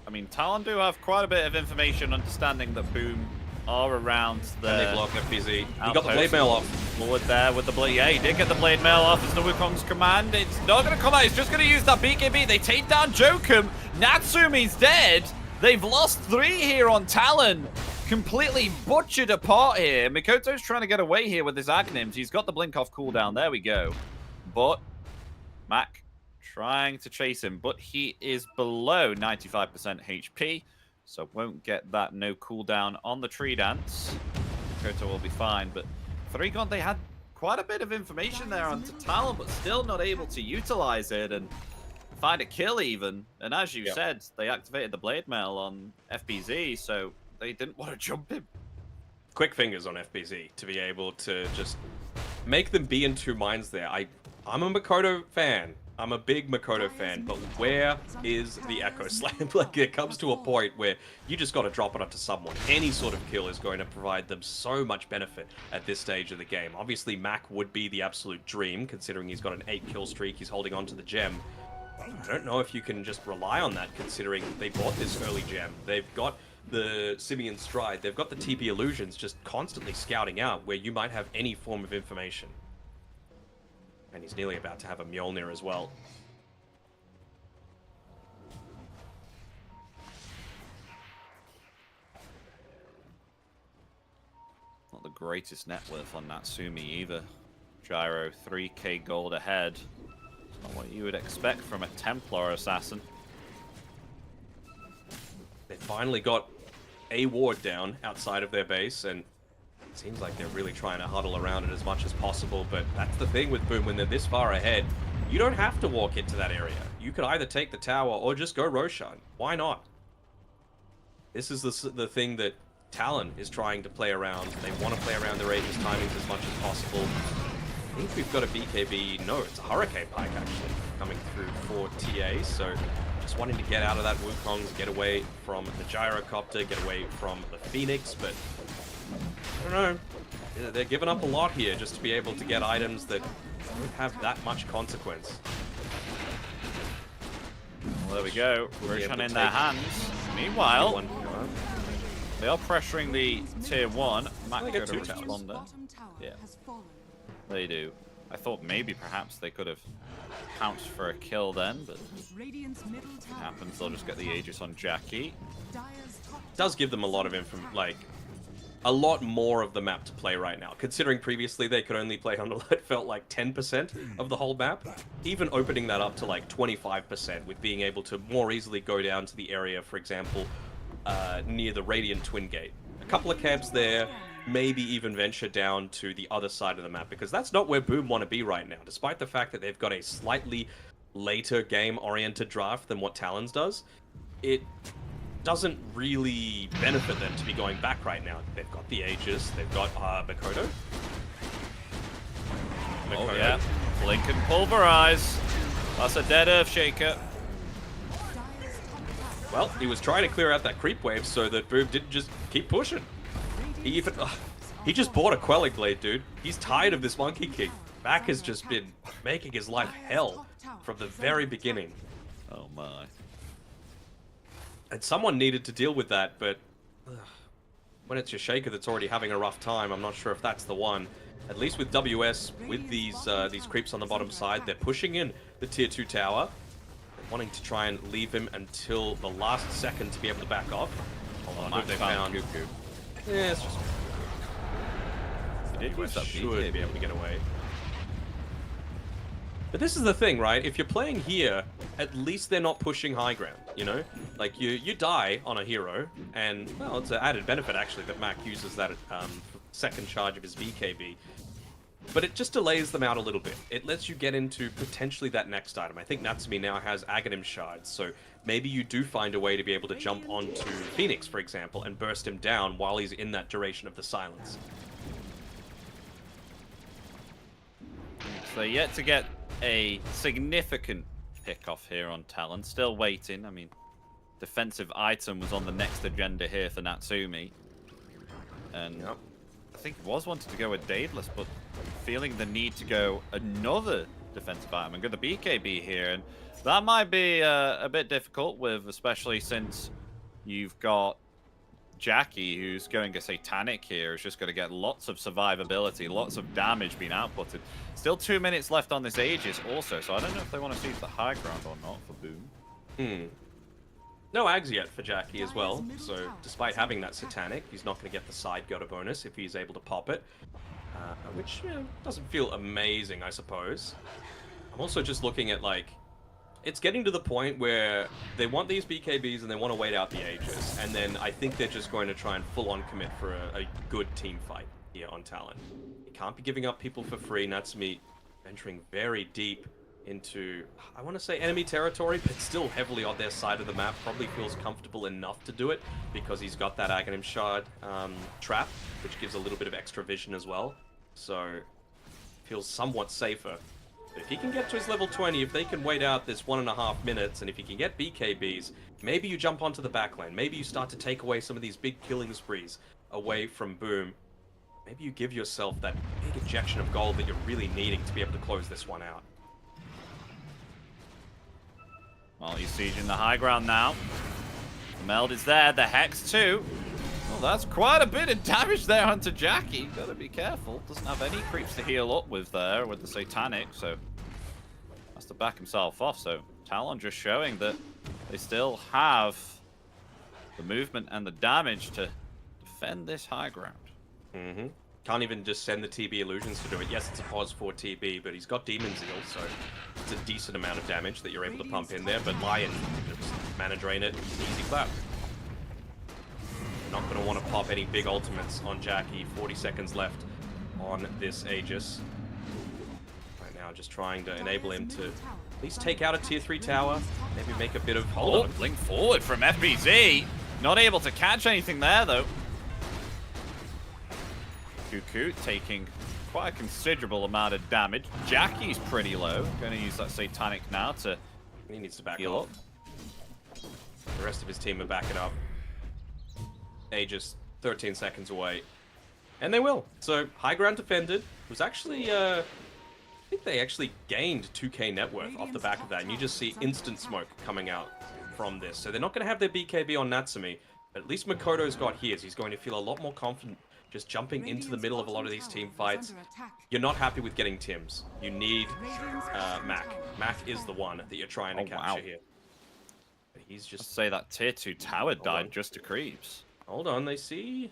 I mean, Talon do have quite a bit of information, understanding that Boom are around the... And they block FBZ. He got the Blade Mail off. Forward there with the Blade. Yeah, he did get the Blade Mail off as the Wukong's command. It's not going to come out. He's just going to use that BKB. They take down Jokum. Natsumi's dead. They've lost 3 here on Talon. Completely butchered apart here. Mikoto's trying to get away here with his Aghanim's. He's got the blink off cooldown. There we go. But Mac trying to chase him, but he is below 95% HP, so won't get that no cooldown on the tree dance. Mikoto will be fine, but 3gon, they had quite a bit of information there onto Talon, but still not able to utilize it and find a kill even. And as you said, they activated the Blade Mail on FBZ, so they didn't want to jump him. Quick fingers on FBZ to be able to just make them be in two minds there. I'm a Makoto fan. I'm a big Makoto fan, but where is the Echo Slam? Like, it comes to a point where you just got to drop it onto someone. Any sort of kill is going to provide them so much benefit at this stage of the game. Obviously, Mac would be the absolute dream, considering he's got an 8-kill streak. He's holding on to the gem. I don't know if you can just rely on that, considering they bought this early gem. They've got the Simian Stride. They've got the TP Illusions just constantly scouting out where you might have any form of information. And he's nearly about to have a Mjolnir as well. Not the greatest net worth on Natsumi either. Gyro, 3k gold ahead. Not what you would expect from a Templar assassin. They finally got a ward down outside of their base, and it seems like they're really trying to huddle around it as much as possible, but that's the thing with Boom. When they're this far ahead, you don't have to walk into that area. You could either take the tower or just go Roshan. Why not? This is the thing that Talon is trying to play around. They want to play around their Aegis timings as much as possible. I think we've got a BKB. No, it's a Hurricane Pike actually coming through for TA, so just wanting to get out of that Wukong's, get away from the Gyrocopter, get away from the Phoenix, but I don't know. They're giving up a lot here just to be able to get items that don't have that much consequence. Well, there we go. Roshan in their hands. Meanwhile, they are pressuring the tier 1. Mac get go to 2 towers. respond there. Yeah, they do. I thought maybe perhaps they could have pounced for a kill then, but it happens. They'll just get the Aegis on Jackie. Does give them a lot of a lot more of the map to play right now, considering previously they could only play on it felt like 10% of the whole map. Even opening that up to like 25% with being able to more easily go down to the area, for example, near the Radiant Twin Gate. A couple of camps there, maybe even venture down to the other side of the map, because that's not where Boom want to be right now. Despite the fact that they've got a slightly later game-oriented draft than what Talons does, it doesn't really benefit them to be going back right now. They've got the Aegis, they've got Makoto. Oh yeah, blink and pulverize. That's a dead Earth Shaker. Well, he was trying to clear out that creep wave so that Boom didn't just keep pushing. He just bought a Quelling Blade, dude. He's tired of this Monkey King. Mac has just been making his life hell from the very beginning. Oh my. And someone needed to deal with that, but when it's your Shaker that's already having a rough time, I'm not sure if that's the one. At least with WS, with these creeps on the bottom side, they're pushing in the tier 2 tower. They're wanting to try and leave him until the last second to be able to back off. Hold on, What they found. Cuckoo. Yeah, it's just... Where's that should BKB? be able to get away. But this is the thing, right? If you're playing here, at least they're not pushing high ground, you know? Like, you die on a hero, and, well, it's an added benefit, actually, that Mac uses that second charge of his BKB. But it just delays them out a little bit. It lets you get into potentially that next item. I think Natsumi now has Aghanim shards, so maybe you do find a way to be able to jump onto Phoenix, for example, and burst him down while he's in that duration of the silence. So yet to get a significant pick off here on Talon. Still waiting. I mean, defensive item was on the next agenda here for Natsumi. And I think he was wanting to go with Daedalus, but feeling the need to go another defensive item and go the BKB here. And that might be a bit difficult, with especially since you've got Jackie, who's going a Satanic here, is just going to get lots of survivability, lots of damage being outputted. Still 2 minutes left on this Aegis also, so I don't know if they want to seize the high ground or not for Boom. No Ags yet for Jackie as well, so despite having that Satanic, he's not going to get the side Gota bonus if he's able to pop it, which doesn't feel amazing, I suppose. I'm also just looking at, like, it's getting to the point where they want these BKBs and they want to wait out the Aegis, and then I think they're just going to try and full-on commit for a good team fight here on Talon. You can't be giving up people for free. Natsumi venturing very deep into, I want to say enemy territory, but still heavily on their side of the map. Probably feels comfortable enough to do it because he's got that Aghanim Shard trap, which gives a little bit of extra vision as well. So feels somewhat safer. But if he can get to his level 20, if they can wait out this 1.5 minutes, and if he can get BKBs, maybe you jump onto the backline. Maybe you start to take away some of these big killing sprees away from Boom. Maybe you give yourself that big injection of gold that you're really needing to be able to close this one out. Well, he's sieging the high ground now. The meld is there, the Hex too. Well, that's quite a bit of damage there onto Jackie. Gotta be careful. Doesn't have any creeps to heal up with there with the Satanic, so has to back himself off. So Talon just showing that they still have the movement and the damage to defend this high ground. Can't even just send the TB illusions to do it. Yes, it's a pause for TB, but he's got Demon Zeal, so it's a decent amount of damage that you're able to pump in there. But Lion, just mana drain it, easy clap. Not going to want to pop any big ultimates on Jackie. 40 seconds left on this Aegis. Right now, just trying to enable him to at least take out a tier 3 tower. Maybe make a bit of... Hold on. Blink forward from FBZ. Not able to catch anything there, though. Cuckoo taking quite a considerable amount of damage. Jackie's pretty low. Going to use that Satanic now to He needs to back heal up. The rest of his team are backing up. Aegis 13 seconds away. And they will. So, high ground defended. It was actually, I think they actually gained 2k net worth off the back of that. And you just see instant smoke coming out from this. So they're not going to have their BKB on Natsumi. But at least Makoto's got his. He's going to feel a lot more confident just jumping into the middle of a lot of these team fights. You're not happy with getting Tims. You need Mac. Mac is the one that you're trying to capture here. But he's just... Let's say that tier 2 tower died just to creeps. Hold on, they see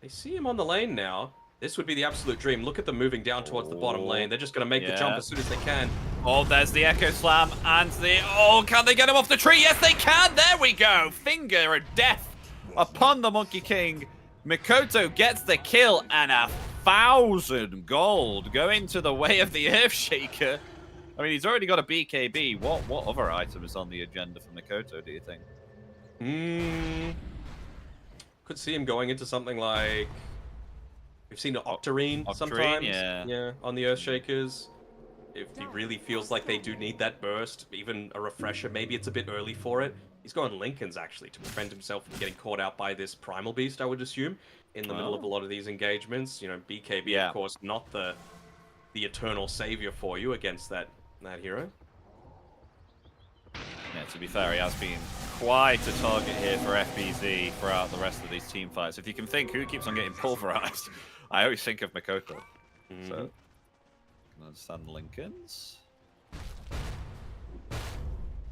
him on the lane now. This would be the absolute dream. Look at them moving down towards the bottom lane. They're just going to make the jump as soon as they can. Oh, there's the Echo Slam and the... Oh, can they get him off the tree? Yes, they can. There we go. Finger of death upon the Monkey King. Mikoto gets the kill and 1,000 gold going to the way of the Earthshaker. I mean, he's already got a BKB. What other item is on the agenda for Mikoto, do you think? Could see him going into something like... We've seen an Octarine sometimes. Yeah, on the Earthshakers. If he really feels like they do need that burst, even a refresher, maybe it's a bit early for it. He's going Lincoln's, actually, to prevent himself from getting caught out by this Primal Beast, I would assume, in the middle of a lot of these engagements. You know, BKB, of course, not the eternal savior for you against that hero. Yeah, Yeah, to be fair, he has been quite a target here for FBZ throughout the rest of these team fights. If you can think who keeps on getting pulverized, I always think of Makoto. So, understand the Lincolns.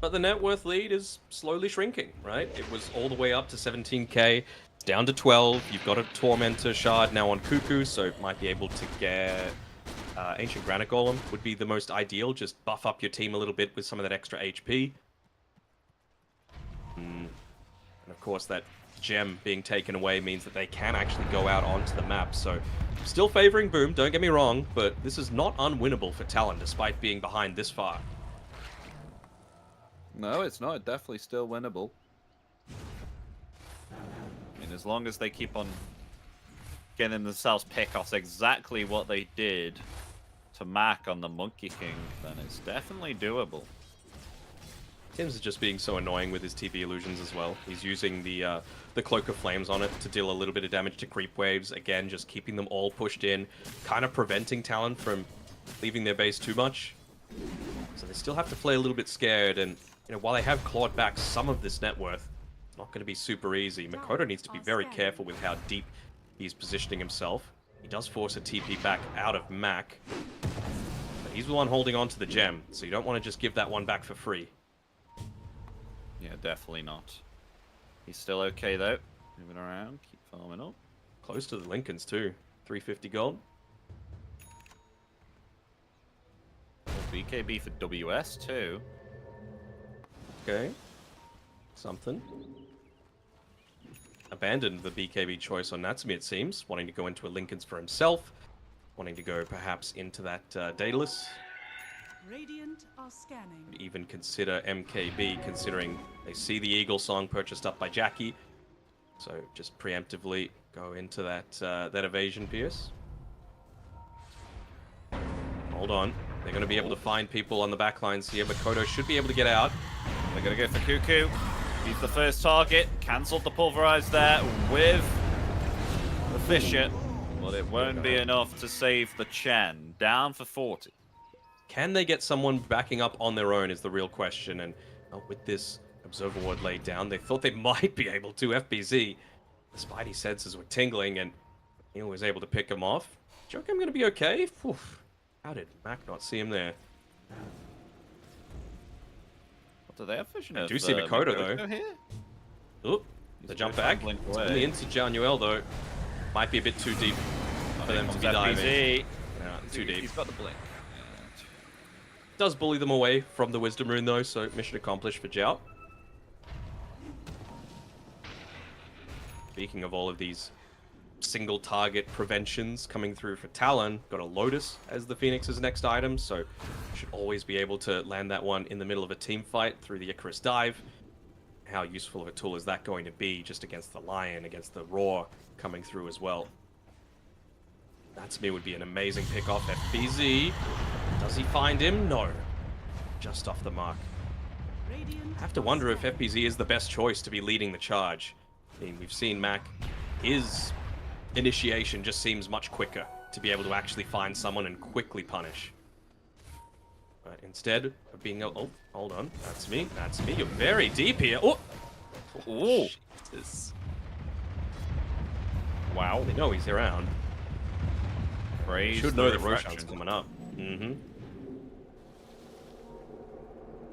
But the net worth lead is slowly shrinking, right? It was all the way up to 17k. It's down to 12. You've got a Tormentor shard now on Cuckoo, so it might be able to get... Ancient Granite Golem would be the most ideal. Just buff up your team a little bit with some of that extra HP. And of course, that gem being taken away means that they can actually go out onto the map. So, still favoring Boom, don't get me wrong, but this is not unwinnable for Talon, despite being behind this far. No, it's not. Definitely still winnable. I mean, as long as they keep on getting themselves pickoffs exactly what they did to Mac on the Monkey King, then it's definitely doable. Tim's is just being so annoying with his TP illusions as well. He's using the Cloak of Flames on it to deal a little bit of damage to creep waves. Again, just keeping them all pushed in, kind of preventing Talon from leaving their base too much. So they still have to play a little bit scared, and you know, while they have clawed back some of this net worth, it's not going to be super easy. Makoto needs to be very careful with how deep he's positioning himself. He does force a TP back out of Mac, but he's the one holding on to the gem, so you don't want to just give that one back for free. Yeah, definitely not. He's still okay though. Moving around, keep farming up. Close to the Lincolns too. 350 gold. BKB for WS too. Okay. Something. Abandoned the BKB choice on Natsumi, it seems. Wanting to go into a Lincolns for himself. Wanting to go perhaps into that Daedalus. Radiant are scanning. Even consider MKB, considering they see the Eagle song purchased up by Jackie. So just preemptively go into that that evasion pierce. Hold on. They're going to be able to find people on the backlines here. Makoto should be able to get out. They're going to go for Cuckoo. He's the first target. Cancelled the pulverize there with the Fisher. But it won't be enough to save the Chen. Down for 40. Can they get someone backing up on their own is the real question. And with this Observer Ward laid down, they thought they might be able to. FBZ, the Spidey senses were tingling, and he was able to pick him off. Joke, I'm going to be okay? Oof. How did Mac not see him there? What do they have vision I of? do see Makoto, though. Here? Oop, the jump back. It's only into Januel, though. Might be a bit too deep for them to be diving. Yeah, too deep. He's got the blink. Does bully them away from the Wisdom Rune, though, so mission accomplished for Jiao. Speaking of all of these single target preventions coming through for Talon, got a Lotus as the Phoenix's next item, so should always be able to land that one in the middle of a team fight through the Icarus dive. How useful of a tool is that going to be just against the Lion, against the Roar coming through as well? That to me would be an amazing pick off. FBZ, does he find him? No, just off the mark. I have to wonder if FBZ is the best choice to be leading the charge. I mean, we've seen Mac, his initiation just seems much quicker to be able to actually find someone and quickly punish. But instead of being able... Oh, hold on. That's me. That's me. You're very deep here. Oh! Oh! Jesus. Wow. They know he's around. Praise Should the know that refraction. Roshan's coming up. Mm-hmm.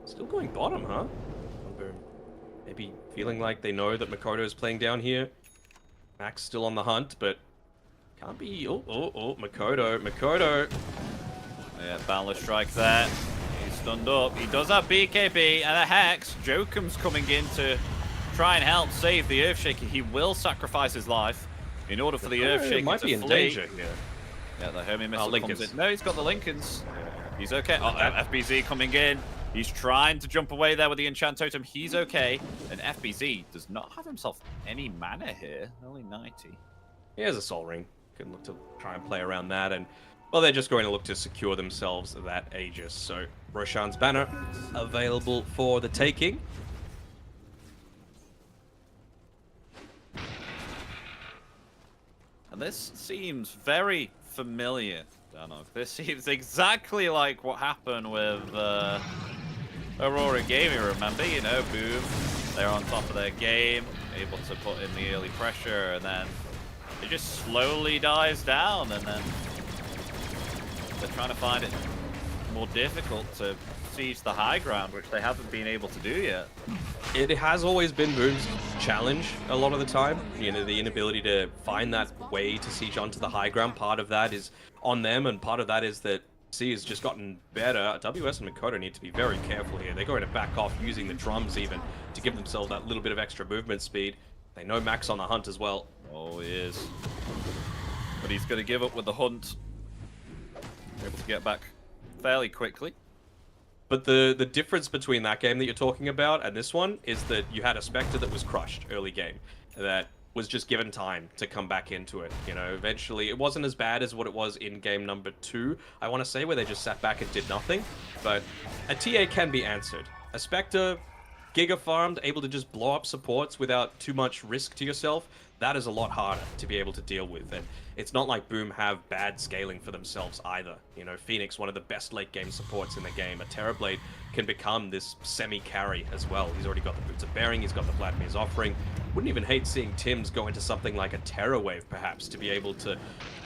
Still going bottom, huh? Boom. Maybe feeling like they know that Makoto is playing down here. Mac's still on the hunt, but can't be... Oh, Makoto. Yeah, Boundless Strike there. He's stunned up. He does have BKB and a Hex. Jokum's coming in to try and help save the Earthshaker. He will sacrifice his life in order for the Earthshaker might to be in flee. danger here. Yeah, the Hermit Missile Lincolns. comes in. No, he's got the Lincolns. He's okay. Oh, FBZ coming in. He's trying to jump away there with the Enchant Totem. He's okay. And FBZ does not have himself any mana here. Only 90. He has a Soul Ring. Can look to try and play around that. And, well, they're just going to look to secure themselves that Aegis. So, Roshan's banner available for the taking. And this seems very familiar, Danok. This seems exactly like what happened with Aurora Gaming, remember, you know, boom, they're on top of their game, able to put in the early pressure, and then it just slowly dies down, and then they're trying to find it more difficult to siege the high ground, which they haven't been able to do yet. It has always been Boom's challenge a lot of the time. You know, the inability to find that way to siege onto the high ground. Part of that is on them, and part of that is that C has just gotten better. WS and Mikoto need to be very careful here. They're going to back off using the drums even to give themselves that little bit of extra movement speed. They know Max on the hunt as well. Oh, he is. But he's going to give up with the hunt. Able to get back fairly quickly. But the difference between that game that you're talking about and this one is that you had a Spectre that was crushed early game. That was just given time to come back into it. You know, eventually it wasn't as bad as what it was in game number 2, I want to say, where they just sat back and did nothing. But a TA can be answered. A Spectre, Giga farmed, able to just blow up supports without too much risk to yourself, that is a lot harder to be able to deal with. And it's not like Boom have bad scaling for themselves either. You know, Phoenix, one of the best late game supports in the game. A Terrorblade can become this semi-carry as well. He's already got the Boots of Bearing, he's got the Vladimir's Offering. Wouldn't even hate seeing Tims go into something like a Terror Wave, perhaps, to be able to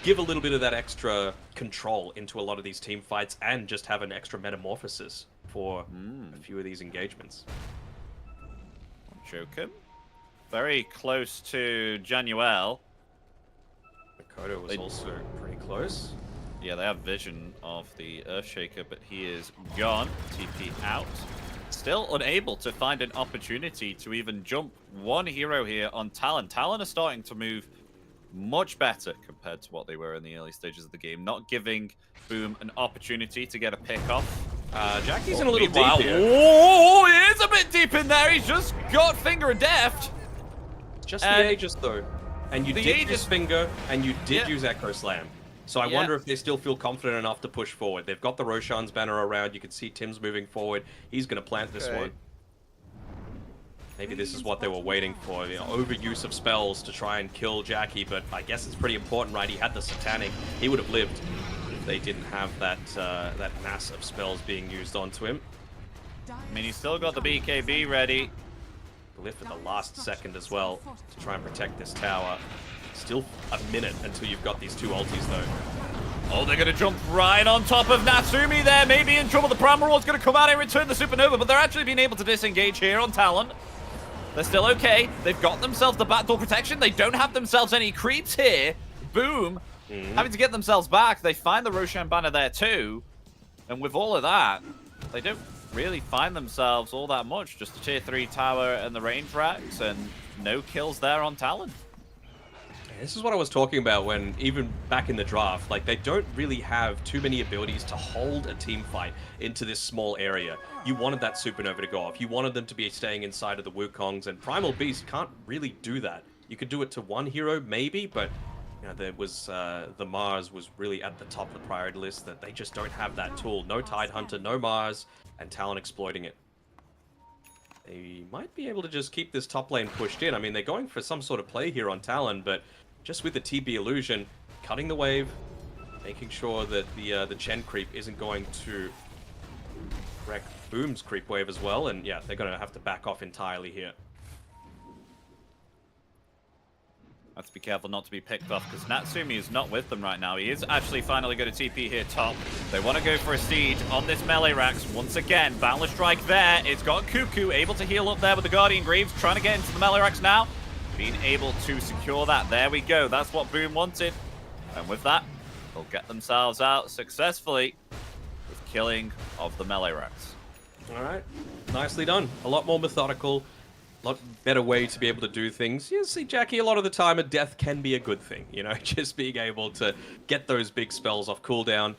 give a little bit of that extra control into a lot of these team fights and just have an extra metamorphosis for a few of these engagements. Joker. Very close to Januel. Mikoto was also pretty close. Yeah, they have vision of the Earthshaker, but he is gone. TP out. Still unable to find an opportunity to even jump one hero here on Talon. Talon are starting to move much better compared to what they were in the early stages of the game. Not giving Boom an opportunity to get a pick off. Jackie's in a little deep here. Oh, he is a bit deep in there. He's just got Finger and Deft. Just the Aegis, though. And you the did Aegis- use Finger, and you did use Echo Slam. So I wonder if they still feel confident enough to push forward. They've got the Roshan's banner around. You can see Tim's moving forward. He's going to plant this one. Maybe this is what they were waiting for. You know, overuse of spells to try and kill Jackie, but I guess it's pretty important, right? He had the Satanic. He would have lived if they didn't have that that mass of spells being used onto him. I mean, he's still got the BKB ready. Lift at the last second as well to try and protect this tower. Still a minute until you've got these two ultis, though. Oh, they're going to jump right on top of Natsumi there. Maybe in trouble. The Primal Roar's going to come out and return the Supernova, but they're actually being able to disengage here on Talon. They're still okay. They've got themselves the backdoor protection. They don't have themselves any creeps here. Boom. Having to get themselves back. They find the Roshan banner there too. And with all of that, they don't really find themselves all that much. Just a tier 3 tower and the range racks, and no kills there on Talon. This is what I was talking about when, even back in the draft, like, they don't really have too many abilities to hold a team fight into this small area. You wanted that Supernova to go off. You wanted them to be staying inside of the Wukongs, and Primal Beast can't really do that. You could do it to one hero, maybe, but you know, there was the Mars was really at the top of the priority list, that they just don't have that tool. No Tidehunter, no Mars, and Talon exploiting it. They might be able to just keep this top lane pushed in. I mean, they're going for some sort of play here on Talon, but just with the TB illusion, cutting the wave, making sure that the Chen creep isn't going to wreck Boom's creep wave as well, and yeah, they're going to have to back off entirely here. Have to be careful not to be picked off, because Natsumi is not with them right now. He is actually finally going to TP here top. They want to go for a siege on this melee racks. Once again, Boundless Strike there. It's got Cuckoo able to heal up there with the Guardian Greaves, trying to get into the melee racks now. Being able to secure that. There we go. That's what Boom wanted. And with that, they'll get themselves out successfully with killing of the melee racks. All right, nicely done. A lot more methodical, a lot better way to be able to do things. You see, Jackie, a lot of the time, a death can be a good thing. You know, just being able to get those big spells off cooldown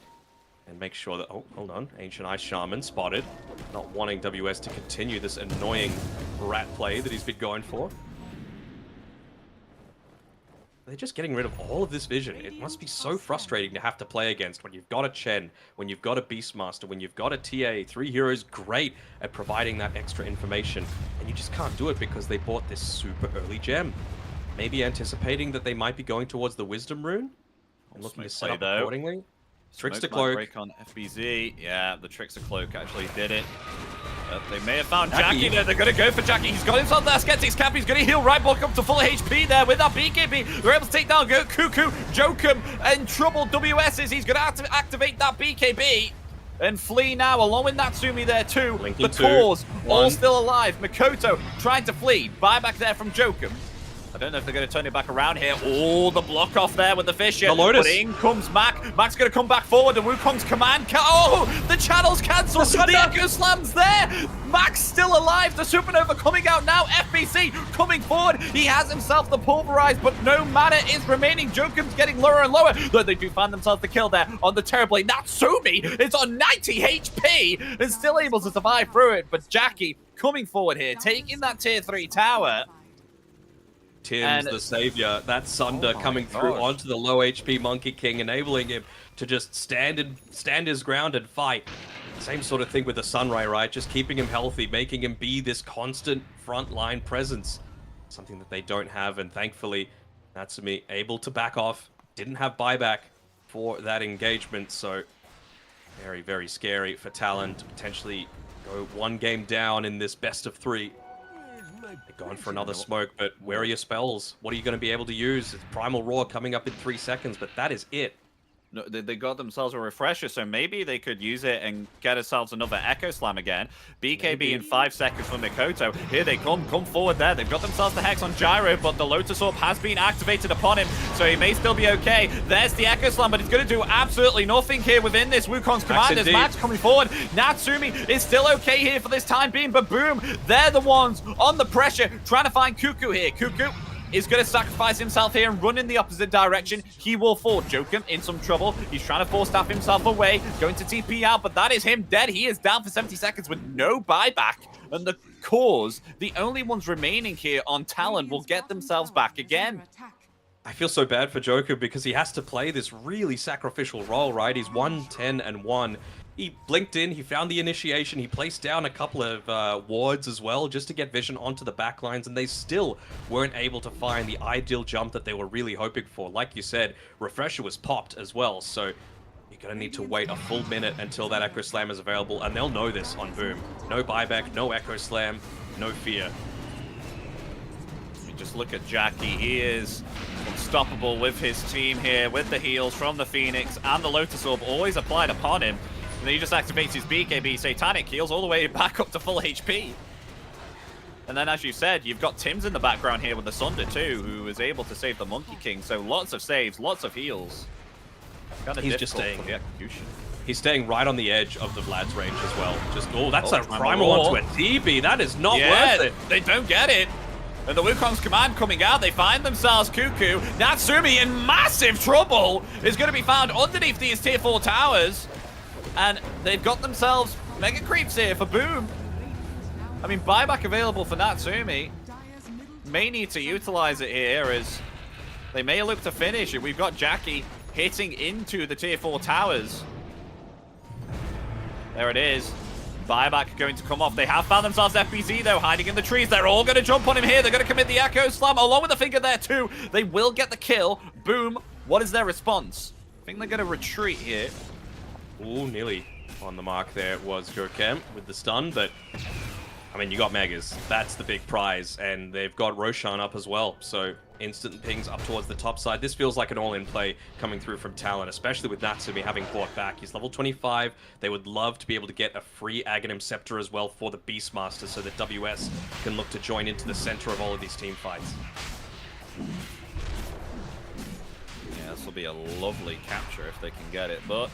and make sure that... Oh, hold on. Ancient Ice Shaman spotted. Not wanting WS to continue this annoying rat play that he's been going for. They're just getting rid of all of this vision. It must be so frustrating to have to play against when you've got a Chen, when you've got a Beastmaster, when you've got a TA. 3 heroes great at providing that extra information, and you just can't do it because they bought this super early gem. Maybe anticipating that they might be going towards the Wisdom Rune and looking to set up accordingly. Trickster Cloak. Break on FBZ. Yeah, the Trickster Cloak actually did it. They may have found Jackie there. They're going to go for Jackie. He's got himself that Skeptic's cap. He's going to heal right back up to full HP there with that BKB. They're able to take down Cuckoo. Jokum in trouble. WS's. He's going to activate that BKB and flee now, along with Natsumi there too. Linking the cause all 1. still alive. Makoto trying to flee. Buyback there from Jokum. I don't know if they're going to turn it back around here. Oh, the block off there with the Fisher. The Lotus. But in comes Mac. Mac's going to come back forward. And Wukong's command. Oh, the channel's cancelled. The Echo Slam's there. Mac's still alive. The Supernova coming out now. FBC coming forward. He has himself the Pulverize, but no mana is remaining. Jokum's getting lower and lower. Though they do find themselves the kill there on the Terrorblade. Natsumi is on 90 HP and still able to survive through it. But Jackie coming forward here, taking that tier 3 tower. Tim's the savior. That Sunder coming through onto the low HP Monkey King, enabling him to just stand his ground and fight. Same sort of thing with the Sunray, right? Just keeping him healthy, making him be this constant frontline presence. Something that they don't have, and thankfully, Natsumi able to back off. Didn't have buyback for that engagement, so very, very scary for Talon to potentially go 1 game down in this best of 3. They're going for another smoke, but where are your spells? What are you going to be able to use? It's Primal Roar coming up in 3 seconds, but that is it. No, they got themselves a refresher, so maybe they could use it and get themselves another Echo Slam again. BKB in 5 seconds for Mikoto. Here they come forward there. They've got themselves the Hex on Gyro, but the Lotus Orb has been activated upon him, so he may still be okay. There's the Echo Slam, but he's going to do absolutely nothing here within this Wukong's command. As Max coming forward. Natsumi is still okay here for this time being, but boom, they're the ones on the pressure, trying to find Cuckoo here. Cuckoo is going to sacrifice himself here and run in the opposite direction. He will fall. Jokum in some trouble. He's trying to force staff himself away, going to TP out, but that is him dead. He is down for 70 seconds with no buyback. And the cause, the only ones remaining here on Talon, will get themselves back again. I feel so bad for Joker because he has to play this really sacrificial role, right? He's 1-10-1. He blinked in, he found the initiation, he placed down a couple of wards as well just to get vision onto the backlines, and they still weren't able to find the ideal jump that they were really hoping for. Like you said, Refresher was popped as well, so you're going to need to wait a full minute until that Echo Slam is available, and they'll know this on Boom. No buyback, no Echo Slam, no fear. You just look at Jackie, he is unstoppable with his team here, with the heals from the Phoenix and the Lotus Orb always applied upon him. And then he just activates his BKB Satanic heals all the way back up to full HP. And then, as you said, you've got Tim's in the background here with the Sunder too, who is able to save the Monkey King. So lots of saves, lots of heals. Kind of He's just difficult staying. for the execution. He's staying right on the edge of the Vlad's range as well. Just, oh, that's a Primal primal Roar. onto a TB. That is not Yeah, worth it. they don't get it. And the Wukong's command coming out, they find themselves Cuckoo. Natsumi in massive trouble is going to be found underneath these tier 4 towers. And they've got themselves Mega Creeps here for Boom. I mean, buyback available for Natsumi. May need to utilize it here as they may look to finish it. We've got Jackie hitting into the tier 4 towers. There it is. Buyback going to come off. They have found themselves FBZ though, hiding in the trees. They're all going to jump on him here. They're going to commit the Echo Slam along with the finger there too. They will get the kill. Boom. What is their response? I think they're going to retreat here. Ooh, nearly on the mark there was Gurkem with the stun, but I mean, you got Megas. That's the big prize, and they've got Roshan up as well, so instant pings up towards the top side. This feels like an all-in play coming through from Talon, especially with Natsumi having brought back. He's level 25. They would love to be able to get a free Aghanim Scepter as well for the Beastmaster so that WS can look to join into the center of all of these team fights. Yeah, this will be a lovely capture if they can get it, but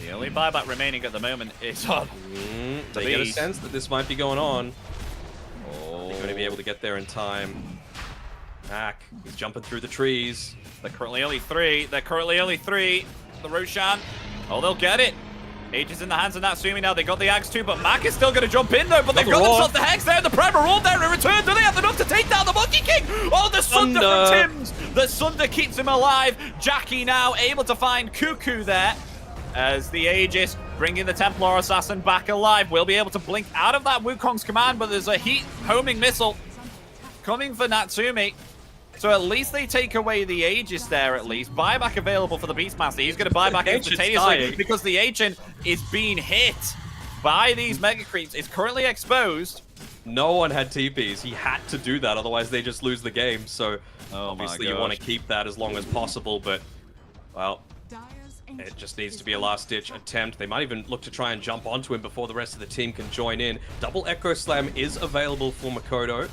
the only buyback remaining at the moment is on the They get a Beast. sense that this might be going on. Oh. They're going to be able to get there in time. Mac, he's jumping through the trees. They're currently only 3. They're currently only 3. The Roshan. Oh, they'll get it. Aegis in the hands of Natsumi now. They got the Axe too, but Mac is still going to jump in though. But they've got themselves the Hex there. The Primal Roar there in return. Do they have enough to take down the Monkey King? Oh, the Sunder from Tim's. The Sunder keeps him alive. Jackie now able to find Cuckoo there. As the Aegis bringing the Templar Assassin back alive. We'll be able to blink out of that Wukong's command, but there's a heat homing missile coming for Natsumi. So at least they take away the Aegis there at least. Buyback available for the Beastmaster. He's going to buy back instantaneously because the Ancient is being hit. by these Mega Creeps is currently exposed. No one had TPs. He had to do that, otherwise they just lose the game. So obviously you want to keep that as long as possible, but well, it just needs to be a last-ditch attempt. They might even look to try and jump onto him before the rest of the team can join in. Double Echo Slam is available for Makoto.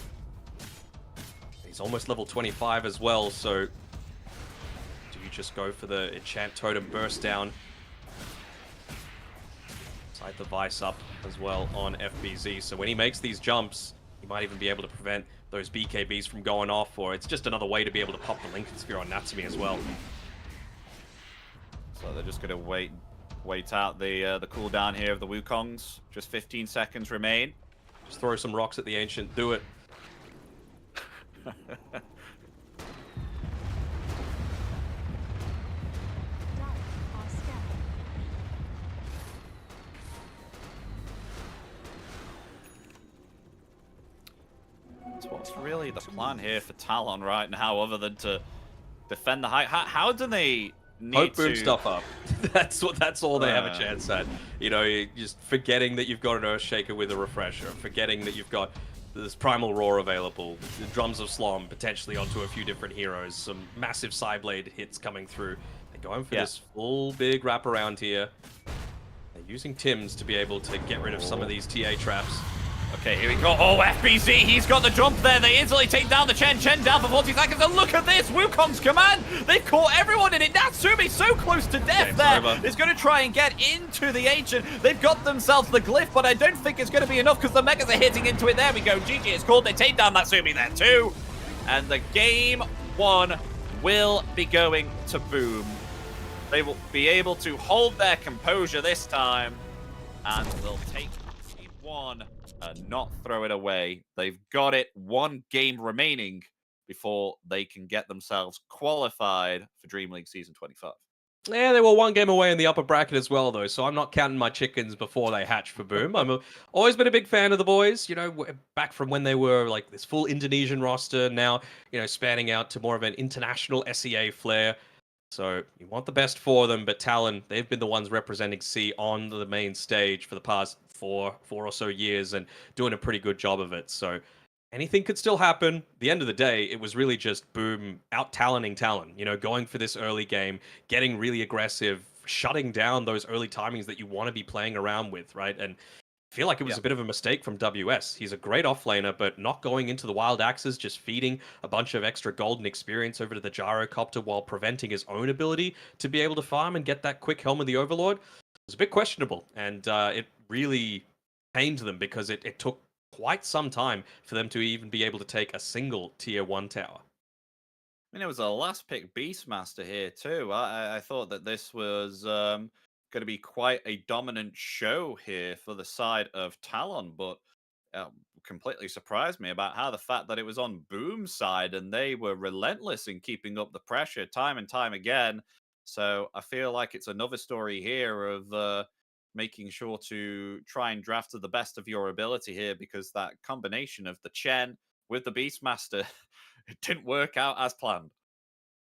He's almost level 25 as well, so do you just go for the Enchant Totem burst down? Side the Vice up as well on FBZ, so when he makes these jumps, he might even be able to prevent those BKBs from going off, or it's just another way to be able to pop the Lincoln Sphere on Natsumi as well. So they're just going to wait out the cooldown here of the Wukongs. Just 15 seconds remain. Just throw some rocks at the Ancient, do it. So what's really the plan here for Talon right now, other than to defend the height? How do they need Hope boom to stuff up? That's all they have a chance at. You know, you're just forgetting that you've got an Earthshaker with a refresher, forgetting that you've got this Primal Roar available, the Drums of Slom potentially onto a few different heroes, some massive Psyblade hits coming through. They're going for this full big wraparound here. They're using Tims to be able to get rid of some of these TA traps. Okay, here we go. Oh, FBZ, he's got the jump there. They instantly take down the Chen. Chen down for 40 seconds. And look at this, Wukong's command. They've caught everyone in it. Natsumi so close to death there. Is going to try and get into the Ancient. They've got themselves the Glyph, but I don't think it's going to be enough because the Megas are hitting into it. There we go. GG is called. They take down Natsumi there too. And the game one will be going to Boom. They will be able to hold their composure this time. And they'll take game one and not throw it away. They've got it. One game remaining before they can get themselves qualified for DreamLeague Season 25. Yeah, they were one game away in the upper bracket as well, though, so I'm not counting my chickens before they hatch for Boom. Always been a big fan of the boys, you know, back from when they were like this full Indonesian roster, now, you know, spanning out to more of an international SEA flair. So you want the best for them, but Talon, they've been the ones representing C on the main stage for the past four or so years and doing a pretty good job of it. So anything could still happen. At the end of the day, it was really just Boom out-taloning Talon, you know, going for this early game, getting really aggressive, shutting down those early timings that you want to be playing around with, right? And I feel like it was a bit of a mistake from WS. He's a great offlaner, but not going into the Wild Axes, just feeding a bunch of extra golden experience over to the Gyrocopter while preventing his own ability to be able to farm and get that quick Helm of the Overlord was a bit questionable. And it really pained them because it took quite some time for them to even be able to take a single Tier 1 tower. I mean, it was a last pick Beastmaster here too. I thought that this was going to be quite a dominant show here for the side of Talon, but completely surprised me about how the fact that it was on Boom's side and they were relentless in keeping up the pressure time and time again. So I feel like it's another story here of making sure to try and draft to the best of your ability here, because that combination of the Chen with the Beastmaster, it didn't work out as planned.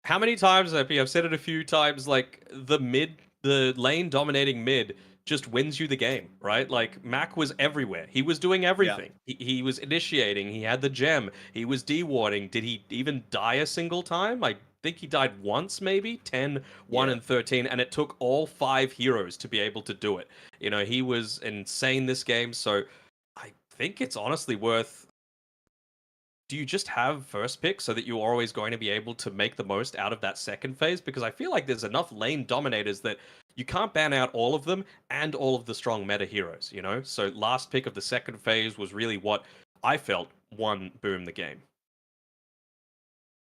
How many times, I've said it a few times, like the lane dominating mid just wins you the game, right? Like Mac was everywhere. He was doing everything. He was initiating. He had the gem. He was dewarding. Did he even die a single time? I think he died once, maybe 10, 1, and 13, and it took all 5 heroes to be able to do it. You know, he was insane this game. So I think it's honestly worth. Do you just have first pick so that you're always going to be able to make the most out of that second phase? Because I feel like there's enough lane dominators that you can't ban out all of them and all of the strong meta heroes, you know? So last pick of the second phase was really what I felt won Boom the game.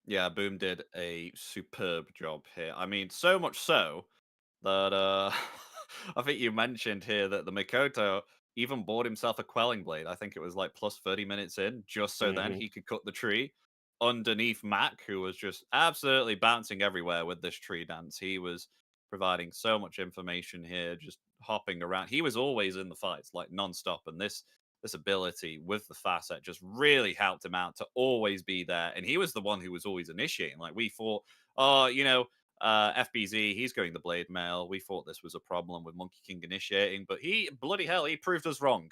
Yeah, Boom did a superb job here. I mean, so much so that I think you mentioned here that the Mikoto even bought himself a Quelling Blade. I think it was like plus 30 minutes in, just so then he could cut the tree underneath Mac, who was just absolutely bouncing everywhere with this tree dance. He was providing so much information here, just hopping around. He was always in the fights, like non-stop, and this ability with the facet just really helped him out to always be there. And he was the one who was always initiating. Like we thought, oh, you know, FBZ, he's going the Blade Mail. We thought this was a problem with Monkey King initiating, but he proved us wrong.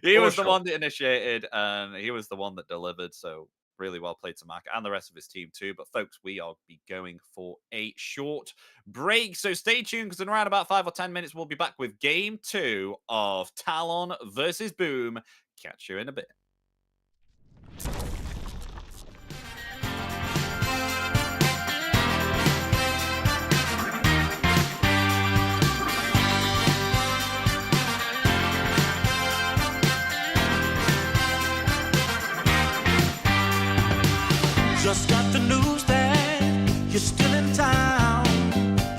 He was the one that initiated, and he was the one that delivered. So really well played to Mark and the rest of his team too. But folks, we are be going for a short break, so stay tuned because in around about 5 or 10 minutes we'll be back with game 2 of Talon versus Boom. Catch you in a bit. Just got the news that you're still in town,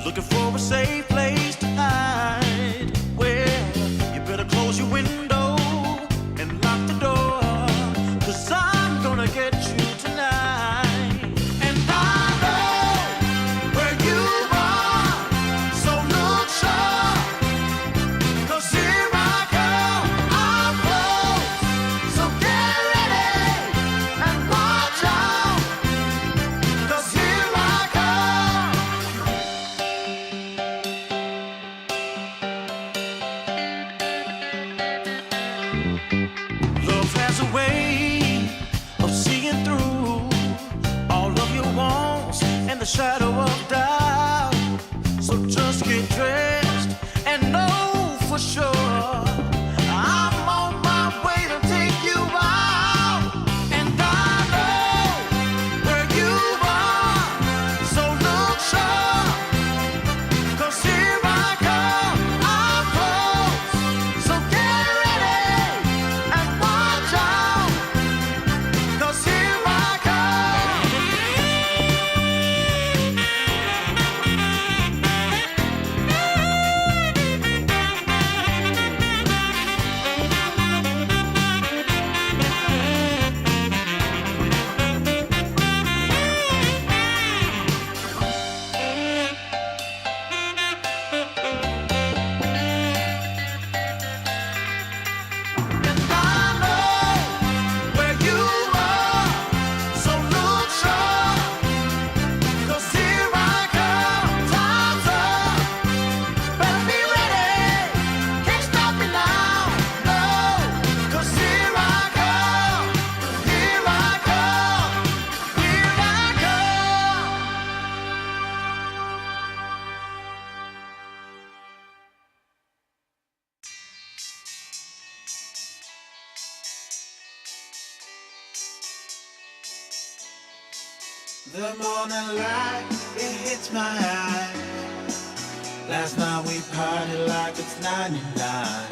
looking for a safe place to hide. Well, you better close your window and lock the door, 'cause I'm gonna get you tonight. And I know where you are, so look sharp, 'cause here I come, I'm close, so get ready and watch out. 'Cause here I come. Love has a way of seeing through all of your wants and the shadow of doubt. So just get dressed and know for sure I'm on my way to take you out. And I know where you are, so look sharp, 'cause here I come, I'm close, so get ready and watch out, 'cause here I come. And I know where you are, so look sharp, 'cause here I come, time's up, better be ready, can't stop me now, no, 'cause here I come, here I come, here I come. The morning light, it hits my eye. Last night we partied like it's 99.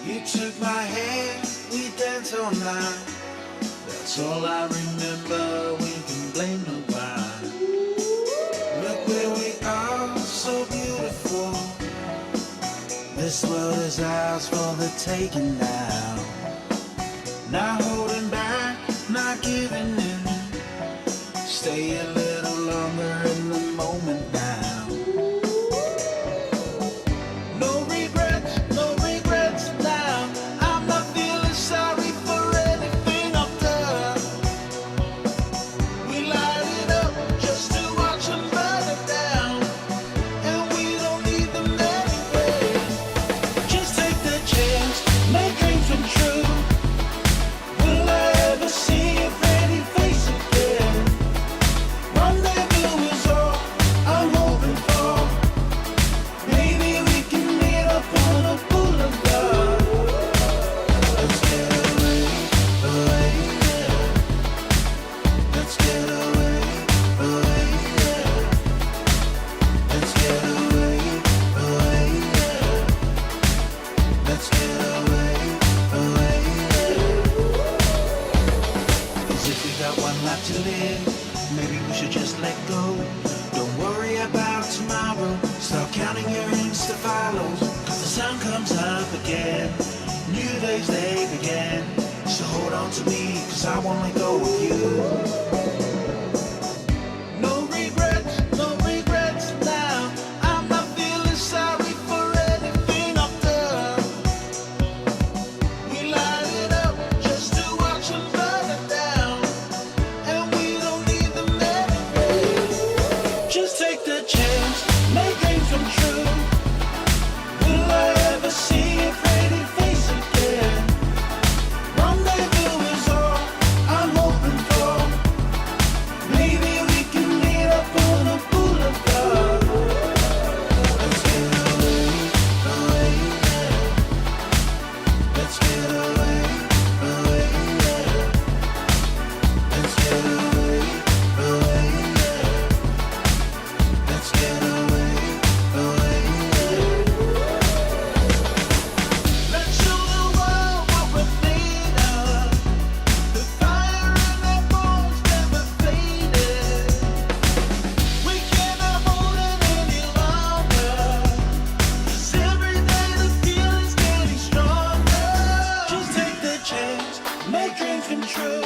You took my hand, we danced all night. That's all I remember, we can blame nobody. Look where we are, so beautiful. This world is ours for the taking now. Not holding back, not giving in. Stay a little longer in the moment now. No regrets now. I'm not feeling sorry for anything I've done. We light it up just to watch them burn it down. And we don't need them anyway. Just take the chance, make dreams come true. Will I ever see your pretty face again? Rendezvous is all I'm hoping for. Maybe we can meet up on a boulevard. Let's get away, yeah. Let's get away, yeah. Let's get away, yeah. Let's get away, yeah. 'Cause if we got one life to live, maybe we should just let go. Don't worry about tomorrow. Start counting your Insta follows. 'Cause the sun comes up again. New days they begin. So hold on to me, 'cause I won't let go of you. No regrets now. I'm not feeling sorry for anything I've done. We light it up just to watch them burn it down. And we don't need them anyway. control.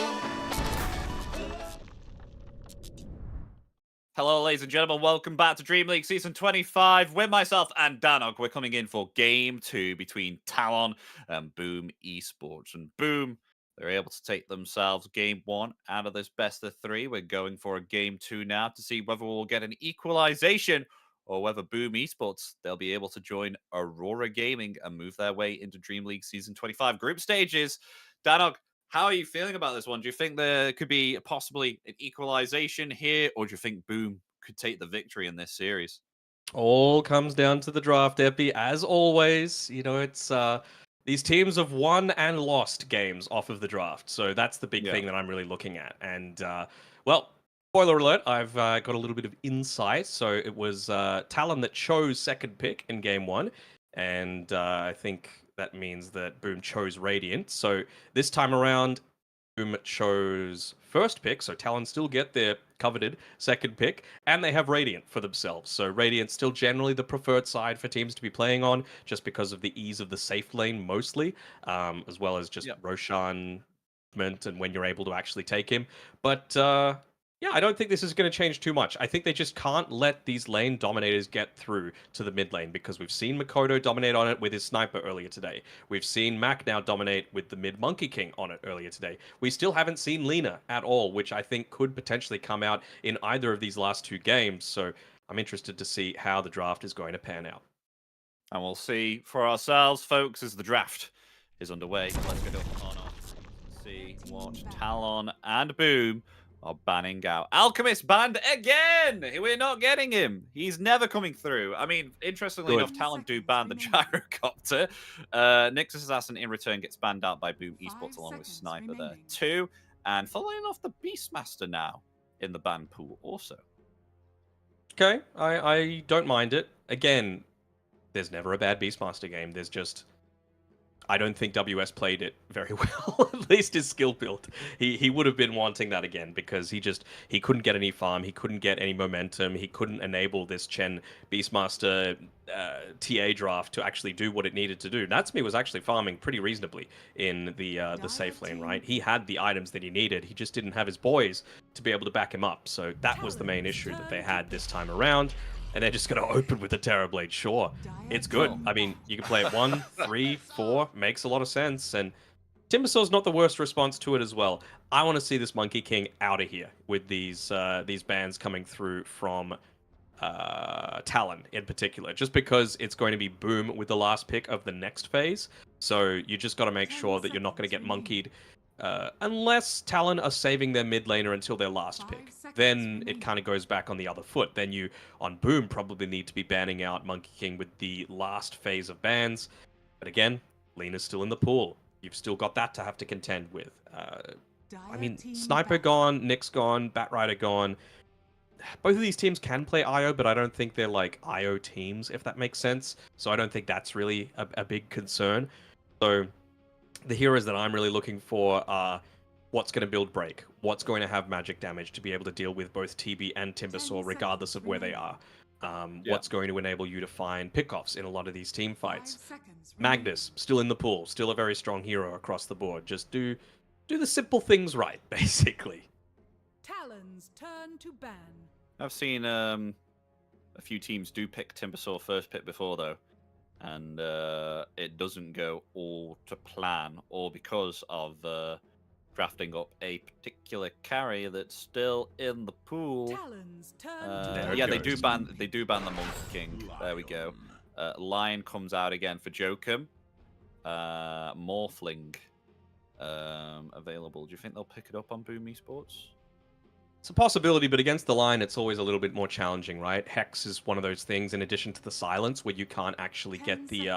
Hello, ladies and gentlemen. Welcome back to Dream League Season 25 with myself and Danog. We're coming in for Game 2 between Talon and Boom Esports. And Boom, they're able to take themselves Game 1 out of this best of 3. We're going for a Game 2 now to see whether we'll get an equalization or whether Boom Esports, they'll be able to join Aurora Gaming and move their way into Dream League Season 25 group stages. Danog, how are you feeling about this one? Do you think there could be possibly an equalization here, or do you think Boom could take the victory in this series? All comes down to the draft, Epi. As always, you know, it's these teams have won and lost games off of the draft. So that's the big thing that I'm really looking at. And, well, spoiler alert, I've got a little bit of insight. So it was Talon that chose second pick in Game 1. And I think that means that Boom chose Radiant. So this time around, Boom chose first pick, so Talon still get their coveted second pick, and they have Radiant for themselves. So Radiant's still generally the preferred side for teams to be playing on, just because of the ease of the safe lane mostly, as well as just Roshan and when you're able to actually take him. But yeah, I don't think this is going to change too much. I think they just can't let these lane dominators get through to the mid lane, because we've seen Makoto dominate on it with his sniper earlier today. We've seen Mac now dominate with the mid Monkey King on it earlier today. We still haven't seen Lina at all, which I think could potentially come out in either of these last two games. So I'm interested to see how the draft is going to pan out. And we'll see for ourselves, folks, as the draft is underway. Let's get up on see what Talon and Boom are banning out. Alchemist banned again! We're not getting him. He's never coming through. I mean, interestingly enough, Talon do ban the gyrocopter. Nixus Assassin in return gets banned out by Boom Esports along with Sniper there too. And following off the Beastmaster now in the ban pool also. Okay, I don't mind it. Again, there's never a bad Beastmaster game. There's just... I don't think WS played it very well, at least his skill build. He would have been wanting that again, because he couldn't get any farm, he couldn't get any momentum, he couldn't enable this Chen Beastmaster TA draft to actually do what it needed to do. Natsumi was actually farming pretty reasonably in the safe lane, right? He had the items that he needed, he just didn't have his boys to be able to back him up. So that was the main issue that they had this time around. And they're just going to open with a Terrorblade. Sure, it's good. I mean, you can play it 1, 3, 4. Makes a lot of sense. And Timbersaw's not the worst response to it as well. I want to see this Monkey King out of here with these bans coming through from Talon in particular. Just because it's going to be Boom with the last pick of the next phase. So you just got to make sure that you're not going to get monkeyed. Unless Talon are saving their mid laner until their last pick, then it kind of goes back on the other foot. Then you, on Boom, probably need to be banning out Monkey King with the last phase of bans. But again, Lena's still in the pool. You've still got that to have to contend with. I mean, Sniper gone, Nyx gone, Batrider gone. Both of these teams can play IO, but I don't think they're like IO teams, if that makes sense. So I don't think that's really a big concern. So the heroes that I'm really looking for are what's going to build break, what's going to have magic damage to be able to deal with both TB and Timbersaw regardless of where they are. What's going to enable you to find pickoffs in a lot of these team fights. Magnus, still in the pool, still a very strong hero across the board. Just do the simple things right, basically. Talon's turn to ban. I've seen a few teams do pick Timbersaw first pick before, though. And it doesn't go all to plan, or because of drafting up a particular carry that's still in the pool. Talon's turn Yeah, they do ban the Monkey King. There we go. Lion comes out again for Jokum. Morphling available. Do you think they'll pick it up on Boom Esports? It's a possibility, but against the line, it's always a little bit more challenging, right? Hex is one of those things, in addition to the silence, where you can't actually get the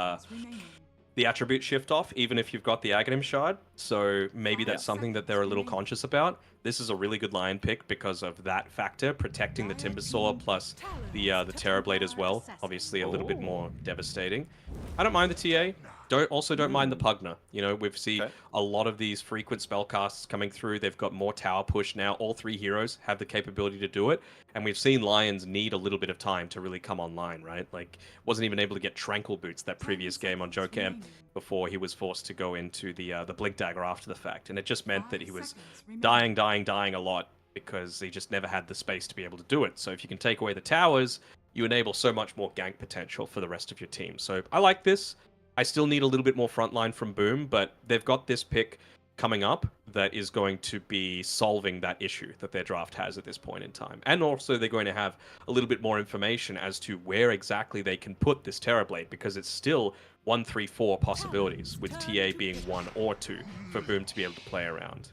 attribute shift off, even if you've got the Aghanim Shard. So maybe that's something that they're a little conscious about. This is a really good line pick because of that factor, protecting the Timbersaw plus the Terrorblade as well. Obviously a little bit more devastating. I don't mind the TA. Don't mind the Pugner. You know, we've seen Okay. a lot of these frequent spellcasts coming through. They've got more tower push now. All 3 heroes have the capability to do it, and we've seen Lions need a little bit of time to really come online, right? Like, wasn't even able to get Tranquil Boots that previous game on Jokem before he was forced to go into the Blink Dagger after the fact, and it just meant that he was dying a lot because he just never had the space to be able to do it. So if you can take away the towers, you enable so much more gank potential for the rest of your team. So I like this. I still need a little bit more frontline from Boom, but they've got this pick coming up that is going to be solving that issue that their draft has at this point in time. And also they're going to have a little bit more information as to where exactly they can put this Terrorblade, because it's still 1, 3, 4 possibilities, with TA being 1 or 2 for Boom to be able to play around.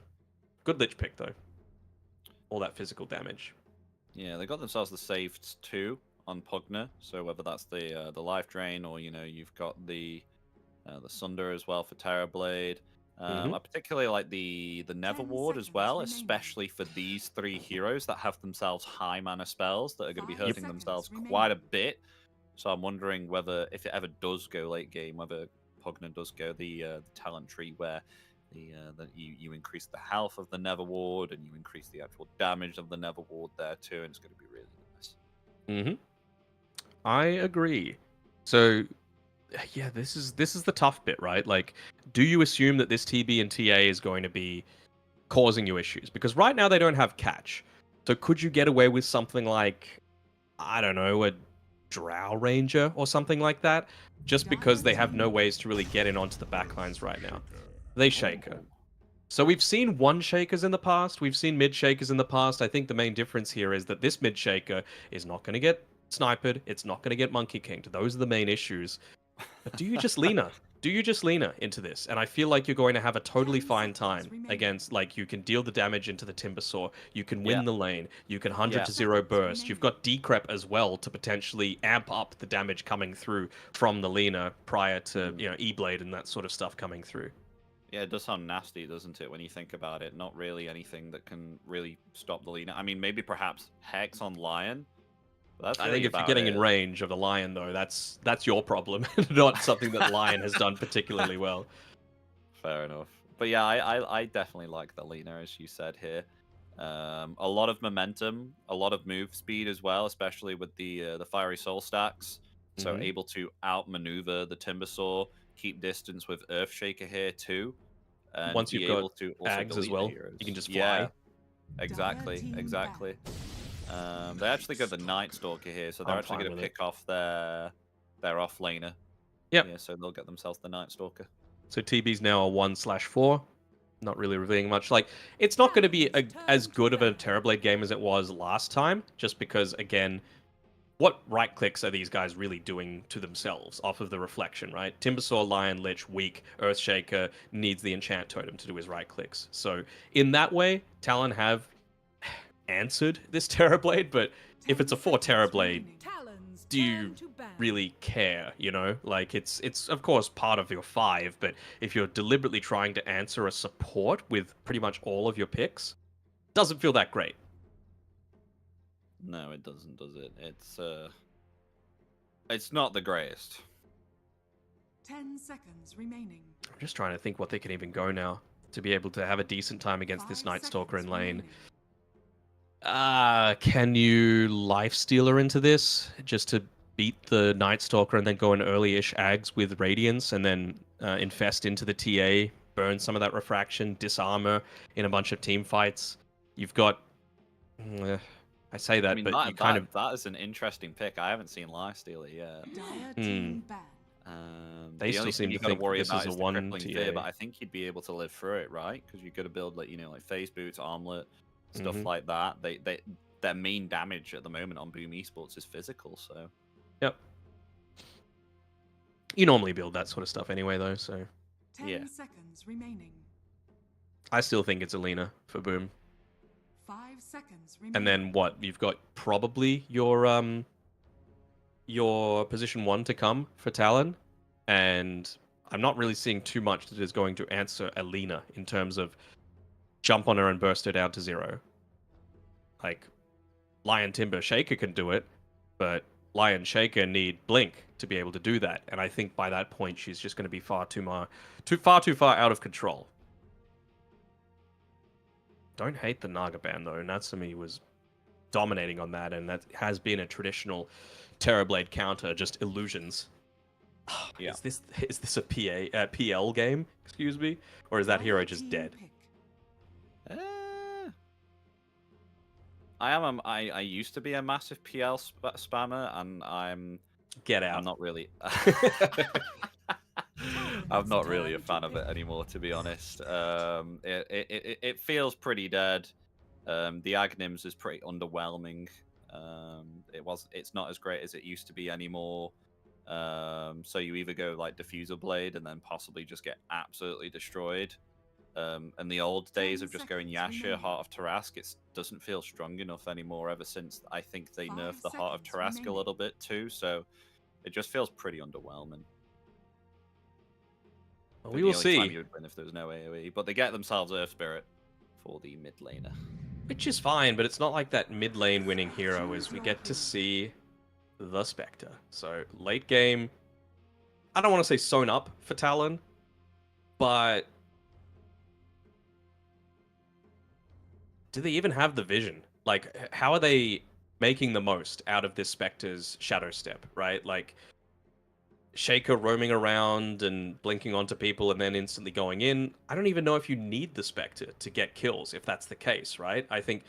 Good Lich pick, though. All that physical damage. Yeah, they got themselves the saved 2 on Pugner, so whether that's the life drain or, you know, you've got the Sunder as well for Terrorblade. I particularly like the Never Ward as well, especially for these 3 heroes that have themselves high mana spells that are going to be hurting themselves quite a bit. So I'm wondering whether, if it ever does go late game, whether Pugner does go the talent tree where you increase the health of the Never Ward and you increase the actual damage of the Never Ward there too, and it's going to be really nice. I agree. So, yeah, this is the tough bit, right? Like, do you assume that this TB and TA is going to be causing you issues? Because right now they don't have catch. So could you get away with something like, I don't know, a Drow Ranger or something like that? Just because they have no ways to really get in onto the backlines right now. They Shaker. So we've seen one Shakers in the past. We've seen mid Shakers in the past. I think the main difference here is that this mid Shaker is not going to get sniped. It's not going to get Monkey Kinged. Those are the main issues. But do you just Lina? Do you just Lina into this? And I feel like you're going to have a totally fine time against, like, you can deal the damage into the Timbersaw, you can win the lane, you can 100 to 0 burst, you've got Decrep as well to potentially amp up the damage coming through from the Lina prior to, you know, E-Blade and that sort of stuff coming through. Yeah, it does sound nasty, doesn't it, when you think about it? Not really anything that can really stop the Lina. I mean, maybe perhaps Hex on Lion. But that's I really think if you're about getting it. in range of the Lion, though, that's your problem, not something that Lion has done particularly well. Fair enough. But yeah, I definitely like the Lina, as you said here. A lot of momentum, a lot of move speed as well, especially with the Fiery Soul stacks. So able to outmaneuver the Timbersaw, keep distance with Earthshaker here too. And Once you've be got able to also Ags as delete the well, heroes. you can just fly. Yeah, exactly. They actually got the Night Stalker here, so they're I'm actually fine going to with it. pick off their off laner. Yep. Yeah, so they'll get themselves the Night Stalker. So TB's now a 1/4. Not really revealing much. Like, it's not going to be as good of a Terrorblade game as it was last time, just because, again, what right clicks are these guys really doing to themselves off of the reflection, right? Timbersaw, Lion, Lich, weak. Earthshaker needs the enchant totem to do his right clicks. So in that way, Talon have answered this Terrorblade, but if it's a 4 Terrorblade, do you really care, you know? Like, it's of course part of your 5, but if you're deliberately trying to answer a support with pretty much all of your picks, doesn't feel that great. No, it doesn't, does it? It's not the greatest. 10 seconds remaining. I'm just trying to think what they can even go now to be able to have a decent time against this Night Stalker in lane. Can you Lifestealer into this just to beat the Night Stalker and then go an early-ish Ags with Radiance and then infest into the TA, burn some of that refraction, disarmor in a bunch of team fights? You've got... I say that, I mean, but you kind of... that is an interesting pick. I haven't seen Lifestealer yet. They still seem to think worry this about is a the 1 crippling fear, TA. but I think you'd be able to live through it, right? Because you got to build, like, you know, like phase boots, armlet, stuff like that. Their main damage at the moment on Boom Esports is physical, so... Yep. You normally build that sort of stuff anyway, though, so... 10 seconds remaining. I still think it's Alina for Boom. 5 seconds remaining. And then what? You've got probably your position 1 to come for Talon, and I'm not really seeing too much that is going to answer Alina in terms of jump on her and burst her down to 0. Like, Lion Timber Shaker can do it, but Lion Shaker need Blink to be able to do that. And I think by that point, she's just going to be far too far out of control. Don't hate the Naga ban, though. Natsumi was dominating on that, and that has been a traditional Terrorblade counter, just illusions. Yeah. Is this a PL game? Excuse me, or is that hero just dead? I used to be a massive PL spammer, and I'm not really. I'm not really a fan of it anymore, to be honest. It feels pretty dead. The Agnims is pretty underwhelming. It's not as great as it used to be anymore. So you either go like Diffuser Blade and then possibly just get absolutely destroyed. And the old days of just going Yasha, Heart of Tarask, it doesn't feel strong enough anymore ever since I think they nerfed the Heart of Tarask a little bit too. So it just feels pretty underwhelming. Well, we will see. You would win if there was no AoE, but they get themselves Earth Spirit for the mid laner. Which is fine, but it's not like that mid lane winning hero is we get to see the Spectre. So late game, I don't want to say sewn up for Talon, but do they even have the vision? Like, how are they making the most out of this Spectre's Shadow Step, right? Like, Shaker roaming around and blinking onto people and then instantly going in. I don't even know if you need the Spectre to get kills, if that's the case, right? I think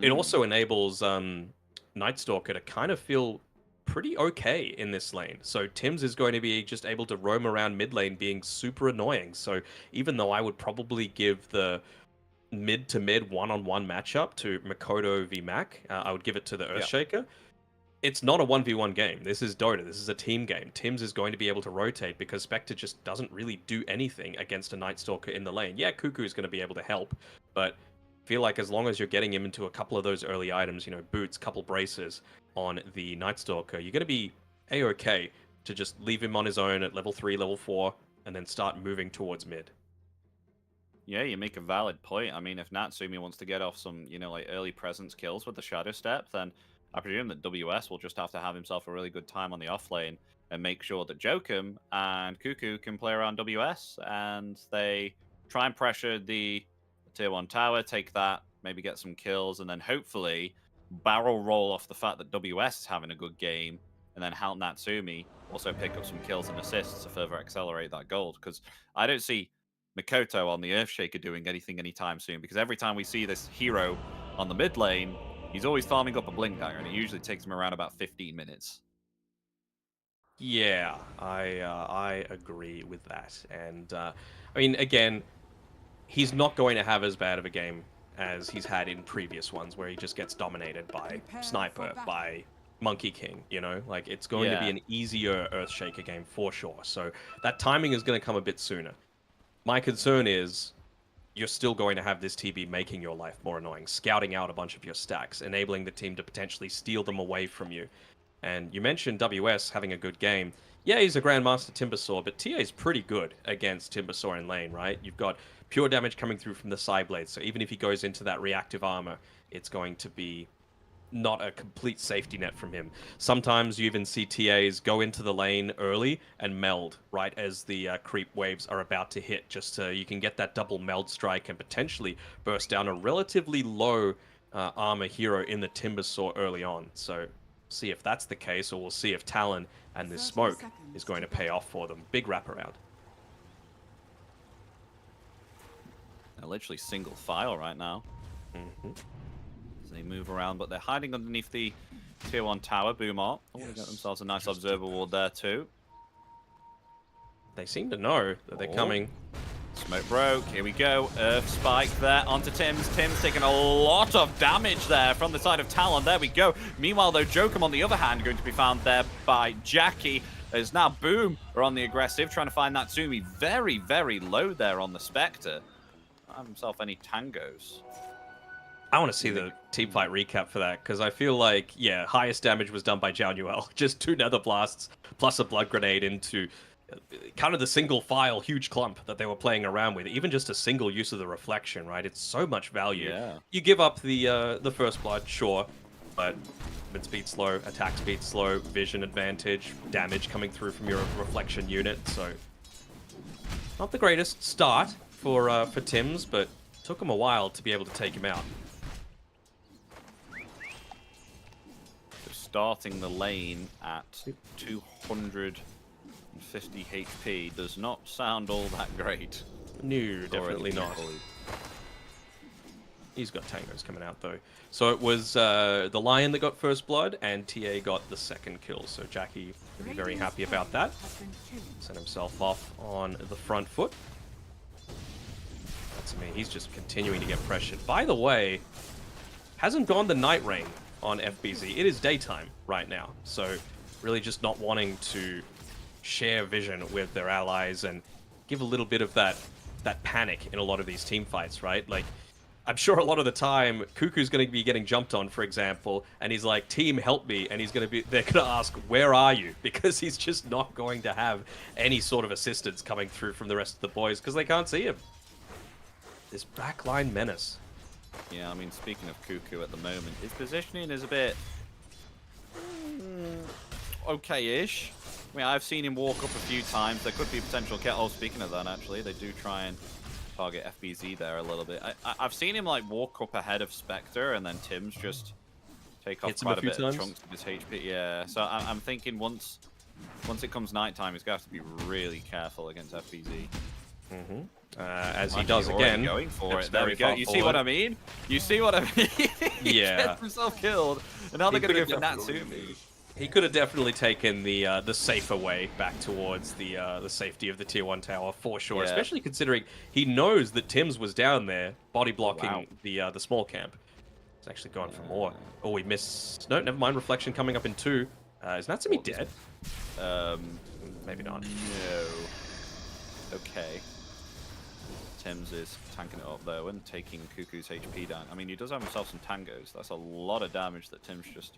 it also enables Night Stalker to kind of feel pretty okay in this lane. So Tim's is going to be just able to roam around mid lane being super annoying. So even though I would probably give the mid-to-mid one-on-one matchup to Makoto v Mac, I would give it to the Earthshaker. It's not a 1v1 game. This is Dota. This is a team game. Tim's is going to be able to rotate because Spectre just doesn't really do anything against a Night Stalker in the lane. Yeah, Cuckoo is going to be able to help, but I feel like as long as you're getting him into a couple of those early items, you know, boots, couple braces on the Night Stalker, you're going to be A-okay to just leave him on his own at level 3, level 4, and then start moving towards mid. Yeah, you make a valid point. I mean, if Natsumi wants to get off some, you know, like early presence kills with the Shadow Step, then I presume that WS will just have to have himself a really good time on the off lane and make sure that Jokum and Cuckoo can play around WS, and they try and pressure the tier 1 tower, take that, maybe get some kills, and then hopefully barrel roll off the fact that WS is having a good game, and then help Natsumi also pick up some kills and assists to further accelerate that gold. Because I don't see Mikoto on the Earthshaker doing anything anytime soon, because every time we see this hero on the mid lane, he's always farming up a blink dagger, and it usually takes him around about 15 minutes. Yeah, I agree with that. And, I mean, again, he's not going to have as bad of a game as he's had in previous ones, where he just gets dominated by Sniper, by Monkey King, you know? Like, it's going to be an easier Earthshaker game for sure. So that timing is going to come a bit sooner. My concern is you're still going to have this TB making your life more annoying, scouting out a bunch of your stacks, enabling the team to potentially steal them away from you. And you mentioned WS having a good game. Yeah, he's a Grandmaster Timbersaw, but TA is pretty good against Timbersaw in lane, right? You've got pure damage coming through from the side blades, so even if he goes into that reactive armor, it's going to be not a complete safety net from him. Sometimes you even see TAs go into the lane early and meld right as the creep waves are about to hit, just so you can get that double meld strike and potentially burst down a relatively low armor hero in the Timbersaw early on. So see if that's the case, or we'll see if Talon and this smoke is going to pay off for them. Big wraparound. They're literally single file right now. They move around, but they're hiding underneath the tier 1 tower. Boomart. Oh, they got themselves a nice observer ward there too. They seem to know that they're coming. Smoke broke. Here we go. Earth spike there onto Tim's. Tim's taking a lot of damage there from the side of Talon. There we go. Meanwhile, though, Jokum, on the other hand, going to be found there by Jackie. There's now Boom are on the aggressive, trying to find Natsumi very, very low there on the Spectre. Not have himself any tangos. I want to see the team fight recap for that, because I feel like, yeah, highest damage was done by Januel. Just 2 Nether Blasts plus a Blood Grenade into kind of the single file huge clump that they were playing around with. Even just a single use of the reflection, right? It's so much value. Yeah. You give up the first blood, sure. but movement speed slow, attack speed slow, vision advantage, damage coming through from your reflection unit. So not the greatest start for Tims, but took him a while to be able to take him out. Starting the lane at 250 HP does not sound all that great. No, definitely not. He's got tangos coming out though. So it was the Lion that got first blood, and TA got the second kill. So Jackie will be very happy about that. Sent himself off on the front foot. That's me. He's just continuing to get pressured. By the way, hasn't gone the night rain on FBZ. It is daytime right now, so really just not wanting to share vision with their allies and give a little bit of that panic in a lot of these team fights, right? Like, I'm sure a lot of the time Cuckoo's going to be getting jumped on, for example, and he's like, "Team, help me," and they're going to ask, "Where are you?" Because he's just not going to have any sort of assistance coming through from the rest of the boys because they can't see him. This backline menace. Yeah, I mean, speaking of Cuckoo at the moment, his positioning is a bit okay-ish. I mean, I've seen him walk up a few times. There could be potential kill. Oh, speaking of that, actually, they do try and target FBZ there a little bit. I've seen him like walk up ahead of Spectre, and then Tim's just take off quite a bit of chunks of his HP. Yeah, so I'm thinking once it comes nighttime, he's going to have to be really careful against FBZ. Mm-hmm. As he does again. Going for it. There we go. You see what I mean? You see what I mean? He gets himself killed, and now they're going to go for Natsumi. He could have definitely taken the safer way back towards the safety of the tier 1 tower for sure. Yeah. Especially considering he knows that Tims was down there body blocking the small camp. He's actually gone for more. Oh, we missed. No, never mind. Reflection coming up in 2. Is Natsumi dead? Maybe not. No. Okay. Tims is tanking it up though and taking Cuckoo's HP down. I mean, he does have himself some tangos. That's a lot of damage that Tims just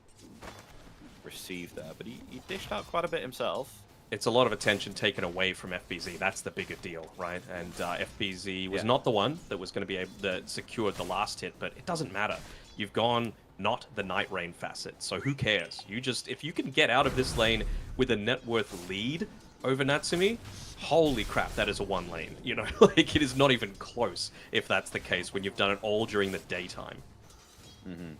received there, but he dished out quite a bit himself. It's a lot of attention taken away from FBZ. That's the bigger deal, right? And FBZ was not the one that was going to be able to secure the last hit, but it doesn't matter. You've gone not the night rain facet, so who cares? You just, if you can get out of this lane with a net worth lead over Natsumi, holy crap, that is a 1 lane. You know, like, it is not even close if that's the case when you've done it all during the daytime. Mm-hmm.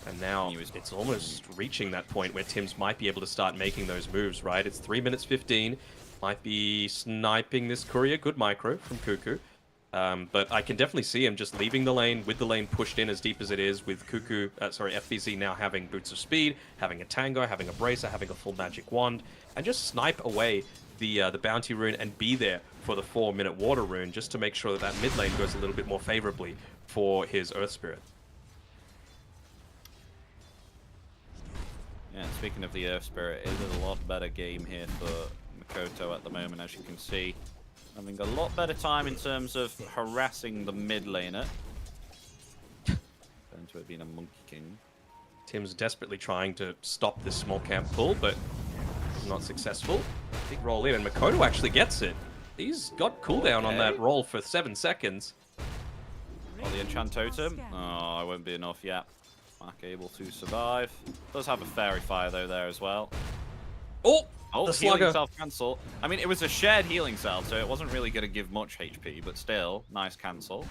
And now it's almost reaching that point where Tims might be able to start making those moves, right? It's 3 minutes 15. Might be sniping this courier. Good micro from Cuckoo. But I can definitely see him just leaving the lane with the lane pushed in as deep as it is, with FBZ now having Boots of Speed, having a Tango, having a Bracer, having a full magic wand, and just snipe away the bounty rune and be there for the 4-minute water rune just to make sure that that mid lane goes a little bit more favorably for his Earth Spirit. Yeah, speaking of the Earth Spirit, it is a lot better game here for Makoto at the moment, as you can see. Having a lot better time in terms of harassing the mid laner. Going to it being a Monkey King. Tim's desperately trying to stop this small camp pull, but not successful. Big roll in, and Makoto actually gets it. He's got cooldown on that roll for 7 seconds. Oh, the enchant totem. Oh, it won't be enough yet. Mac able to survive. Does have a fairy fire though there as well. Oh, the slugger. Healing self cancel. I mean, it was a shared healing cell, so it wasn't really going to give much HP, but still, nice cancel.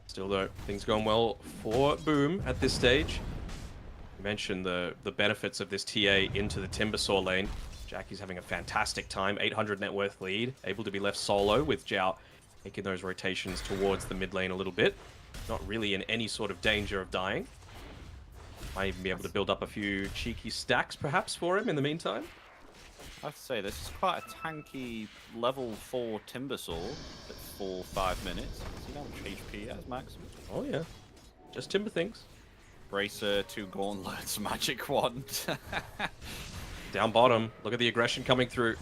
Still though, things going well for Boom at this stage. You mentioned the benefits of this TA into the Timbersaw lane. Jackie's having a fantastic time, 800 net worth lead, able to be left solo with Zhao making those rotations towards the mid lane a little bit. Not really in any sort of danger of dying. Might even be able to build up a few cheeky stacks perhaps for him in the meantime. I have to say, this is quite a tanky level 4 Timbersaw at 4-5 minutes. See how much HP he has, Max? Oh yeah, just Timber things. Bracer, 2 gauntlets, magic wand. Down bottom, look at the aggression coming through.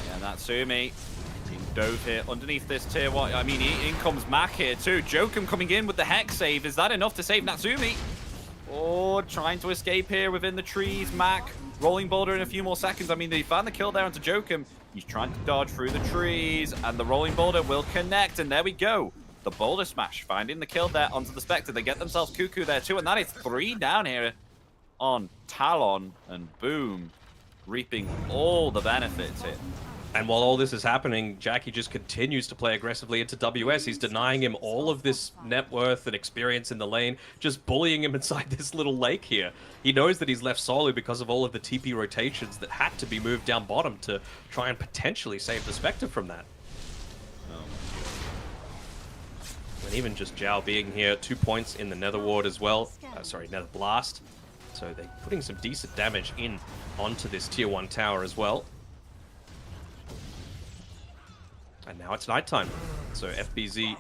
Yeah, Natsumi being dove here underneath this tier 1. I mean, in comes Mac here too. Jokum coming in with the Hex save. Is that enough to save Natsumi? Oh, trying to escape here within the trees. Mac, rolling boulder in a few more seconds. I mean, they found the kill there onto Jokum. He's trying to dodge through the trees, and the rolling boulder will connect, and there we go. The boulder smash, finding the kill there onto the Spectre. They get themselves Cuckoo there too, and that is 3 down here on Talon, and boom, reaping all the benefits here. And while all this is happening, Jackie just continues to play aggressively into WS. He's denying him all of this net worth and experience in the lane, just bullying him inside this little lake here. He knows that he's left solo because of all of the TP rotations that had to be moved down bottom to try and potentially save the Spectre from that. And even just Zhao being here, 2 points in the Nether Ward as well. Sorry, Nether Blast. So they're putting some decent damage in onto this tier 1 tower as well. And now it's nighttime. So FBZ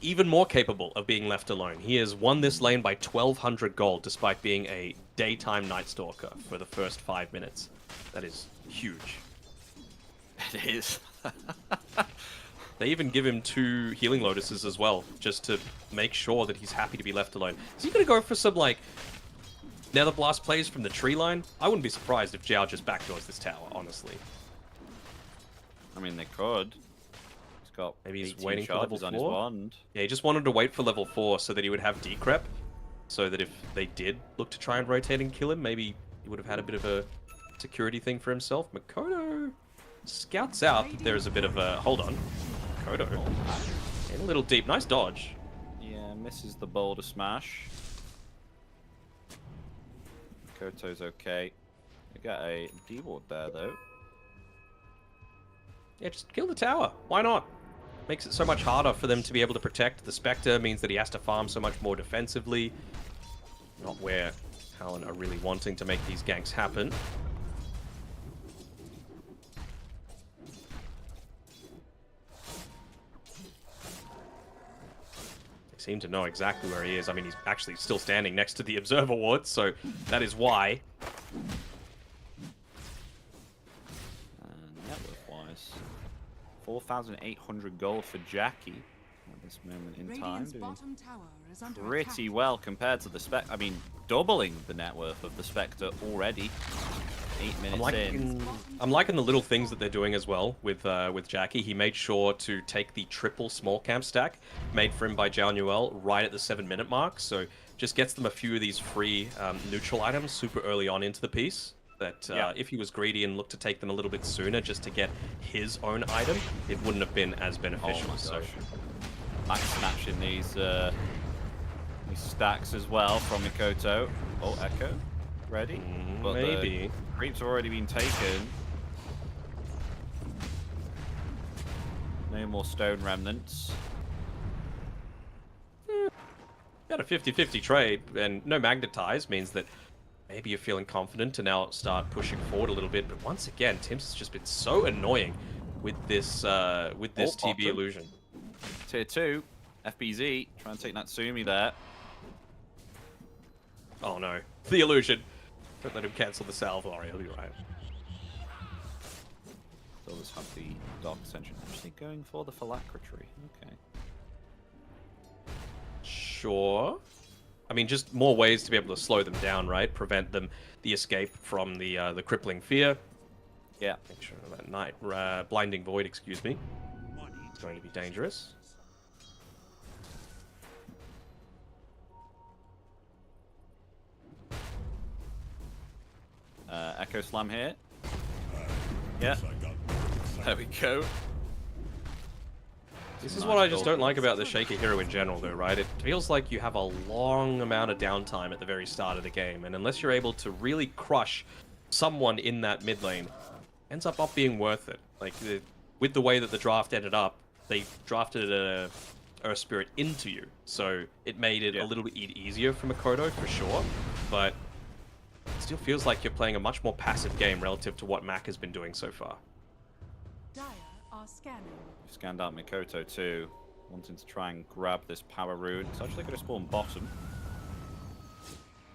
even more capable of being left alone. He has won this lane by 1,200 gold despite being a daytime Night Stalker for the first 5 minutes. That is huge. It is. They even give him 2 healing lotuses as well, just to make sure that he's happy to be left alone. Is he going to go for some, like, Nether Blast plays from the tree line? I wouldn't be surprised if Zhao just backdoors this tower, honestly. I mean, they could. He's got Maybe he's 18 waiting for level charges on his 4? wand. Yeah, he just wanted to wait for level 4 so that he would have decrep, so that if they did look to try and rotate and kill him, maybe he would have had a bit of a security thing for himself. Makoto scouts out that there is a bit of a... Hold on. Makoto. In a little deep. Nice dodge. Yeah, misses the boulder smash. Makoto's okay. We got a D-ward there, though. Yeah, just kill the tower. Why not? Makes it so much harder for them to be able to protect. The Spectre means that he has to farm so much more defensively. Not where Talon are really wanting to make these ganks happen. They seem to know exactly where he is. I mean, he's actually still standing next to the Observer Ward, so that is why. Network-wise, 4,800 gold for Jackie at this moment in time. Doing pretty well compared to the Spectre. I mean, doubling the net worth of the Spectre already. 8 minutes in. I'm liking the little things that they're doing as well with Jackie. He made sure to take the triple small camp stack made for him by Zhao Nuel right at the 7-minute mark. So just gets them a few of these free neutral items super early on into the piece. That if he was greedy and looked to take them a little bit sooner just to get his own item, it wouldn't have been as beneficial. Oh so Max snatching these stacks as well from Mikoto. Oh, Echo. Ready? But maybe. The creeps have already been taken. No more stone remnants. Got a 50-50 trade, and no magnetize means that maybe you're feeling confident to now start pushing forward a little bit. But once again, Tim's has just been so annoying with this TB illusion. Tier 2, FBZ, trying to take Natsumi there. Oh no, the illusion. Don't let him cancel the salve, or he'll be right. Still just have the Dark Ascension. Actually going for the Phylactery. Okay. Sure. I mean, just more ways to be able to slow them down, right? Prevent them the escape from the crippling fear. Yeah. Make sure that night blinding void, excuse me. It's going to be dangerous. Echo Slam here. Yeah. There we go. This is what I just don't like about the Shaker hero in general, though, right? It feels like you have a long amount of downtime at the very start of the game, and unless you're able to really crush someone in that mid lane, ends up not being worth it. Like, with the way that the draft ended up, they drafted a Earth Spirit into you, so it made it a little bit easier for Makoto, for sure, but it still feels like you're playing a much more passive game relative to what Mac has been doing so far. Dire are scanning. Scanned out Mikoto too, wanting to try and grab this power rune. It's actually going to spawn bottom.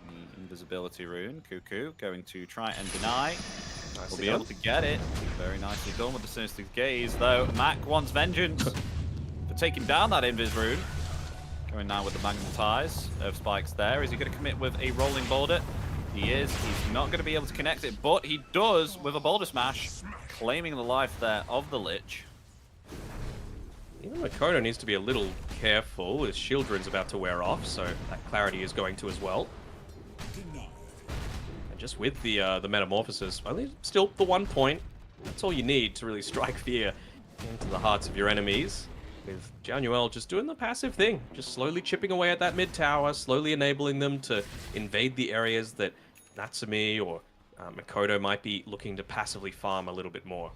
The invisibility rune. Cuckoo going to try and deny. Will be able to get it. Very nicely done with the Sinister Gaze, though. Mac wants vengeance for taking down that invis rune. Going now with the magnetize of spikes there. Is he going to commit with a rolling boulder? He is. He's not going to be able to connect it, but he does with a boulder smash, claiming the life there of the Lich. Even Makoto needs to be a little careful. His shield rune's about to wear off, so that clarity is going to as well. And just with the metamorphosis, only still the 1 point. That's all you need to really strike fear into the hearts of your enemies. With Januel just doing the passive thing, just slowly chipping away at that mid tower, slowly enabling them to invade the areas that Natsumi or Makoto might be looking to passively farm a little bit more.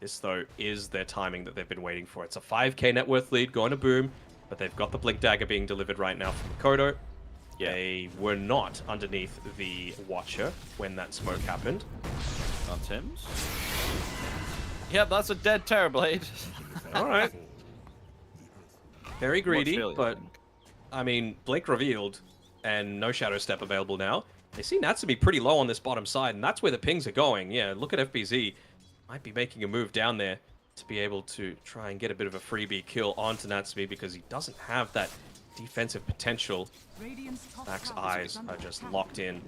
This, though, is their timing that they've been waiting for. It's a 5k net worth lead going to Boom, but they've got the Blink Dagger being delivered right now from Makoto. Yeah. They were not underneath the Watcher when that smoke happened. On Tim's. Yep, that's a dead Terrorblade. All right. Very greedy, but I mean, Blink revealed and no Shadow Step available now. They see Natsumi pretty low on this bottom side, and that's where the pings are going. Yeah, look at FBZ. Might be making a move down there to be able to try and get a bit of a freebie kill onto Natsumi because he doesn't have that defensive potential. Mac's eyes are just locked in.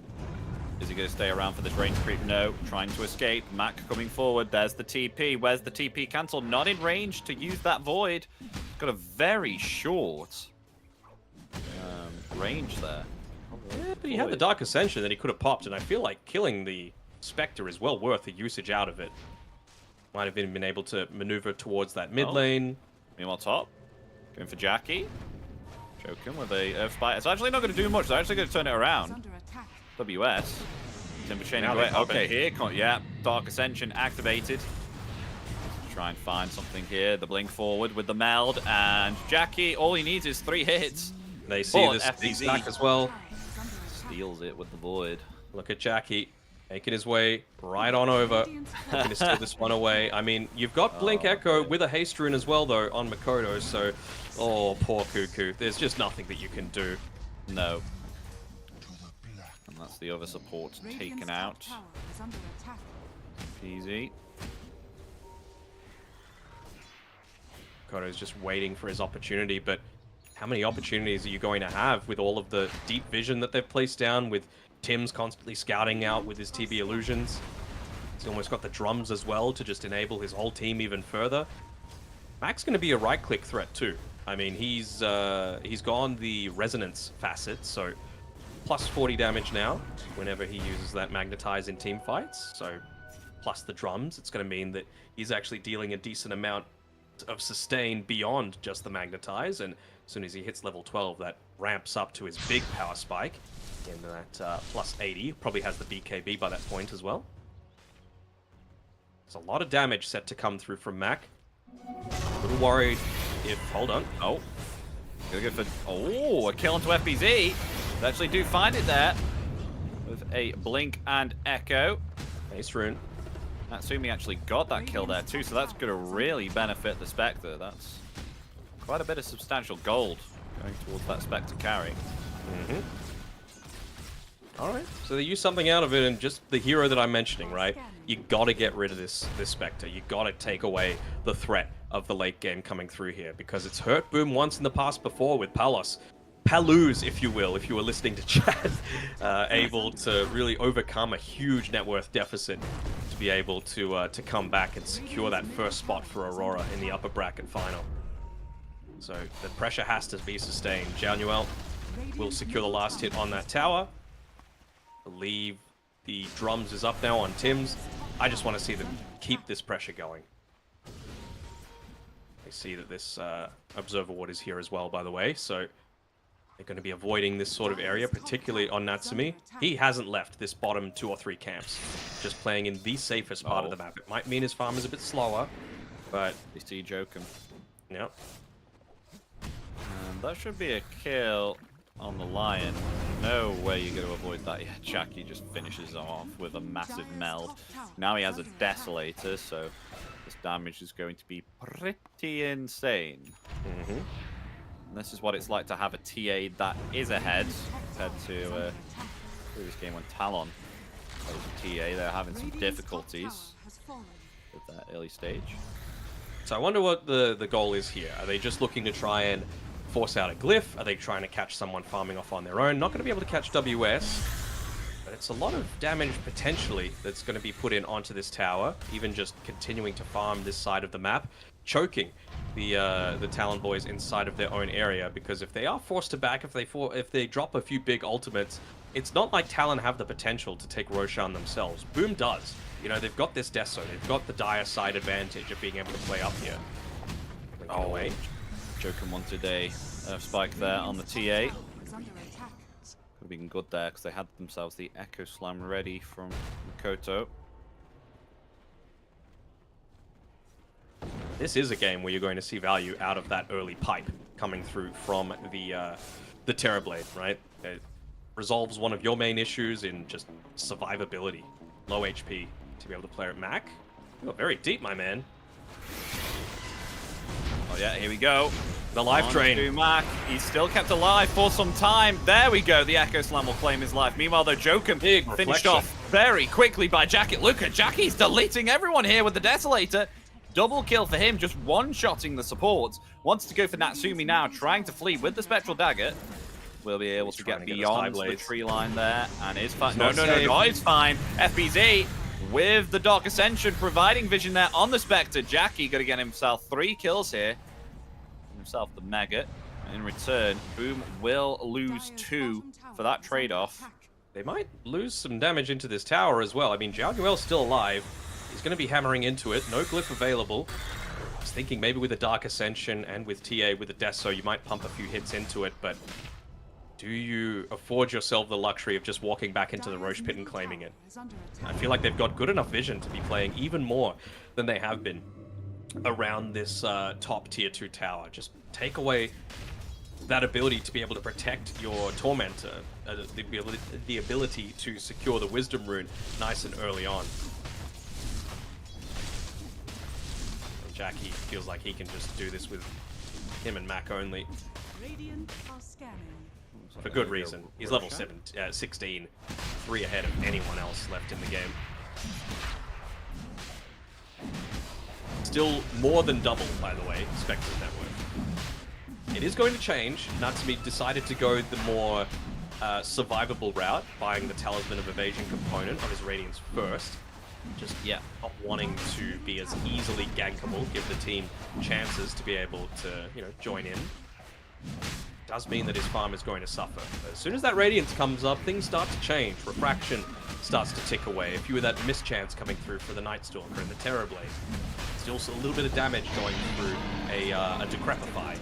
Is he going to stay around for this range creep? No. Trying to escape. Mac coming forward. There's the TP. Where's the TP cancel? Not in range to use that void. Got a very short range there. Yeah, but he had the Dark Ascension that he could have popped, and I feel like killing the Spectre is well worth the usage out of it. Might have been able to maneuver towards that mid lane. Meanwhile, top. Going for Jackie. Joking with a Earth Spite. It's actually not going to do much. They're actually going to turn it around. WS. Timber Chain away. Okay, here. Yeah, Dark Ascension activated. Try and find something here. The blink forward with the meld. And Jackie, all he needs is 3 hits. They see this back as well. Steals it with the void. Look at Jackie. Making his way right on over. Looking to steal this one away. I mean, you've got Blink Echo with a haste rune as well, though, on Makoto. So, oh, poor Cuckoo. There's just nothing that you can do. No. And that's the other support taken out. Easy. Makoto's just waiting for his opportunity, but how many opportunities are you going to have with all of the deep vision that they've placed down, with Tim's constantly scouting out with his TB illusions? He's almost got the drums as well to just enable his whole team even further. Mac's going to be a right-click threat too. I mean, he's gone the resonance facet, so plus 40 damage now whenever he uses that magnetize in team fights. So plus the drums, it's going to mean that he's actually dealing a decent amount of sustain beyond just the magnetize, and as soon as he hits level 12, that ramps up to his big power spike in that plus 80. Probably has the BKB by that point as well. There's a lot of damage set to come through from Mac. A little worried if... Hold on. Oh. Gonna go for... Oh, a kill onto FBZ. They actually do find it there with a blink and echo. Ace rune. Natsumi actually got that kill there too, so that's going to really benefit the Spectre. That's quite a bit of substantial gold going towards that Spectre carry. Alright, so they use something out of it, and just the hero that I'm mentioning, right? You gotta get rid of this Spectre. You gotta take away the threat of the late game coming through here, because it's hurt Boom once in the past before with Palos. Paluz, if you will, if you were listening to chat, able to really overcome a huge net worth deficit to be able to come back and secure that first spot for Aurora in the upper bracket final. So the pressure has to be sustained. Januel will secure the last hit on that tower. I believe the drums is up now on Tim's. I just want to see them keep this pressure going. They see that this Observer Ward is here as well, by the way, so they're going to be avoiding this sort of area, particularly on Natsumi. He hasn't left this bottom 2 or 3 camps, just playing in the safest part of the map. It might mean his farm is a bit slower, but... They see Jokum. Yep. And that should be a kill on the Lion. No way you're going to avoid that. Yeah, Jackie just finishes off with a massive meld. Now he has a Desolator, so this damage is going to be pretty insane. And this is what it's like to have a TA that is ahead compared to previous game when Talon was a TA. They're having some difficulties with that early stage. So I wonder what the goal is here. Are they just looking to try and force out a glyph? Are they trying to catch someone farming off on their own? Not going to be able to catch WS. But it's a lot of damage potentially that's going to be put in onto this tower, even just continuing to farm this side of the map, choking the Talon boys inside of their own area. Because if they are forced to back, if they drop a few big ultimates, it's not like Talon have the potential to take Roshan themselves. Boom does. You know, they've got this Deso, they've got the dire side advantage of being able to play up here. Oh, wait. Joker wanted a spike there on the TA. Is under attack. Could have been good there because they had themselves the Echo Slam ready from Makoto. This is a game where you're going to see value out of that early pipe coming through from the Terrorblade, right? It resolves one of your main issues in just survivability. Low HP to be able to play at Mac. You got very deep, my man. Oh yeah, here we go. The life On drain. to Mac. He's still kept alive for some time. There we go. The Echo Slam will claim his life. Meanwhile, though, Jokum finished reflection. off very quickly by Jacket. Look at Jackie's deleting everyone here with the Desolator. Double kill for him, just one-shotting the supports. Wants to go for Natsumi now, trying to flee with the Spectral Dagger. Will be able to get beyond the tree line there, and is fine. No, it's fine. FBZ with the Dark Ascension, providing vision there on the Spectre. Jackie going to get himself 3 kills here. Himself the Maggot. And in return, Boom will lose 2 for that trade-off. They might lose some damage into this tower as well. I mean, Jiao Guel's still alive. He's going to be hammering into it. No glyph available. I was thinking maybe with a Dark Ascension and with TA with the Deso, you might pump a few hits into it, but do you afford yourself the luxury of just walking back into the Roche Pit and claiming it? I feel like they've got good enough vision to be playing even more than they have been around this top tier 2 tower. Just take away that ability to be able to protect your Tormentor, the ability to secure the Wisdom Rune nice and early on. And Jackie feels like he can just do this with him and Mac only. Radiant are scanning. For good reason. He's level 16, 3 ahead of anyone else left in the game. Still more than double, by the way, Spectre's network. It is going to change. Natsumi decided to go the more survivable route, buying the Talisman of Evasion component on his Radiance first. Just, yeah, not wanting to be as easily gankable, give the team chances to be able to, you know, join in. Does mean that his farm is going to suffer. As soon as that Radiance comes up, things start to change. Refraction starts to tick away. A few of that mischance coming through for the Nightstalker and the Terrorblade. Still a little bit of damage going through a Decrepify.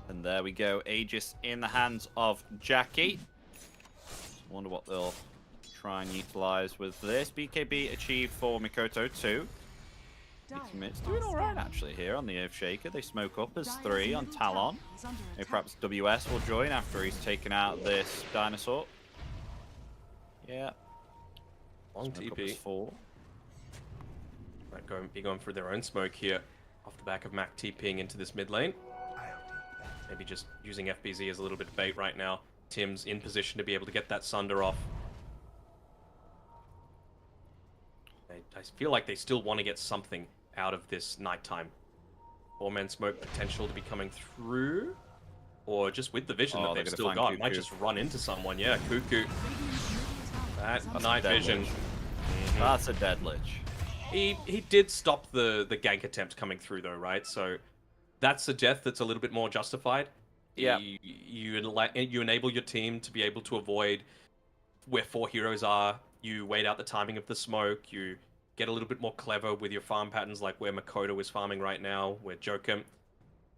And there we go. Aegis in the hands of Jackie. Wonder what they'll try and utilize with this. BKB achieved for Makoto too. It's doing alright actually here on the Earthshaker. They smoke up as 3 on Talon. Maybe perhaps WS will join after he's taken out this dinosaur. Yeah. Long Smoke up TP. as 4. Might be going for their own smoke here off the back of Mac TPing into this mid lane. Maybe just using FBZ as a little bit of bait right now. Tim's in position to be able to get that Sunder off. I feel like they still want to get something out of this nighttime. 4-man smoke potential to be coming through. Or just with the vision that they've still got. Might just run into someone. Yeah, Cuckoo. That's night vision. That's a dead lich. He did stop the gank attempt coming through though, right? So that's a death that's a little bit more justified. Yeah. You enable your team to be able to avoid where 4 heroes are. You wait out the timing of the smoke. You get a little bit more clever with your farm patterns, like where Makoto is farming right now, where Jokum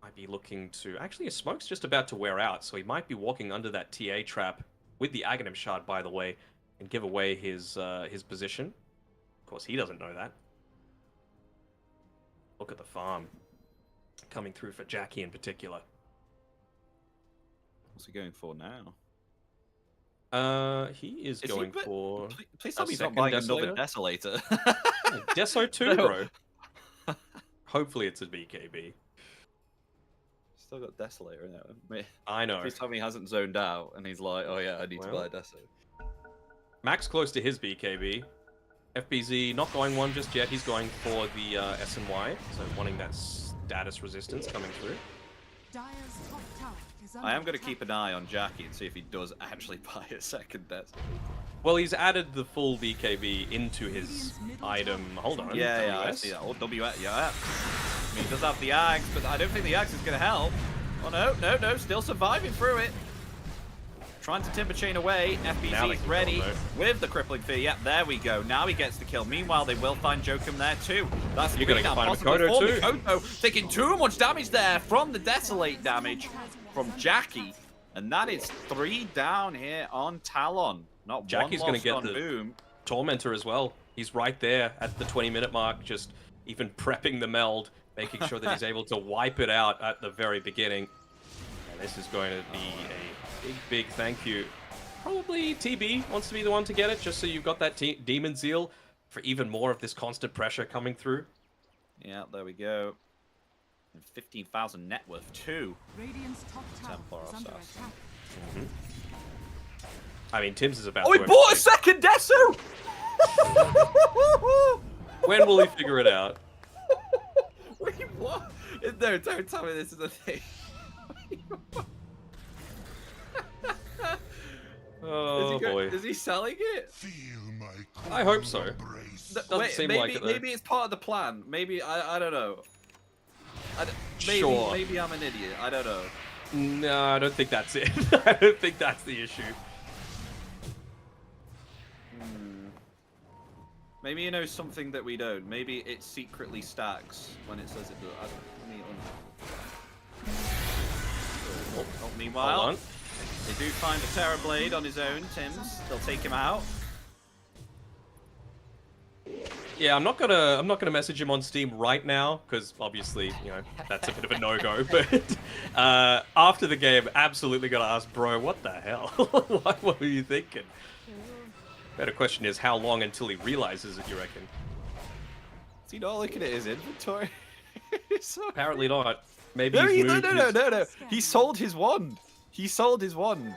might be looking to... Actually, his smoke's just about to wear out, so he might be walking under that TA trap with the Aghanim Shard, by the way, and give away his position. Of course, he doesn't know that. Look at the farm coming through for Jackie in particular. What's he going for now? He is going for... Please tell me he's not buying another Desolator. Deso 2, bro. Hopefully it's a BKB. Still got Desolator in it. I know. Please tell me he hasn't zoned out and he's like, oh yeah, I need to buy a Deso. Max close to his BKB. FBZ not going one just yet. He's going for the SNY, so wanting that status resistance coming through. Dire's top tower is under I am going to attack. keep an eye on Jackie and see if he does actually buy a second desk. Well, he's added the full BKB into his item. Hold on. Yeah, I WS. see that. Oh, WS, yeah. I mean, he does have the axe, but I don't think the axe is going to help. Oh, no, still surviving through it. Trying to timber chain away. Now they FBZ's can ready go, though. with the crippling fear. Yep, there we go. Now he gets the kill. Meanwhile, they will find Jokum there too. That's You're three gonna down, find possibly Mikoto four. too. Mikoto taking too much damage there from the Desolate damage from Jackie. And that is 3 down here on Talon. Not Jackie's one gonna lost get on the- Boom. Tormentor as well. He's right there at the 20-minute mark, just even prepping the meld, making sure that he's able to wipe it out at the very beginning. And this is going to be a big thank you. Probably TB wants to be the one to get it, just so you've got that Demon Zeal for even more of this constant pressure coming through. Yeah, there we go. And 15,000 net worth too. Radiant's top tower Templar is under Assassin. attack. I mean, Tim's is about Oh, to he bought a second Desu! When will he figure it out? Wait, what? No, don't tell me this is a thing. Oh, boy. Is he selling it? Feel my I hope so. embrace. Doesn't seem maybe, like it, though. maybe it's part of the plan. Maybe, I don't know. Maybe, Sure. maybe I'm an idiot. I don't know. No, I don't think that's it. I don't think that's the issue. Maybe you know something that we don't. Maybe it secretly stacks when it says it does. I don't know. Oh, meanwhile, Hold on. they do find a Terror Blade on his own, Tim's. They'll take him out. Yeah, I'm not gonna message him on Steam right now because obviously, you know, that's a bit of a no-go. But after the game, absolutely gonna ask, bro, what the hell? What were you thinking? Better question is, how long until he realizes it? You reckon? Is he not looking at his inventory? So- Apparently not. Maybe No, he's no, moved no. his- He sold his wand. He sold his wand.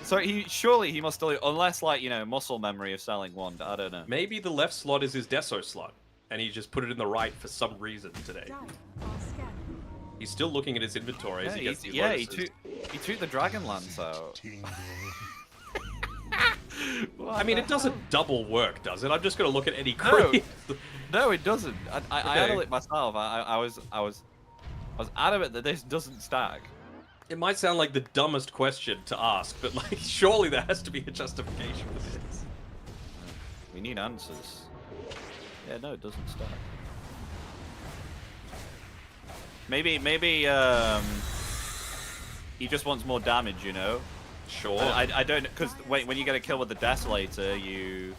So surely he must still, unless like, you know, muscle memory of selling wand. I don't know. Maybe the left slot is his Deso slot, and he just put it in the right for some reason today. Dire are scanning. He's still looking at his inventory as he gets these notices. he took the Dragonlance out. Tingle. What I mean, the it doesn't double work, does it? I'm just gonna look at any No. creep. No, it doesn't. I Okay. handle it myself. I was adamant that this doesn't stack. It might sound like the dumbest question to ask, but like, surely there has to be a justification for this. We need answers. Yeah, no, it doesn't stack. Maybe he just wants more damage, you know. Sure. I don't, because when you get a kill with the Desolator, you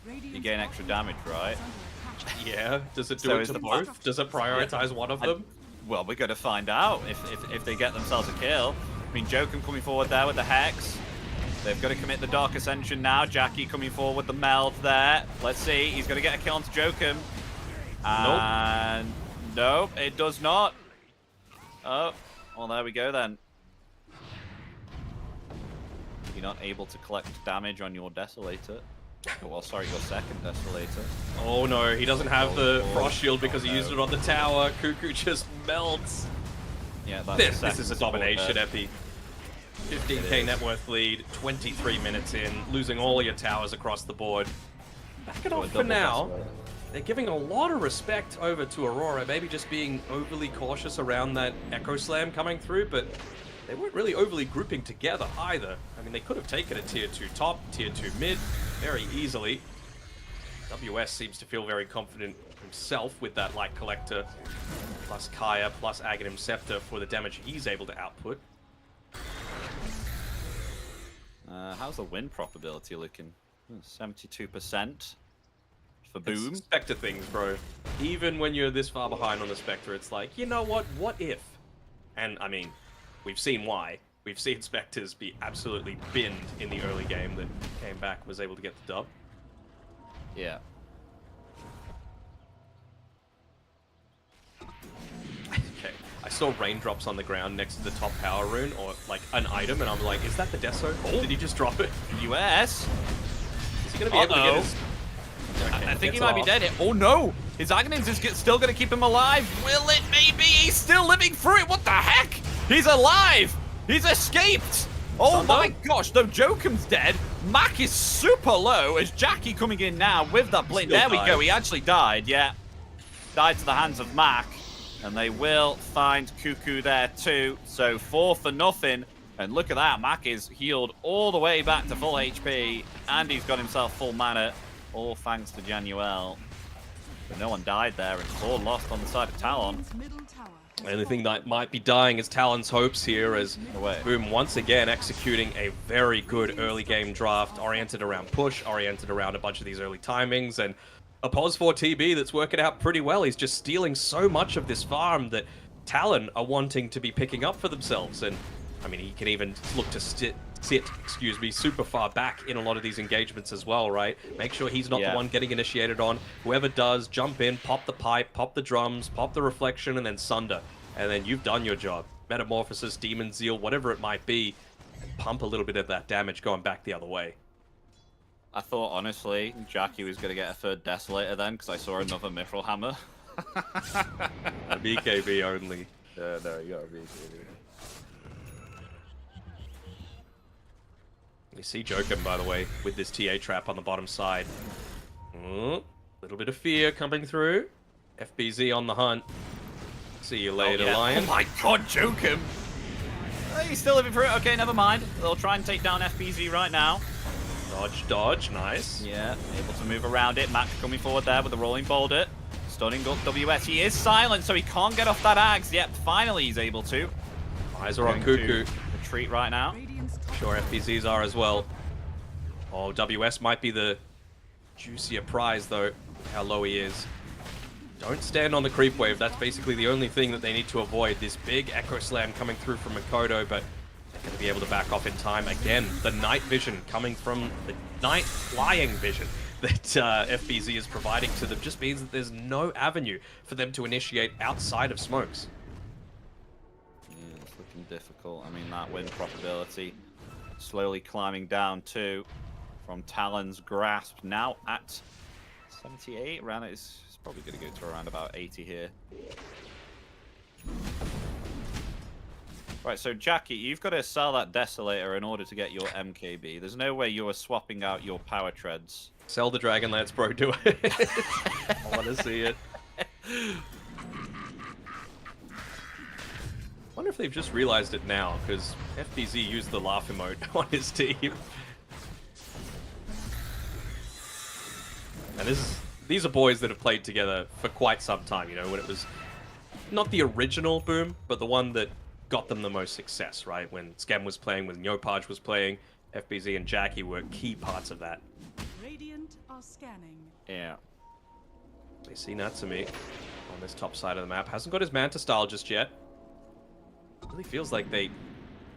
Radiant's gain extra damage, right? is under attack. Yeah. Does it do So it is to the- both? Does it prioritize one of them? Well, we're going to find out if they get themselves a kill. I mean, Jokum coming forward there with the Hex. They've got to commit the Dark Ascension now. Jackie coming forward with the Meld there. Let's see. He's going to get a kill onto Jokum. And nope, it does not. Oh, well, there we go then. You're not able to collect damage on your Desolator. Oh, well, sorry, your second Desolator. Oh no, he doesn't have the Oh, Frost Shield because he no. used it on the tower. Cuckoo just melts. Yeah, that's This the is a second support domination, there. Epi. 15k net worth lead, 23 minutes in, losing all your towers across the board. Back it So a off for double now. Desolator. They're giving a lot of respect over to Aurora, maybe just being overly cautious around that Echo Slam coming through, but they weren't really overly grouping together either. I mean, they could have taken a tier 2 top, tier 2 mid very easily. WS seems to feel very confident himself with that Light Collector, plus Kaya, plus Aghanim Scepter for the damage he's able to output. How's the win probability looking? 72% for Boom. It's Spectre things, bro. Even when you're this far behind on the Spectre, it's like, you know what if? And, I mean, we've seen why. We've seen Spectres be absolutely binned in the early game that came back, was able to get the dub. Yeah. Okay, I saw raindrops on the ground next to the top power rune, or like an item, and I'm like, is that the Deso? Did he just drop it? US. Is he gonna be able to get his... I think he gets might be off. dead here. Oh no! His Aghanims is still going to keep him alive. Will it? Maybe he's still living through it. What the heck? He's alive. He's escaped. Oh my gosh! Though Jokum's dead, Mac is super low. As Jackie coming in now with that blink. Still There we died. go. He actually died. Yeah, died to the hands of Mac, and they will find Cuckoo there too. So 4 for nothing. And look at that. Mac is healed all the way back to full HP, and he's got himself full mana. All thanks to Januel. But no one died there, and 4 lost on the side of Talon. Middle tower. Anything that might be dying is Talon's hopes here, as Away. Boom once again executing a very good early game draft, oriented around push, oriented around a bunch of these early timings, and a pos for TB that's working out pretty well. He's just stealing so much of this farm that Talon are wanting to be picking up for themselves, and I mean, he can even look to sit, super far back in a lot of these engagements as well, right? Make sure he's not the one getting initiated on. Whoever does, jump in, pop the pipe, pop the drums, pop the reflection, and then sunder. And then you've done your job. Metamorphosis, Demon Zeal, whatever it might be, and pump a little bit of that damage going back the other way. I thought, honestly, Jackie was going to get a 3rd Desolator then, because I saw another Mithril Hammer. A BKB only. No, you got a BKB. You see Jokum, by the way, with this TA trap on the bottom side. Little bit of fear coming through. FBZ on the hunt. See you later, Lion. Oh my god, Jokum! He's still living through it. Okay, never mind. They'll try and take down FBZ right now. Dodge, dodge, nice. Yeah, able to move around it. Mac coming forward there with the rolling boulder. Stunning up WS. He is silent, so he can't get off that Axe. Yep, finally he's able to. Eyes are on Going to Cuckoo. retreat right now. Radiant's top Sure, FBZs are as well. Oh, WS might be the juicier prize, though, how low he is. Don't stand on the creep wave. That's basically the only thing that they need to avoid. This big Echo Slam coming through from Makoto, but they're going to be able to back off in time. Again, the night vision coming from the night flying vision that FBZ is providing to them just means that there's no avenue for them to initiate outside of smokes. Yeah, it's looking difficult. I mean, that win probability slowly climbing down too from Talon's grasp. Now at 78. Around it's probably going to go to around about 80 here. Right, so Jackie, you've got to sell that Desolator in order to get your MKB. There's no way you're swapping out your power treads. Sell the Dragonlance, bro. Do it. I want to see it. Wonder if they've just realized it now, because FBZ used the laugh emote on his team. And these are boys that have played together for quite some time, you know, when it was not the original Boom, but the one that got them the most success, right? When Scam was playing, when Nyopaj was playing, FBZ and Jackie were key parts of that. Radiant are scanning. Yeah. They see Natsumi on this top side of the map. Hasn't got his Manta style just yet. Really feels like they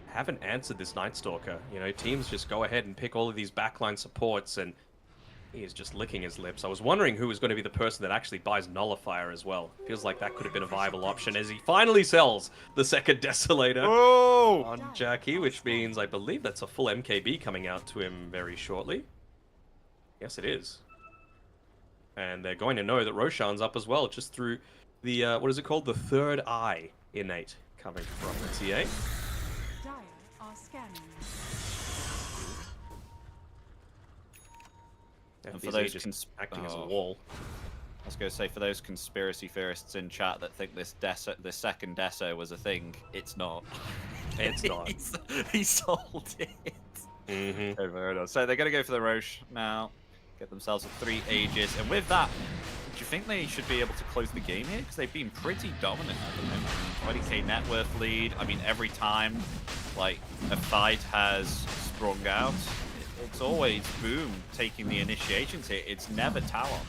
haven't answered this Night Stalker. You know, teams just go ahead and pick all of these backline supports, and he is just licking his lips. I was wondering who was going to be the person that actually buys Nullifier as well. Feels like that could have been a viable option as he finally sells the second Desolator on Jackie, which means I believe that's a full MKB coming out to him very shortly. Yes, it is. And they're going to know that Roshan's up as well, just through the, what is it called? The third eye innate coming from the TA. Dire are scanning. And for FBZ those just acting as a oh. wall. I was going to say, for those conspiracy theorists in chat that think this second Deso was a thing, it's not. It's not. He sold it. Mm-hmm. Over and on. So they're going to go for the Roche now, get themselves a 3 Aegis, and with that, do you think they should be able to close the game here? Because they've been pretty dominant at the moment. 20k net worth lead. I mean, every time like a fight has sprung out, it's always Boom taking the initiations here. It's never Talon.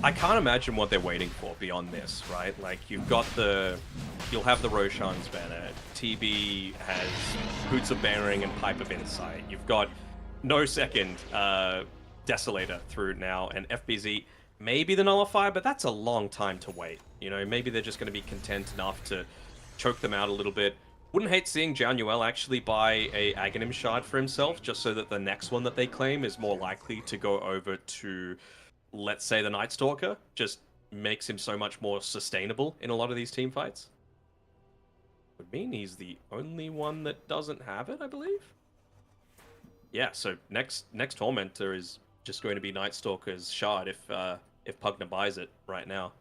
I can't imagine what they're waiting for beyond this, right? Like, you'll have the Roshan's banner. TB has Boots of Bearing and Pipe of Insight. You've got no second Desolator through now, and FBZ, maybe the Nullifier, but that's a long time to wait. You know, maybe they're just going to be content enough to choke them out a little bit. Wouldn't hate seeing Januel actually buy a Aghanim Shard for himself, just so that the next one that they claim is more likely to go over to let's say, the Night Stalker just makes him so much more sustainable in a lot of these team fights. Would mean he's the only one that doesn't have it, I believe. Yeah, so next Tormentor is just going to be Night Stalker's shard if Pugna buys it right now.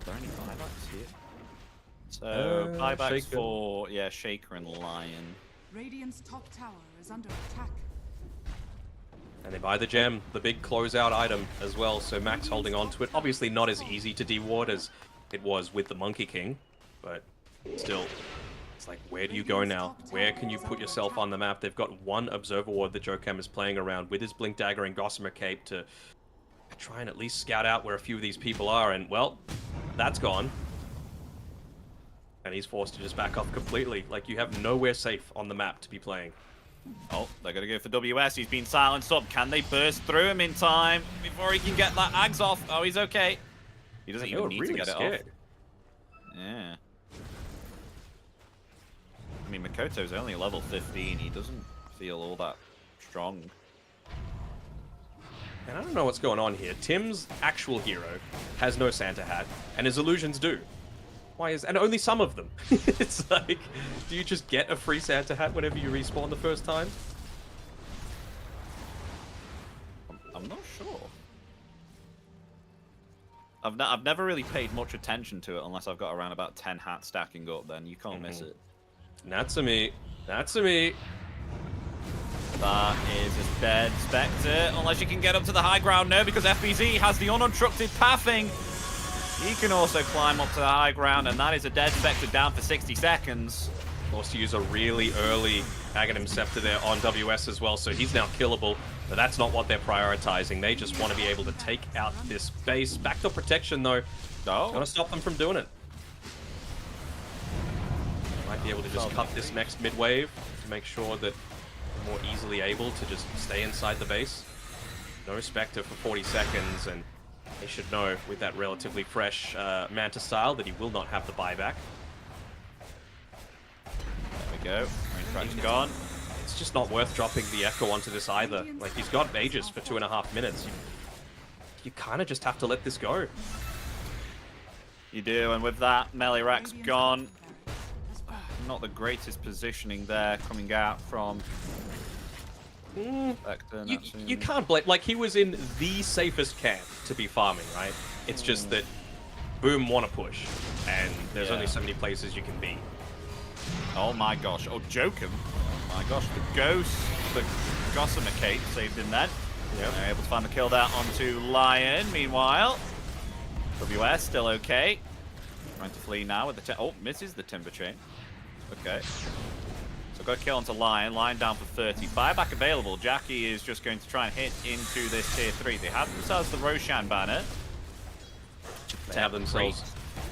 Are there any buybacks here? So buybacks Shaker. for Shaker and Lion. Radiant's top tower is under attack. And they buy the gem, the big closeout item as well, so Max holding on to it. Obviously not as easy to deward as it was with the Monkey King, but still, it's like, where do you go now? Where can you put yourself on the map? They've got one Observer Ward that Jokam is playing around with his Blink Dagger and Gossamer Cape to try and at least scout out where a few of these people are, and, well, that's gone. And he's forced to just back off completely. Like, you have nowhere safe on the map to be playing. Oh, they're going to go for WS. He's been silenced up. Can they burst through him in time before he can get that Ags off? Oh, he's okay. He doesn't even need to get it off. Yeah. I mean, Makoto's only level 15. He doesn't feel all that strong. And I don't know what's going on here. Tim's actual hero has no Santa hat, and his illusions do. Why is... And only some of them. It's like, do you just get a free Santa hat whenever you respawn the first time? I'm not sure. I've never really paid much attention to it unless I've got around about 10 hats stacking up, then you can't miss it. Natsumi. Natsumi. That is a dead Spectre, unless you can get up to the high ground. No, because FBZ has the unobstructed pathing. He can also climb up to the high ground, and that is a dead Spectre down for 60 seconds. Forced to use a really early Aghanim Scepter there on WS as well, so he's now killable. But that's not what they're prioritizing. They just want to be able to take out this base. Backdoor protection, though. Oh. Gonna stop them from doing it. Might be able to just cut this next mid-wave to make sure that they're more easily able to just stay inside the base. No Spectre for 40 seconds, and they should know with that relatively fresh Manta style that he will not have the buyback. There we go. Range track's gone. It's just not worth dropping the Echo onto this either. Like, he's got Aegis for 2.5 minutes. You kind of just have to let this go. You do, and with that, melee rack's gone. Not the greatest positioning there coming out from Spectre. You can't blame... Like, he was in the safest camp to be farming, right? It's just that Boom want to push, and there's only so many places you can be. Oh my gosh. Oh, Jokum. Oh my gosh. The Ghost, the Gossamer Cape saved him then. Yep. They're able to find the kill there onto Lion. Meanwhile, WS still okay. Trying to flee now with the... Oh, misses the Timber Chain. Okay. So got a kill onto Lion. Lion down for 30. Buyback available. Jackie is just going to try and hit into this tier 3. They have themselves the Roshan banner. They have themselves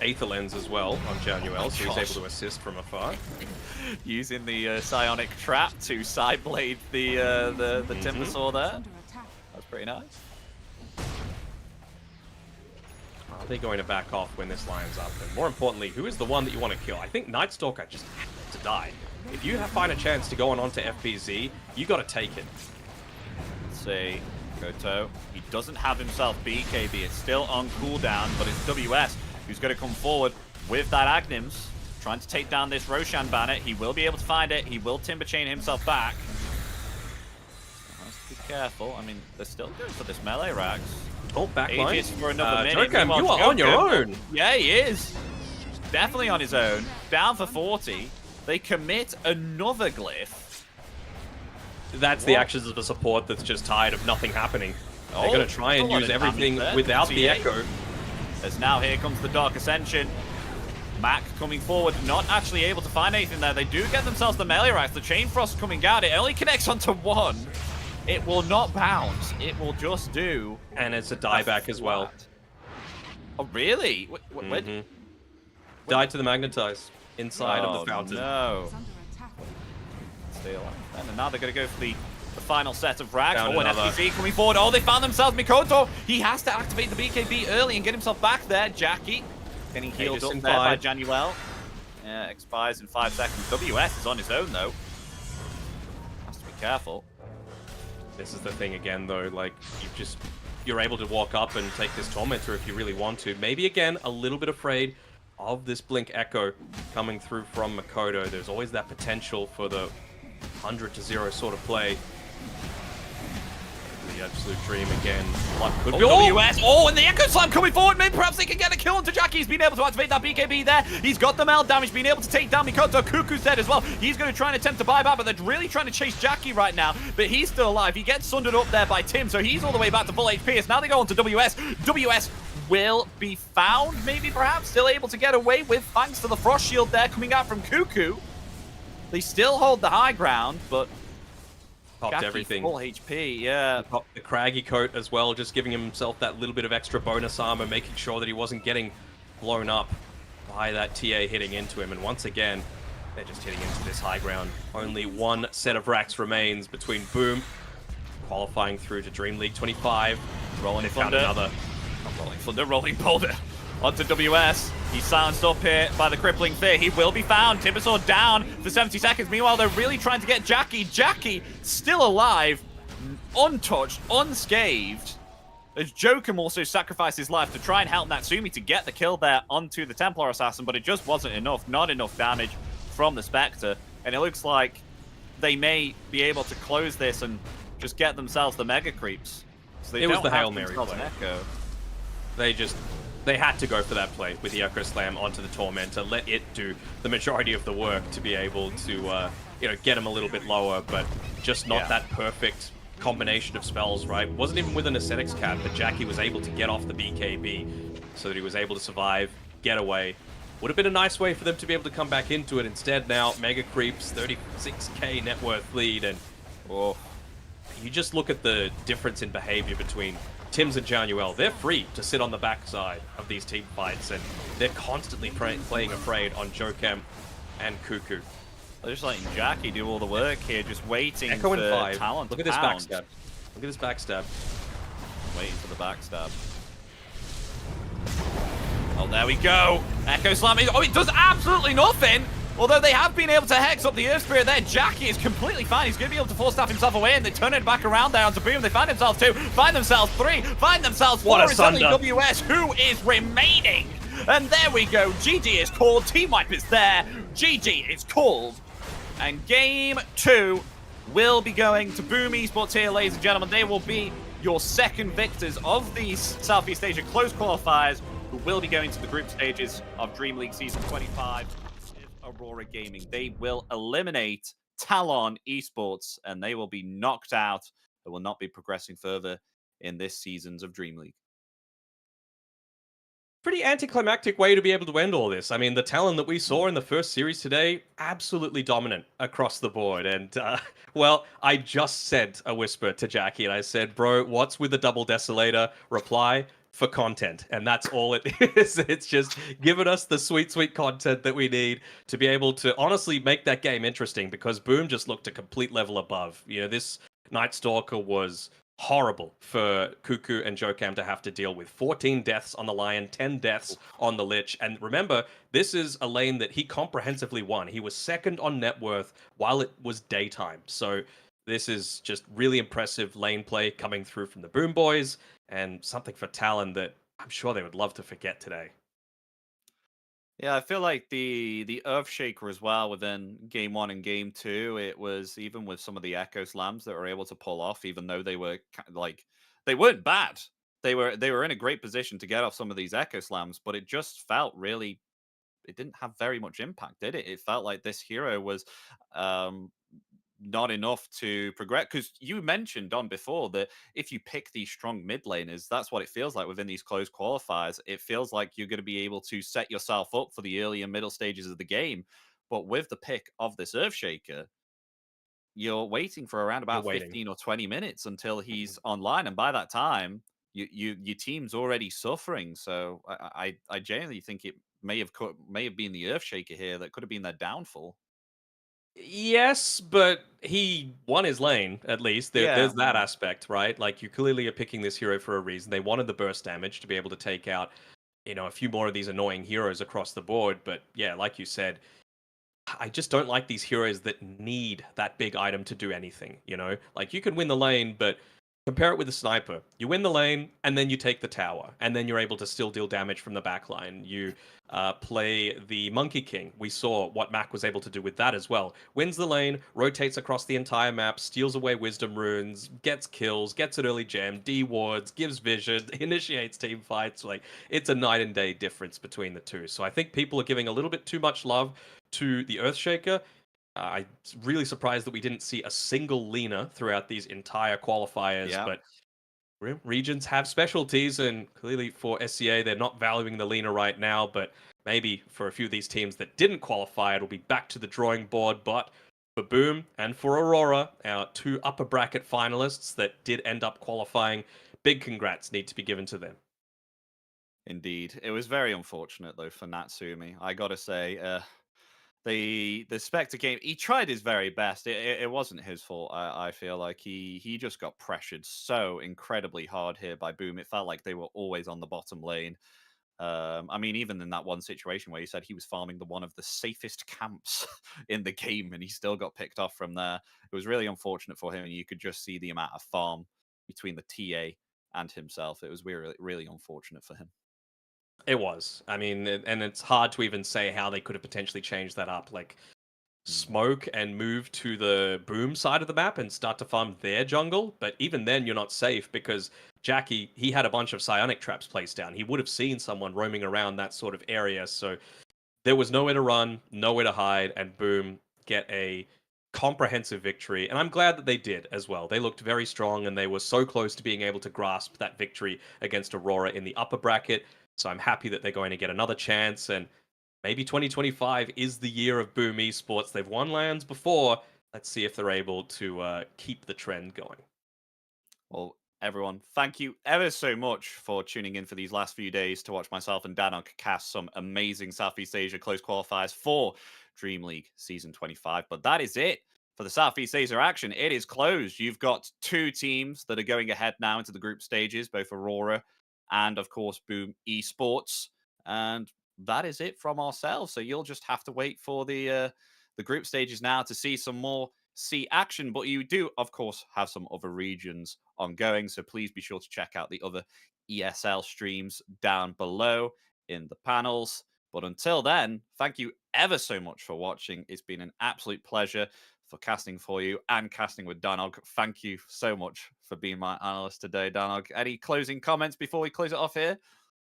Aether Lens as well on Januel, so he's able to assist from afar. Using the psionic trap to side blade the Timber Saw there. That's pretty nice. Are they going to back off when this Lion's up? And more importantly, who is the one that you want to kill? I think Night Stalker just has to die. If you find a chance to go on to FBZ, you got to take it. Let's see. Goto. He doesn't have himself BKB. It's still on cooldown, but it's WS who's going to come forward with that Agnims, trying to take down this Roshan banner. He will be able to find it. He will Timber Chain himself back. Let's be careful. I mean, they're still going for this melee rags. Oh, backline. Aegis for another minute. Jokam, you are on your own. Yeah, he is. Definitely on his own. Down for 40. They commit another glyph. That's the actions of a support that's just tired of nothing happening. They're going to try and use everything without the Echo. As now here comes the Dark Ascension. Mac coming forward, not actually able to find anything there. They do get themselves the melee rack. The Chain Frost coming out. It only connects onto one. It will not bounce. It will just do. And it's a dieback as well. Oh, really? Die to the Magnetize inside of the fountain. No. Stay alive. And now they're going to go for the final set of rags. Found Oh, and another. FPC coming forward. Oh, they found themselves Mikoto. He has to activate the BKB early and get himself back there. Jackie getting healed up in there by 5. Januel. Yeah, expires in 5 seconds. WS is on his own, though. Careful. This is the thing again, though. Like, you're able to walk up and take this Tormentor if you really want to. Maybe, again, a little bit afraid of this Blink Echo coming through from Makoto. There's always that potential for the 100-0 sort of play. The absolute dream again. Luck could be. WS. Oh, and the Echo Slam coming forward. Maybe perhaps they can get a kill onto Jackie. He's been able to activate that BKB there. He's got the meld damage, being able to take down Mikoto. Cuckoo's dead as well. He's going to try and attempt to buy back, but they're really trying to chase Jackie right now. But he's still alive. He gets sundered up there by Tim, so he's all the way back to full HP. So now they go on to WS. WS will be found, maybe perhaps still able to get away with, thanks to the Frost Shield there coming out from Cuckoo. They still hold the high ground, but popped Jackie everything. Full HP, yeah. Popped the Craggy coat as well, just giving himself that little bit of extra bonus armor, making sure that he wasn't getting blown up by that TA hitting into him. And once again, they're just hitting into this high ground. Only one set of racks remains between Boom qualifying through to DreamLeague 25. Rolling Thunder. Thunder. Not Rolling Thunder, Rolling Boulder. Onto WS. He's silenced up here by the Crippling Fear. He will be found. Timbersaw down for 70 seconds. Meanwhile, they're really trying to get Jackie. Jackie still alive, untouched, unscathed. As Jokum also sacrificed his life to try and help Natsumi to get the kill there onto the Templar Assassin, but it just wasn't enough. Not enough damage from the Spectre. And it looks like they may be able to close this and just get themselves the Mega Creeps. So It was the Hail Mary play. Echo. They had to go for that play with the Echo Slam onto the Tormentor, let it do the majority of the work to be able to, get him a little bit lower, but just not that perfect combination of spells, right? Wasn't even with an Ascetics cap, but Jackie was able to get off the BKB so that he was able to survive, get away. Would have been a nice way for them to be able to come back into it. Instead, now, Mega Creeps, 36k net worth lead, and you just look at the difference in behavior between Tims and Januel. They're free to sit on the backside of these team fights, and they're constantly playing afraid on Jokem and Cuckoo. They're just letting Jackie do all the work here, just waiting Echo for in 5. talent Look to at this pound. backstab. Look at this backstab. Waiting for the backstab. Oh, there we go. Echo Slam. Oh, it does absolutely nothing. Although they have been able to hex up the Earth Spirit there. Jackie is completely fine. He's going to be able to force staff himself away, and they turn it back around there onto Boom. They find themselves 2, find themselves 3, find themselves 4. What a It's only sunder. WS who is remaining. And there we go. GG is called. Team Wipe is there. GG is called. And game 2 will be going to Boom Esports here, ladies and gentlemen. They will be your second victors of these Southeast Asia close qualifiers, who will be going to the group stages of Dream League Season 25. Aurora Gaming. They will eliminate Talon Esports, and they will be knocked out. They will not be progressing further in this seasons of Dream League. Pretty anticlimactic way to be able to end all this. I mean, the Talon that we saw in the first series today, absolutely dominant across the board. And, well, I just sent a whisper to Jackie, and I said, bro, what's with the double Desolator? Reply, for content. And that's all it is. It's just giving us the sweet, sweet content that we need to be able to honestly make that game interesting, because Boom just looked a complete level above. You know, this Night Stalker was horrible for Cuckoo and Jokam to have to deal with. 14 deaths on the Lion, 10 deaths on the Lich. And remember, this is a lane that he comprehensively won. He was second on net worth while it was daytime. So this is just really impressive lane play coming through from the Boom Boys, and something for Talon that I'm sure they would love to forget today. Yeah, I feel like the Earthshaker as well within game 1 and game 2, it was even with some of the Echo Slams that were able to pull off, even though they were they weren't bad. They were in a great position to get off some of these Echo Slams, but it just felt really, it didn't have very much impact, did it? It felt like this hero was not enough to progress, because you mentioned on before that if you pick these strong mid laners, that's what it feels like within these closed qualifiers. It feels like you're going to be able to set yourself up for the early and middle stages of the game. But with the pick of this Earthshaker, you're waiting for around about 15 or 20 minutes until he's online, and by that time your team's already suffering. So I genuinely think it may have been the Earthshaker here that could have been their downfall. Yes, but he won his lane, at least. There's that aspect, right? Like, you clearly are picking this hero for a reason. They wanted the burst damage to be able to take out, a few more of these annoying heroes across the board. But yeah, like you said, I just don't like these heroes that need that big item to do anything, you know? Like, you can win the lane, but compare it with a sniper. You win the lane, and then you take the tower, and then you're able to still deal damage from the backline. You play the Monkey King. We saw what Mac was able to do with that as well. Wins the lane, rotates across the entire map, steals away Wisdom Runes, gets kills, gets an early gem, D-wards, gives vision, initiates team fights. Like, it's a night and day difference between the two. So I think people are giving a little bit too much love to the Earthshaker. I'm really surprised that we didn't see a single Lina throughout these entire qualifiers, Yeah. but regions have specialties, and clearly for SCA, they're not valuing the Lina right now, but maybe for a few of these teams that didn't qualify, it'll be back to the drawing board. But for Boom and for Aurora, our two upper bracket finalists that did end up qualifying, big congrats need to be given to them. Indeed. It was very unfortunate, though, for Natsumi. I gotta say, the Spectre game, he tried his very best. It wasn't his fault. I feel like he just got pressured so incredibly hard here by Boom. It felt like they were always on the bottom lane. I mean, even in that one situation where he said he was farming one of the safest camps in the game, and he still got picked off from there. It was really unfortunate for him, and you could just see the amount of farm between the TA and himself. It was really, really unfortunate for him. It was. I mean, and it's hard to even say how they could have potentially changed that up. Like, smoke and move to the Boom side of the map and start to farm their jungle. But even then, you're not safe because Jackie, he had a bunch of psionic traps placed down. He would have seen someone roaming around that sort of area. So there was nowhere to run, nowhere to hide, and Boom get a comprehensive victory. And I'm glad that they did as well. They looked very strong, and they were so close to being able to grasp that victory against Aurora in the upper bracket. So I'm happy that they're going to get another chance, and maybe 2025 is the year of Boom Esports. They've won lands before. Let's see if they're able to keep the trend going. Well, everyone, thank you ever so much for tuning in for these last few days to watch myself and Danog cast some amazing Southeast Asia close qualifiers for DreamLeague Season 25. But that is it for the Southeast Asia action. It is closed. You've got two teams that are going ahead now into the group stages, both Aurora and, of course, Boom Esports. And that is it from ourselves. So you'll just have to wait for the group stages now to see some more C action. But you do, of course, have some other regions ongoing. So please be sure to check out the other ESL streams down below in the panels. But until then, thank you ever so much for watching. It's been an absolute pleasure for casting for you and casting with Danog. Thank you so much for being my analyst today, Danog. Any closing comments before we close it off here?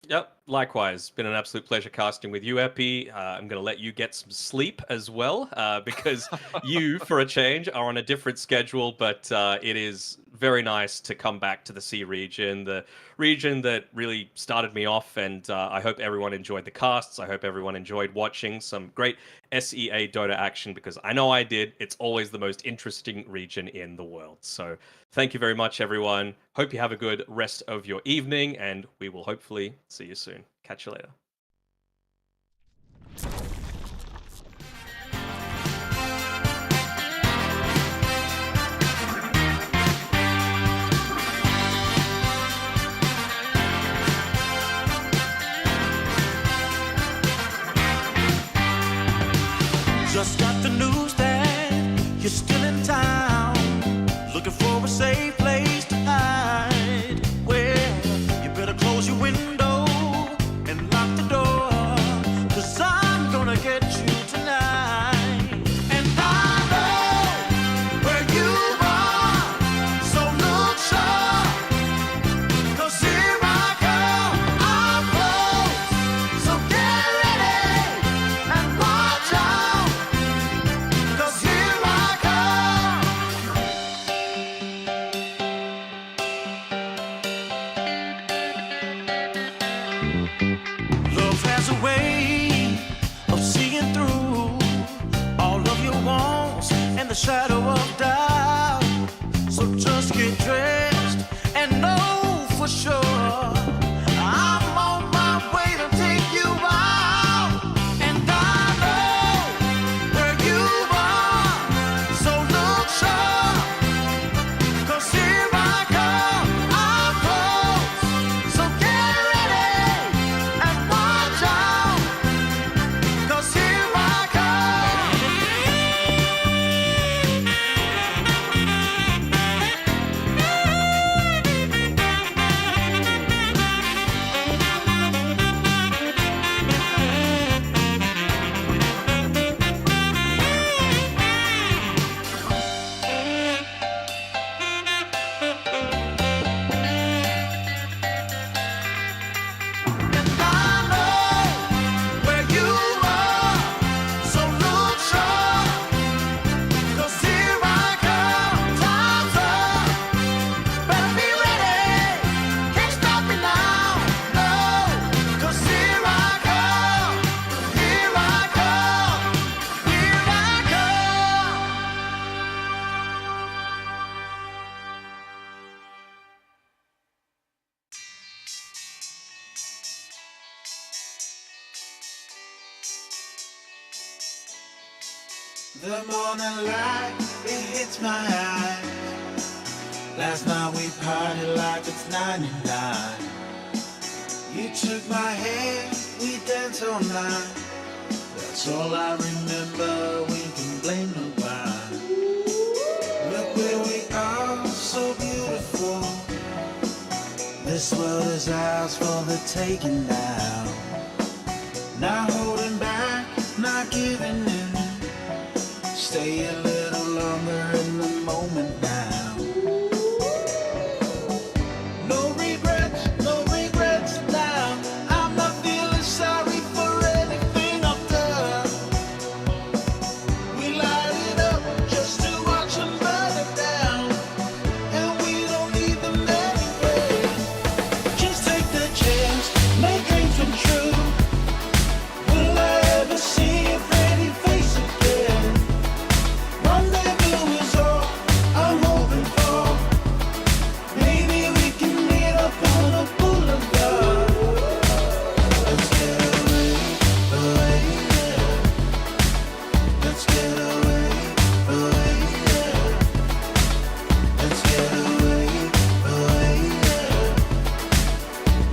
Yep, likewise. Been an absolute pleasure casting with you, Epi. I'm going to let you get some sleep as well, because you, for a change, are on a different schedule, but it is very nice to come back to the C region, the region that really started me off, and I hope everyone enjoyed the casts. I hope everyone enjoyed watching some great SEA Dota action, because I know I did. It's always the most interesting region in the world. So thank you very much, everyone. Hope you have a good rest of your evening, and we will hopefully see you soon. Catch you later. Just got the news that you're still in town, looking for a safe place to hide. Well, you better close your window and lock the door, 'cause I'm gonna get you tonight. And I know where you are, so look sharp, 'cause here I come, I'm close. So get ready and watch out, 'cause here I come. Love has a way of seeing through all of your wants and the shadow of doubt. So just get dressed and know for sure I'm on my way to take you out. And I know where you are, so look sharp, 'cause here I come, I'm close. So get ready and watch out, 'cause here I come. The morning light, it hits my eyes. Last night we partied like it's 99. You took my hand, we danced all night. That's all I remember, we can blame nobody. Look where we are, so beautiful. This world is ours for the taking now. Not holding back, not giving in. Stay a little longer in the moment now. No regrets now. I'm not feeling sorry for anything I've done. We light it up just to watch them burn it down. And we don't need them anyway. Just take the chance, make dreams come true. Will I ever see a pretty face again? Rendezvous is all I'm hoping for. Maybe we can meet up on a boulevard. Let's get away, yeah. Let's get away, yeah. Let's get away, yeah.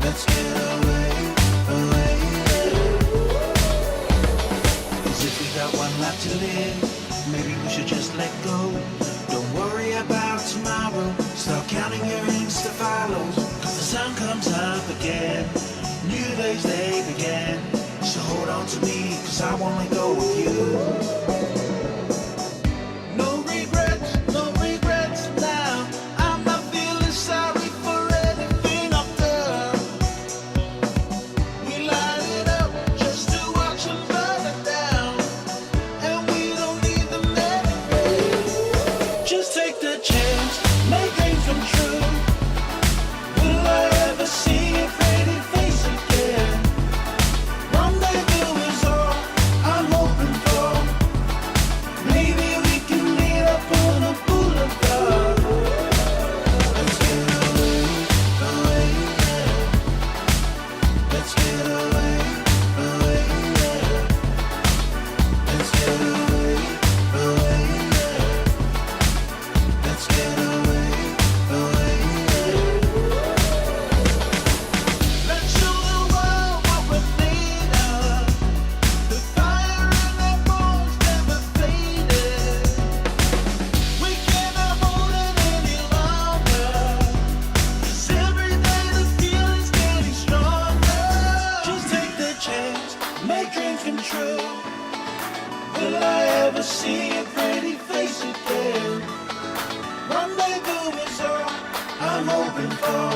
Let's get away, yeah. As if we got one life to live. Maybe we should just let go. Don't worry about tomorrow. Start counting your Insta follows. Cause the sun comes up again. New days they begin. So hold on to me, cause I wanna go with you. No regrets now. I'm not feeling sorry for anything I've done. We light it up just to watch them burn it down. And we don't need them anyway. Just take the chance, make dreams come true. Will I ever see a pretty face again? Rendezvous is all I'm hoping for. Maybe we can meet up on a boulevard. Let's get away, yeah. Let's get away, yeah. Let's get away, yeah. Let's get away, yeah. Let's show the world what we're made of. The fire in our bones never faded. We cannot hold it any longer. 'Cause every day the feeling's getting stronger. Just take the chance, make dreams come true. Will I ever see a pretty face again? Rendezvous is all I'm hoping for.